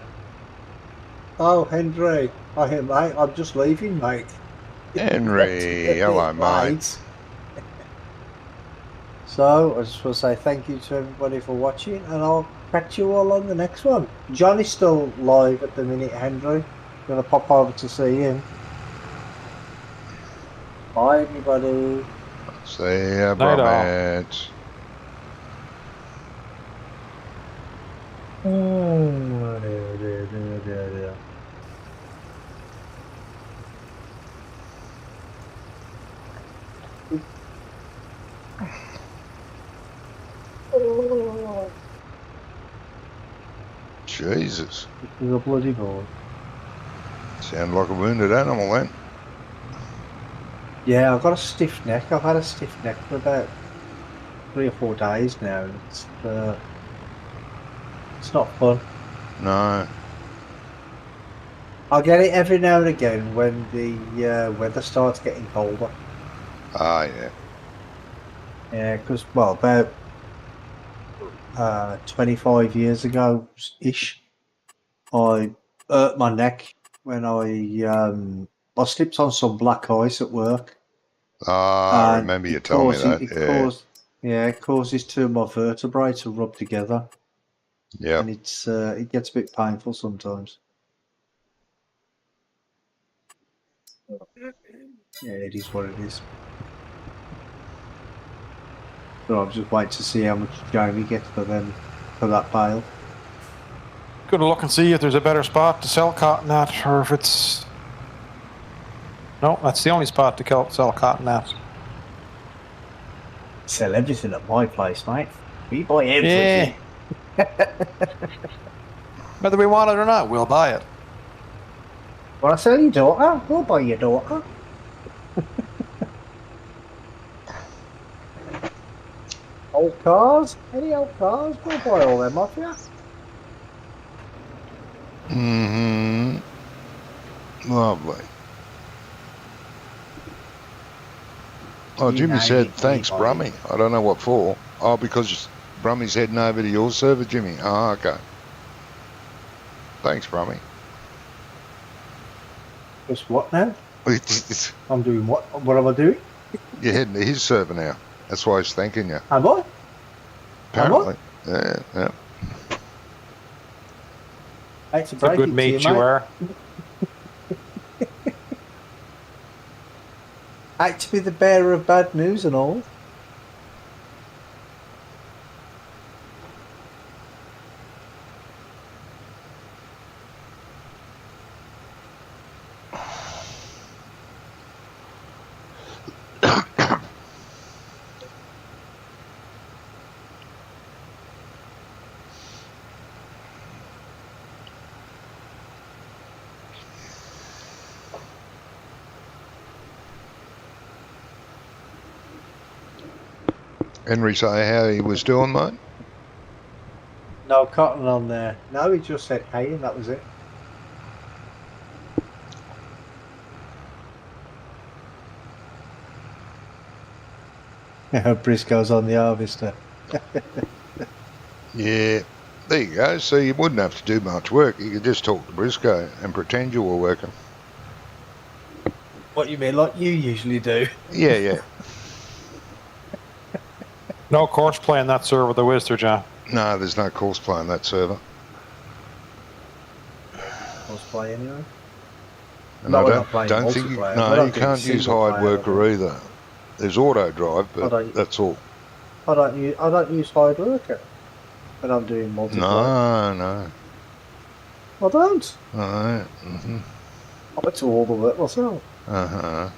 oh, Henry. Hey, mate, I'm just leaving, mate. Henry, hello, mate. So, I just want to say thank you to everybody for watching, and I'll catch you all on the next one. Johnny's still live at the minute, Henry. Gonna pop over to see him. Bye, everybody. See ya, Night all. Bromheads. Oh, dear. Jesus. This is a bloody ball. Sound like a wounded animal then. Yeah, I've got a stiff neck. I've had a stiff neck for about 3 or 4 days now. It's not fun. No. I'll get it every now and again when the weather starts getting colder. Ah, yeah. Yeah, because, well, about 25 years ago-ish, I hurt my neck when I slipped on some black ice at work. Ah, I And remember you it told me causes- that. Yeah. it causes two of my vertebrae to rub together, Yep. and it gets a bit painful sometimes. Yeah, it is what it is. So I'll just wait to see how much Jamie gets for that bale. Gonna look and see if there's a better spot to sell cotton at, or if it's... No, that's the only spot to sell cotton at. Sell everything at my place, mate. We buy everything. Yeah. Whether we want it or not, we'll buy it. Want to sell your daughter? We'll buy your daughter. Old cars? Any old cars? We'll buy all them off you. Mm-hmm. Lovely. Oh, You Jimmy name said, it, thanks, we buy Brummy. I don't know what for. Oh, because Brummy's heading over to your server, Jimmy. Oh, okay. Thanks, Brummy. Just what now? You're I'm doing what? What am I doing? heading to his server now. That's why he's thanking you. Am I? Apparently. Yeah. I hate to It's a break good it to mate you, you mate. are. I hate to be the bearer of bad news and all. Henry say how he was doing, mate? No cotton on there. No, he just said hey and that was it. Briscoe's on the harvester. Yeah. There you go. So you wouldn't have to do much work. You could just talk to Briscoe and pretend you were working. What you mean, like you usually do? Yeah, yeah. No course play on that server, though, is there, John? No, there's no course play on that server. Let's play anyway. And No, we're I not playing don't think you, multiplayer. We're no, not you doing can't use single hired player, worker either. There's auto drive, but that's all. I don't use hard worker when I'm doing multiplayer. No. I don't. Alright. Mm-hmm. I went to all the work myself. Uh-huh.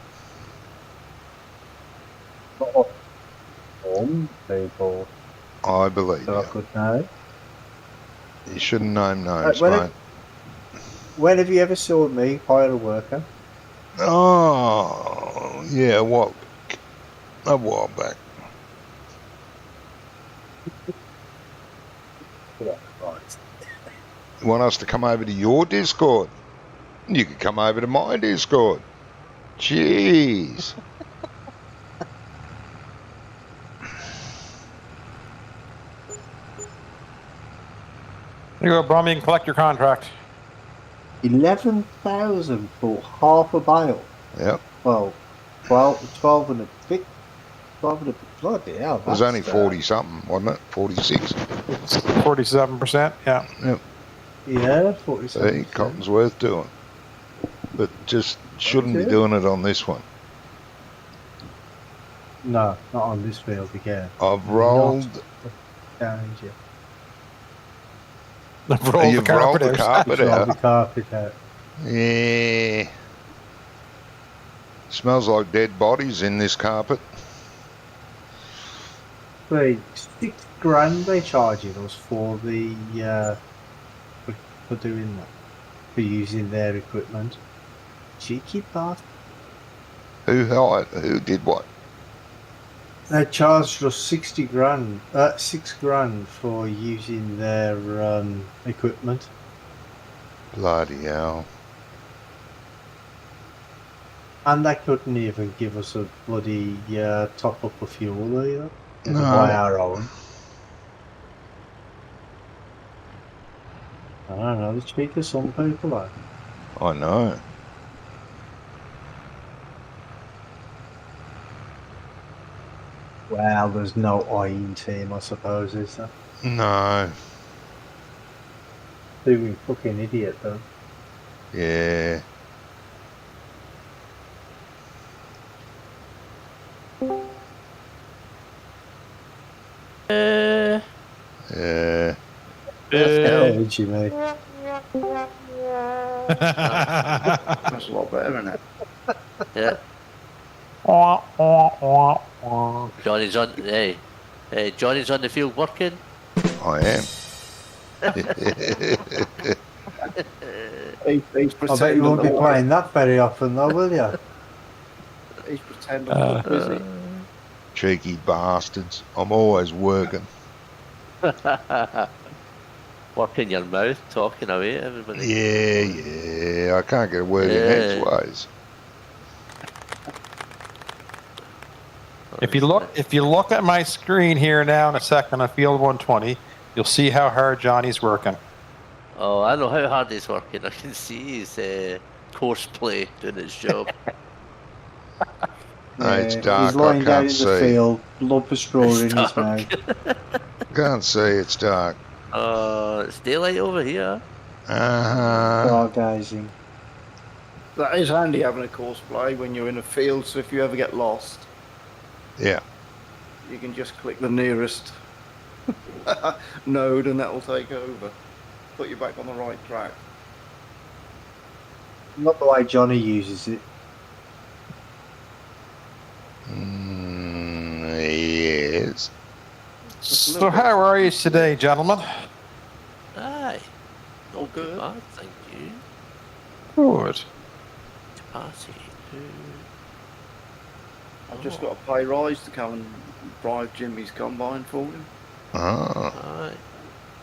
Not some people I believe that I you. could know. You shouldn't name names, when mate. When have you ever saw me hire a worker? Oh, yeah, a while back. Yeah, right. You want us to come over to your Discord? You could come over to my Discord. Jeez. Here you go, Brum, you can collect your contract. 11,000 for half a bale. Yep. Well, 12 and a bit. 12 and a bit. Bloody hell. It was only 40 something, wasn't it? 46. 47%, yeah. Yep. Yeah, 47. See, cotton's worth doing. But just shouldn't be doing it on this one. No, not on this field again. I've rolled. Danger. You've rolled the carpet Roll out. the carpet out. Yeah. Smells like dead bodies in this carpet. Wait, $6,000 they charging us for the for doing that, for using their equipment. Cheeky bastard. Who did what? They charged us $6,000 for using their equipment. Bloody hell. And they couldn't even give us a bloody top up of fuel either. No. Buy our own. I don't know, the cheek of some people are. I know. Well, there's no eyeing team, I suppose, is there? No. Doing fucking idiot, though. Yeah. Yeah. Hey, Jimmy. That's a lot better, isn't it? Yeah. Johnny's on. Hey, Johnny's on the field working. I am. He's I bet you pretending won't be that playing that very often, though, will you? he's pretending that we're busy. Cheeky bastards. I'm always working. Working your mouth, talking away, everybody. Yeah. I can't get a word in edgeways. If you look at my screen here now in a second on Field 120, you'll see how hard Johnny's working. Oh, I know how hard he's working. I can see his course play doing its job. No, it's dark. He's lying I down in can't the see. field, lump of straw It's in his dark. mouth. Can't see. It's dark. It's daylight over here. Stargazing. That is handy having a course play when you're in a field, so if you ever get lost, Yeah. you can just click the nearest node and that will take over. Put you back on the right track. Not the way Johnny uses it. Yes. So how are you today, gentlemen? Aye. All Not too good. bad, thank you. Good. Passy. I've just got a pay rise to come and drive Jimmy's combine for him. Ah.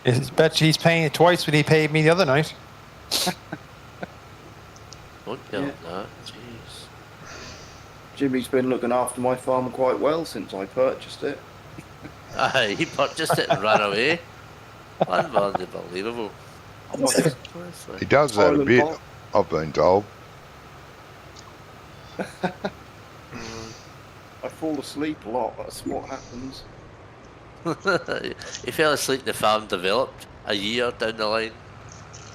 Aye. Bet you he's paying it twice when he paid me the other night. Don't tell Yeah. him that. Jeez. Jimmy's been looking after my farm quite well since I purchased it. He purchased it and ran away. Unbelievable. Honestly. He does that a Silent bit, Bob. I've been told. I fall asleep a lot, that's what happens. He fell asleep. The farm developed a year down the line.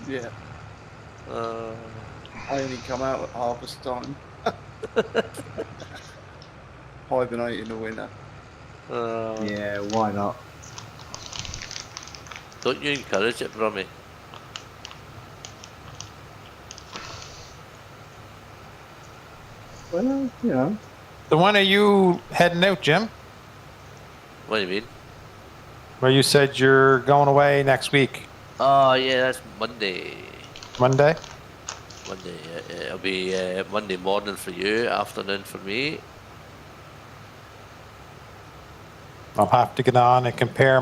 Yeah, Uh, I only come out at harvest time. Hibernate in the winter. Yeah, why not? Don't you encourage it, Brummy? Well, you know. So when are you heading out, Jim? What do you mean? Where you said you're going away next week, Oh yeah, that's Monday. Monday? Monday. It'll be Monday morning for you, afternoon for me. I'll have to get on and compare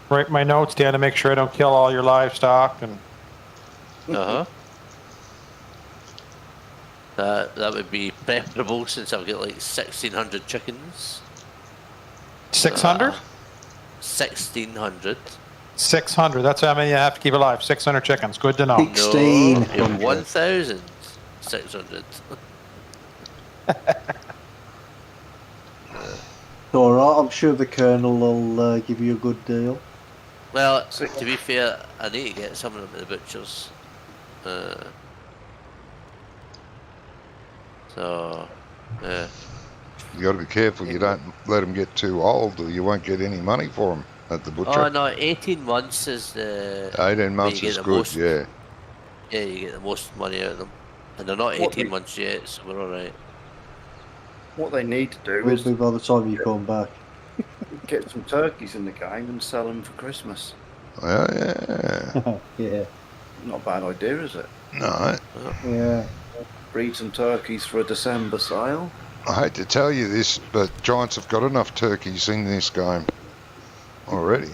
write my notes down to make sure I don't kill all your livestock and Uh huh. That would be preferable since I've got like 1,600 chickens. 600? 1,600. 600. That's how many I have to keep alive. 600 chickens. Good to know. 1,600. 1,600. All right, I'm sure the Colonel will give you a good deal. Well, to be fair, I need to get some of them at the butchers. So, yeah. You got to be careful you don't let them get too old or you won't get any money for them at the butcher. Oh no, 18 months is the... 18 months you is get the good, most- yeah. Yeah, you get the most money out of them. And they're not 18 months yet, so we're alright. What they need to do Will is be by the time you come back. get some turkeys in the game and sell them for Christmas. Well, yeah. Yeah, Not a bad idea, is it? No, yeah. Breed some turkeys for a December sale. I hate to tell you this, but Giants have got enough turkeys in this game already.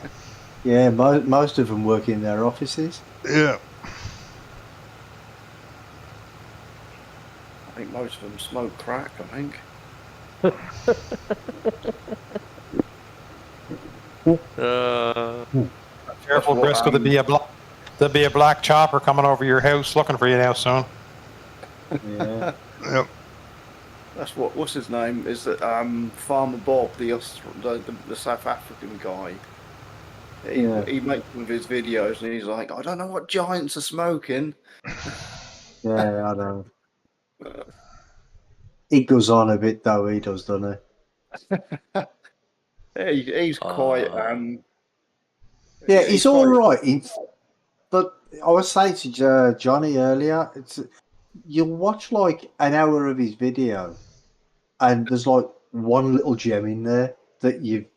Yeah, most of them work in their offices. Yeah. I think most of them smoke crack, I think. Careful, what, Briscoe. There'll be a black chopper coming over your house looking for you now soon. Yeah. Yep. That's what's his name? Is that Farmer Bob, the South African guy? He makes one of his videos and he's like, I don't know what giants are smoking. Yeah, I know. He goes on a bit though, he does, doesn't He's quite he? Yeah, he's all right. But I was saying to Johnny earlier, you'll watch like an hour of his video, and there's like one little gem in there that you've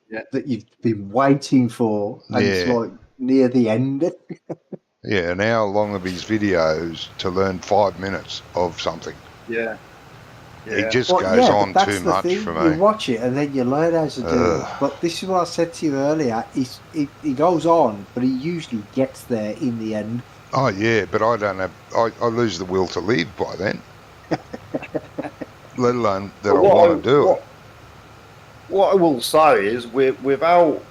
been waiting for, and it's like near the end. Yeah, an hour long of his videos to learn 5 minutes of something. Yeah. He just goes on too much for me. You watch it and then you learn how to do it. But this is what I said to you earlier. He goes on, but he usually gets there in the end. Oh yeah, but I don't have. I lose the will to live by then. Let alone that I want to do it. What I will say is, without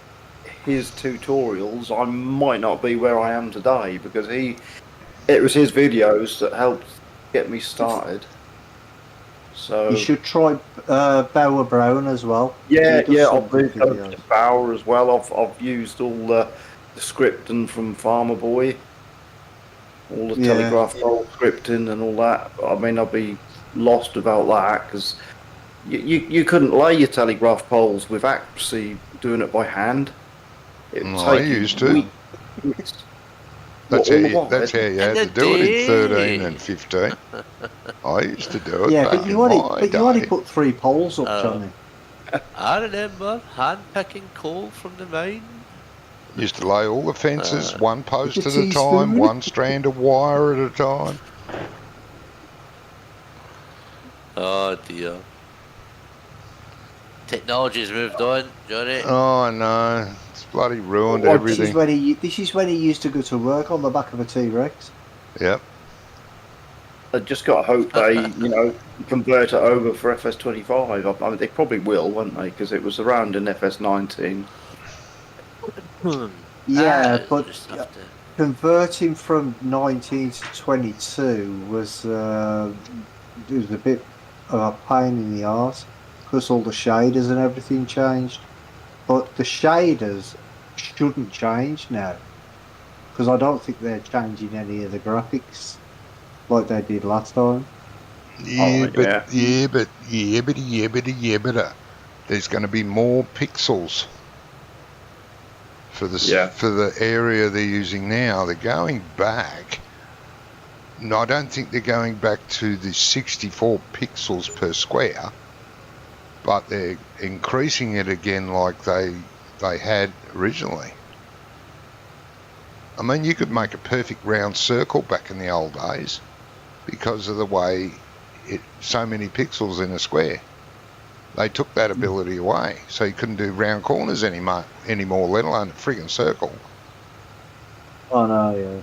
his tutorials, I might not be where I am today because it was his videos that helped get me started. So you should try Bauer Brown as well. Yeah, I've used Bauer as well. I've used all the scripting from Farmer Boy, all the telegraph pole scripting and all that. I mean, I'll be lost without that because you couldn't lay your telegraph poles with accuracy doing it by hand. I used to. That's how you had to do it in 13 and 15. I used to do it. Yeah, but you only put 3 poles up, Johnny. I remember hand-picking coal from the mine. Used to lay all the fences, one post at a time, one strand of wire at a time. Oh dear. Technology's moved on, Johnny. Oh no, it's bloody ruined everything. This is when he used to go to work on the back of a T-Rex. Yep. They've just got to hope they, convert it over for FS25. I mean, they probably will, won't they? Because it was around in FS19. Yeah, You but just have to. converting from 19 to 22 was a bit of a pain in the arse because all the shaders and everything changed. But the shaders shouldn't change now because I don't think they're changing any of the graphics like they did last time. Yeah, Oh, but there's going to be more pixels for the area they're using now. They're going back. No, I don't think they're going back to the 64 pixels per square, but they're increasing it again like they had originally. I mean, you could make a perfect round circle back in the old days because of the way so many pixels in a square. They took that ability away, so you couldn't do round corners anymore, let alone a friggin' circle. Oh no, yeah.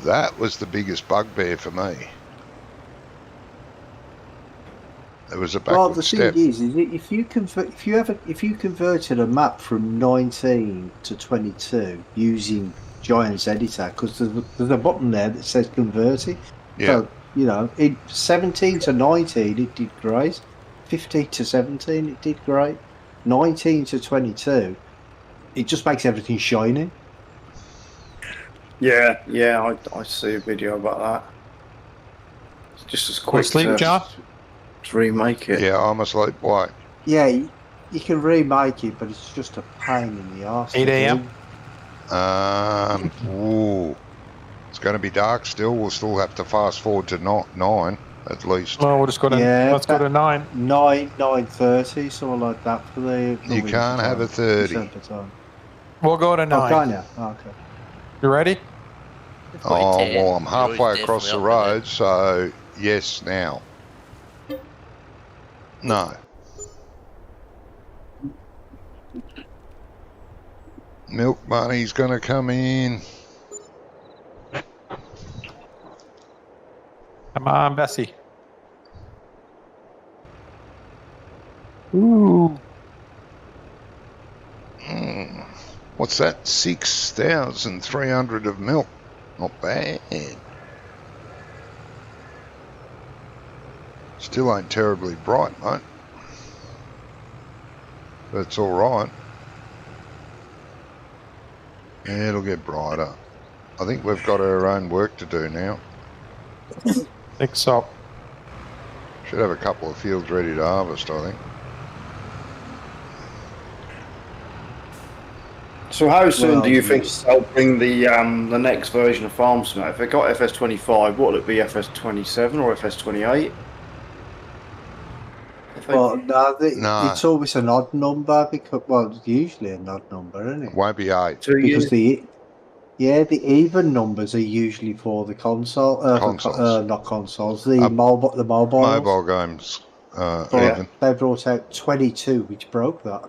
That was the biggest bugbear for me. It was a backward step. Thing is if you converted a map from 19 to 22 using Giant's Editor, because there's a button there that says converting. Yeah. So, in 17 to 19 it did great. 15 to 17 it did great. 19 to 22 it just makes everything shiny. Yeah, I see a video about that. It's just as quick John? to remake it. Yeah, I'm asleep. Why? Yeah, you can remake it, but it's just a pain in the arse. 8 a.m. Ooh. It's going to be dark still. We'll still have to fast forward to 9 at least. Well, we'll just go to let's go to 9. 9:30, something like that for the You can't have a 30. We'll go to 9. Oh, can you? Oh, okay. You ready? Oh, well, I'm halfway across the road, so yes, now. No. Milk Money's going to come in. Come on, Bessie. Ooh. What's that? 6,300 of milk. Not bad. Still ain't terribly bright, mate. But it's all right. Yeah, it'll get brighter. I think we've got our own work to do now. Think so. Should have a couple of fields ready to harvest, I think. So how soon do you think they'll bring the next version of FarmSmart? If they got FS25, what would it be, FS27 or FS28? Well, no, it's always an odd number because, it's usually an odd number, isn't it? It won't be 8. Because the even numbers are usually for the console, consoles. not consoles, the mobile. Mobile games, even. They brought out 22, which broke that.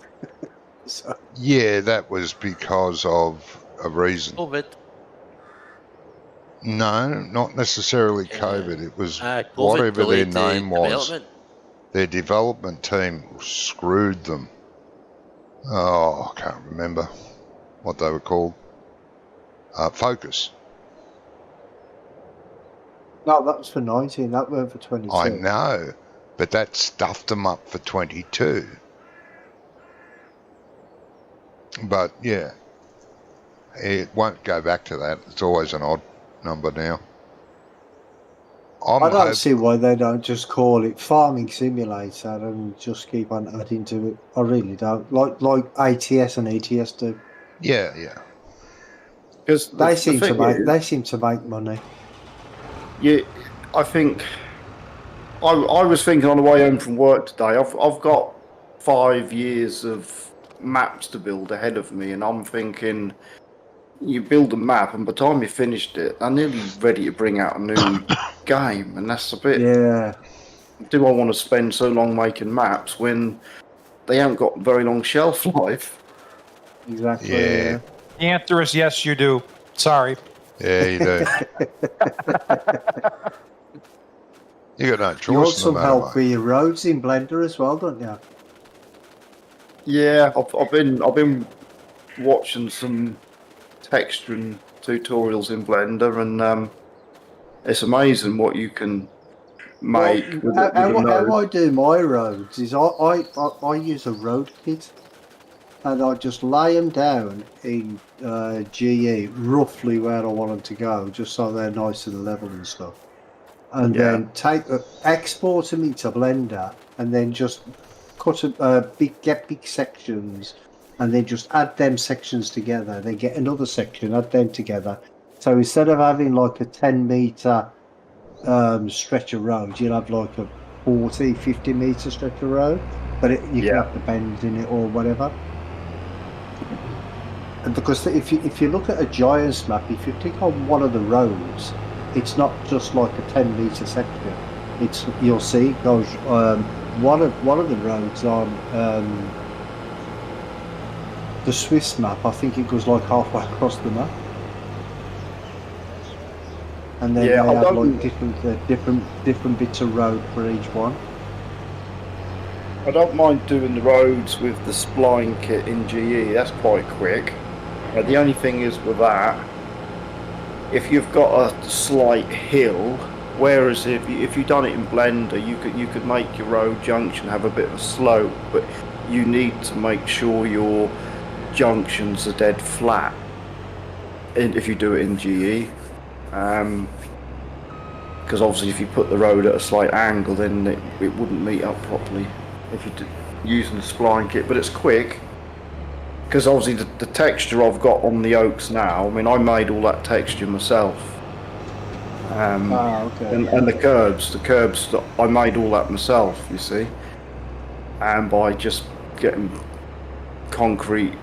So. Yeah, that was because of a reason. COVID. No, not necessarily COVID. It was COVID whatever their delayed name was. development. Their development team screwed them. Oh, I can't remember what they were called. Focus. No, that was for 19. That weren't for 22. I know, but that stuffed them up for 22. But yeah, it won't go back to that. It's always an odd number now. I don't see why they don't just call it Farming Simulator and just keep on adding to it. I really don't. Like ATS and ETS do. Yeah. Because they seem to make money. Yeah, I think. I was thinking on the way home from work today. I've got 5 years of maps to build ahead of me, and I'm thinking, you build a map, and by the time you finished it, they're nearly ready to bring out a new game, and that's a bit. Yeah. Do I want to spend so long making maps when they haven't got very long shelf life? Exactly. Yeah. The answer is yes, you do. Sorry. Yeah, you do. You got no You want choice in the some matter, help mate. with your roads in Blender as well, don't you? Yeah, I've been watching some texturing tutorials in Blender, and it's amazing what you can Well, make with a how node. I do my roads is I use a road kit, and I just lay them down in GE roughly where I want them to go, just so they're nice and level and stuff. And Yeah, then export them into Blender, and then just get big sections, and then just add them sections together. Then get another section, add them together. So instead of having like a 10 meter stretch of road, you'll have like a 40, 50 meter stretch of road, but you can yeah, have the bends in it or whatever. And because if you look at a Giants map, if you click on one of the roads, it's not just like a 10 meter section. It's you'll see it goes one of the roads on the Swiss map. I think it goes like halfway across the map, and then yeah. they I have like don't, different bits of road for each one. I don't mind doing the roads with the spline kit in GE. That's quite quick. The only thing is with that, if you've got a slight hill, whereas if you done it in Blender, you could make your road junction have a bit of slope, but you need to make sure your junctions are dead flat. If you do it in GE, because obviously if you put the road at a slight angle, then it wouldn't meet up properly if you're using the spline kit. But it's quick. Because obviously the texture I've got on the oaks now, I mean, I made all that texture myself. Okay. And the curbs that I made all that myself, you see. And by just getting concrete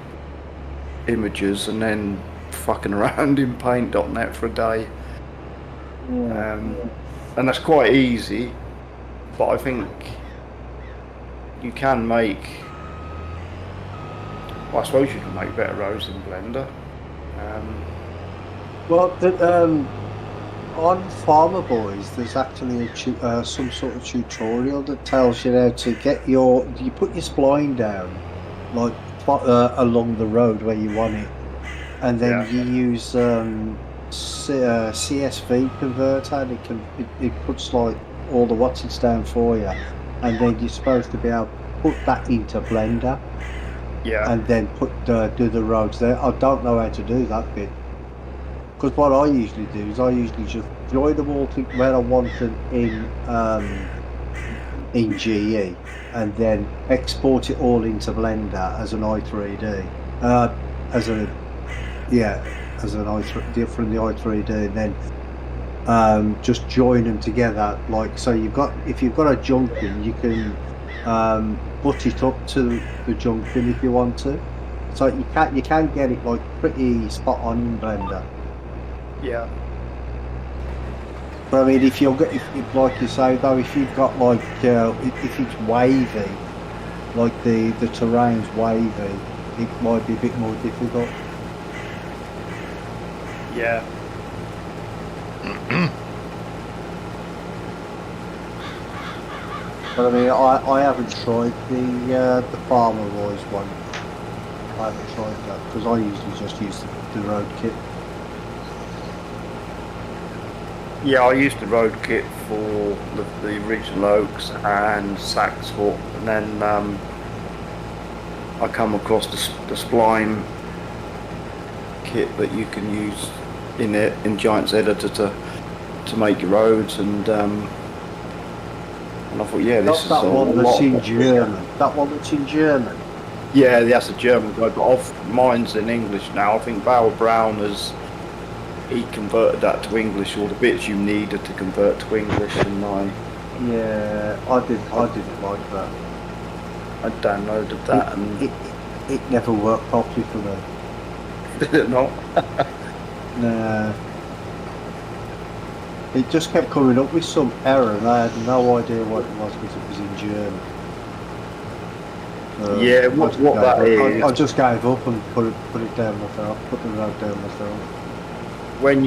images and then fucking around in paint.net for a day. And that's quite easy, but I think you can make... Well, I suppose you can make better roads in Blender. Well, on Farmer Boys, there's actually some sort of tutorial that tells you how to get you put your spline down, like along the road where you want it, and then you use CSV converter, and it puts like all the whatsits down for you, and then you're supposed to be able to put that into Blender. Yeah. And then do the roads there. I don't know how to do that bit, because what I usually do is I usually just join them all to where I want them in GE, and then export it all into Blender as an i3D, from the i3D, and then just join them together. Like, so if you've got a junction, you can butt it up to the junction if you want to. So you can get it like pretty spot on in Blender. Yeah. But I mean, if like you say though, if you've got like if it's wavy, like the terrain's wavy, it might be a bit more difficult. Yeah. But I mean, I haven't tried the Farmer Boys one. I haven't tried that because I usually just use the road kit. Yeah, I used the road kit for the original Oaks and Saxford, and then I come across the spline kit that you can use in Giants Editor to make your roads, and I thought, yeah, this is that one that's in German. That one that's in German. Yeah, that's a German guy, but mine's in English now. I think Bauer Brown he converted that to English, all the bits you needed to convert to English, and I didn't like that. I downloaded that, and it never worked properly for me. did it not? Nah. It just kept coming up with some error, and I had no idea what it was because it was in German. Yeah, what that is... I just gave up and put it down myself, put the road down myself. When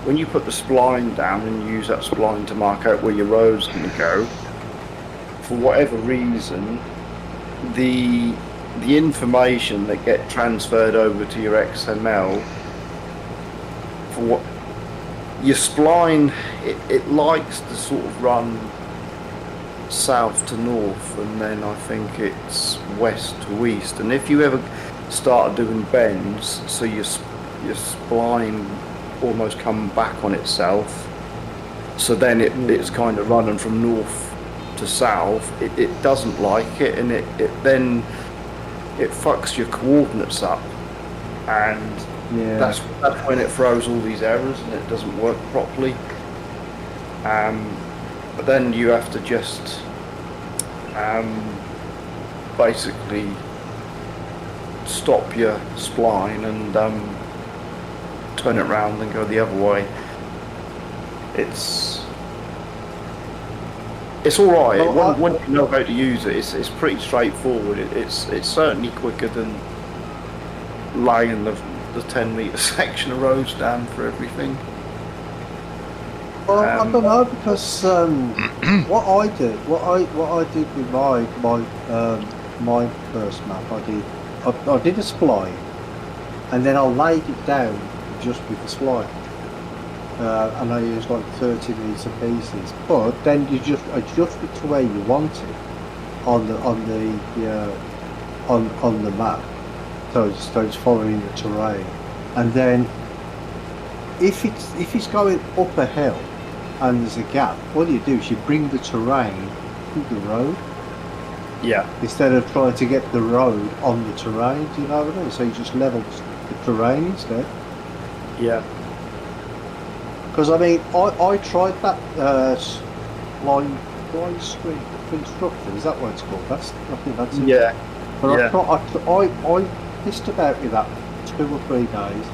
when you put the spline down and you use that spline to mark out where your road's going to go, for whatever reason, the information that get transferred over to your XML, for what your spline, it likes to sort of run south to north, and then I think it's west to east. And if you ever start doing bends, so your spline almost come back on itself, so then it's kind of running from north to south, it doesn't like it, and it then it fucks your coordinates up, and that's when it throws all these errors and it doesn't work properly. But then you have to just basically stop your spline and turn it around and go the other way. It's all right. Well, once you know how to use it, it's pretty straightforward. It's certainly quicker than laying the 10-metre section of roads down for everything. Well, I don't know, because what I did with my first map, I did a spline, and then I laid it down just with the spline, and I used like 30-metre pieces. But then you just adjust it to where you want it on the map, so it's following the terrain, and then if it's going up a hill and there's a gap, all you do is you bring the terrain to the road. Yeah. Instead of trying to get the road on the terrain, do you know what I mean? So you just level the terrain instead. Yeah. Because I mean, I tried that line street constructor. Is that what it's called? I think that's it. Yeah. But yeah. I pissed about with that 2 or 3 days,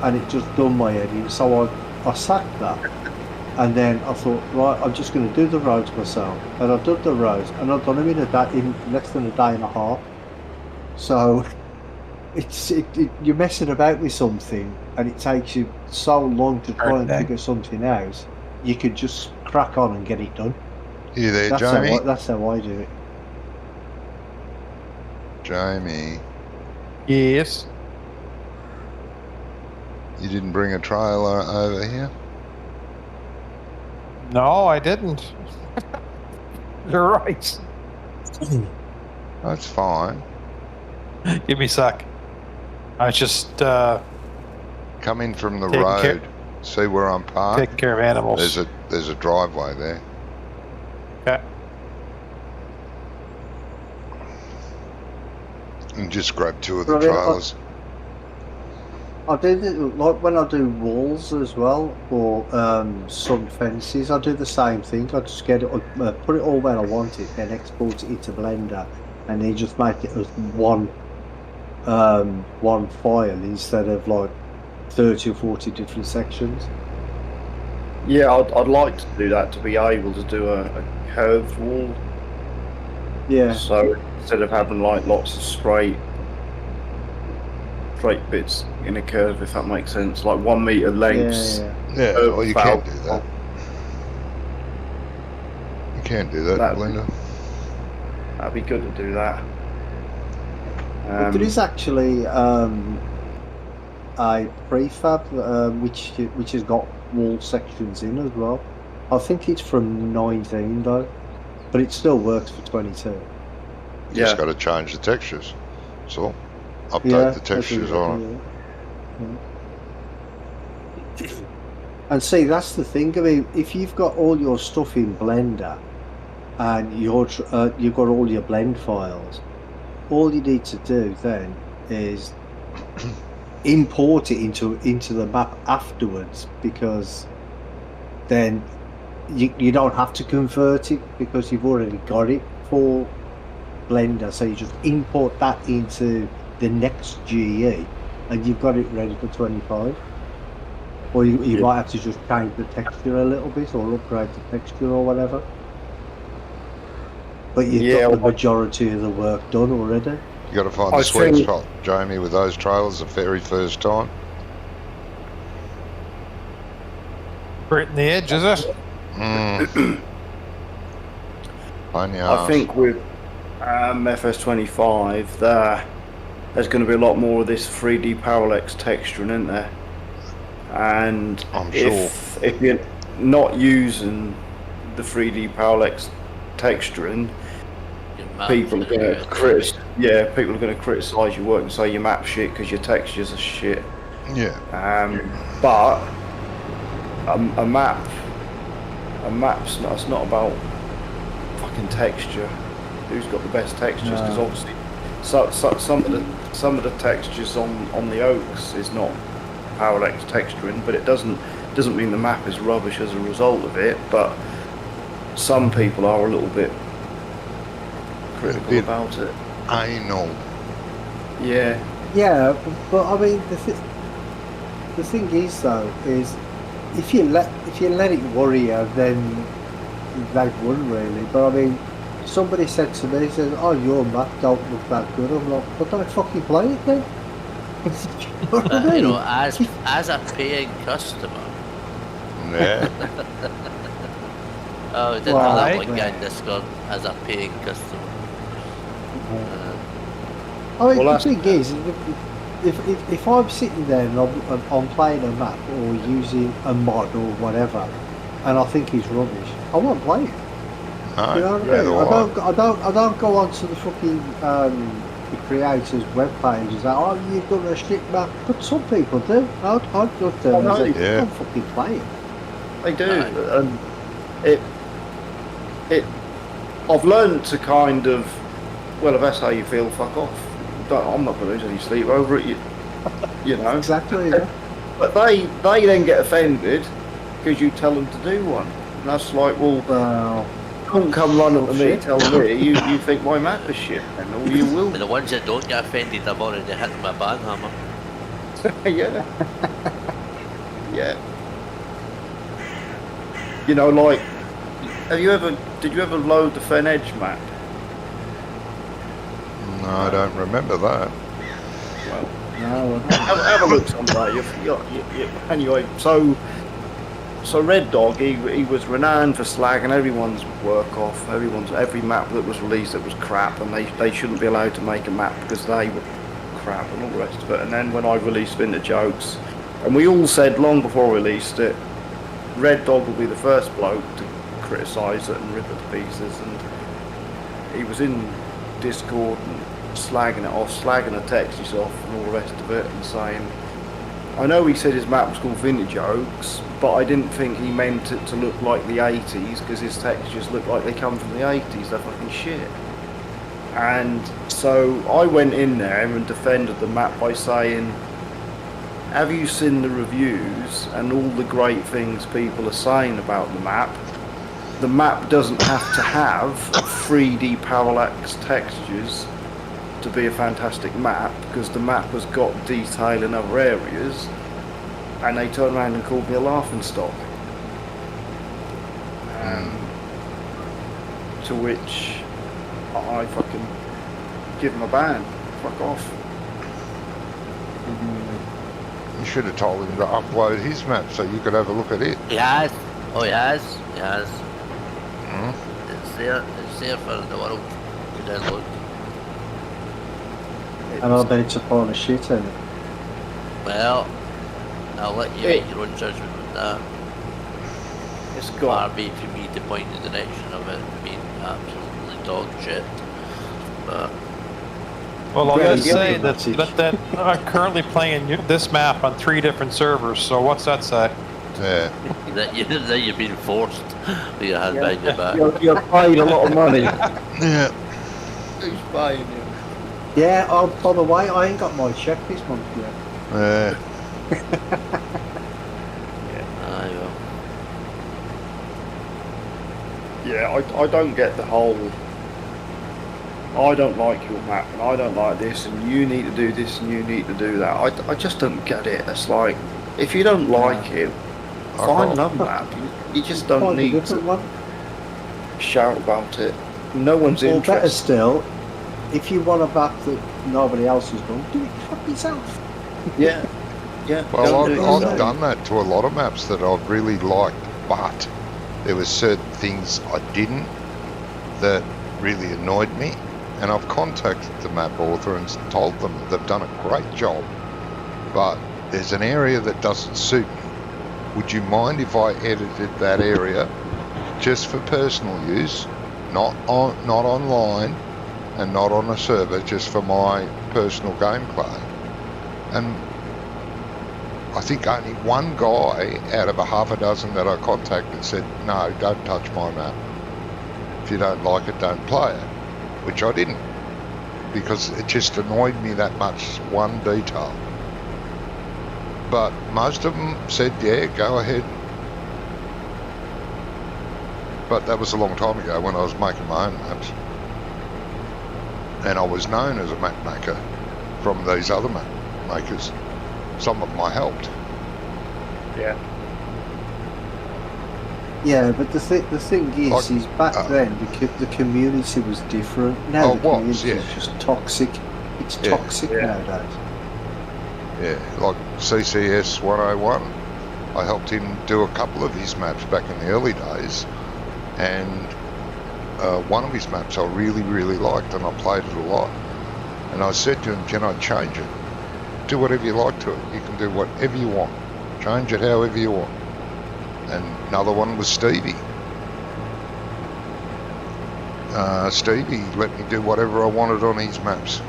and it just done my head in. So I sacked that. And then I thought, right, I'm just going to do the roads myself. And I've done the roads, and I've done them in less than a day and a half. So you're messing about with something, and it takes you so long to try and figure something out. You could just crack on and get it done. You there, Jamie? That's how I do it. Jamie. Yes. You didn't bring a trailer over here? No, I didn't. You're right. That's fine. Give me a sec. I just come in from the road. See where I'm parked? Taking care of animals. There's a driveway there. Okay. And just grab 2 of the trailers. I do like when I do walls as well, or some fences. I do the same thing. I just get it, put it all where I want it, then export it into Blender, and then just make it as one file instead of like 30 or 40 different sections. Yeah, I'd like to do that, to be able to do a curved wall. Yeah. So instead of having like lots of straight bits in a curve, if that makes sense, like 1 meter lengths. Yeah, well, you can do that. You can do that in Blender. That'd be good to do that. But there is actually a prefab which has got wall sections in as well. I think it's from 19 though, but it still works for 22. You just got to change the textures. So update the textures on it. Yeah. And see, that's the thing. I mean, if you've got all your stuff in Blender and you've got all your blend files, all you need to do then is import it into the map afterwards, because then you don't have to convert it because you've already got it for Blender. So you just import that into the next GE and you've got it ready for 25. Or you might have to just change the texture a little bit or upgrade the texture or whatever. But you've got the majority of the work done already. You got to find the sweet spot, Jamie, with those trailers the very first time. Right in the edge, is it? I think with FS25, there's going to be a lot more of this 3D parallax texturing, isn't there? And I'm if you're not using the 3D parallax texturing, people are going to criticise your work and say your map shit because your textures are shit. Yeah. But a map's not. It's not about fucking texture. Who's got the best textures? Because obviously, some of the textures on the Oaks is not parallax texturing, but it doesn't mean the map is rubbish as a result of it. But some people are a little bit critical about it. I know. Yeah. Yeah, but I mean the thing is though is if you let it worry you, then they've won really. But I mean, somebody said to me, said, "Oh, your map don't look that good." I'm like, "But don't fucking play it then." You know, as a paying customer. Yeah. Oh, we didn't know that one guy in Discord as a paying customer. I mean, the thing is, if I'm sitting there and I'm playing a map or using a mod or whatever, and I think it's rubbish, I won't play it. No, You know what I mean? I don't go onto the fucking the creators' web page and say, "Oh, you've done a shit map," but some people do. I'd love to. Don't fucking play it. They do, and I've learned to kind of, well, if that's how you feel, fuck off. I'm not going to lose any sleep over it, you know. Exactly. Yeah. But they then get offended because you tell them to do one, and that's like, well, don't come running to me, tell me you think my map is shit, and all you will. The ones that don't get offended, I've already hit my ban hammer. Yeah. Yeah. You know, like, did you ever load the Fen Edge map? No, I don't remember that. Well, no. Have a look someday. Anyway, so Red Dog, he was renowned for slagging everyone's work off. Every map that was released that was crap, and they shouldn't be allowed to make a map because they were crap and all the rest of it. And then when I released Vintage Oaks, and we all said long before I released it, Red Dog will be the first bloke to criticise it and rip it to pieces, and he was in Discord and slagging it off, slagging the textures off and all the rest of it, and saying, I know he said his map was called Vintage Oaks, but I didn't think he meant it to look like the 80s because his textures look like they come from the 80s, they're fucking shit. And so I went in there and defended the map by saying, have you seen the reviews and all the great things people are saying about the map? The map doesn't have to have 3D parallax textures to be a fantastic map, because the map has got detail in other areas, and they turned around and called me a laughingstock. To which I fucking give him a ban. Fuck off. You should have told him to upload his map so you could have a look at it. He has. Oh, he has. He has. Mm. It's there for the world to download. And I bet it's a pile of shit in it. Well, I'll let you make your own judgment with that. It's got. Far be for me to point the direction of it being absolutely dog shit. But Well, I'll just say that I'm currently playing this map on 3 different servers, so what's that say? Yeah. that you're being forced with your hand behind your back. You're paying a lot of money. Yeah. Who's buying you? Yeah, oh, by the way, I ain't got my check this month yet. Yeah, I don't get the whole, I don't like your map and I don't like this and you need to do this and you need to do that. I just don't get it. It's like, if you don't like it, find another map. You just don't need to shout about it. No one's interested. Better still, if you want a map that nobody else has done, do it fucking yourself. Yeah. Yeah. Well, don't do it I've yourself. done that to a lot of maps that I've really liked, but there were certain things I didn't that really annoyed me, and I've contacted the map author and told them they've done a great job, but there's an area that doesn't suit me. Would you mind if I edited that area just for personal use, not online and not on a server, just for my personal gameplay? And I think only one guy out of a half a dozen that I contacted said, no, don't touch my map. If you don't like it, don't play it. Which I didn't, because it just annoyed me that much, one detail. But most of them said, yeah, go ahead. But that was a long time ago when I was making my own maps. And I was known as a map maker from these other map makers. Some of them I helped. Yeah. Yeah, but the thing is back then the community was different. Now the community is just toxic. It's toxic nowadays. Yeah, like CCS 101. I helped him do a couple of his maps back in the early days, and one of his maps I really, really liked, and I played it a lot. And I said to him, can I change it? Do whatever you like to it. You can do whatever you want. Change it however you want. And another one was Stevie. Stevie let me do whatever I wanted on his maps.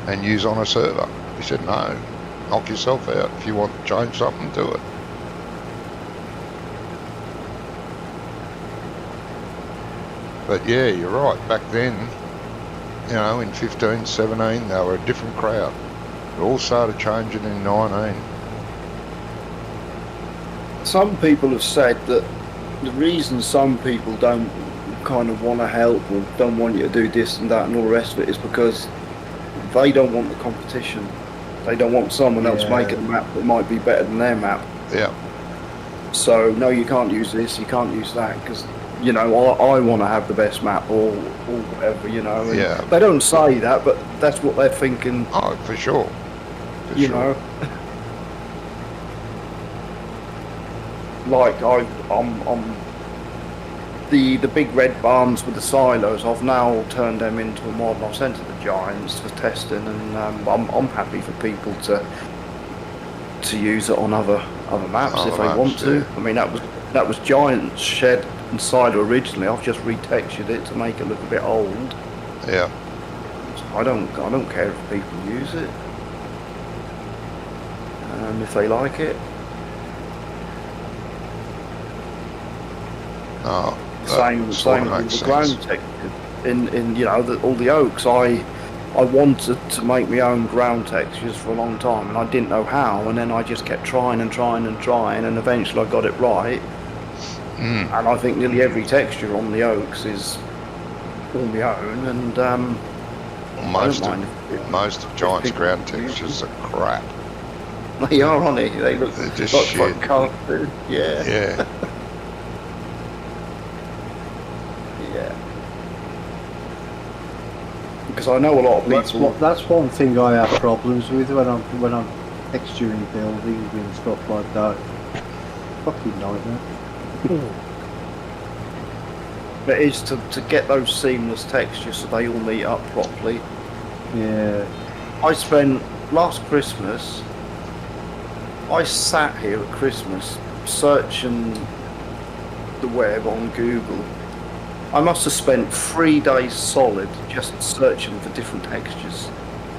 And use on a server. He said, no, knock yourself out. If you want to change something, do it. But yeah, you're right. Back then, you know, in 15, 17, they were a different crowd. It all started changing in 19. Some people have said that the reason some people don't kind of want to help or don't want you to do this and that and all the rest of it is because they don't want the competition. They don't want someone else making a map that might be better than their map. Yeah. So, no, you can't use this, you can't use that, because, you know, I want to have the best map or whatever, you know. And yeah. They don't say that, but that's what they're thinking. Oh, for sure. You know. Like, I'm the big red barns with the silos, I've now turned them into a mod and I've sent to the Giants for testing, and I'm happy for people to use it on other maps if they want to. I mean, that was Giants shed and silo originally. I've just retextured it to make it look a bit old. Yeah. So I don't care if people use it, if they like it. Oh. Same with the ground texture. In you know, all the oaks, I wanted to make my own ground textures for a long time, and I didn't know how, and then I just kept trying, and eventually I got it right. And I think nearly every texture on the oaks is all my own, and most of Giant's ground textures are crap. They are, aren't they? They look They're just like shit. cartoon. Yeah. Yeah. Because I know a lot of people. That's one thing I have problems with when I'm texturing buildings and stuff like that. Fucking nightmare. It is to get those seamless textures so they all meet up properly. Yeah. I spent last Christmas. I sat here at Christmas searching the web on Google. I must have spent 3 days solid just searching for different textures.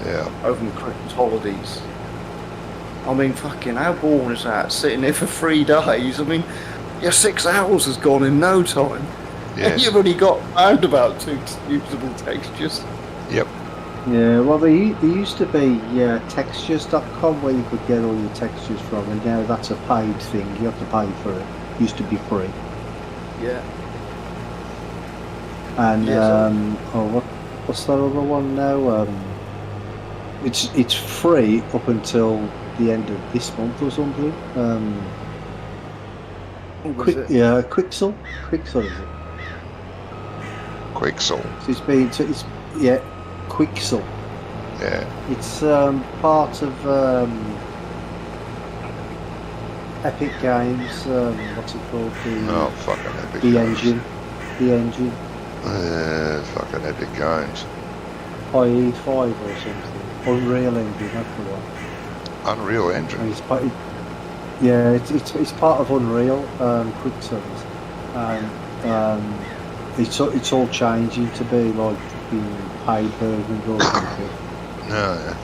Yeah. Over my Christmas holidays. I mean, fucking, how boring is that? Sitting there for 3 days. I mean, your 6 hours has gone in no time. Yes. And you've only got round about 2 usable textures. Yep. Yeah, well, there used to be textures.com where you could get all your textures from, and now that's a paid thing. You have to pay for it. Used to be free. Yeah. And what's that other one now? It's free up until the end of this month or something. Quixel is it? Quixel. So Quixel. Yeah. It's part of Epic Games. What's it called? Oh, fucking Epic The Games. engine. The engine. Fucking Epic Games. IE5 or something. Unreal Engine, that's the one. Unreal Engine. And it's part of Unreal QuickTimes, and it's all changing to be like the paid version or something. No, yeah.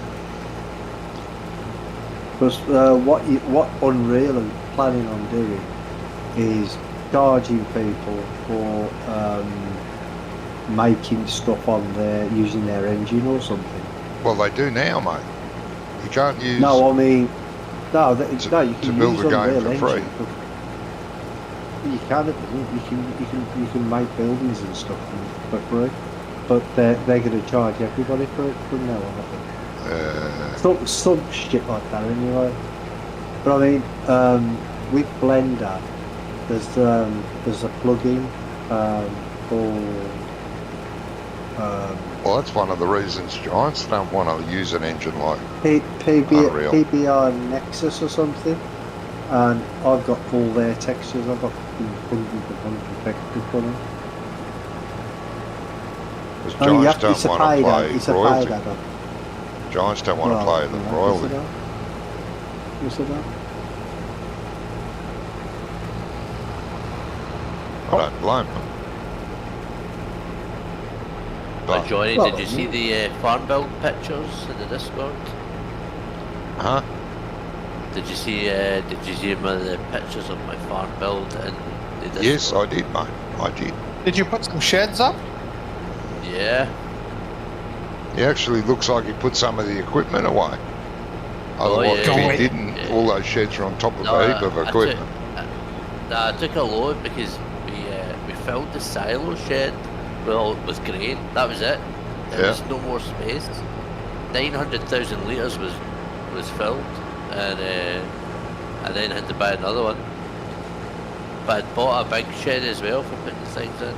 Because what Unreal are planning on doing is charging people for making stuff on their using their engine or something. Well, they do now, mate. You can't use. No, I mean, no, you can to build use a game Unreal for free. Engine. You can make buildings and stuff for free, but they're going to charge everybody for it from now on. I think. Some shit like that anyway. But I mean, with Blender, there's a plugin called. Well, that's one of the reasons giants don't want to use an engine like Unreal. PBR Nexus or something, and I've got all their textures. I've got hundreds textures for them. Because giants don't want to play it's a royalty. paid add-on. Giants don't want to play the royalty. Yes, I don't. I don't blame them. But, Johnny, did you see the farm build pictures in the Discord? huh? Did you see one of the pictures of my farm build in the Discord? Yes, I did, mate. I did. Did you put some sheds up? Yeah. He actually looks like he put some of the equipment away. Otherwise, yeah. if he didn't, all those sheds are on top of a heap of equipment. I took a load because we filled the silo shed with grain. That was it. There was no more space. 900,000 litres was filled, and then had to buy another one. But I'd bought a big shed as well for putting things in.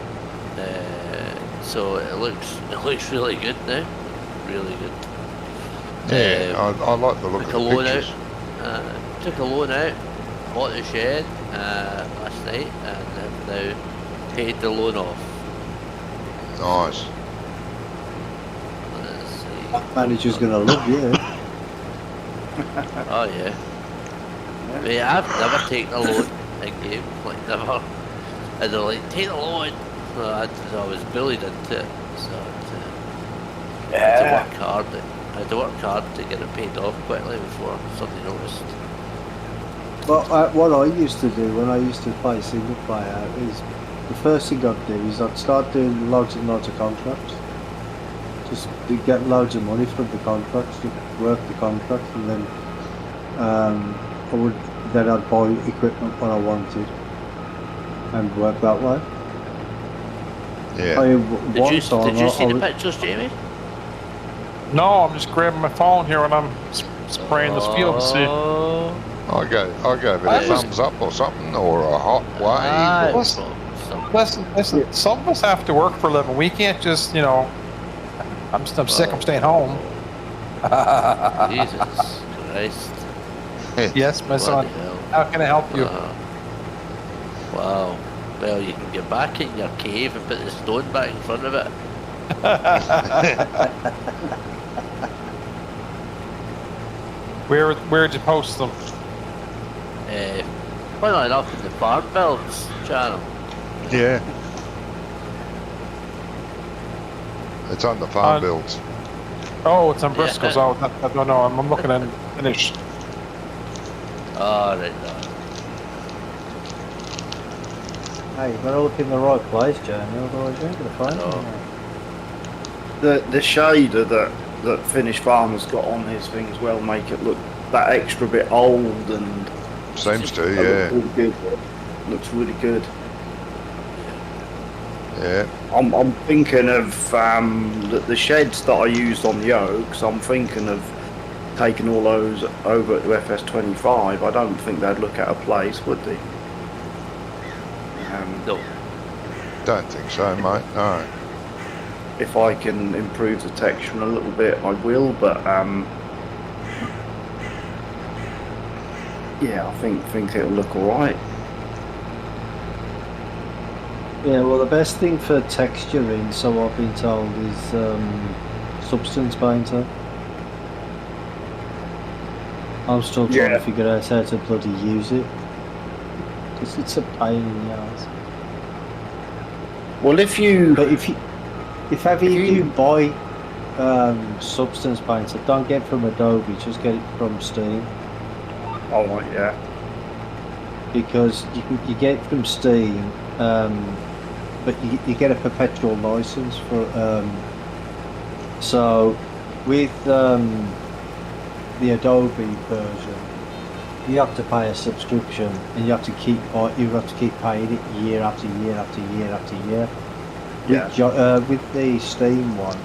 So it looks really good now. Really good. Yeah, I like the look of the pictures. Took a loan out, bought the shed last night, and have now paid the loan off. Nice. Let's see. Manager's gonna love you. Oh yeah. I mean, I've never taken a loan in game, like never. And they're like, take a loan. So I was bullied into it. So I had to work hard. I had to work hard to get it paid off quickly before somebody noticed. Well, what I used to do when I used to play single player is the first thing I'd do is I'd start doing loads and loads of contracts. Just to get loads of money from the contracts, to work the contracts, and then I'd buy equipment when I wanted and work that way. Yeah. Did you see the pictures, Jamie? No, I'm just grabbing my phone here when I'm spraying this field to see. I go with a thumbs up or something, or a hot wave. Listen, some of us have to work for a living. We can't just, I'm sick, I'm staying home. Jesus Christ. Yes, my son. How can I help you? Wow. Well, you can get back in your cave and put the stone back in front of it. Where'd you post them? Funnily enough, in the farm builds channel. Yeah. It's on the farm builds. Oh, it's on Briscoe's. Oh, no, I'm looking at finish. Oh, right. Hey, you better look in the right place, Jamie, otherwise you ain't gonna find it. The shader that Finnish Farmer's got on his thing as well make it look that extra bit old and seems to, yeah. Looks really good. Yeah. I'm thinking of the sheds that I used on the Oaks. I'm thinking of taking all those over to FS25. I don't think they'd look at a place, would they? No. Don't think so, mate. No. if I can improve the texture a little bit, I will. But yeah, I think it'll look all right. Yeah, well, the best thing for texturing, so I've been told, is Substance Painter. I'm still trying to figure out how to bloody use it, because it's a pain in the ass. Well, if you buy Substance Painter, don't get from Adobe, just get it from Steam. Oh right, yeah. Because you get it from Steam, but you get a perpetual license for. So with the Adobe version, you have to pay a subscription, and you have to keep paying it year after year after year after year. Yeah. With the Steam one,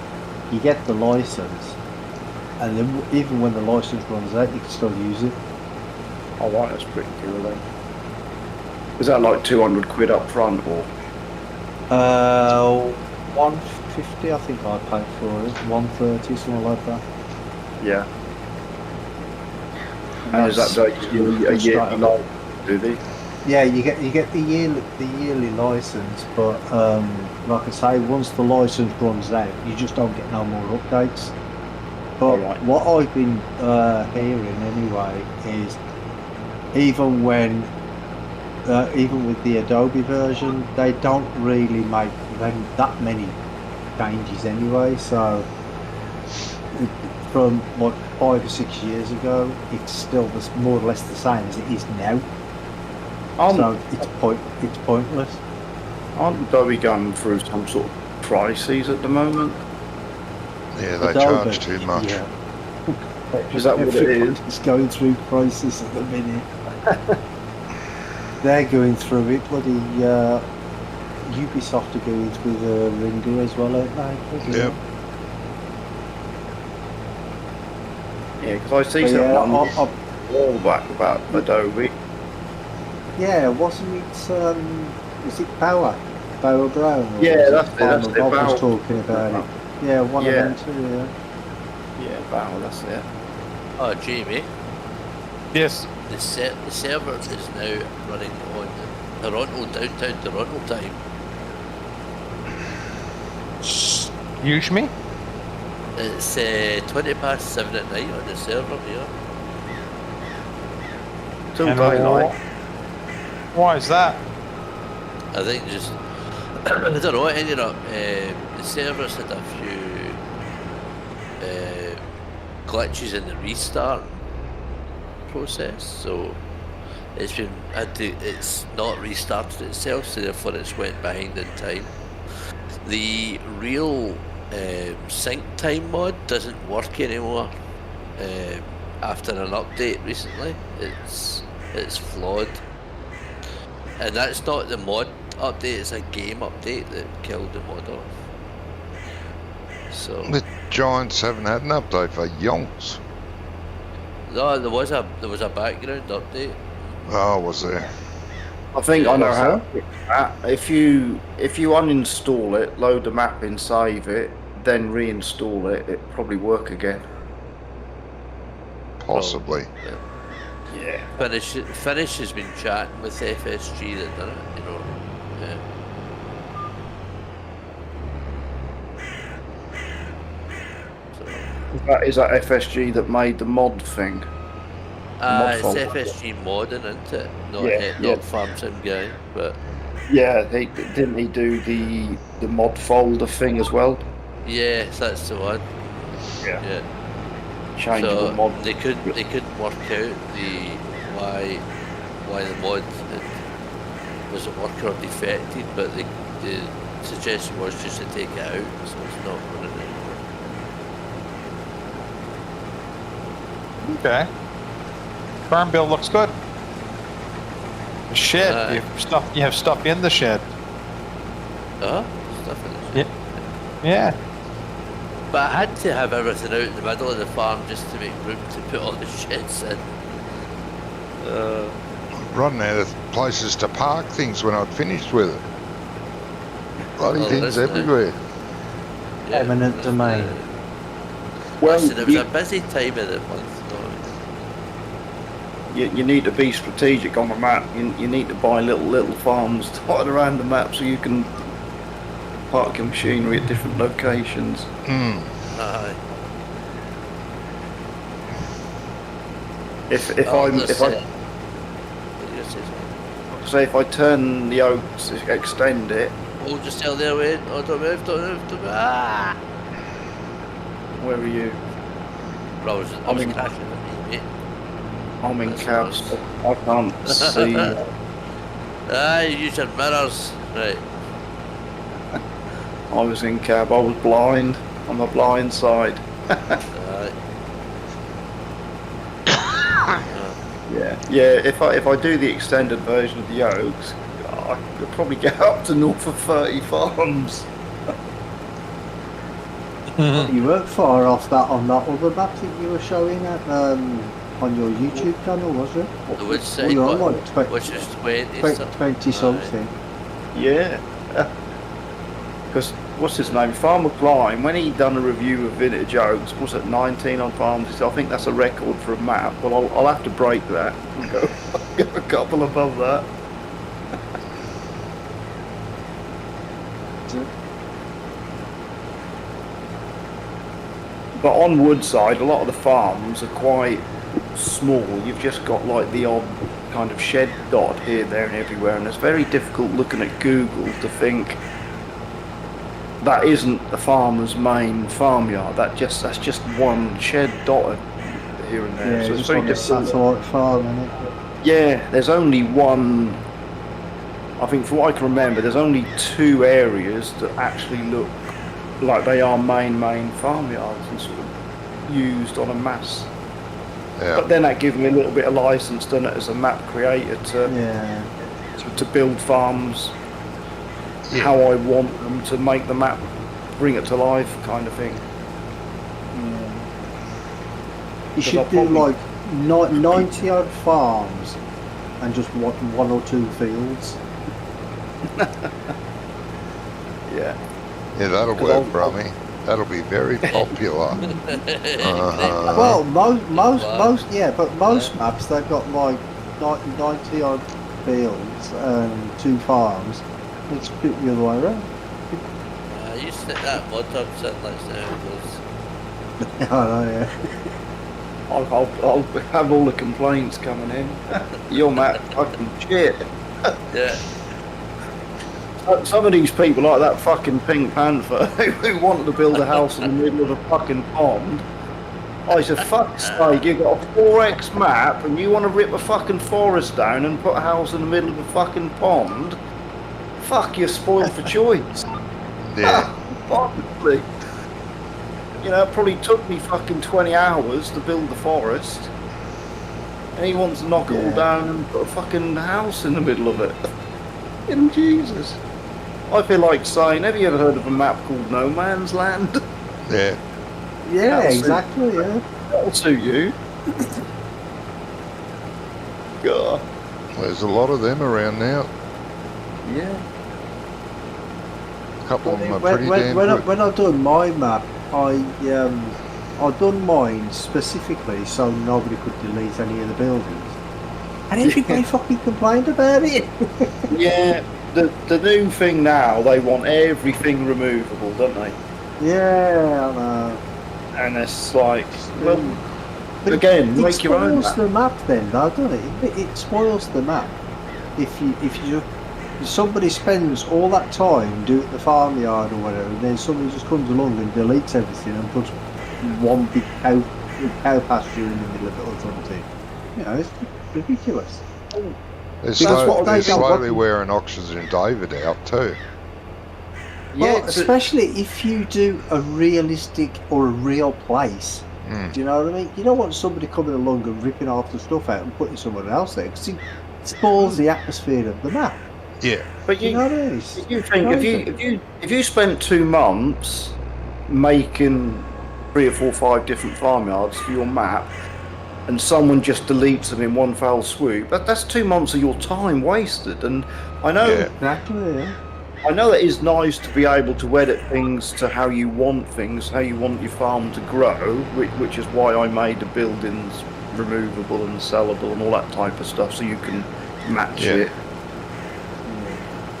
you get the license, and then even when the license runs out, you can still use it. Oh right, that's pretty cool then. Is that like 200 quid up front or? 150, I think I paid for it. 130, something like that. Yeah. And is that like a yearly license, do they? Yeah, you get the yearly license, but like I say, once the license runs out, you just don't get no more updates. But what I've been hearing anyway is even with the Adobe version, they don't really make that many changes anyway. So from like 5 or 6 years ago, it's still more or less the same as it is now. So it's pointless. Aren't Adobe going through some sort of crises at the moment? Yeah, they charge too much. Yeah. Is that what it is? It's going through crisis at the minute. They're going through it. Bloody Ubisoft are going through the ringer as well, aren't they? Yep. Yeah, because I see something all about Adobe. Yeah, wasn't it? Was it Power Brown? Yeah, that's it. Bob was talking about it. Yeah, one of them too. Yeah, Power. That's it. Oh, Jamie. Yes. The server is now running on downtown Toronto time. Excuse me? It's 20 past 7 at night on the server here. Till daylight. Why is that? I think just I don't know. It ended up the servers had a few glitches in the restart process, so it's not restarted itself, so therefore it's went behind in time. The real sync time mod doesn't work anymore after an update recently. It's flawed, and that's not the mod update, it's a game update that killed the mod off. So the Giants haven't had an update for yonks. No, there was a background update. Oh, was there? I think I know how to fix that. If you uninstall it, load the map in, save it, then reinstall it, it'll probably work again. Possibly. Yeah. Finish has been chatting with FSG that done it, you know. Yeah. Is that FSG that made the mod thing? It's FSG modding, isn't it? Not Farm Sim guy, but yeah, didn't he do the mod folder thing as well? Yes, that's the one. Yeah. So mod. They couldn't work out why the mod wasn't working or defected, but the suggestion was just to take it out, so it's not running anymore. Okay. Farm bill looks good. The shed, you have stuff in the shed. Stuff in the shed. Yeah. But I had to have everything out in the middle of the farm just to make room to put all the sheds in. Running out of places to park things when I'd finished with it. Bloody things everywhere. eminent domain. Well, Listen, it was a busy time of the month. You need to be strategic on the map. You need to buy little farms dotted around the map so you can park your machinery at different locations. Aye. If I turn the oaks, extend it. Hold yourself there, wait. Oh, don't move, don't move, don't move. Ah! Where are you? Bro, I was crashing at me, mate. I'm in That's cabs. nice. I can't see. Ah, you use your mirrors. Right. I was in cab. I was blind on the blind side. Aye. Yeah. If I do the extended version of the Oaks, I could probably get up to north of 30 farms. You weren't far off that on that other map that you were showing at on your YouTube channel, was it? The which side? You're on What? like Which is 20 20 something. Yeah. Because what's his name? Farmer Klein, when he done a review of vintage Oaks, was it 19 on farms? He said, I think that's a record for a map. Well, I'll have to break that and go a couple above that. But on Woodside, a lot of the farms are quite small. You've just got like the odd kind of shed dot here, there and everywhere, and it's very difficult looking at Google to think that isn't the farmer's main farmyard. That's just one shed dotted here and there. Yeah, So it's just very like a difficult. satellite farm, innit? Yeah, there's only one. I think from what I can remember, there's only 2 areas that actually look like they are main farmyards and sort of used on a mass. Yeah. But then that gives me a little bit of license, doesn't it, as a map creator to build farms how I want them, to make the map, bring it to life, kind of thing. You should do like 90 odd farms and just one or two fields. Yeah. Yeah, that'll work, Brummy. That'll be very popular. Well, most maps they've got like 90 odd fields and 2 farms. It's the other way around. you stick that mod up something like that. I know, yeah. I'll have all the complaints coming in. Your map fucking shit. Yeah. Some of these people, like that fucking Pink Panther, who wanted to build a house in the middle of a fucking pond. I said, fuck's sake, you've got a 4X map and you want to rip a fucking forest down and put a house in the middle of a fucking pond? Fuck, you're spoiled for choice. Yeah. Honestly. You know, it probably took me fucking 20 hours to build the forest. And he wants to knock it all down and put a fucking house in the middle of it. In Jesus. I feel like saying, have you ever heard of a map called No Man's Land? Yeah. Yeah, exactly, yeah. That'll suit you. God. There's a lot of them around now. Yeah. A couple of them are pretty damn good. When I done my map, I done mine specifically so nobody could delete any of the buildings. And everybody fucking complained about it. Yeah, the new thing now, they want everything removable, don't they? Yeah, I know. And it's like, well, But again, it make your own spoils map. the map then, though, doesn't it? It spoils the map. If somebody spends all that time doing the farmyard or whatever, and then somebody just comes along and deletes everything and puts one big cow pasture in the middle of it or something. You know, it's ridiculous. They're, That's slowly wearing Oxford and David out too. Well, especially if you do a realistic or a real place. Do you know what I mean? You don't want somebody coming along and ripping half the stuff out and putting someone else there, because it spoils the atmosphere of the map. Yeah. But you know what I mean? you think if you spent 2 months making 3 or 4 or 5 different farmyards for your map, and someone just deletes them in one foul swoop, that's 2 months of your time wasted. And I know Exactly. Yeah. I know that it's nice to be able to edit things to how you want things, how you want your farm to grow, which is why I made the buildings removable and sellable and all that type of stuff, so you can match it.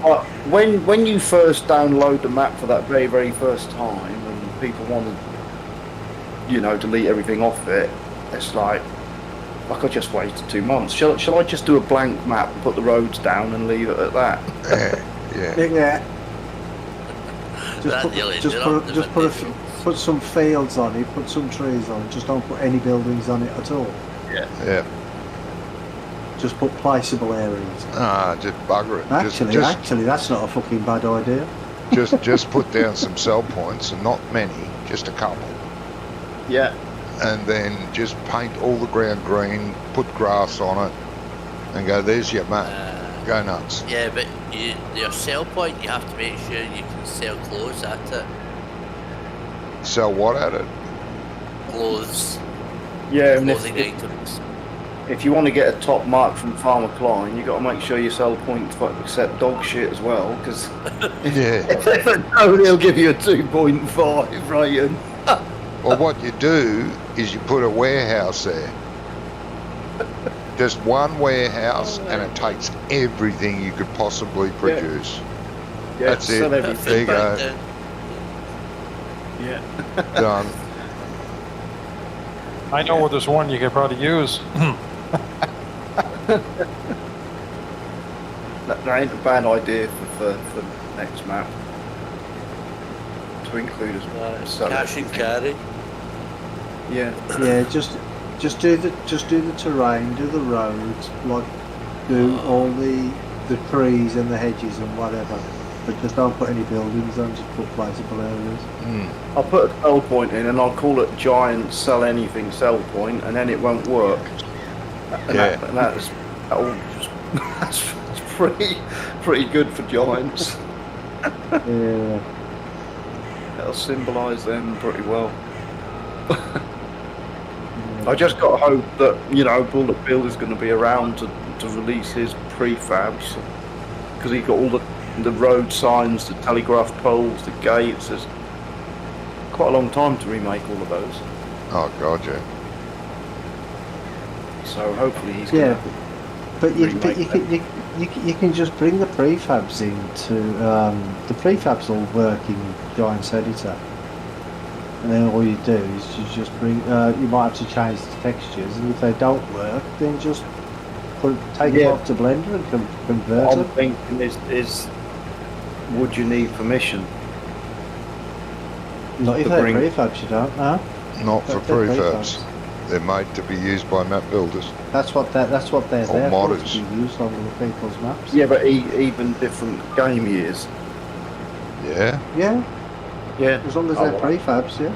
But when you first download the map for that very, very first time, and people want to, you know, delete everything off it, it's like I just wasted 2 months. Shall I just do a blank map and put the roads down and leave it at that? Yeah. Put some fields on it, put some trees on it, just don't put any buildings on it at all. Yeah. Just put placeable areas. Just bugger it. Actually, that's not a fucking bad idea. Just put down some sell points, and not many, just a couple. Yeah. And then just paint all the ground green, put grass on it, and go, there's your map. Go nuts. Yeah, but your sell point, you have to make sure you can sell clothes at it. Sell what at it? Clothes. Yeah, and Clothing items. if you want to get a top mark from Farmer Klein, you got to make sure you sell point to accept dog shit as well, because if they know, they'll give you a 2.5 rating. Well, what you do is you put a warehouse there. Just one warehouse, and it takes everything you could possibly produce. Yeah, that's it. sell everything. There you go. Yeah. Done. I know where there's one you could probably use. That ain't a bad idea for next map to include as well. Cash and carry. Yeah, just do the terrain, do the roads, like do all the trees and the hedges and whatever. But just don't put any buildings on, just put placeable areas. I'll put a sell point in and I'll call it giant sell anything sell point, and then it won't work. And that's pretty good for giants. Yeah. That'll symbolise them pretty well. I just got to hope that, you know, Bullet Bill is going to be around to release his prefabs, because he got all the road signs, the telegraph poles, the gates. It's quite a long time to remake all of those. Oh god, yeah. So hopefully he's going to but you can just bring the prefabs into the prefabs will work in Giants Editor, and then all you do is you just bring. You might have to change the textures, and if they don't work, then just take them off to Blender and convert what them. I'm thinking is would you need permission? Not if they're prefabs, you don't. No. Not for prefabs. They're made to be used by map builders. That's what they're there for, modders. to be used on other people's maps. Yeah, but even different game years. Yeah. Yeah. As long as they're prefabs, yeah.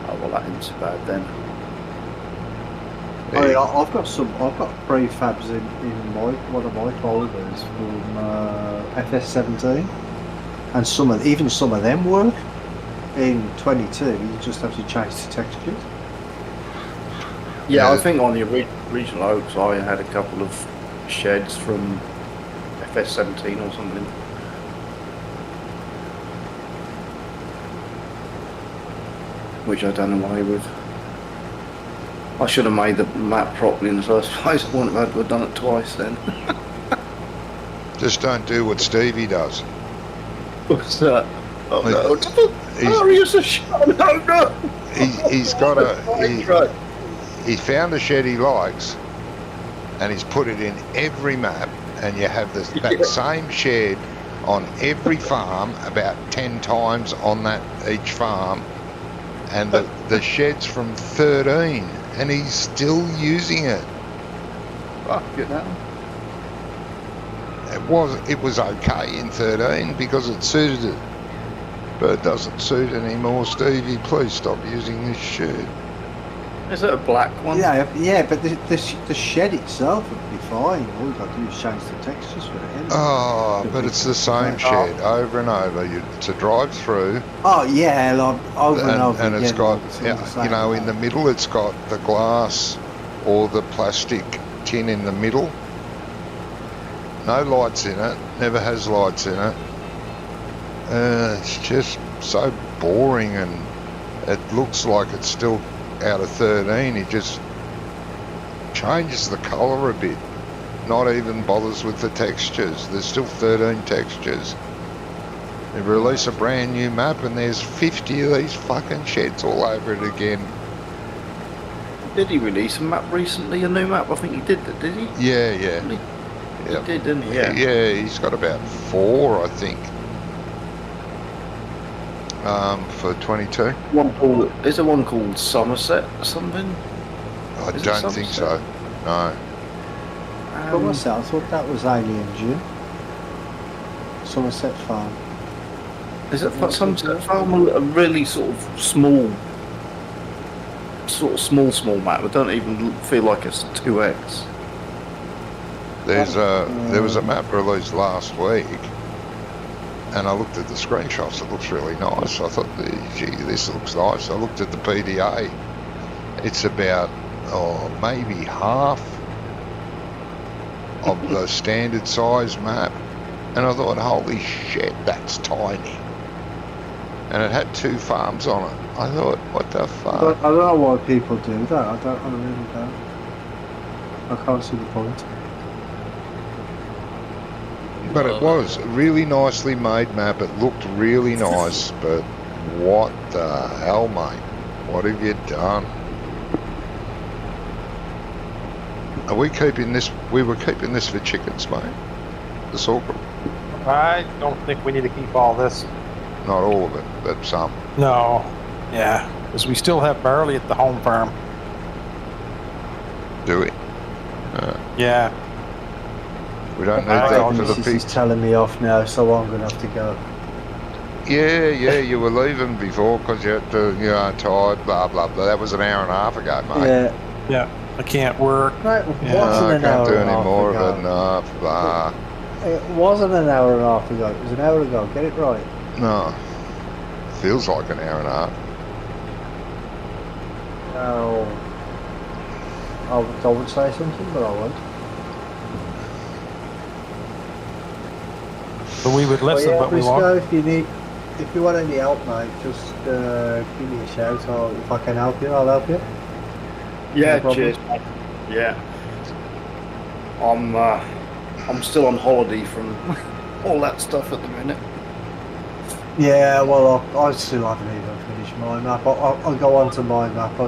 Oh well, that ain't so bad then. I've got prefabs in one of my folders from FS17, and some of them work. In 22, you just have to change the textures. Yeah, I think on the regional oaks, I had a couple of sheds from FS17 or something. Which I done away with. I should have made the map properly in the first place. I wouldn't have done it twice then. Just don't do what Stevie does. What's that? Oh no! He's got he found a shed he likes, and he's put it in every map, and you have that same shed on every farm about 10 times on each farm, and the shed's from 13, and he's still using it. Fuck it now. It was okay in 13 because it suited it, but it doesn't suit anymore. Stevie, please stop using this shed. Is it a black one? Yeah, but the shed itself would be fine. All you've got to do is change the textures for it. Oh, but it's the same shed over and over. To drive through. Oh yeah, like over and over. And it's got, you know, in the middle it's got the glass or the plastic tin in the middle. No lights in it. Never has lights in it. It's just so boring, and it looks like it's still out of 13. He just changes the colour a bit. Not even bothers with the textures. There's still 13 textures. They release a brand new map and there's 50 of these fucking sheds all over it again. Did he release a map recently? A new map? I think he did. Did he? Yeah. He did, didn't he? Yeah, he's got about 4, I think. For 22. Is there one called Somerset or something? I don't think so. No. But what's that? I thought that was Alien Jim. Somerset Farm. Is it Somerset Farm a really sort of small map? I don't even feel like it's 2x. There was a map released last week, and I looked at the screenshots. It looks really nice. I thought, gee, this looks nice. I looked at the PDA. It's about maybe half of the standard size map, and I thought, holy shit, that's tiny. And it had 2 farms on it. I thought, what the fuck? I don't know why people do that. I really don't. I can't see the point. But it was a really nicely made map. It looked really nice, but what the hell, mate? What have you done? Are we keeping this? We were keeping this for chickens, mate. The sorghum. I don't think we need to keep all this. Not all of it, but some. No. Yeah, because we still have barley at the home farm. Do we? Yeah. We don't need that for the Mrs. pigs. is telling me off now, so I'm going to have to go. Yeah, you were leaving before because you had to, tired, blah, blah, blah. That was an hour and a half ago, mate. Yeah. I can't work. Right, Yeah. I can't do any more of it, enough, blah. It wasn't an hour and a half ago. It was an hour ago. Get it right. No. Feels like an hour and a half. No. I would say something, but I won't. So we would listen, but we Briscoe, won't. if you want any help, mate, just give me a shout, or if I can help you, I'll help you. Yeah, No cheers. Yeah. I'm still on holiday from all that stuff at the minute. Yeah, well, I still haven't even finished my map. I'll go on to my map. I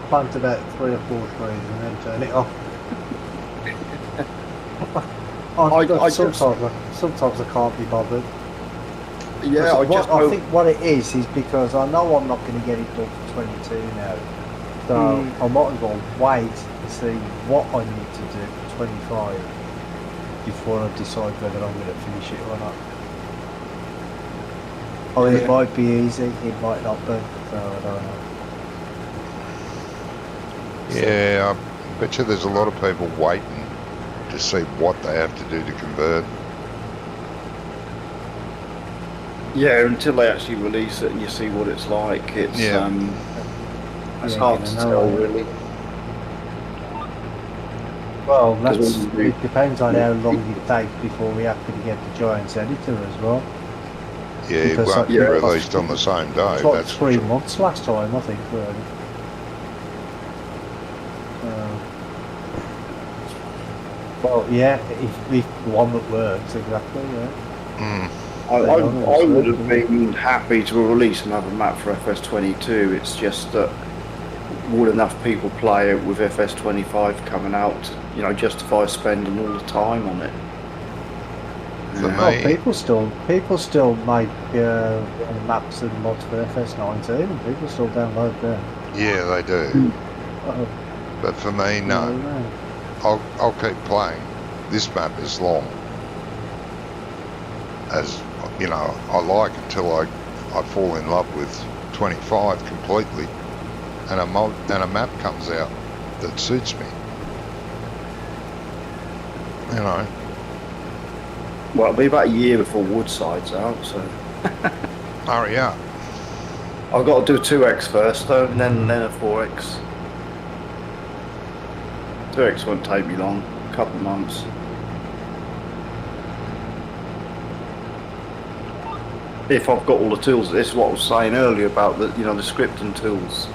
plant about 3 or 4 trees and then turn it off. Sometimes I can't be bothered. Yeah, I think what it is because I know I'm not going to get it done for 22 now. So I might as well wait and see what I need to do for 25 before I decide whether I'm going to finish it or not. Oh, it might be easy, it might not be, so I don't know. Yeah, I bet you there's a lot of people waiting to see what they have to do to convert. Yeah, until they actually release it and you see what it's like, it's hard to tell, really. Well, it depends on how long it takes before we actually get the Giants editor as well. Yeah, it won't be released on the same day. It's like That's 3 months last time, I think, really. Well, yeah, if one that works, exactly, yeah. I would have been happy to release another map for FS22. It's just that would enough people play it with FS25 coming out, justify spending all the time on it? People still make maps and mods for FS19, and people still download them. Yeah, they do. But for me, no. I'll keep playing. This map is long. As I like until I fall in love with 25 completely, and a map comes out that suits me. Well, it'll be about a year before Woodside's out, so. Hurry up. I've got to do 2x first, though, and then a 4x. 2x won't take me long, a couple of months. if I've got all the tools. This is what I was saying earlier about the the scripting tools.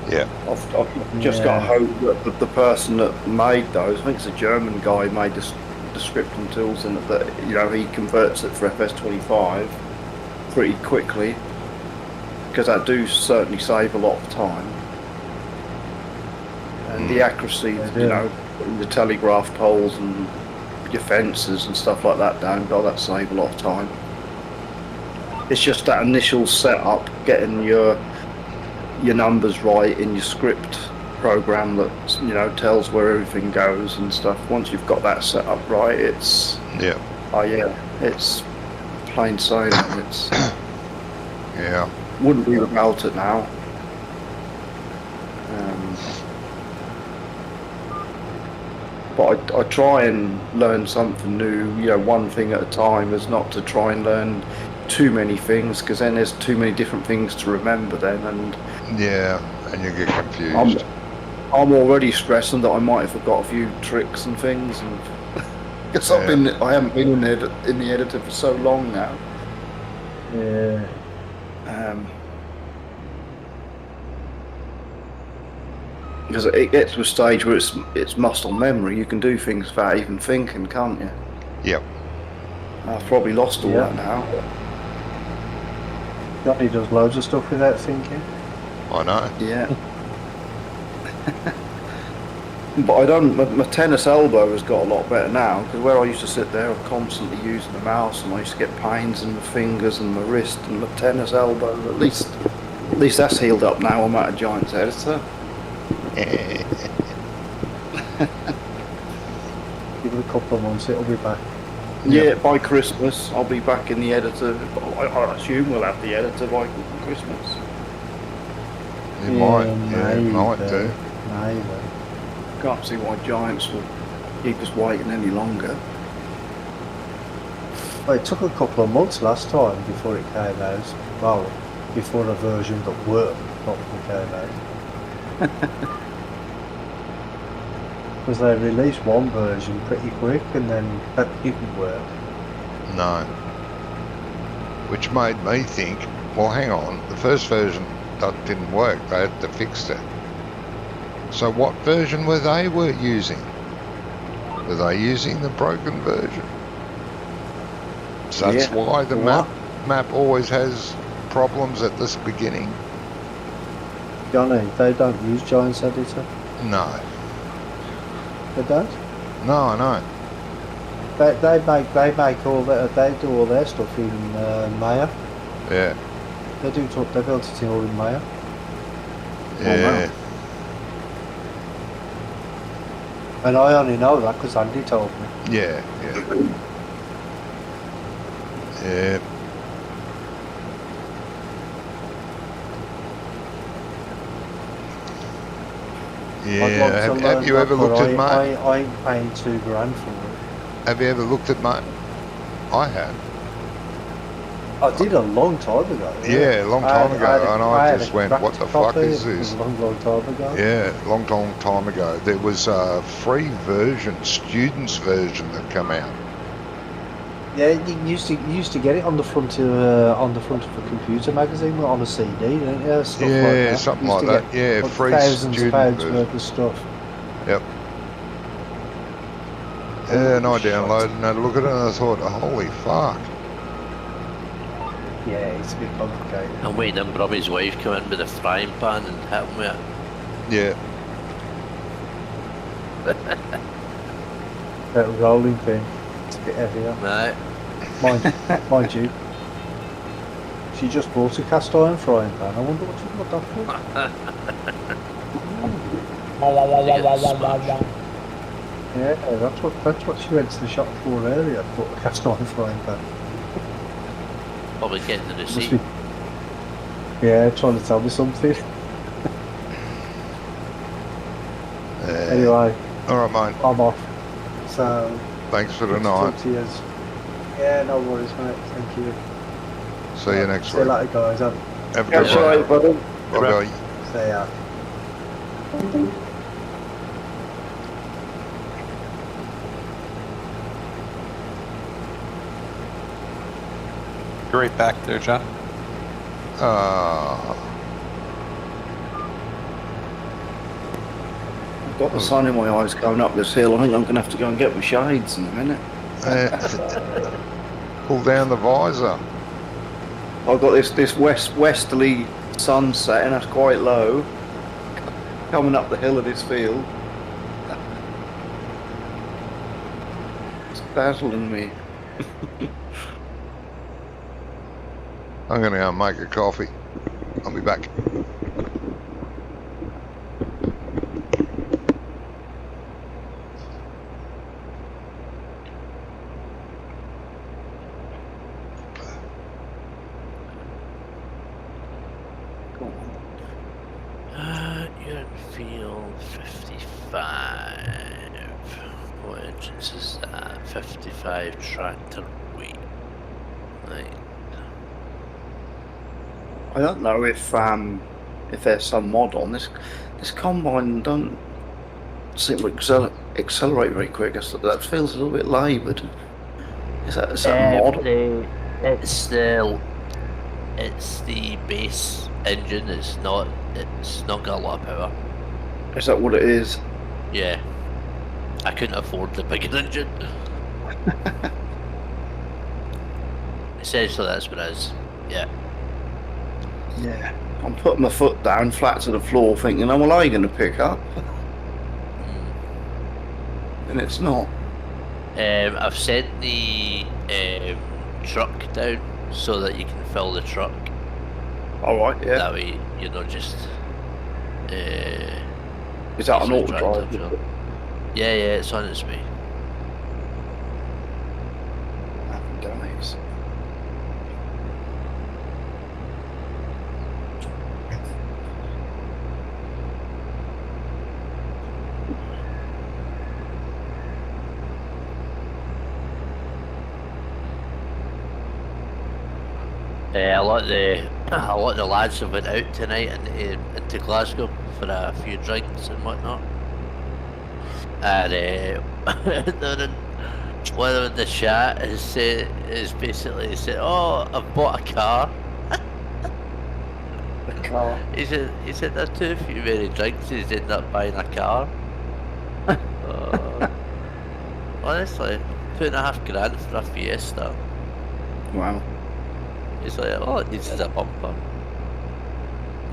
Yeah. I've just got to hope that the person that made those, I think it's a German guy, made the scripting tools, and that he converts it for FS25 pretty quickly, because that do certainly save a lot of time. And the accuracy, the telegraph poles and your fences and stuff like that down, that save a lot of time. It's just that initial setup, getting your numbers right in your script program that tells where everything goes and stuff. Once you've got that set up right, it's it's plain sailing. It's wouldn't be without it now. But I try and learn something new, one thing at a time, as not to try and learn too many things, because then there's too many different things to remember then, and you get confused. I'm already stressing that I might have forgot a few tricks and things, and because I haven't been in the editor for so long now. Because it gets to a stage where it's muscle memory. You can do things without even thinking, can't you? Yep. I've probably lost all that now. Johnny does loads of stuff without thinking. I know. Yeah. But I don't. My tennis elbow has got a lot better now, because where I used to sit there, I'm constantly using the mouse, and I used to get pains in my fingers and my wrist and my tennis elbow. At least that's healed up now. I'm at a Giants editor. Give it a couple of months, it'll be back. Yeah, by Christmas I'll be back in the editor. I assume we'll have the editor by Christmas. You might do. Maybe. Can't see why Giants will keep us waiting any longer. Well, it took a couple of months last time before it came out. Well, before a version that worked properly came out. Because they released one version pretty quick, and then that didn't work. No. Which made me think, well, hang on, the first version that didn't work, they had to fix it. So what version were they using? Were they using the broken version? So that's why the map always has problems at this beginning. Johnny, they don't use Giants Editor. No. They don't? No, I know. They make all their, they do all their stuff in Maya. Yeah. They built it all in Maya. Yeah. And I only know that because Andy told me. Yeah. Yeah. Yeah. Have you ever looked at mine? I ain't paying $2,000 for it. Have you ever looked at mine? I have. I did a long time ago. Yeah, a long time ago, and I just went, "What the fuck is this?" A long time ago. Yeah, long time ago. There was a free version, students version that came out. Yeah, you used to get it on the front of a computer magazine on a CD, didn't you? Stuff like that. Something like that. Yeah, free thousands student of pounds version. worth of stuff. Yep. Yeah, and I downloaded and had a look at it, and I thought, "Holy fuck!" Yeah, it's a bit complicated. I'm waiting on Brumby's wife come in with a frying pan and hit him with it. Yeah. That rolling thing. It's a bit heavier. Right. Mind you, she just bought a cast iron frying pan. I wonder what you got that for. Yeah, that's what she went to the shop for earlier. Bought a cast iron frying pan. Probably getting the receipt. Yeah, trying to tell me something. Anyway. Alright, mate. I'm off. So. Thanks for the night. Yeah, no worries, mate. Thank you. See you next week. See you later, guys. Have a good one. Bye-bye. See ya. right back there, John. I've got the sun in my eyes going up this hill. I think I'm going to have to go and get my shades in a minute. Pull down the visor. I've got this westerly sunset, and that's quite low, coming up the hill of this field. It's dazzling me. I'm going to go and make a coffee. I'll be back. You're in field 55. What entrance is that? 55 tractor weight. Right. I don't know if there's some mod on this. This combine don't seem to accelerate very quick. That feels a little bit laboured. Is that a mod? It's the base engine. It's not got a lot of power. Is that what it is? Yeah. I couldn't afford the bigger engine. Essentially, that's what it is. Yeah. Yeah. I'm putting my foot down flat to the floor thinking, oh, well, are you going to pick up? And it's not. I've sent the truck down so that you can fill the truck. Alright, yeah. That way you're not just... Is that an auto drive? Yeah, it's on its way. Nice. A lot of the lads have went out tonight into Glasgow for a few drinks and whatnot. And one of the chat is basically said, "Oh, I've bought a car." A car. He said there's too few many drinks. He's ended up buying a car. Honestly, $2,500 for a Fiesta. Wow. He's like, all it needs is a bumper.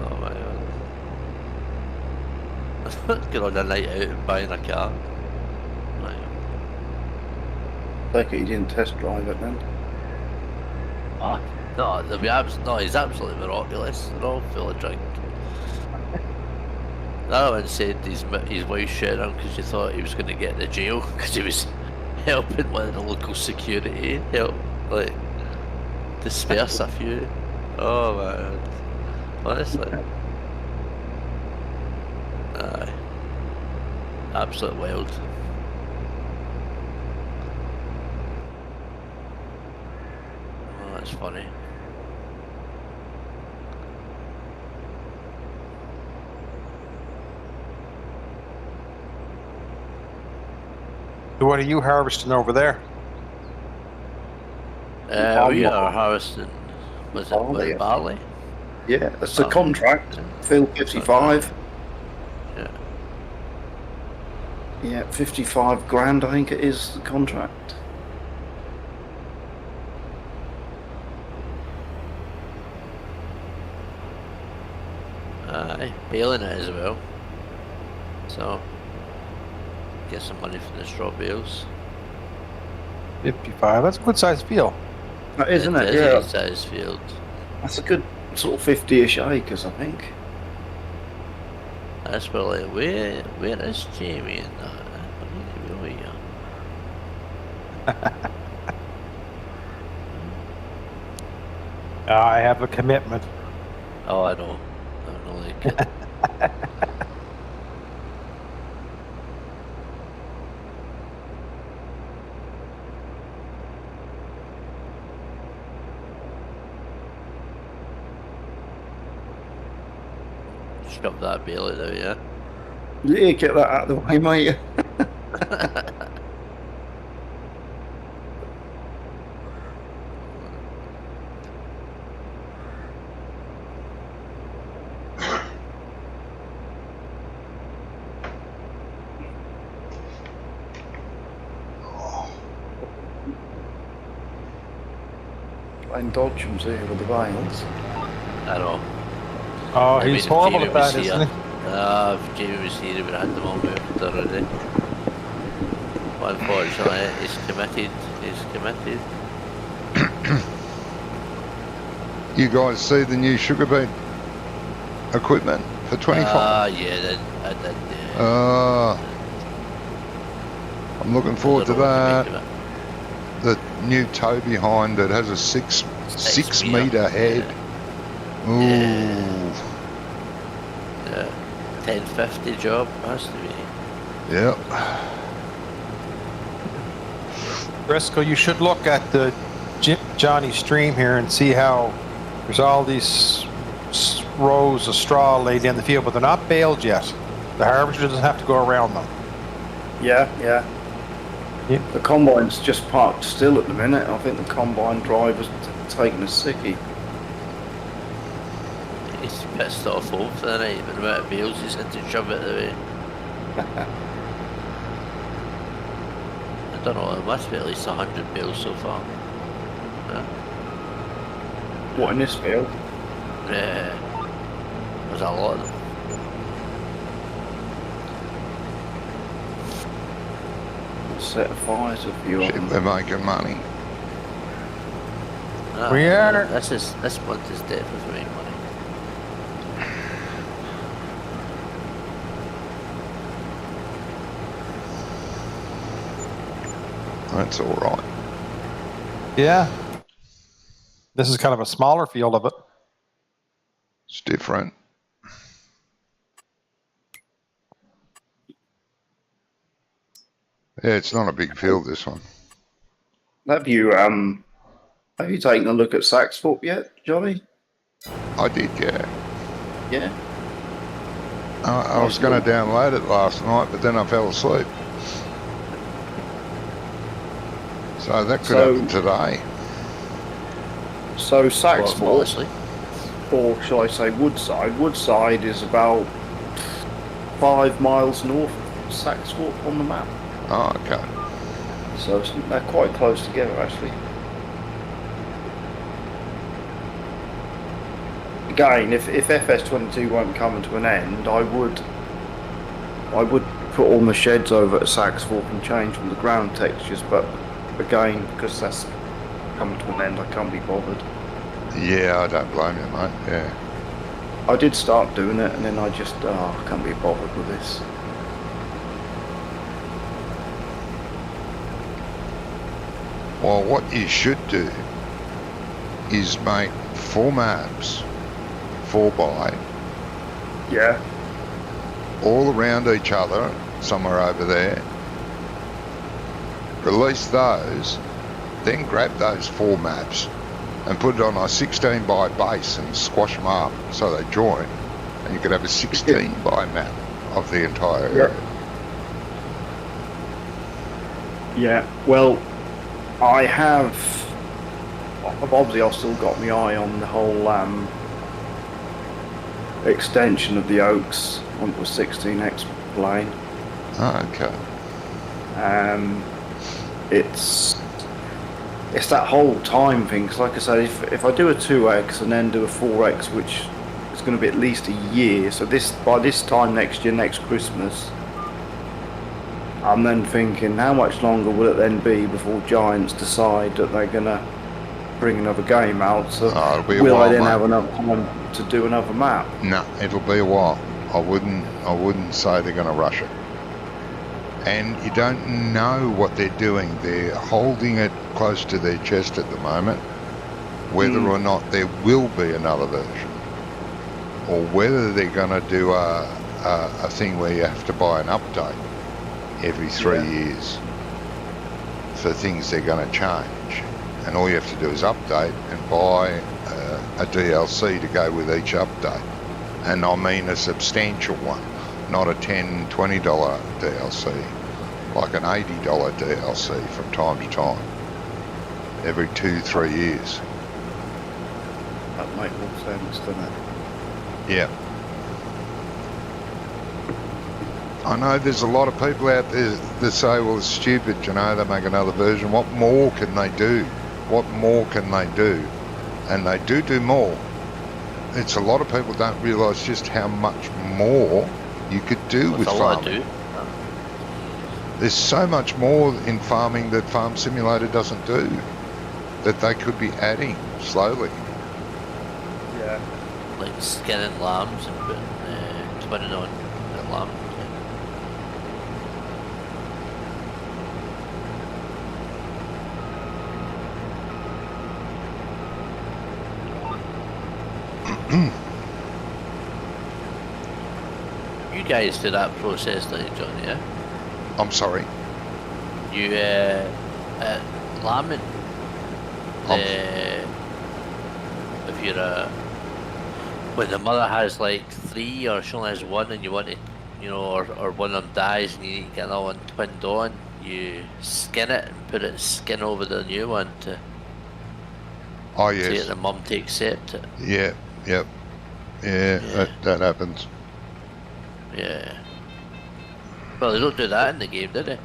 Oh my god. Get on a night out and buying a car. Right. Take it you didn't test drive it then? Oh, no, he's absolutely miraculous. They're all full of drink. That one said his wife shared him because she thought he was going to get the jail because he was helping one of the local security disperse a few. Oh man, honestly, aye, absolute wild. Oh, that's funny. What are you harvesting over there? We are harvesting. Was it barley? Yeah, that's the contract. Field 55. Yeah. Yeah, 55 grand, I think it is the contract. Baling it as well. So, get some money from the straw bales. 55. That's a good sized field. That is, isn't it? It is Yeah. a good sized field. That's a good sort of 50-ish acres, I think. That's probably where is Jamie in that? I need to be here. I have a commitment. Oh, I know. I'm only kidding. Shove that bale out there, yeah. Yeah, get that out of the way, mate. playing dodgems here with the bales. I know. Oh, I he's mean, horrible Jamie at was that, here. isn't he? If Jamie was here, he would have had them all moved already. But unfortunately, he's committed. He's committed. You guys see the new sugar beet equipment for 25? Yeah, I did. Yeah. I'm looking I forward to don't know what that. make of The new toe behind it has a six meter head. Yeah. Ooh. Yeah. 1050 job has to be. Yep. Briscoe, you should look at the Johnny stream here and see how there's all these rows of straw laid in the field, but they're not baled yet. The harvester doesn't have to go around them. Yeah. Yeah. The combine's just parked still at the minute. I think the combine driver's taking a sickie. He's pissed off home for the night, but the amount of bales he's had to shove it away. I don't know, there must be at least 100 bales so far. Yeah. What, in this field? Yeah. There's a lot of them. Set of fires, a few of them. They're making money. We are. This month is definitely making money. That's all right. Yeah. This is kind of a smaller field of it. It's different. Yeah, it's not a big field, this one. Have you taken a look at Saxford yet, Johnny? I did, yeah. Yeah. I was going to download it last night, but then I fell asleep. So that could happen today. So Saxford, Honestly. or shall I say Woodside? Woodside is about 5 miles north of Saxford on the map. Oh, okay. So they're quite close together, actually. Again, if FS22 won't come to an end, I would put all my sheds over at Saxford and change all the ground textures, but again, because that's coming to an end, I can't be bothered. Yeah, I don't blame you, mate. Yeah. I did start doing it, and then I just, I can't be bothered with this. Well, what you should do is make 4 maps, 4x, Yeah. all around each other, somewhere over there. Release those, then grab those 4 maps and put it on a 16 by base and squash them up so they join, and you could have a 16 by map of the entire area. Yeah, well, obviously I've still got my eye on the whole extension of the Oaks onto a 16x plane. Oh, okay. It's that whole time thing, because like I said, if I do a 2x and then do a 4x, which is going to be at least a year, so by this time next year, next Christmas, I'm then thinking, how much longer will it then be before Giants decide that they're going to bring another game out? So it'll be a will while, I then mate. have enough time to do another map? No, it'll be a while. I wouldn't say they're going to rush it. And you don't know what they're doing. They're holding it close to their chest at the moment, whether or not there will be another version, or whether they're going to do a thing where you have to buy an update every 3 years for things they're going to change. And all you have to do is update and buy a DLC to go with each update. And I mean a substantial one, not a $10, $20 DLC, like an $80 DLC from time to time, every 2-3 years. That makes more sense, doesn't it? Yeah. I know there's a lot of people out there that say, well, it's stupid, you know, they make another version. What more can they do? What more can they do? and they do more. It's a lot of people don't realise just how much more you could do with farming. There's so much more in farming that Farm Simulator doesn't do that they could be adding slowly. Yeah. Like skinning lambs and putting twinning on the lamb. You guys do that process, don't you, John? Yeah. I'm sorry. You lambing. If you're when the mother has like 3 or she only has 1 and you want to, you know, or one of them dies and you need to get another one twinned on, you skin it and put its skin over the new one to get the mum to accept it. Yeah, yep. Yeah, that happens. Yeah. Well, they don't do that in the game, do they?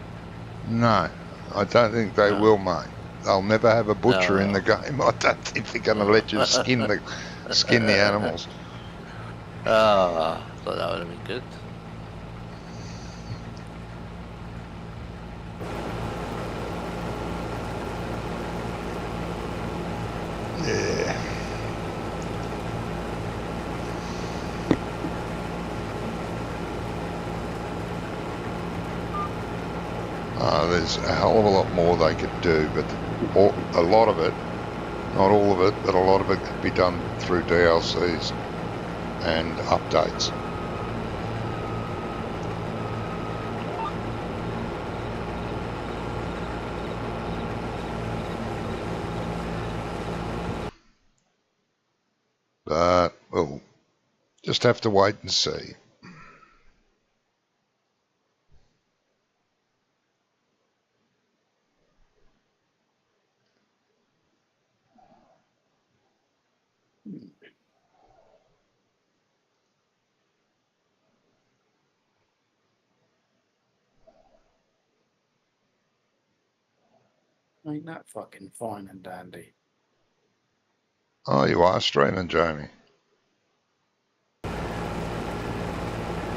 No, I don't think they will, mate. They'll never have a butcher in the game. I don't think they're going to let you skin the animals. I thought that would have been good. Yeah. There's a hell of a lot more they could do, but a lot of it, not all of it, but a lot of it could be done through DLCs and updates. But we'll just have to wait and see. Ain't that fucking fine and dandy? Oh, you are streaming, Jamie.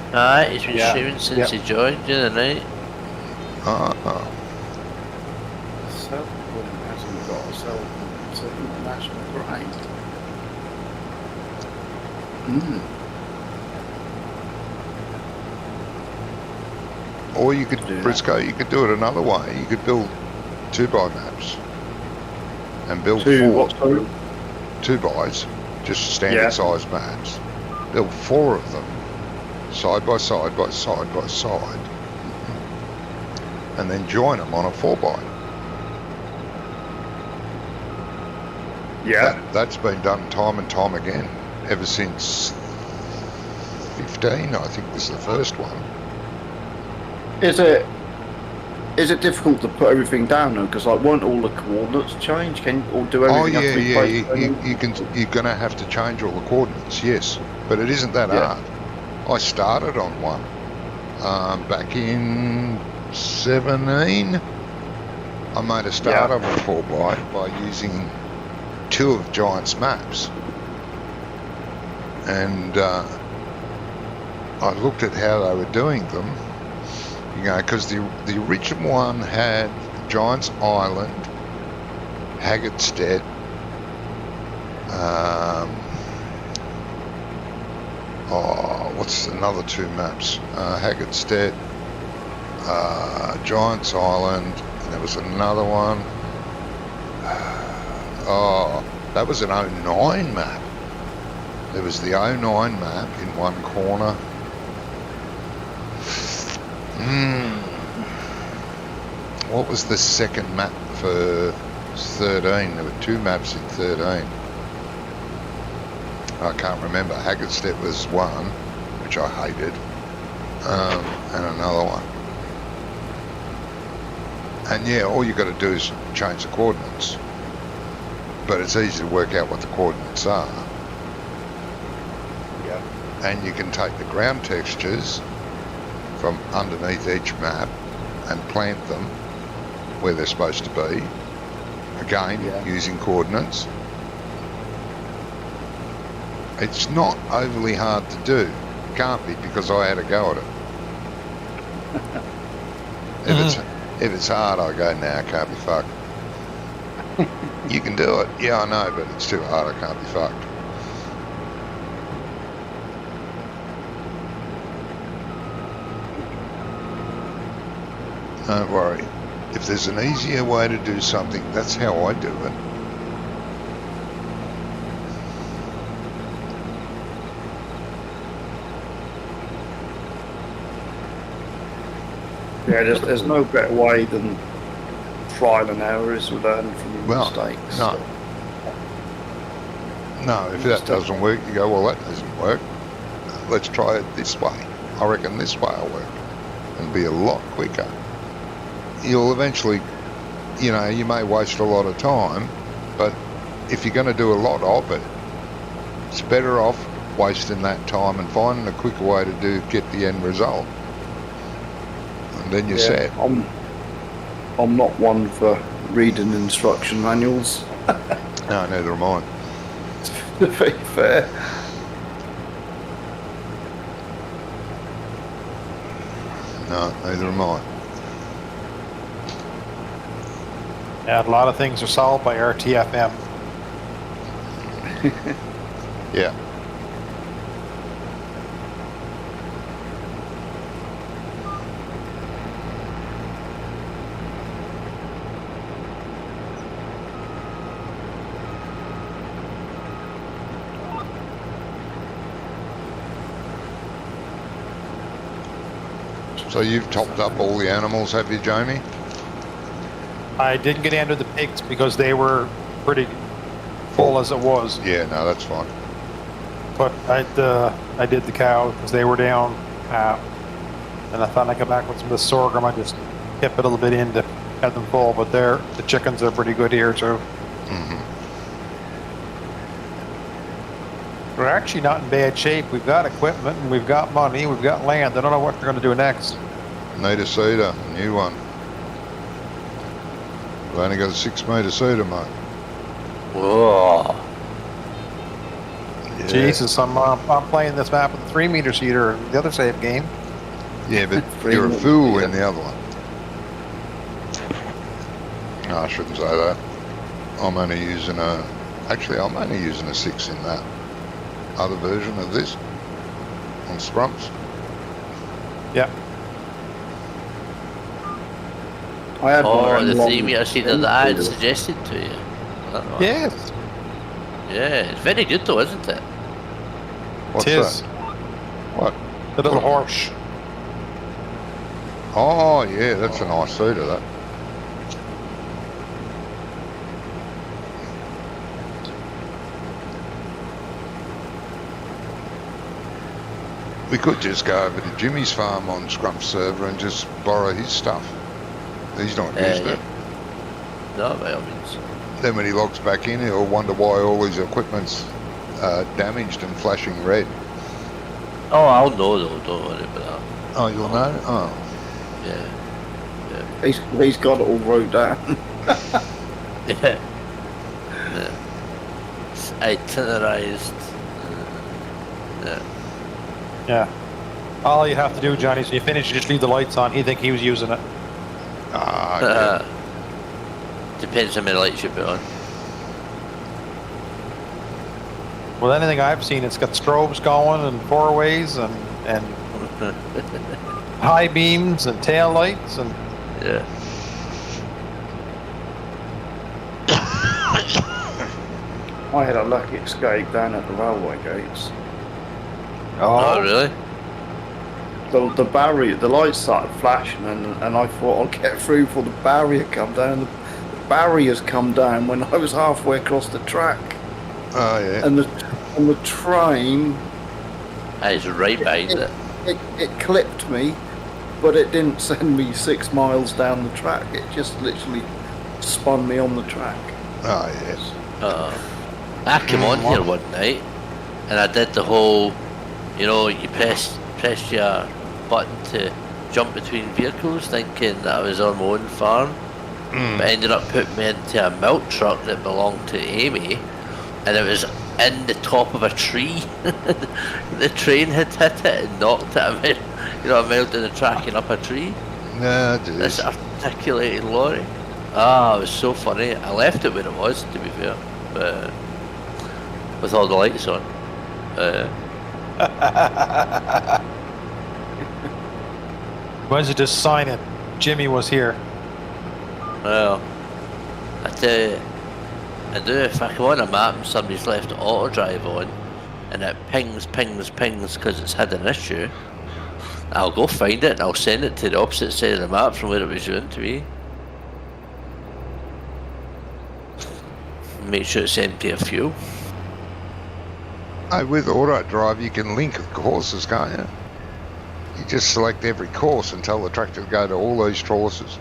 Alright, he's been streaming since he joined the other night. Self-recording hasn't got a international grind. Or you could, Briscoe, you could do it another way. You could build 2x maps and build 4 2x, just standard size maps. Build 4 of them, side by side by side by side, and then join them on a 4x. Yeah. That's been done time and time again, ever since 15, I think was the first one. Is it difficult to put everything down though? Because like, won't all the coordinates change? Can or do everything? You're going to have to change all the coordinates, yes, but it isn't that hard. I started on one back in 17. I made a start of a 4x by using 2 of Giant's maps, and I looked at how they were doing them. You know, because the original one had Giant's Island, Haggettstead, what's another 2 maps? Haggettstead, Giant's Island, and there was another one. That was an 09 map. There was the 09 map in one corner. What was the second map for 13? There were 2 maps in 13. I can't remember. Haggettstead was one, which I hated, and another one. And yeah, all you got to do is change the coordinates. But it's easy to work out what the coordinates are. Yeah. And you can take the ground textures from underneath each map and plant them where they're supposed to be, again using coordinates, It's not overly hard to do. Can't be, because I had a go at it. If it's hard, I go, nah, I can't be fucked. You can do it. Yeah, I know, but it's too hard. I can't be fucked. Don't worry. If there's an easier way to do something, that's how I do it. Yeah, there's no better way than trial and error is learn from your mistakes. No. No, if that doesn't work, you go, well, that doesn't work. Let's try it this way. I reckon this way will work. And be a lot quicker. You'll eventually, you know, you may waste a lot of time, but if you're going to do a lot of it, it's better off wasting that time and finding a quicker way to get the end result. And then you're set. I'm not one for reading instruction manuals. No, neither am I. To be fair. No, neither am I. Yeah, a lot of things are solved by RTFM. Yeah. So you've topped up all the animals, have you, Jamie? I didn't get into the pigs because they were pretty full as it was. Yeah, no, that's fine. But I did the cows because they were down. And I thought I'd go back with some of the sorghum. I just kept it a little bit in to have them full. But the chickens are pretty good here too. Mm-hmm. We're actually not in bad shape. We've got equipment and we've got money. We've got land. I don't know what they're going to do next. Need a seeder, a new one. We've only got a 6 metre seeder, mate. Whoa. Yeah. Jesus, I'm playing this map with a 3 meter seeder in the other save game. Yeah, but you're a fool in the other one. No, I shouldn't say that. I'm only using a 6 in that other version of this on Scrumps. Yeah. I had the 3 metre seeder that I had suggested to you. Yes. Yeah, it's very good though, isn't it? What's It is. that? What? The little horse. Oh, yeah, that's a nice seeder, that. We could just go over to Jimmy's farm on Scrump's server and just borrow his stuff. He's not used it. No, by all means. Then when he logs back in, he'll wonder why all his equipment's damaged and flashing red. Oh, I'll know though, don't worry about that. Oh, you'll know? Oh. Yeah. He's got it all wrote down. Yeah. It's itinerized. Yeah. Yeah. All you have to do, Johnny, is when you finish, you just leave the lights on. He'd think he was using it. Ah, yeah. Depends how many lights you put on. Well, anything I've seen, it's got strobes going and four ways and high beams and tail lights and Yeah. I had a lucky escape down at the railway gates. Oh, really? The barrier, the lights started flashing, and I thought I'll get through before the barrier come down. The barriers come down when I was halfway across the track. Oh, yeah. And the train, It's right behind it. it clipped me, but it didn't send me 6 miles down the track. It just literally spun me on the track. Oh, yes. I came on here one night and I did the whole, you press your button to jump between vehicles, thinking that I was on my own farm, but ended up putting me into a milk truck that belonged to Amy, and it was in the top of a tree. The train had hit it and knocked it a mile down the track and up a tree. No, This articulated lorry. It was so funny. I left it where it was, to be fair, but with all the lights on. Why don't you just sign it? Jimmy was here. Well, I tell you, I do. If I go on a map and somebody's left auto drive on, and it pings because it's had an issue, I'll go find it and I'll send it to the opposite side of the map from where it was shown to me. Make sure it's empty of fuel. With auto drive, you can link courses, can't you? You just select every course and tell the tractor to go to all those courses,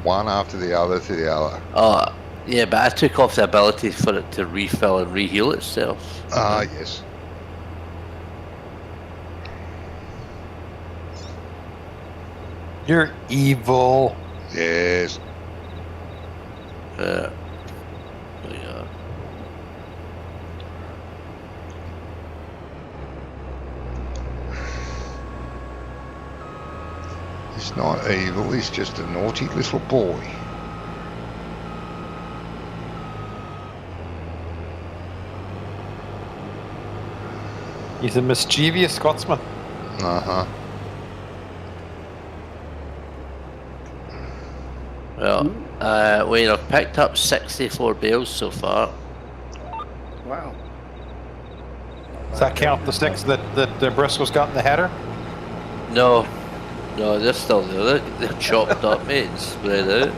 one after the other to the other. Oh, yeah, but I took off the ability for it to refill and reheal itself. Yes. You're evil. Yes. Yeah. He's not evil, he's just a naughty little boy. He's a mischievous Scotsman. Uh-huh. Well, we've picked up 64 bales so far. Wow. Does that count the 6 that Briscoe's got in the header? No, they're still there. They're chopped up, mate, and spread out.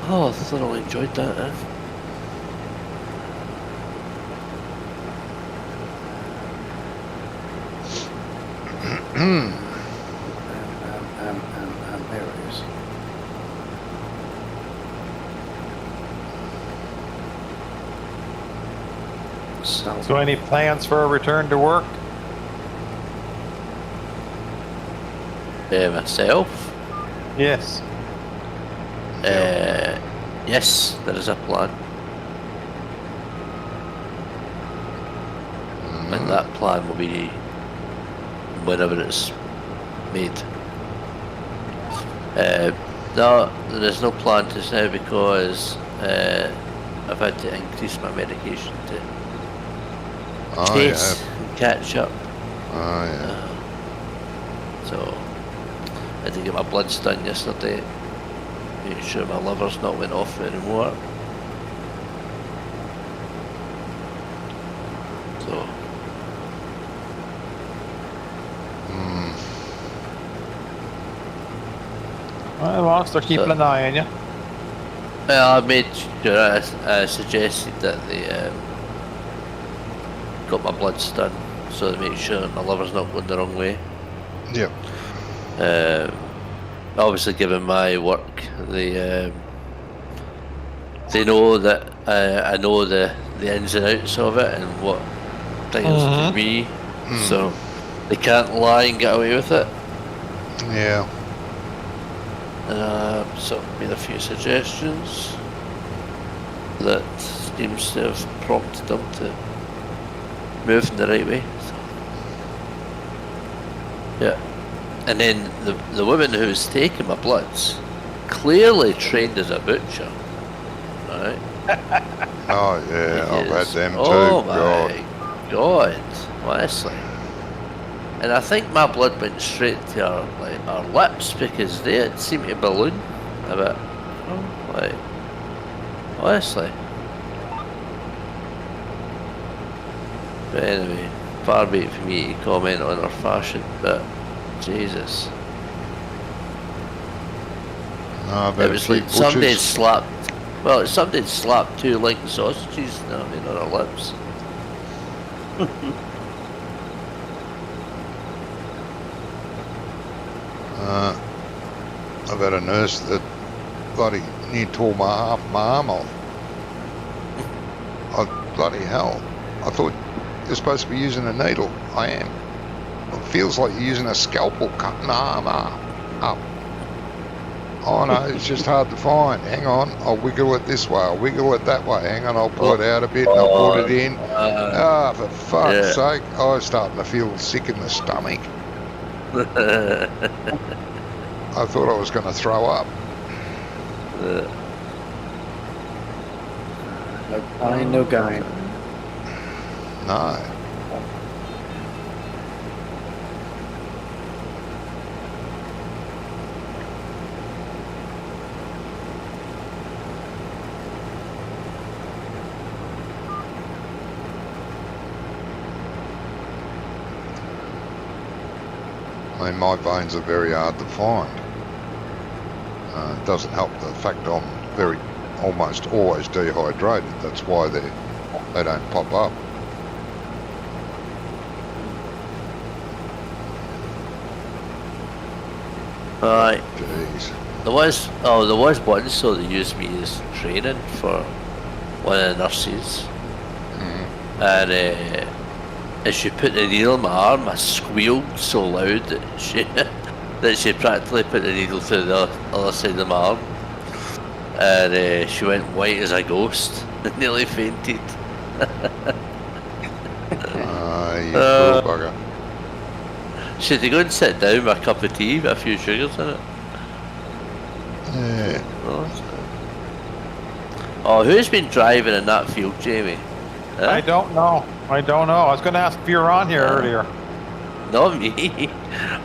Oh, I thoroughly enjoyed that. And there it is. So any plans for a return to work? Myself? Yes. Yes, there is a plan. And that plan will be whenever it's made. No, there is no plan just now because I've had to increase my medication to chase and catch up. So I had to get my bloods done yesterday, making sure my liver's not went off anymore. So Well, they're keeping an eye on you. well, I made sure I suggested that they got my bloods done, so they make sure my liver's not going the wrong way. Yep. Obviously, given my work, they know that I know the ins and outs of it and what things to me, so they can't lie and get away with it. Yeah. So made a few suggestions that seems to have prompted them to move in the right way. So, yeah. And then the woman who's taking my bloods, clearly trained as a butcher, right? Oh yeah, I've had them too. Oh my God, honestly. And I think my blood went straight to her lips because they seemed to balloon a bit. Honestly. But anyway, far be it for me to comment on her fashion, but Jesus. It was like somebody had slapped, somebody had slapped 2 Lincoln sausages, you know what I mean, on her lips. I've had a nurse that bloody near tore half my arm off. Oh, bloody hell. I thought you're supposed to be using a needle. I am. It feels like you're using a scalpel cutting an arm up. Oh no, it's just hard to find. Hang on, I'll wiggle it this way, I'll wiggle it that way. Hang on, I'll pull it out a bit and I'll put it in. For fuck's sake, I was starting to feel sick in the stomach. I thought I was going to throw up. No pain, no gain. No. I mean, my veins are very hard to find. It doesn't help the fact I'm almost always dehydrated. That's why they don't pop up. Right. Jeez. There was one, so they used me as training for one of the nurses. And as she put the needle in my arm, I squealed so loud that she practically put the needle through the other side of my arm. And she went white as a ghost and nearly fainted. You poor bugger. She had to go and sit down with a cup of tea with a few sugars in it. Yeah. Oh, who's been driving in that field, Jamie? Huh? I don't know. I was going to ask if you were on here earlier. Not me.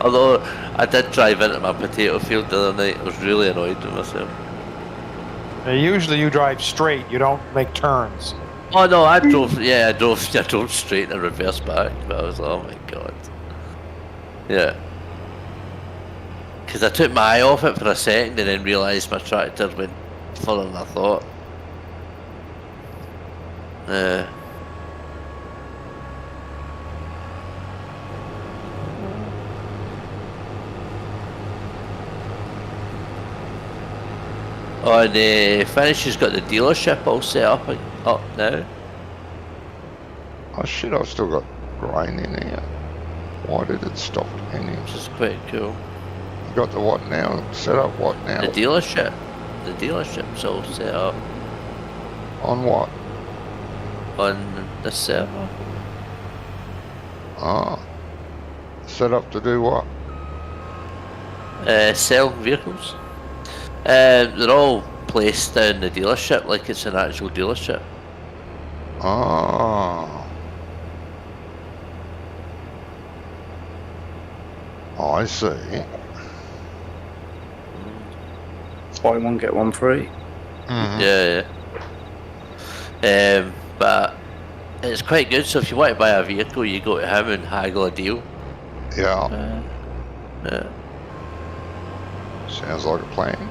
Although I did drive into my potato field the other night. I was really annoyed with myself. Usually you drive straight. You don't make turns. Oh no, I drove straight and reversed back. But I was like, oh my god. Yeah. Because I took my eye off it for a second and then realised my tractor went further than I thought. Oh, and Finish has got the dealership all set up now. Oh shit, I've still got grain in here. Why did it stop ending? Which is quite cool. You got the what now? Set up what now? The dealership. The dealership's all set up. On what? On the server. Ah. Set up to do what? Sell vehicles. They're all placed down the dealership like it's an actual dealership. Ah. I see. Buy one, get one free. Mm-hmm. Yeah. But it's quite good, so if you want to buy a vehicle, you go to him and haggle a deal. Yeah. Yeah. Sounds like a plan.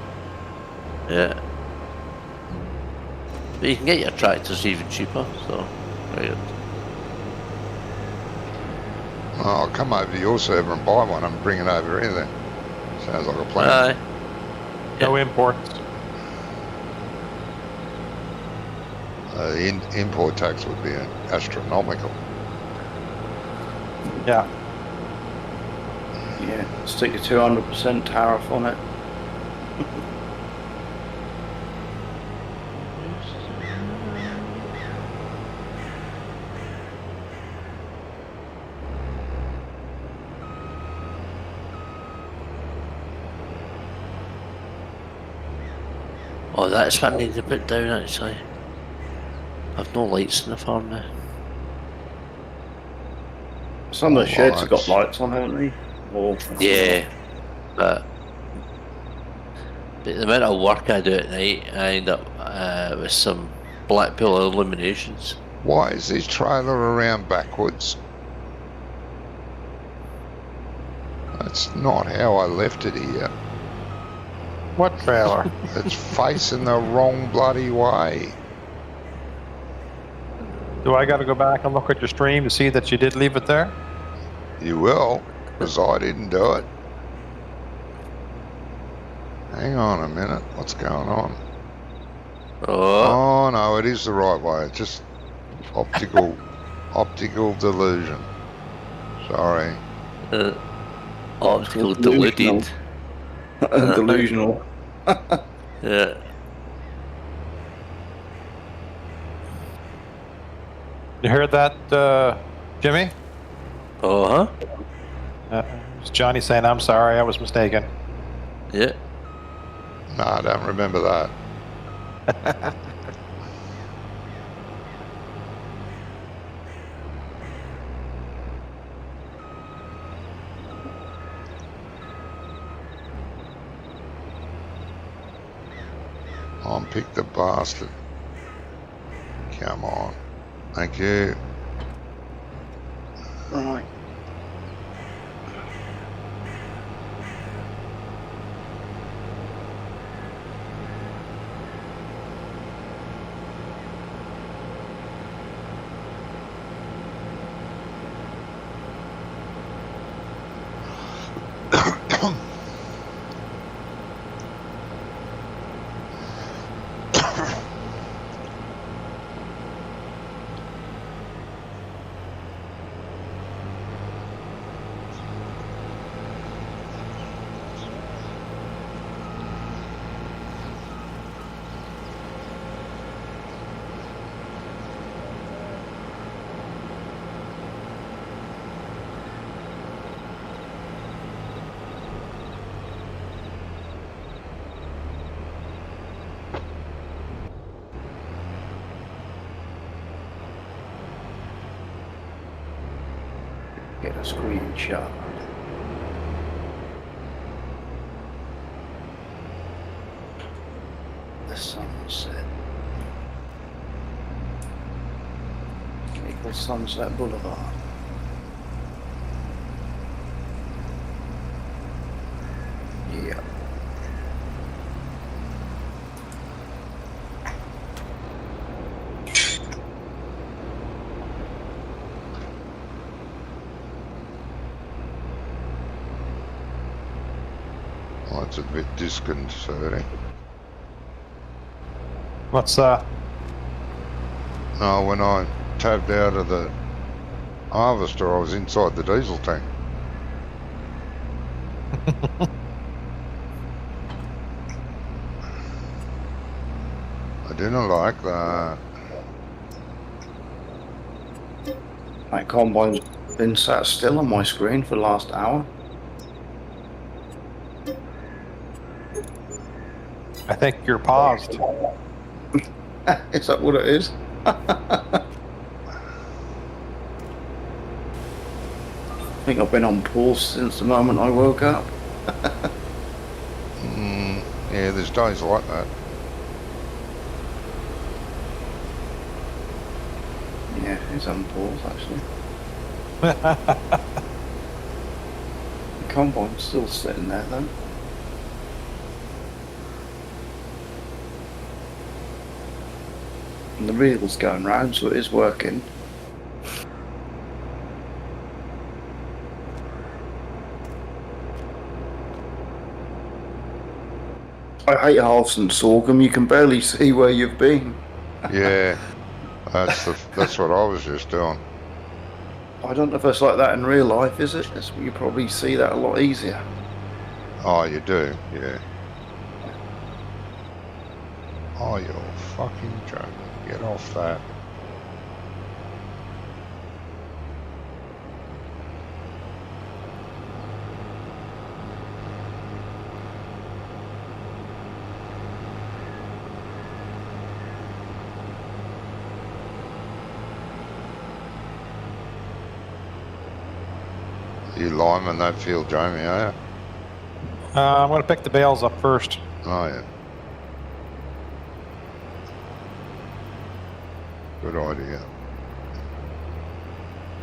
Yeah. But you can get your tractors even cheaper, so very good. I'll come over to your server and buy one and bring it over here then. Sounds like a plan. Aye. No imports. The import tax would be astronomical. Yeah. Yeah, stick a 200% tariff on it. Oh, that's what I need to put down actually. I've no lights in the farm now. Some of the sheds have got lights on, haven't they? Or, Yeah, but the amount of work I do at night, I end up with some Blackpool illuminations. Why is this trailer around backwards? That's not how I left it here. What trailer? It's facing the wrong bloody way. Do I got to go back and look at your stream to see that you did leave it there? You will, because I didn't do it. Hang on a minute, what's going on? Oh no, it is the right way. It's just optical delusion. Sorry. Optical deluded. Delusional. Yeah. You heard that, Jimmy? Uh-huh. It's Johnny saying, I'm sorry, I was mistaken. Yeah. No, I don't remember that. Pick the bastard. Come on. Thank you. Right. Get a screenshot. The sunset. Equals Sunset Boulevard. Yeah. Well, it's a bit disconcerting. What's that? No, when I tabbed out of the harvester, I was inside the diesel tank. I didn't like that. My combine's been sat still on my screen for the last hour. I think you're paused. Is that what it is? I think I've been on pause since the moment I woke up. Yeah, there's days like that. Yeah, it's on pause actually. The combine's still sitting there though. And the reel's going round, so it is working. I hate halves and sorghum. You can barely see where you've been. Yeah, that's what I was just doing. I don't know if it's like that in real life, is it? You probably see that a lot easier. Oh, you do, yeah. Oh, you're fucking joking. Get off that. You lineman that field, Jamie, are you? I'm going to pick the bales up first. Oh, yeah. Good idea.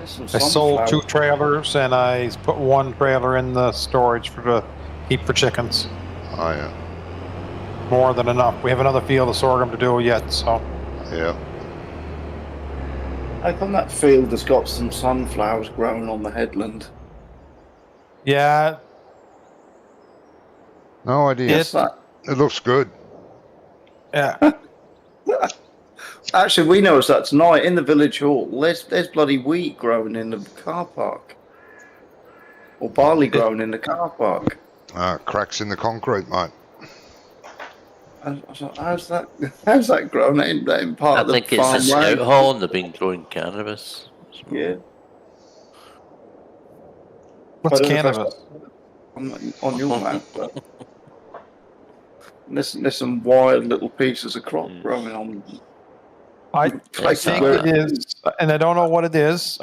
I sold 2 trailers and I put 1 trailer in the storage for the heap for chickens. Oh, yeah. More than enough. We have another field of sorghum to do yet, so. Yeah. I think that field has got some sunflowers growing on the headland. Yeah. No idea. It looks good. Yeah. Actually, we noticed that tonight in the village hall. There's bloody wheat growing in the car park. Or barley grown in the car park. Cracks in the concrete, mate. I was like, how's that grown? That ain't part I of the think it's a farm scout range. hall and they've been growing cannabis. Yeah. What's I don't know if that's cannabis? on your map, but there's some wild little pieces of crop growing on I places think where it is, and I don't know what it is.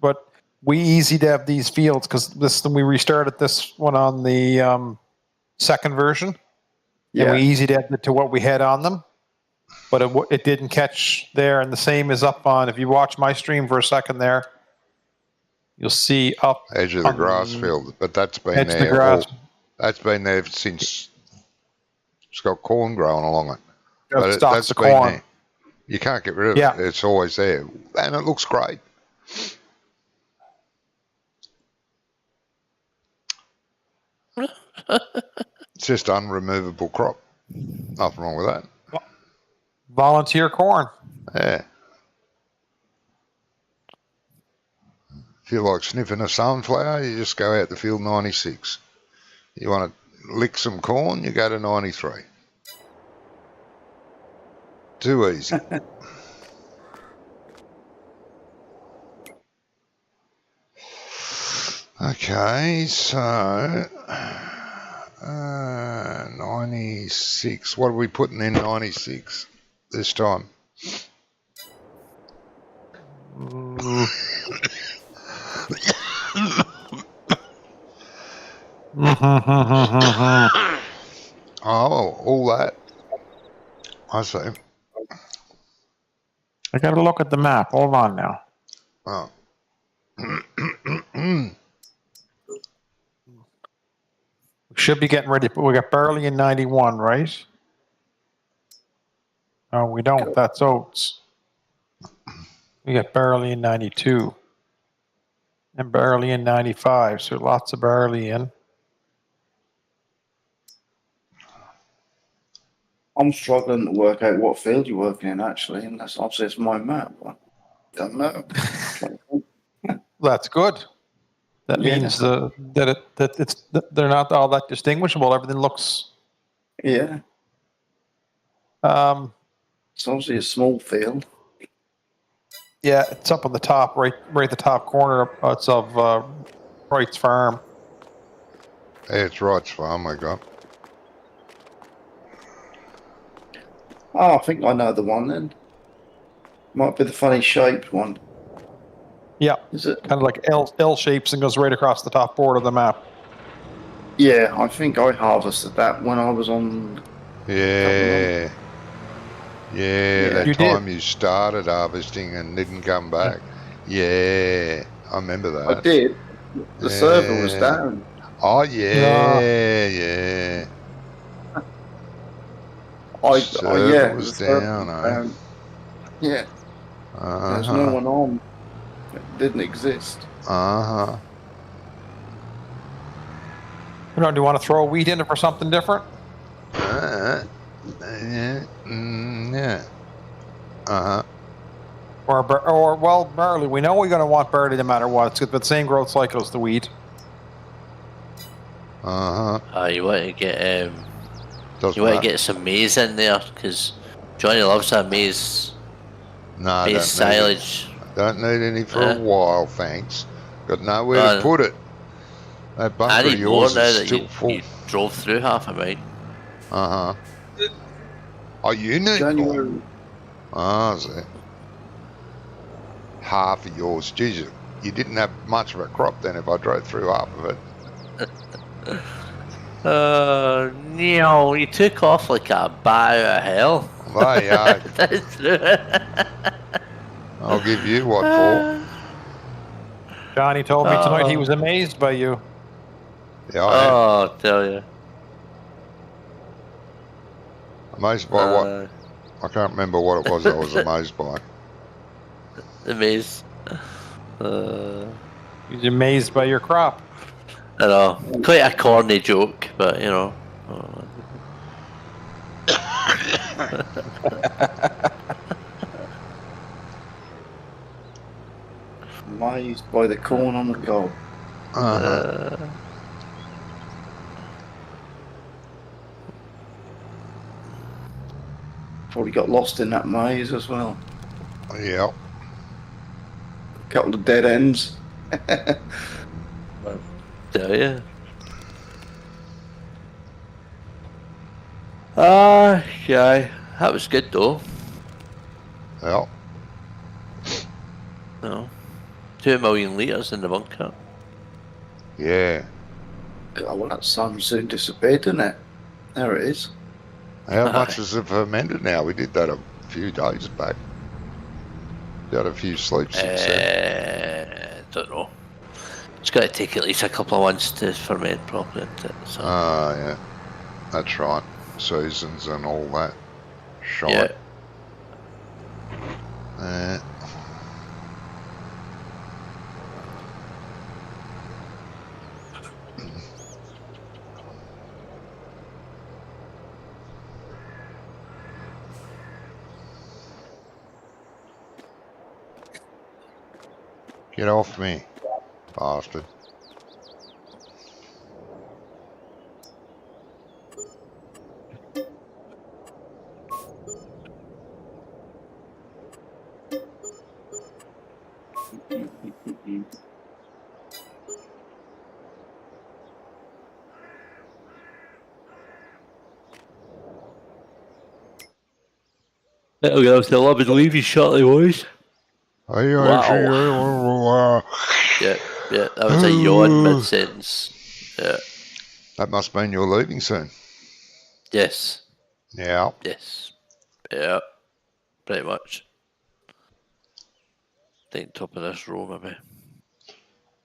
But we easy to have these fields because we restarted this one on the second version, and we easy to add it to what we had on them. But it didn't catch there, and the same is up on. If you watch my stream for a second there, you'll see up edge of the grass field. But that's been edge of the there. grass. That's been there since it's got corn growing along it. Got But stalks that's of been corn. there. You can't get rid of it. It's always there, and it looks great. It's just unremovable crop. Nothing wrong with that. Volunteer corn. Yeah. If you like sniffing a sunflower, you just go out the field 96. You want to lick some corn, you go to 93. Too easy. Okay, so 96. What are we putting in 96 this time? Oh, all that. I see. I got to look at the map. Hold on now. Oh. We should be getting ready. We got barley in 91, right? No, we don't. That's oats. We got barley in 92. And barley in 95. So lots of barley in. I'm struggling to work out what field you're working in, actually, and that's obviously it's my map. I don't know. That's good. That means that they're not all that distinguishable. Everything looks. Yeah. It's obviously a small field. Yeah, it's up on the top, right at the top corner. It's of Wright's Farm. Hey, it's Wright's Farm, I got. Oh, I think I know the one then. Might be the funny shaped one. Yeah. Is it? Kind of like L shapes and goes right across the top board of the map. Yeah, I think I harvested that when I was on. Yeah. Yeah, that time did. you started harvesting and didn't come back. Yeah, I remember that. I did. The server was down. Oh, yeah. It was down, eh? Yeah. There's no one on. It didn't exist. Uh-huh. Do you want to throw wheat in it for something different? Yeah. Uh-huh. Or barley. We know we're going to want barley no matter what. It's got the same growth cycle as the wheat. Uh-huh. You want to get get some maize in there because Johnny loves that maize. No, maize silage. Don't need any for a while, thanks. Got nowhere to put it. That bunker of yours is still full. You drove through half a mile. Uh-huh. Oh, you need January. more. Oh, see. Half of yours. Jesus, you didn't have much of a crop then if I drove through half of it. No, you took off like a bat out of hell. They are. I'll give you what for. Johnny told me tonight he was amazed by you. Yeah, I am. I'll tell you. Amazed by what? I can't remember what it was I was amazed by. Amazed. He's amazed by your crop. I know. Quite a corny joke, but you know. Amazed by the corn on the cob. Uh-huh. Probably got lost in that maze as well. Yeah. A couple of dead ends. Tell you. Yeah, that was good though. Well, No, 2 million litres in the bunker. yeah. God, well, that sun soon disappeared, didn't it? There it is. How much has it fermented now? We did that a few days back. Got a few sleeps since then. Don't know. It's got to take at least a couple of months to ferment properly, isn't it? So. Yeah. That's right. Seasons and all that. Yeah. Get off me, bastard. It'll get up to 11 leave you shortly, boys. Wow. Yeah, that was a yawn mid-sentence. Yeah. That must mean you're leaving soon. Yes. Yeah. Yes. Yeah. Pretty much. I think top of this row, maybe.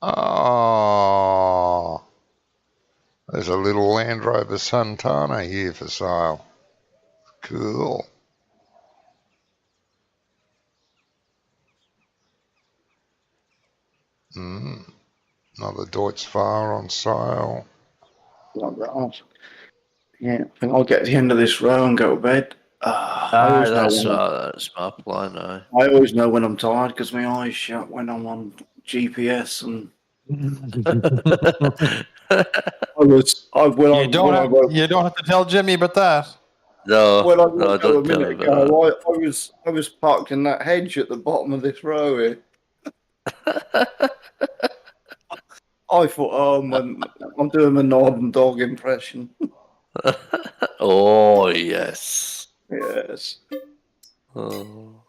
Oh. There's a little Land Rover Santana here for sale. Cool. Another Deutz Fahrer on sale. Like that. Yeah, I think I'll get to the end of this row and go to bed. That's my plan, aye. I always know when I'm tired because my eyes shut when I'm on GPS and. You don't have to tell Jimmy about that. No, no, don't tell him about that. I was parked in that hedge at the bottom of this row here. I thought, I'm doing a Northern Dog impression. Oh, yes. Yes. Oh.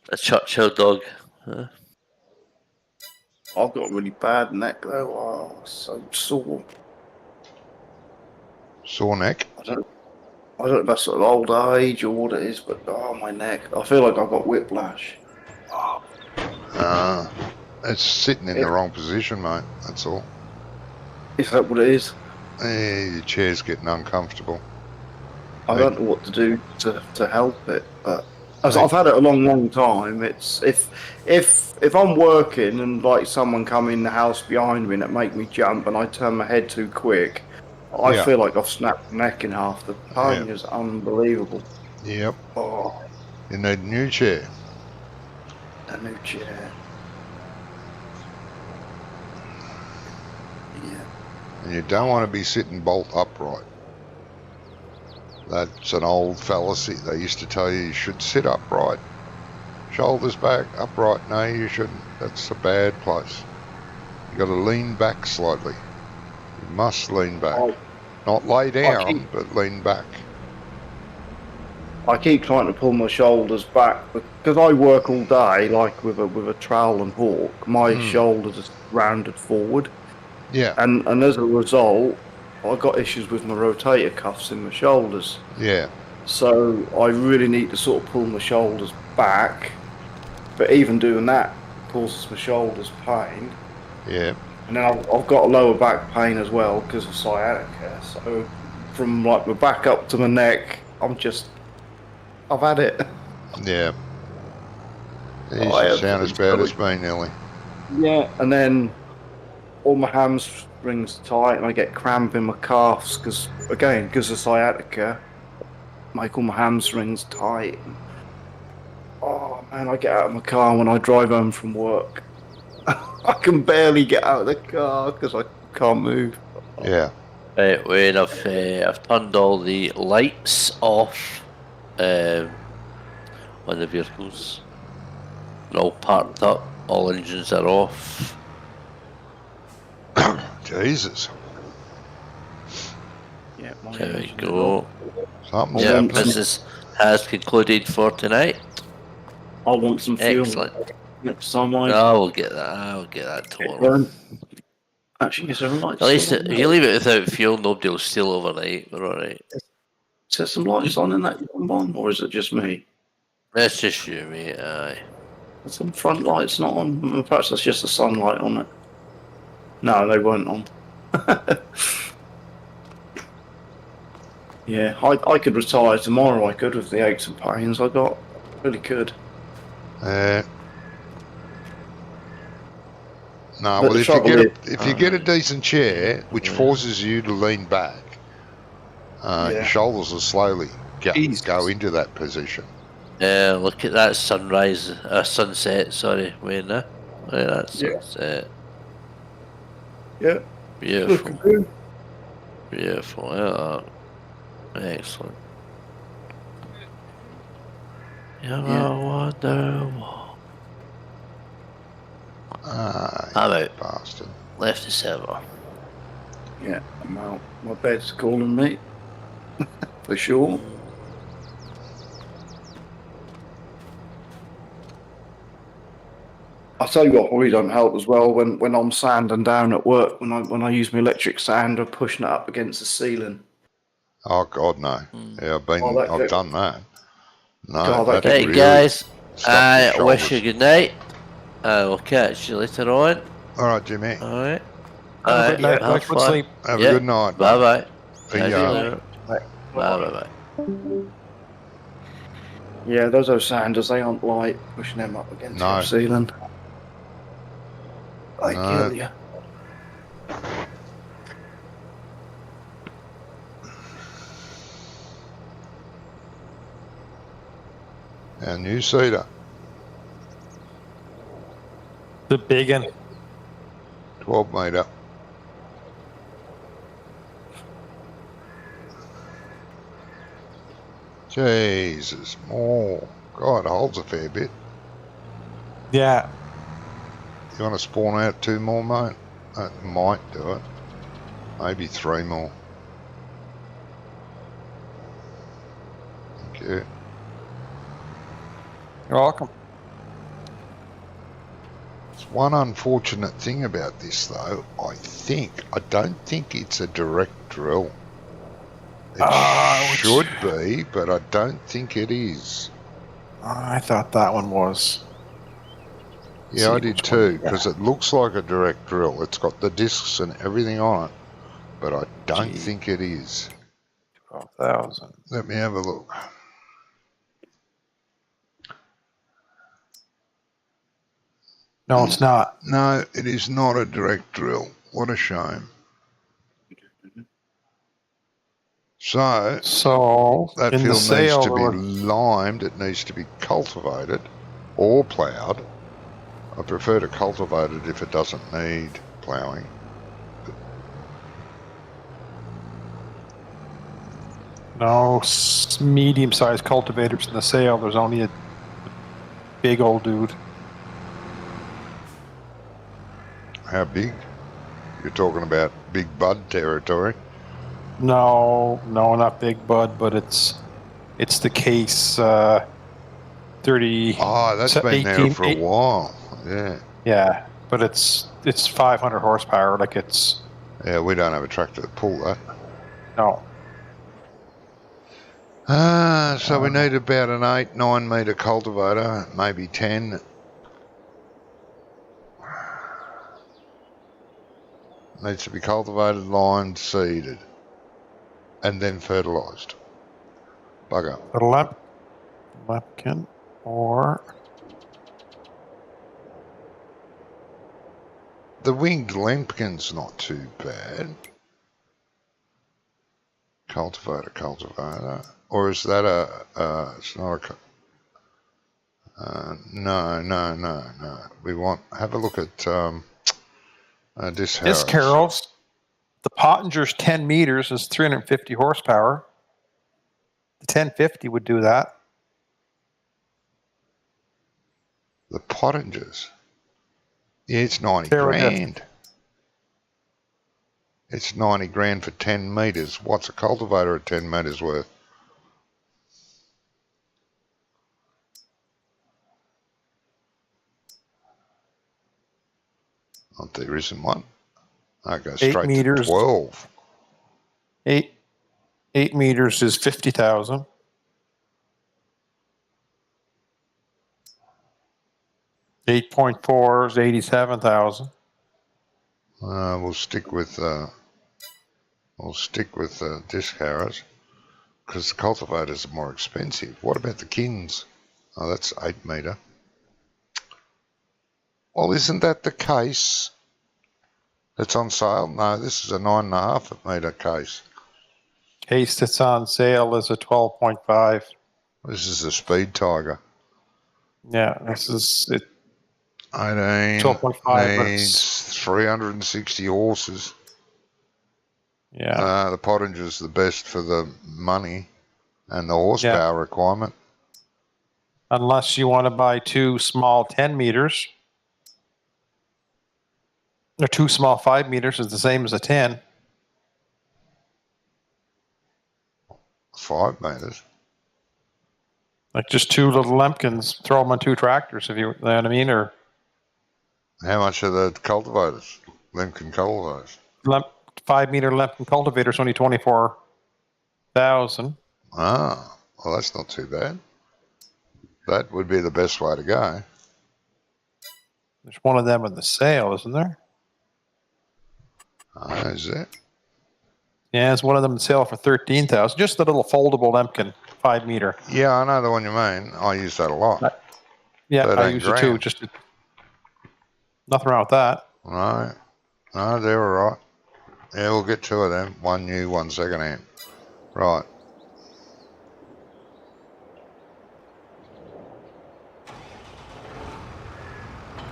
A Churchill dog. Huh? I've got a really bad neck though. Oh, so sore. Sore neck? I don't know if that's sort of old age or what it is, but my neck. I feel like I've got whiplash. It's sitting in the wrong position, mate. That's all. Is that what it is? Yeah, your chair's getting uncomfortable. I don't know what to do to help it, but as I've had it a long time. It's if I'm working and like someone come in the house behind me and it make me jump and I turn my head too quick, I feel like I've snapped my neck in half. The pain is unbelievable. Yep. Oh, you need a new chair. A new chair. Yeah. And you don't want to be sitting bolt upright. That's an old fallacy. They used to tell you should sit upright. Shoulders back, upright. No, you shouldn't. That's a bad place. You got to lean back slightly. You must lean back. Not lay down, but lean back. I keep trying to pull my shoulders back because I work all day, like with a trowel and hawk. My shoulders are rounded forward. Yeah. And as a result, I got issues with my rotator cuffs in my shoulders. Yeah. So I really need to sort of pull my shoulders back. But even doing that causes my shoulders pain. Yeah. And then I've got a lower back pain as well because of sciatica. So from like my back up to my neck, I've had it. Yeah. It used to sound as bad as me, Nelly. Yeah. And then all my hamstrings tight and I get cramp in my calves because of sciatica, make all my hamstrings tight. Oh man, I get out of my car when I drive home from work. I can barely get out of the car because I can't move. Yeah. Right, when I've turned all the lights off on the vehicles. They're all parked up. All engines are off. Jesus. Yeah, my There we engines are go. off. Something's Yeah, want happening. business has concluded for tonight. I want some fuel. Excellent. Next time I I will get that. I'll get that get tomorrow. burn. Actually, is there a light At least still on if you leave it without fuel, nobody will steal overnight. We're all right. Is there some lights on in that one, or is it just me? That's just you, mate. Aye. There's some front lights not on. Perhaps that's just the sunlight on it. No, they weren't on. Yeah, I could retire tomorrow. I could with the aches and pains I got. Really could. No, But well, the if you trouble get a decent chair, which forces you to lean back, your shoulders will slowly go into that position. Yeah, look at that sunset. Sorry, Wayne. Look at that sunset. Yeah. Beautiful. Looking good. Beautiful. Yeah. Excellent. You're a wonderwall. I'm out. Bastard. Left the server. Yeah, I'm out. My bed's calling me. For sure. I'll tell you what probably don't help as well when I'm sanding down at work, when I use my electric sander, pushing it up against the ceiling. Oh God, no. Yeah, I've done that. No, God, that's Hey really guys, stuck your I wish shoulders. you good night. I will catch you later on. All right, Jimmy. Alright. Have a good night. have Like, good fun. sleep. Have a good night. Bye bye. See ya. Bye bye. Yeah, those sanders, they aren't light, pushing them up against No. the ceiling. They No. kill you. Our new seater, The big one. 12 metre. Jesus, more. God, it holds a fair bit. Yeah. You want to spawn out 2 more, mate? That might do it. Maybe 3 more. Thank you. You're welcome. There's one unfortunate thing about this, though. I don't think it's a direct drill. It should be, but I don't think it is. I thought that one was. Yeah, I did too, because it looks like a direct drill. It's got the discs and everything on it, but I don't think it is. 12,000. Let me have a look. No, it's not. No, it is not a direct drill. What a shame. So that in field the sale, needs to be limed, it needs to be cultivated or ploughed. I prefer to cultivate it if it doesn't need ploughing. No medium-sized cultivators in the sale. There's only a big old dude. How big? You're talking about big bud territory? No, not big bud, but it's the case 30. Oh, that's been there for a while. Yeah. Yeah, but it's 500 horsepower. Like it's. Yeah, we don't have a tractor to pull that. No. So we need about an 8-9 metre cultivator, maybe 10. Needs to be cultivated, lined, seeded, and then fertilised. Bugger. A Lepkin or. The winged lempkin's not too bad. Cultivator. Or is that it's not a, no. We want, have a look at this house. This Carol's. The Pottinger's 10 meters is 350 horsepower. The 1050 would do that. The Pottingers. Yeah, it's 90 There we go. grand. It's 90 grand for 10 metres. What's a cultivator at 10 metres worth? Oh, there isn't one. I go straight meters. to 12. 8 meters is 50,000. .4 is 87,000. We'll stick with disc harrows because the cultivators are more expensive. What about the kins? Oh, that's 8 metre. Well, isn't that the case that's on sale? No, this is a 9.5 metre case. Case that's on sale is a 12.5. This is the Speed Tiger. Yeah, this is it. 18 12.5 needs 360 horses. Yeah. The Pottinger's the best for the money and the horsepower requirement. Unless you want to buy 2 small 10 meters. Or 2 small 5 meters is the same as a 10. 5 metres. Like just 2 little Lemkins, throw them on 2 tractors, if you know what I mean, or... How much are the cultivators? Lemkin cultivators? 5 meter Lemkin cultivators only 24,000. Ah, well, that's not too bad. That would be the best way to go. There's one of them in the sale, isn't there? Is it? Yeah, there's one of them in sale for 13,000. Just the little foldable Lemkin 5 meter. Yeah, I know the one you mean. I use that a lot. Yeah, I 13 use it too. Just nothing wrong with that. No, they're all right. Yeah, we'll get 2 of them. 1 new, 1 second hand. Right.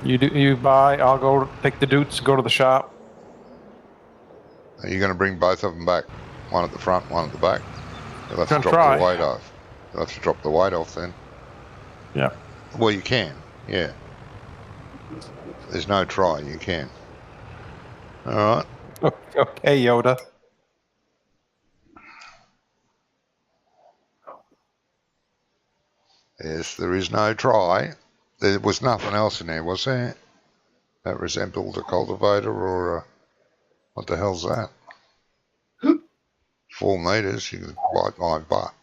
You buy, I'll go take the Dutes, go to the shop. Are you going to bring both of them back? One at the front, one at the back? You'll have to Gonna drop try. the weight off. You'll have to drop the weight off then. Yeah. Well, you can. Yeah. There's no try. You can. All right. Okay, Yoda. Yes, there is no try. There was nothing else in there, was there? That resembled a cultivator or a... What the hell's that? 4 metres, you can bite my butt.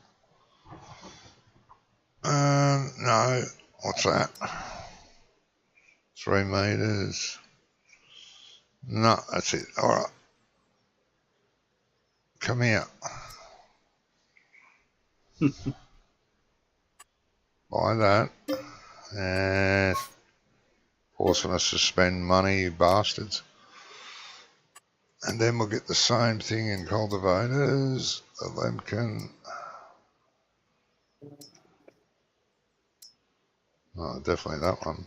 No, what's that? 3 metres. No, that's it. All right. Come here. Buy that. And forcing us to spend money, you bastards. And then we'll get the same thing in cultivators. The Lemkin. Oh, definitely that one.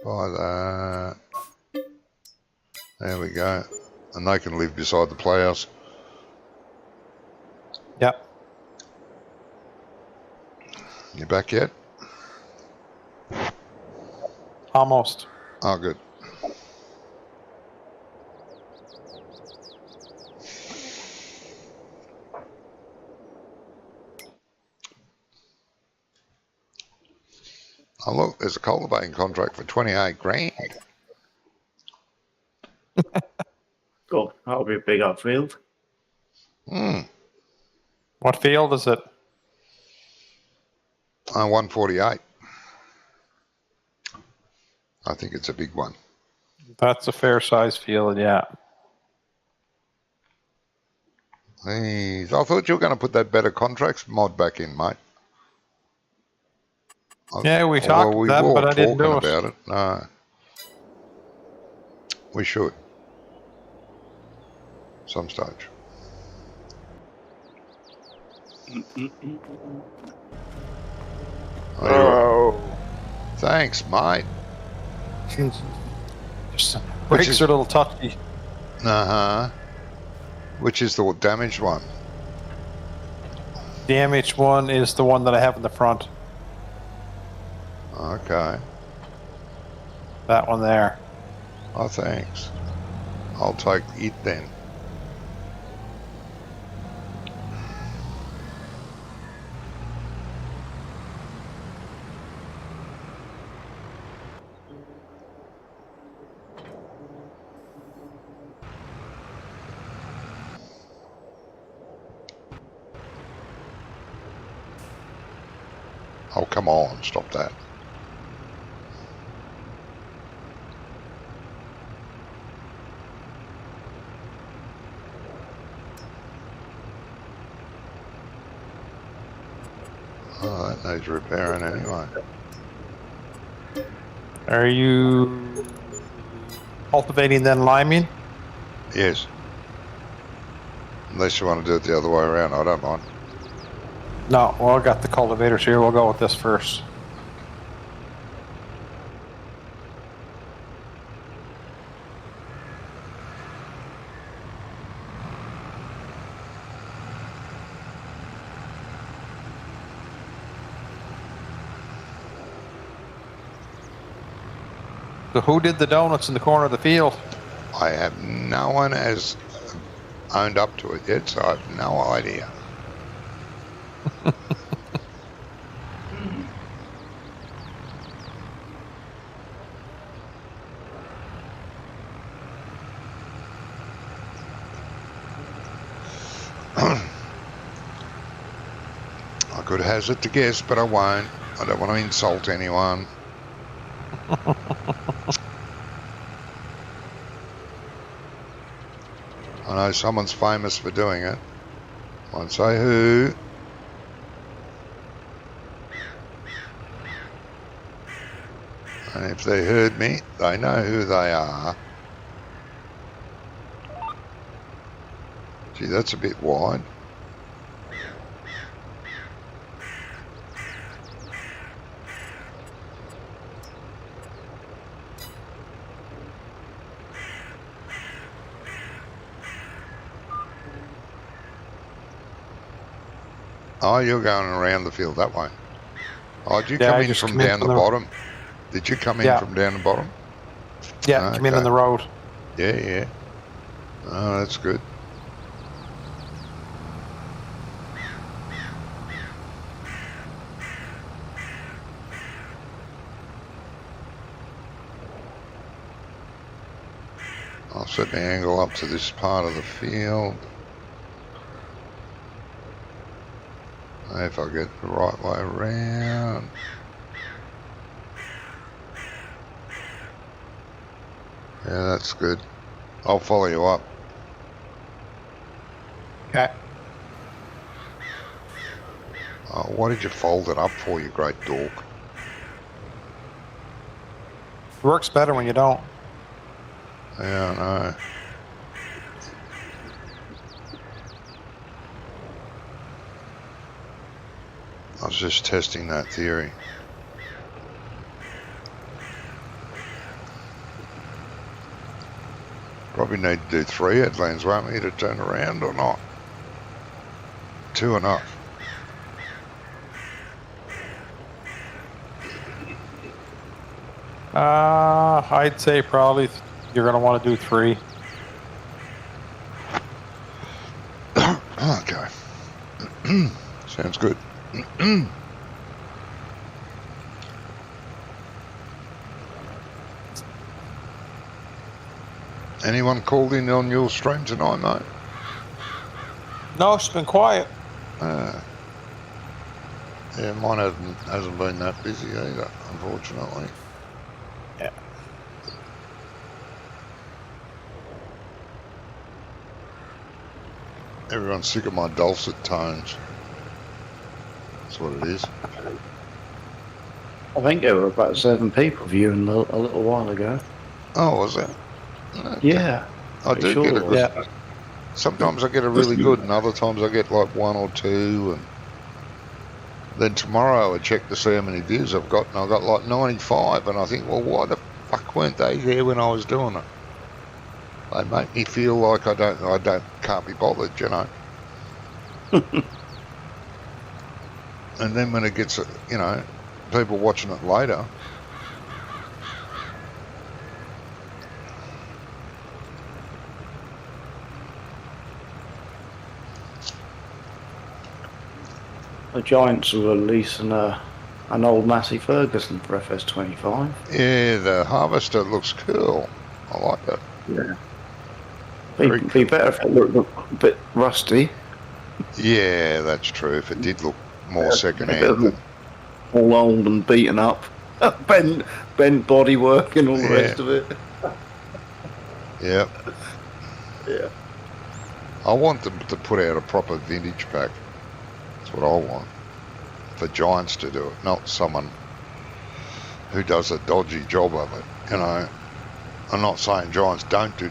Buy that. There we go. And they can live beside the ploughs. Yep. You back yet? Almost. Oh, good. Oh, look, there's a cultivating contract for 28 grand. God, that'll be a big upfield. What field is it? 148. I think it's a big one. That's a fair size field, yeah. I thought you were going to put that better contracts mod back in, mate. Yeah, we talked about that, but I didn't do it. About it. No. We should. Some stage. Oh. Thanks, mate. Brakes are a little touchy. Uh-huh. Which is the damaged one? Damaged one is the one that I have in the front. Okay. That one there. Oh, thanks. I'll take it then. Oh, come on, stop that. Oh, that needs repairing anyway. Are you cultivating then liming? Yes. Unless you want to do it the other way around, I don't mind. No, well, I got the cultivators here. We'll go with this first. So who did the donuts in the corner of the field? I have no one has owned up to it yet, so I have no idea. I could hazard to guess, but I won't. I don't want to insult anyone. I know someone's famous for doing it. I won't say who. And if they heard me, they know who they are. Gee, that's a bit wide. Oh, you're going around the field that way. Oh, did you come in from down the bottom? Did you come in from down the bottom? Yeah, okay. Come in on the road. Yeah, yeah. Oh, that's good. I'll set the angle up to this part of the field. If I get the right way around. Yeah, that's good. I'll follow you up. Okay. Oh, why did you fold it up for, you great dork? It works better when you don't. Yeah, I know. I was just testing that theory. Probably need to do 3 headlands, won't we, to turn around or not? 2 enough. I'd say probably you're going to want to do 3. Okay. Sounds good. Anyone called in on your stream tonight, mate? No, it's been quiet. Yeah, mine hasn't been that busy either, unfortunately. Yeah. Everyone's sick of my dulcet tones. That's what it is. I think there were about 7 people viewing a little while ago. Oh, was it? Okay. Yeah. I do sure. get a good. Yeah. Sometimes I get a really good, and other times I get like 1 or 2. And then tomorrow I check to see how many views I've got, and I got like 95. And I think, well, why the fuck weren't they there when I was doing it? They make me feel like I can't be bothered, you know. And then when it gets, you know, people watching it later, The Giants are releasing an old Massey Ferguson for FS25. yeah, the Harvester looks cool. I like it. Yeah. Very Be better if it looked a bit rusty. Yeah, that's true. If it did look more second-hand. All old and beaten up. bent bodywork and all the rest of it. Yeah. Yeah. I want them to put out a proper vintage pack. That's what I want. For Giants to do it, not someone who does a dodgy job of it. You know, I'm not saying Giants don't do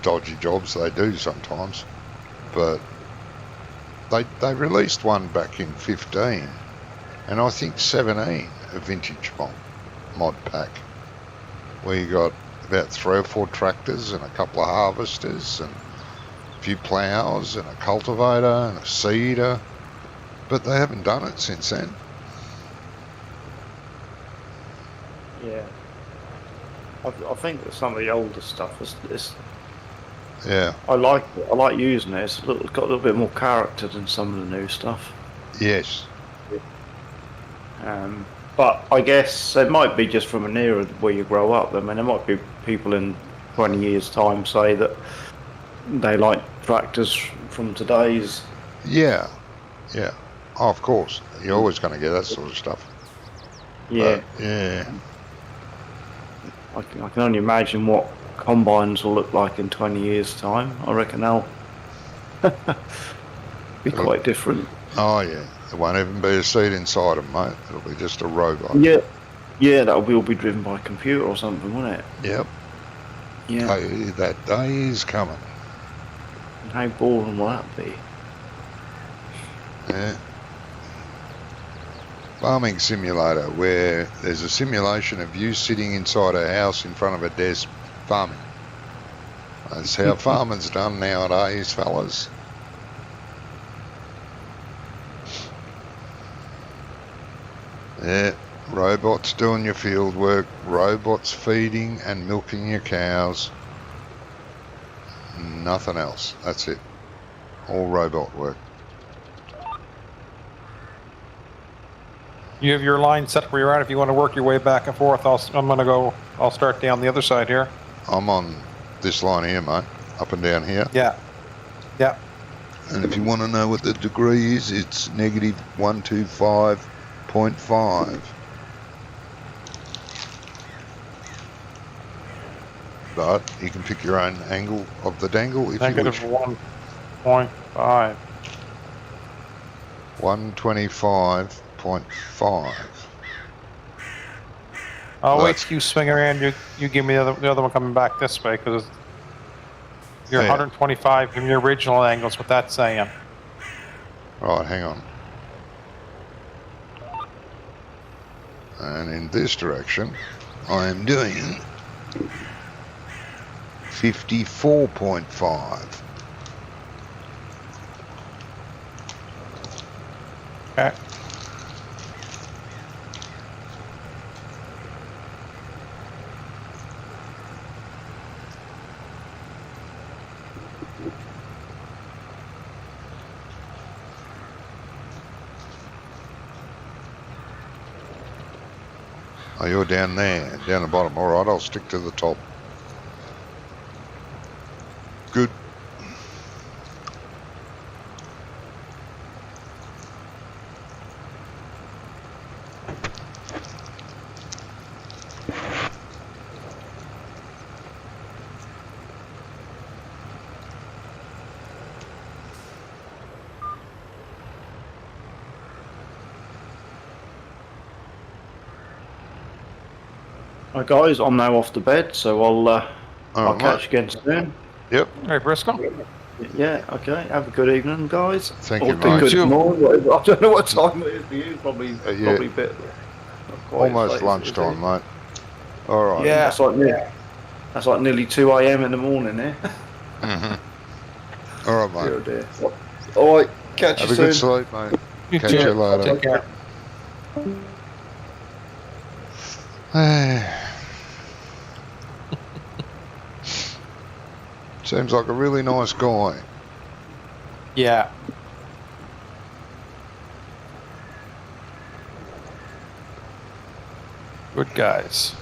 dodgy jobs. They do sometimes. But they released one back in 15 and I think 17, a vintage mod pack, where you got about 3 or 4 tractors and a couple of harvesters and a few ploughs and a cultivator and a seeder, but they haven't done it since then. Yeah. I think that some of the older stuff is Yeah. I like using it. It's got a little bit more character than some of the new stuff. Yes. But I guess it might be just from an era where you grow up. I mean, there might be people in 20 years' time say that they like tractors from today's. Yeah. Yeah. Oh, of course. You're always going to get that sort of stuff. Yeah. But, yeah. I can only imagine what combines will look like in 20 years' time. I reckon they'll be quite different. Oh, yeah. There won't even be a seat inside them, mate. It'll be just a robot. Yeah. Yeah, that will be driven by a computer or something, won't it? Yep. Yeah. That day is coming. And how boring will that be? Yeah. Farming simulator, where there's a simulation of you sitting inside a house in front of a desk farming. That's how farming's done nowadays, fellas. Yeah, robots doing your field work, robots feeding and milking your cows. Nothing else. That's it. All robot work. You have your line set where you're at. If you want to work your way back and forth, I'll start down the other side here. I'm on this line here, mate. Up and down here. Yeah. Yeah. And if you want to know what the degree is, it's negative 125.5. But you can pick your own angle of the dangle if Negative you wish. 1.5. 125.5. I'll wait till you swing around. You give me the other one coming back this way, because you're 125 from your original angle. Is what that's saying. Right, hang on. And in this direction, I am doing 54.5. Okay. Oh, you're down there, down the bottom. All right, I'll stick to the top. Good. Right, guys, I'm now off to bed, so I'll catch you again soon. Yep. Hey, Briscoe. Yeah, okay. Have a good evening, guys. Thank you, Or mate. good morning, whatever. I don't know what time it is for you. Probably a bit. Not quite Almost as late as it lunchtime, is. mate. All right. Yeah. That's like me. That's like nearly 2 a.m. in the morning here. Mm-hmm. All right, mate. Dear, dear. All right, catch Have you a good soon. sleep, mate. You Catch too. you later. Take care. Seems like a really nice guy. Yeah. Good guys.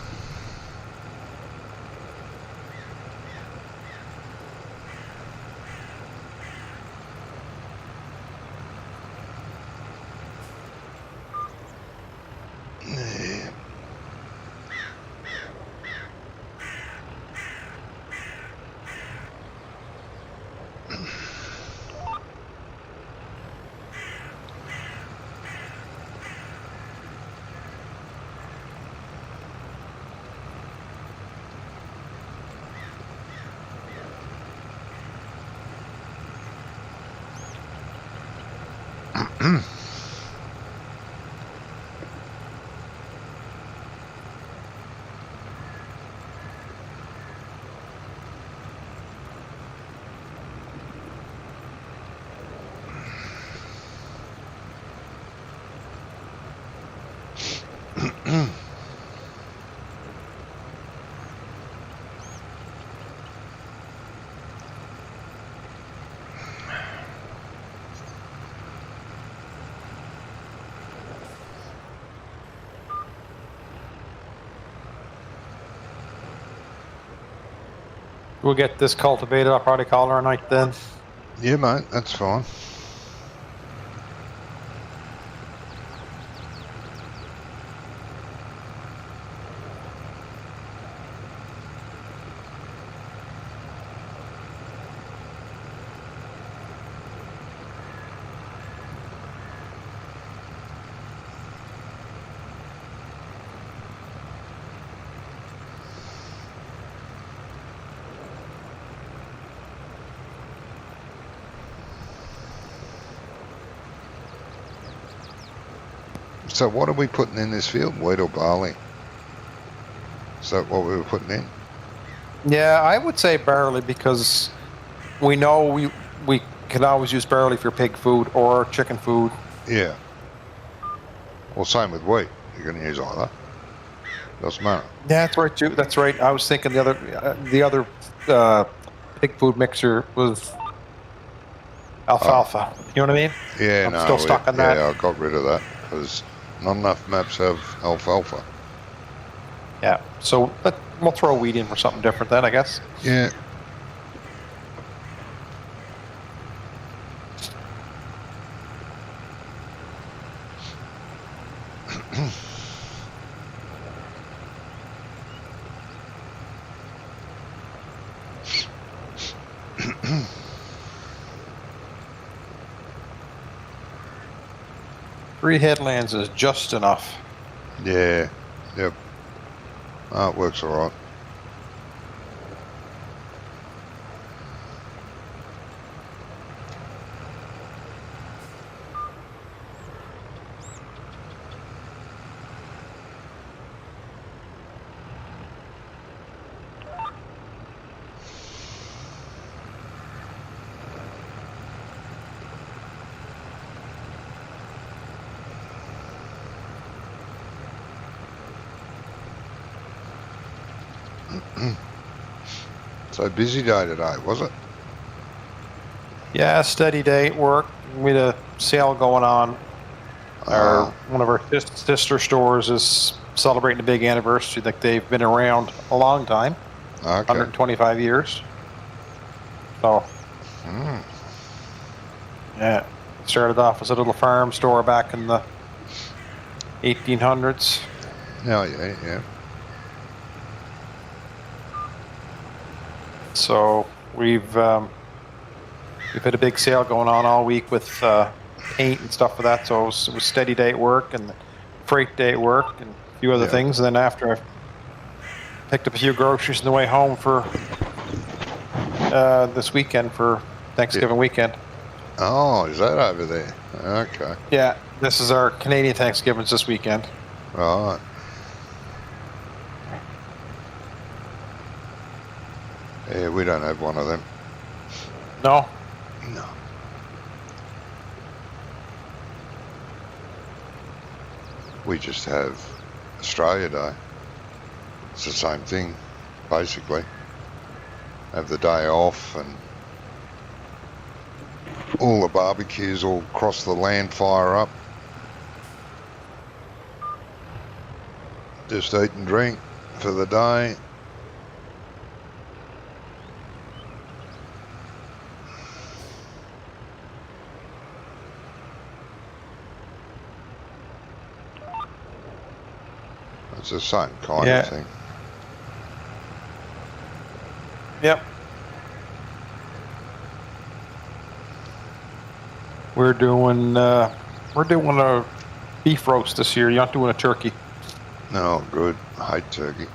We'll get this cultivated. I'll probably call her a night then. Yeah, mate, that's fine. So what are we putting in this field? Wheat or barley? Is that what we were putting in? Yeah, I would say barley because we know we can always use barley for pig food or chicken food. Yeah. Well, same with wheat. You're going to use either. Doesn't matter. Yeah, that's right, too. That's right. I was thinking the other pig food mixer was alfalfa. You know what I mean? Yeah, I'm no. still stuck on that. Yeah, I got rid of that because not enough maps have alfalfa. Yeah. So we'll throw wheat in for something different then, I guess. Yeah. Three headlands is just enough. Yeah. Yep. Oh, it works all right. So busy day today, was it? Yeah, steady day at work. We had a sale going on. One of our sister stores is celebrating a big anniversary. Like they've been around a long time, Okay. 125 years. So, yeah, started off as a little farm store back in the 1800s. Oh, yeah, yeah. So we've had a big sale going on all week with paint and stuff for that. So it was steady day at work and freight day at work and a few other things. And then after I picked up a few groceries on the way home for this weekend for Thanksgiving weekend. Oh, is that over there? Okay. Yeah, this is our Canadian Thanksgivings this weekend. Right. Yeah, we don't have one of them. No? No. We just have Australia Day. It's the same thing, basically. Have the day off and all the barbecues all across the land fire up. Just eat and drink for the day. It's the same kind of thing. Yep. We're doing a beef roast this year. You're not doing a turkey. No, good. I hate turkey.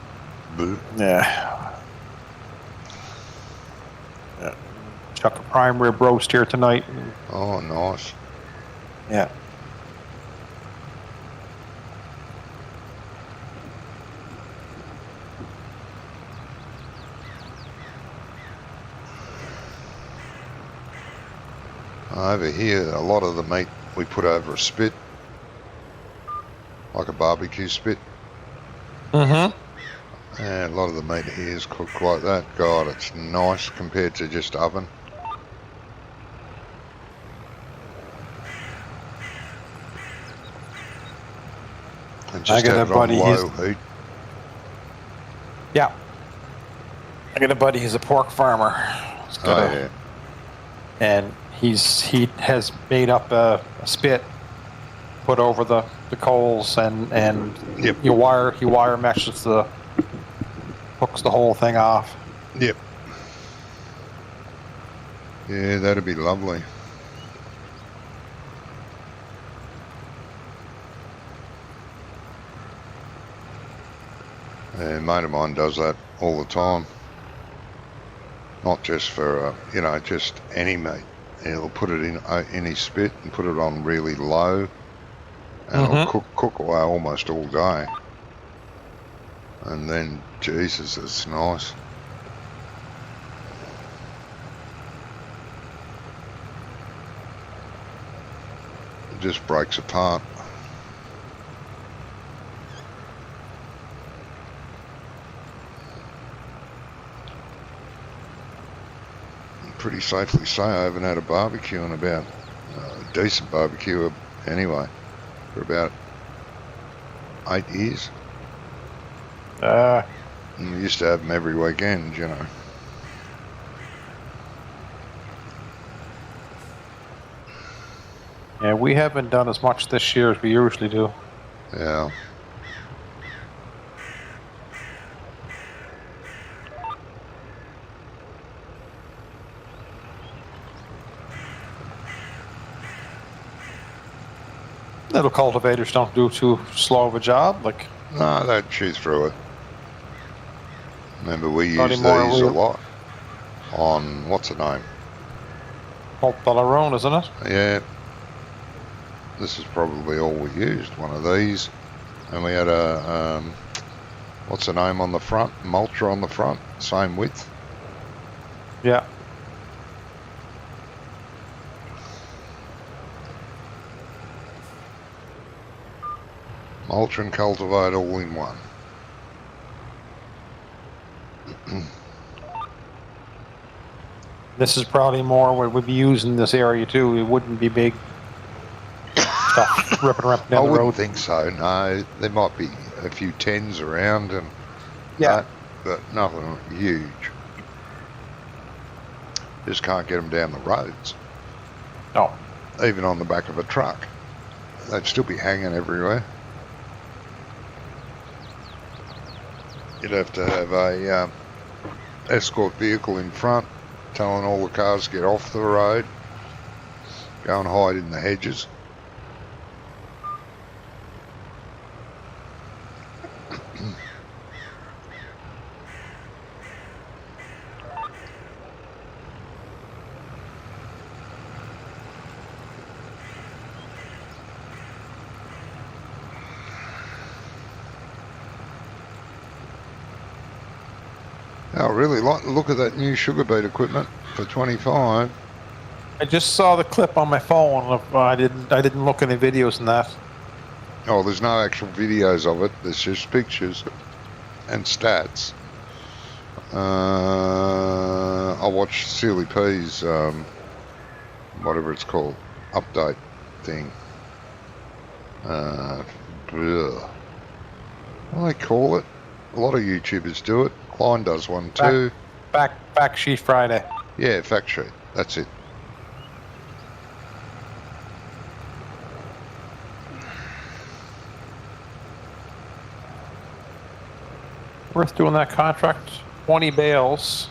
Boo. Yeah. Chuck a prime rib roast here tonight. Oh, nice. Yeah. Over here, a lot of the meat we put over a spit, like a barbecue spit. Mm-hmm. And a lot of the meat here is cooked like that. God, it's nice compared to just oven. And just have it on low heat. Yeah. I got a buddy who's a pork farmer. Yeah. And he has made up a spit, put over the coals, and yep. he wire meshes hooks the whole thing off. Yep. Yeah, that'd be lovely. A mate of mine does that all the time. Not just for, just any meat. He'll put it in his spit and put it on really low, and it'll cook away almost all day. And then, Jesus, it's nice. It just breaks apart. Pretty safely say I haven't had a barbecue in about a decent barbecue anyway for about 8 years. And we used to have them every weekend, you know. Yeah, we haven't done as much this year as we usually do. Yeah. Little cultivators don't do too slow of a job. No, they'd chew through it. Remember, we use these a lot on, what's the name? Pulp Bellarone, isn't it? Yeah. This is probably all we used, one of these. And we had a, what's the name on the front? Mulcher on the front, same width. Yeah. Mulch and cultivate all in one. This is probably more what we'd be using in this area too. It wouldn't be big stuff ripping around down I the wouldn't road. think so, no. There might be a few tens around and yeah, but nothing huge. Just can't get them down the roads. No. Even on the back of a truck. They'd still be hanging everywhere. You'd have to have a escort vehicle in front telling all the cars to get off the road, go and hide in the hedges. I really like the look of that new sugar beet equipment for 25. I just saw the clip on my phone. I didn't look at any videos in that. Oh, there's no actual videos of it. There's just pictures and stats. I watched Sealy P's, whatever it's called, update thing. What do they call it? A lot of YouTubers do it. Klein does one too. Fact Sheet Friday. Yeah, fact sheet. That's it. Worth doing that contract. 20 bales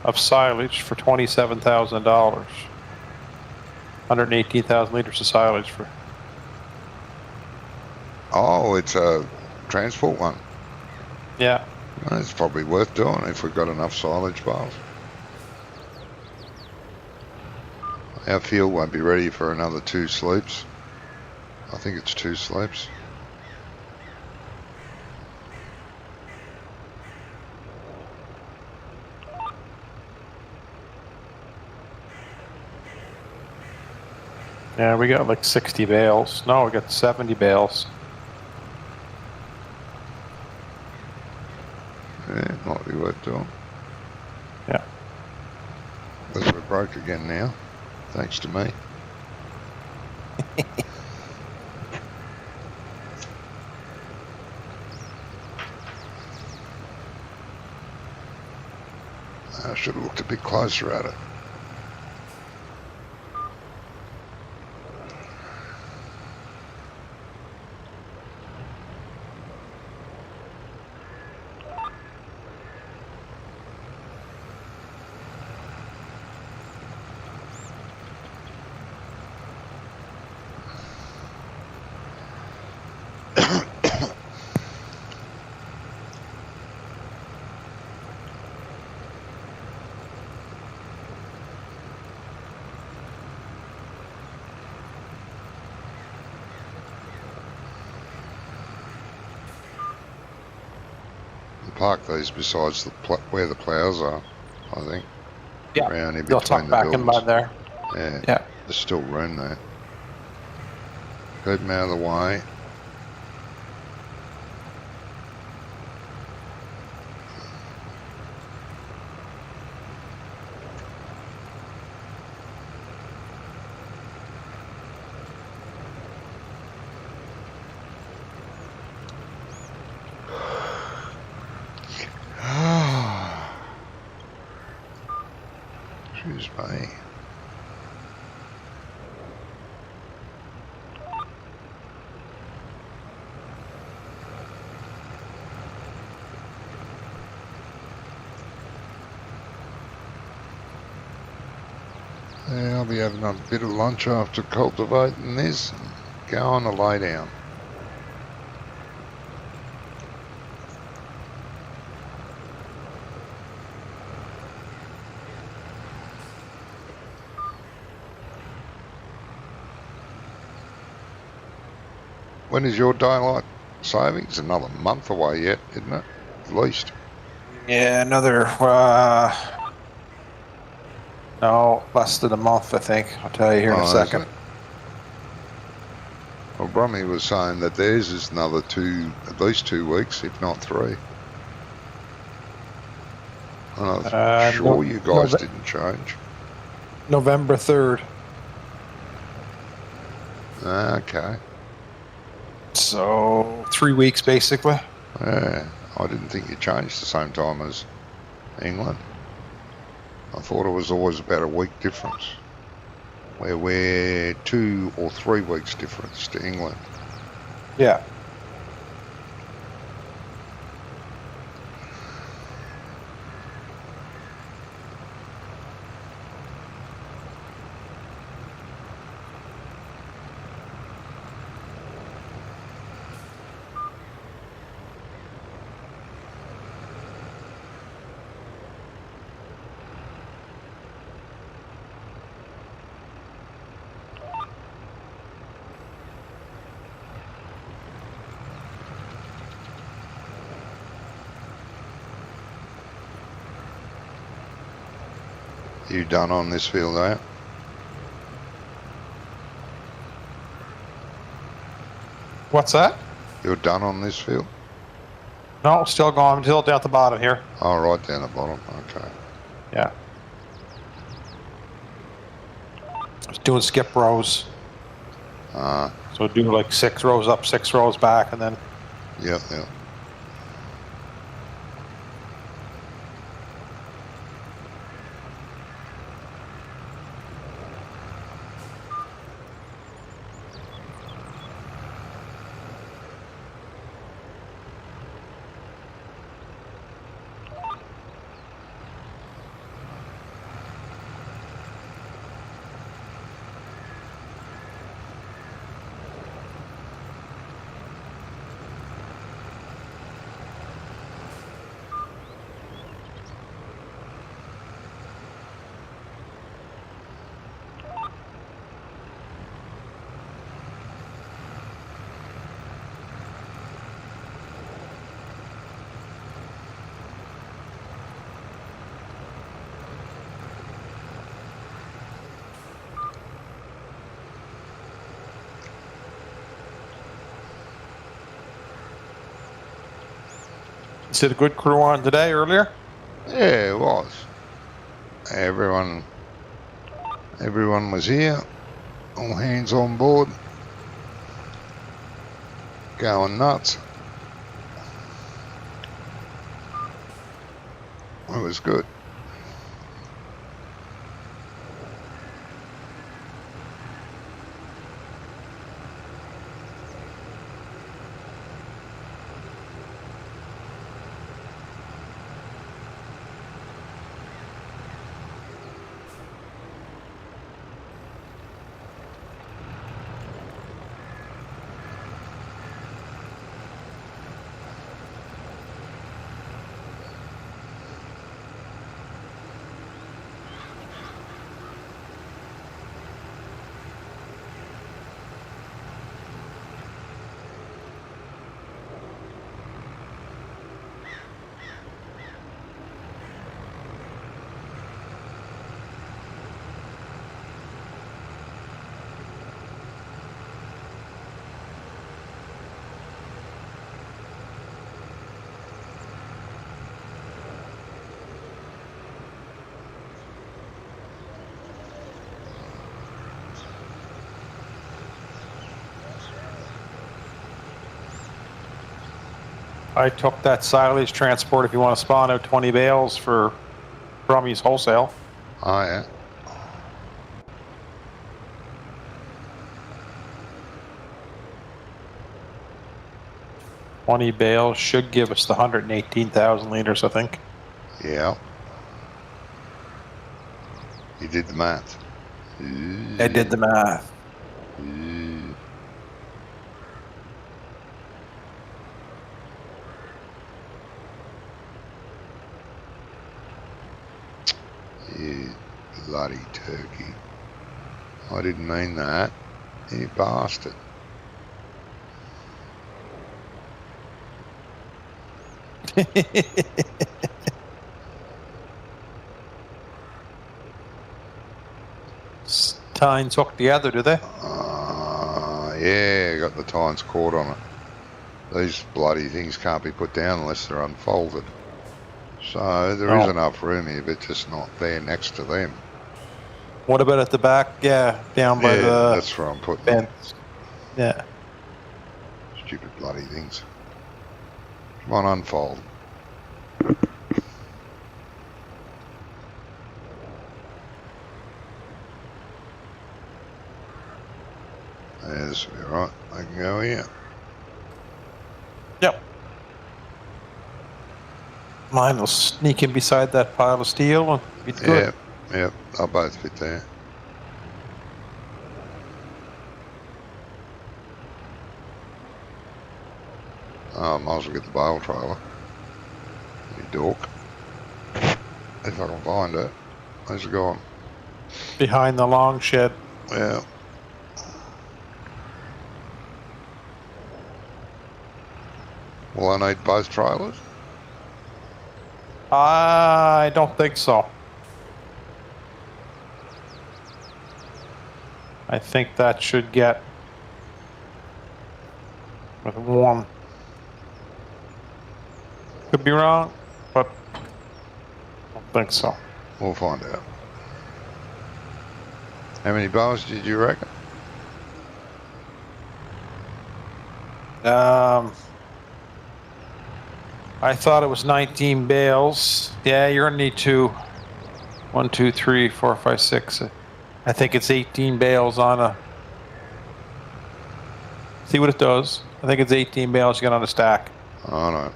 of silage for $27,000. 118,000 liters of silage for. Oh, it's a transport one. Yeah. It's probably worth doing if we've got enough silage bales. Our field won't be ready for another 2 sleeps. I think it's 2 sleeps. Yeah, we got like 60 bales. No, we got 70 bales. Yeah, it might be worth doing. Yeah. Unless we're broke again now, thanks to me. I should have looked a bit closer at it. Park these besides where the ploughs are, I think. Yeah, around in they'll between tuck the back in buildings. by there. Yeah, Yeah. there's still room there. Keep them out of the way. Excuse me. Yeah, I'll be having a bit of lunch after cultivating this. Go on a lay down. When is your daylight savings? Another month away yet, isn't it? At least. Yeah, another, no, less than a month, I think. I'll tell you here in a Oh, is second. it? Well, Brummy was saying that theirs is another at least 2 weeks, if not 3. I'm sure you guys didn't change. November 3rd. Okay. So 3 weeks basically. Yeah, I didn't think you changed the same time as England. I thought it was always about a week difference. Where we're 2 or 3 weeks difference to England. Yeah. You done on this field, are you? What's that? You're done on this field? No, still going. Still down at the bottom here. Oh, right down the bottom. Okay. Yeah. Just doing skip rows. So do like 6 rows up, 6 rows back, and then. Yep. Is it a good crew on today earlier? Yeah, it was. Everyone was here. All hands on board. Going nuts. It was good. I took that silage transport if you want to spawn out 20 bales for Brummies wholesale. Oh, yeah. $20 bales should give us the 118,000 liters, I think. Yeah. You did the math. I did the math. You bloody turkey. I didn't mean that. You bastard. Tines hooked together, do they? Yeah, got the tines caught on it. These bloody things can't be put down unless they're unfolded. So there is enough room here, but just not there next to them. What about at the back? Yeah, down by the... that's where I'm putting them. Yeah. Stupid bloody things. Come on, unfold. Yeah, this will be right. I can go here. Yep. Mine will sneak in beside that pile of steel and be good. Yep, they'll both fit there. Oh, might as well get the bale trailer. You dork. If I can find it. Where's it gone? Behind the long shed. Yeah. Will I need both trailers? I don't think so. I think that should get with one. Could be wrong, but I don't think so. We'll find out. How many bales did you reckon? I thought it was 19 bales. Yeah, you're gonna need 2. 1, 2, 3, 4, 5, 6. I think it's 18 bales on a. See what it does. I think it's 18 bales you get on a stack. I know.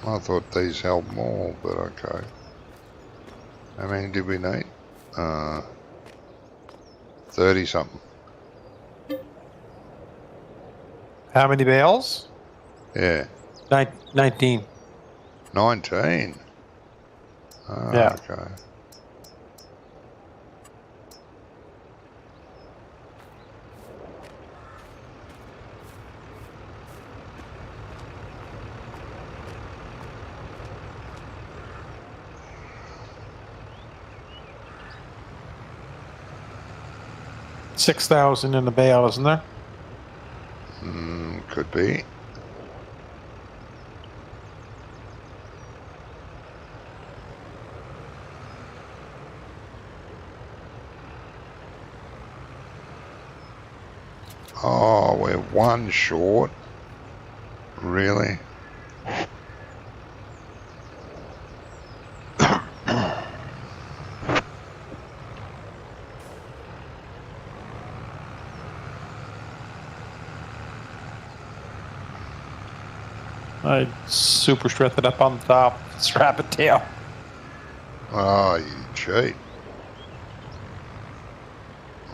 I thought these held more, but okay. How many did we need? 30 something. How many bales? Yeah. 19. 19. Yeah. Okay. $6,000 in the bale, isn't there? Could be. Oh, we're 1 short. Really? I super strength it up on the top, strap it down. Oh, you cheat.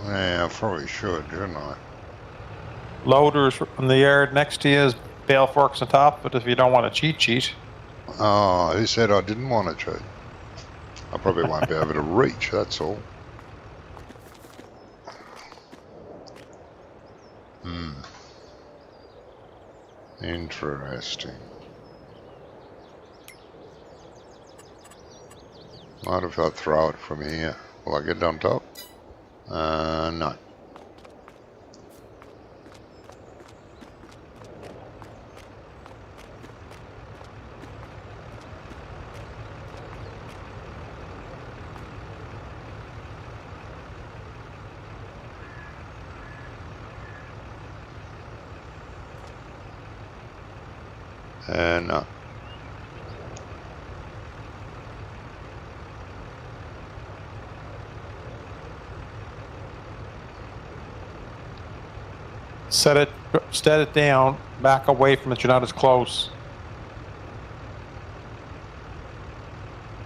Yeah, I probably should, shouldn't I? Loaders in the yard next to you is bale forks on top, but if you don't want to cheat. Oh, who said I didn't want to cheat? I probably won't be able to reach, that's all. Interesting. Might if I throw it from here. Will I get it on top? No. No. Set it down, back away from it, you're not as close.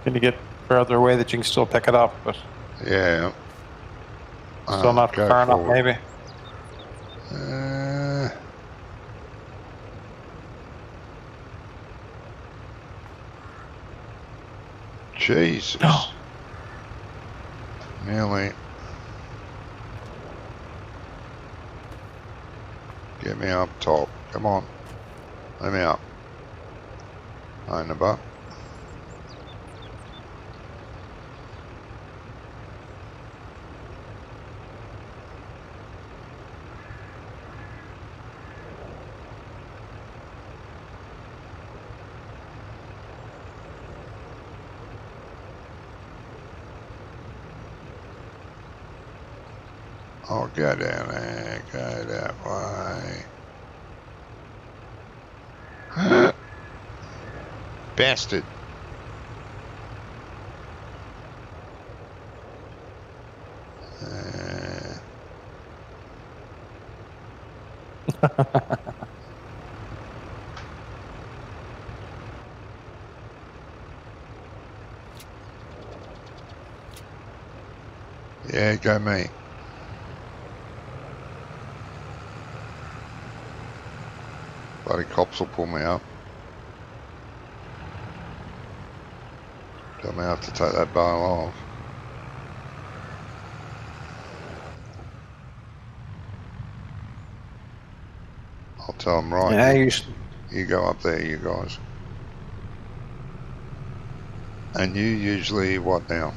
Can you get further away that you can still pick it up, but Yeah. still not go far enough, forward. maybe? Jesus. No. Nearly. Get me up top. Come on. Let me up. In the butt. I'll go down there, go that way. Bastard. Yeah, go me. Bloody cops will pull me up. Tell me I have to take that bale off. I'll tell them right. Yeah, you go up there, you guys. And you usually what now?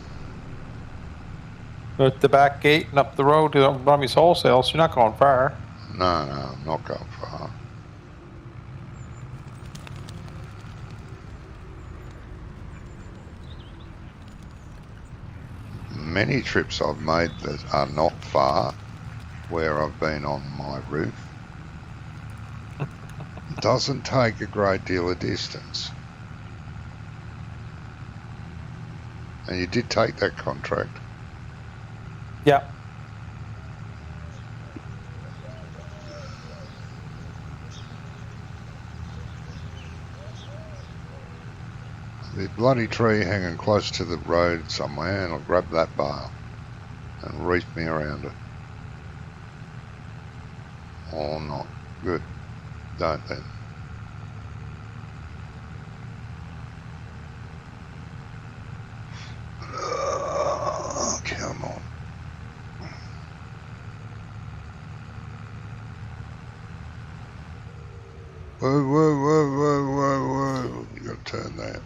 At the back gate and up the road to Brummy's Wholesale, so you're not going far. No, I'm not going far. Many trips I've made that are not far, where I've been on my roof, doesn't take a great deal of distance. And you did take that contract. Yeah. The bloody tree hanging close to the road somewhere, and I'll grab that bale and reef me around it. Or not. Good. Don't then. Come on. Whoa, whoa, whoa, whoa, whoa, whoa. You gotta turn that.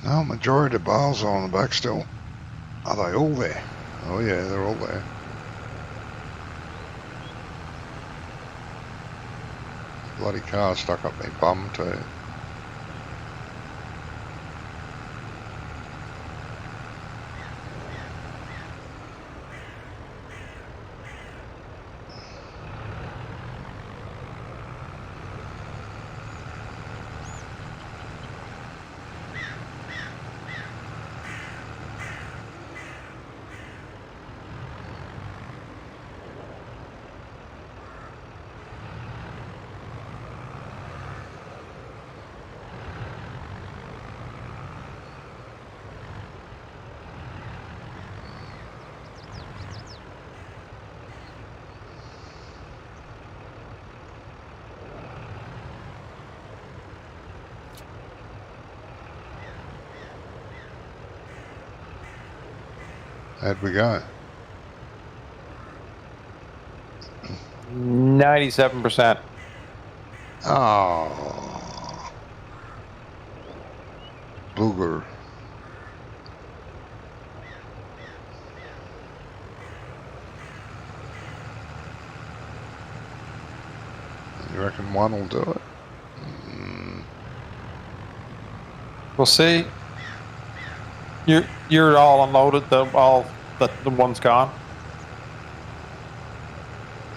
No, majority of bales are on the back still. Are they all there? Oh yeah, they're all there. Bloody car stuck up my bum too. How'd we go? 97%. Oh. Booger. You reckon one will do it? We'll see. You're all unloaded. The one's gone.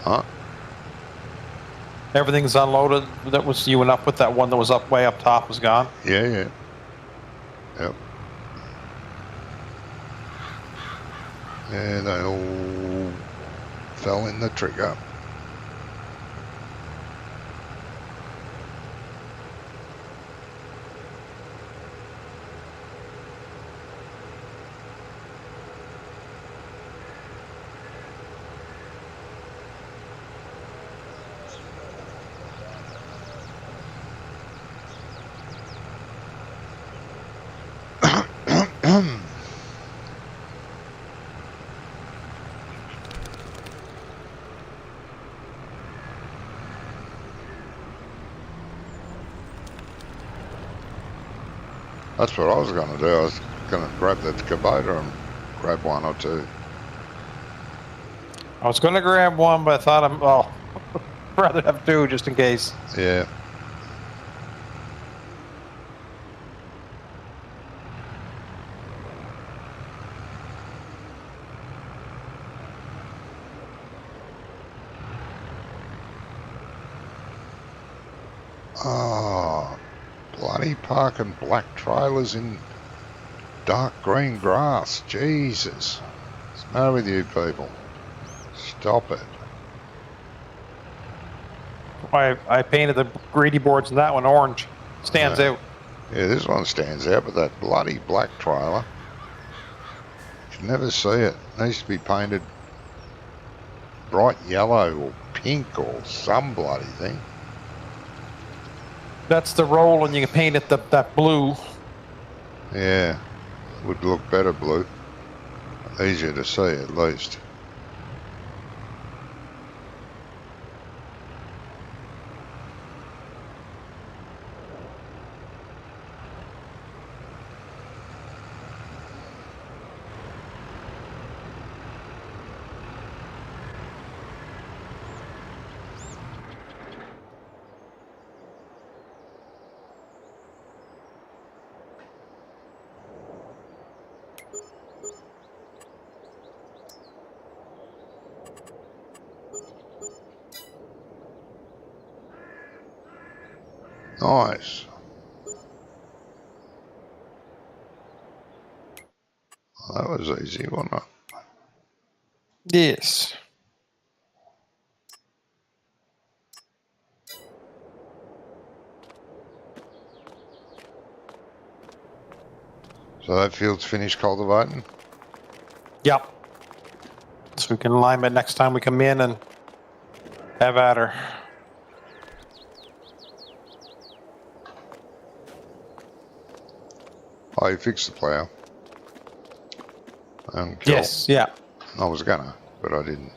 Huh? Everything's unloaded. That was you went up with. That one that was up way up top was gone. Yeah, yeah. Yep. Yeah, they all fell in the trigger. That's what I was going to do. I was going to grab the Kubota and grab one or two. I was going to grab one, but I thought I'd rather have two just in case. Yeah. Oh, bloody parking black trailers in dark green grass. Jesus. What's the matter with you people? Stop it. I painted the greedy boards in that one orange. Stands out. Yeah, this one stands out, but that bloody black trailer, you can never see it. It needs to be painted bright yellow or pink or some bloody thing. That's the roll, and you can paint it that blue. Yeah, would look better blue. Easier to see at least. Nice. That was easy, wasn't it? Yes. So that field's finished cultivating? Yep. So we can lime it next time we come in and have at her. Oh, you fixed the plough. Cool. Yes, yeah. I was gonna, but I didn't.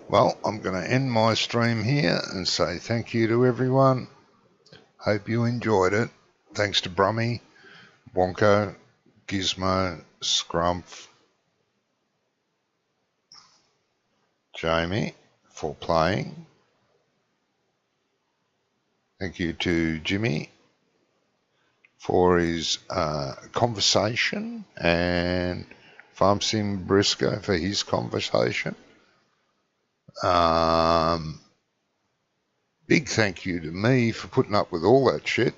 Well, I'm going to end my stream here and say thank you to everyone. Hope you enjoyed it. Thanks to Brummy, Wonko, Gizmo, Scrumph, Jamie for playing. Thank you to Jimmy for his conversation, and FarmSim Briscoe for his conversation. Big thank you to me for putting up with all that shit.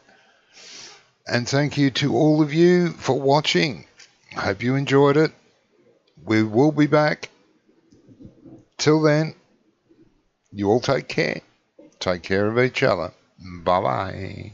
And thank you to all of you for watching. Hope you enjoyed it. We will be back. Till then, you all take care. Take care of each other. Bye-bye.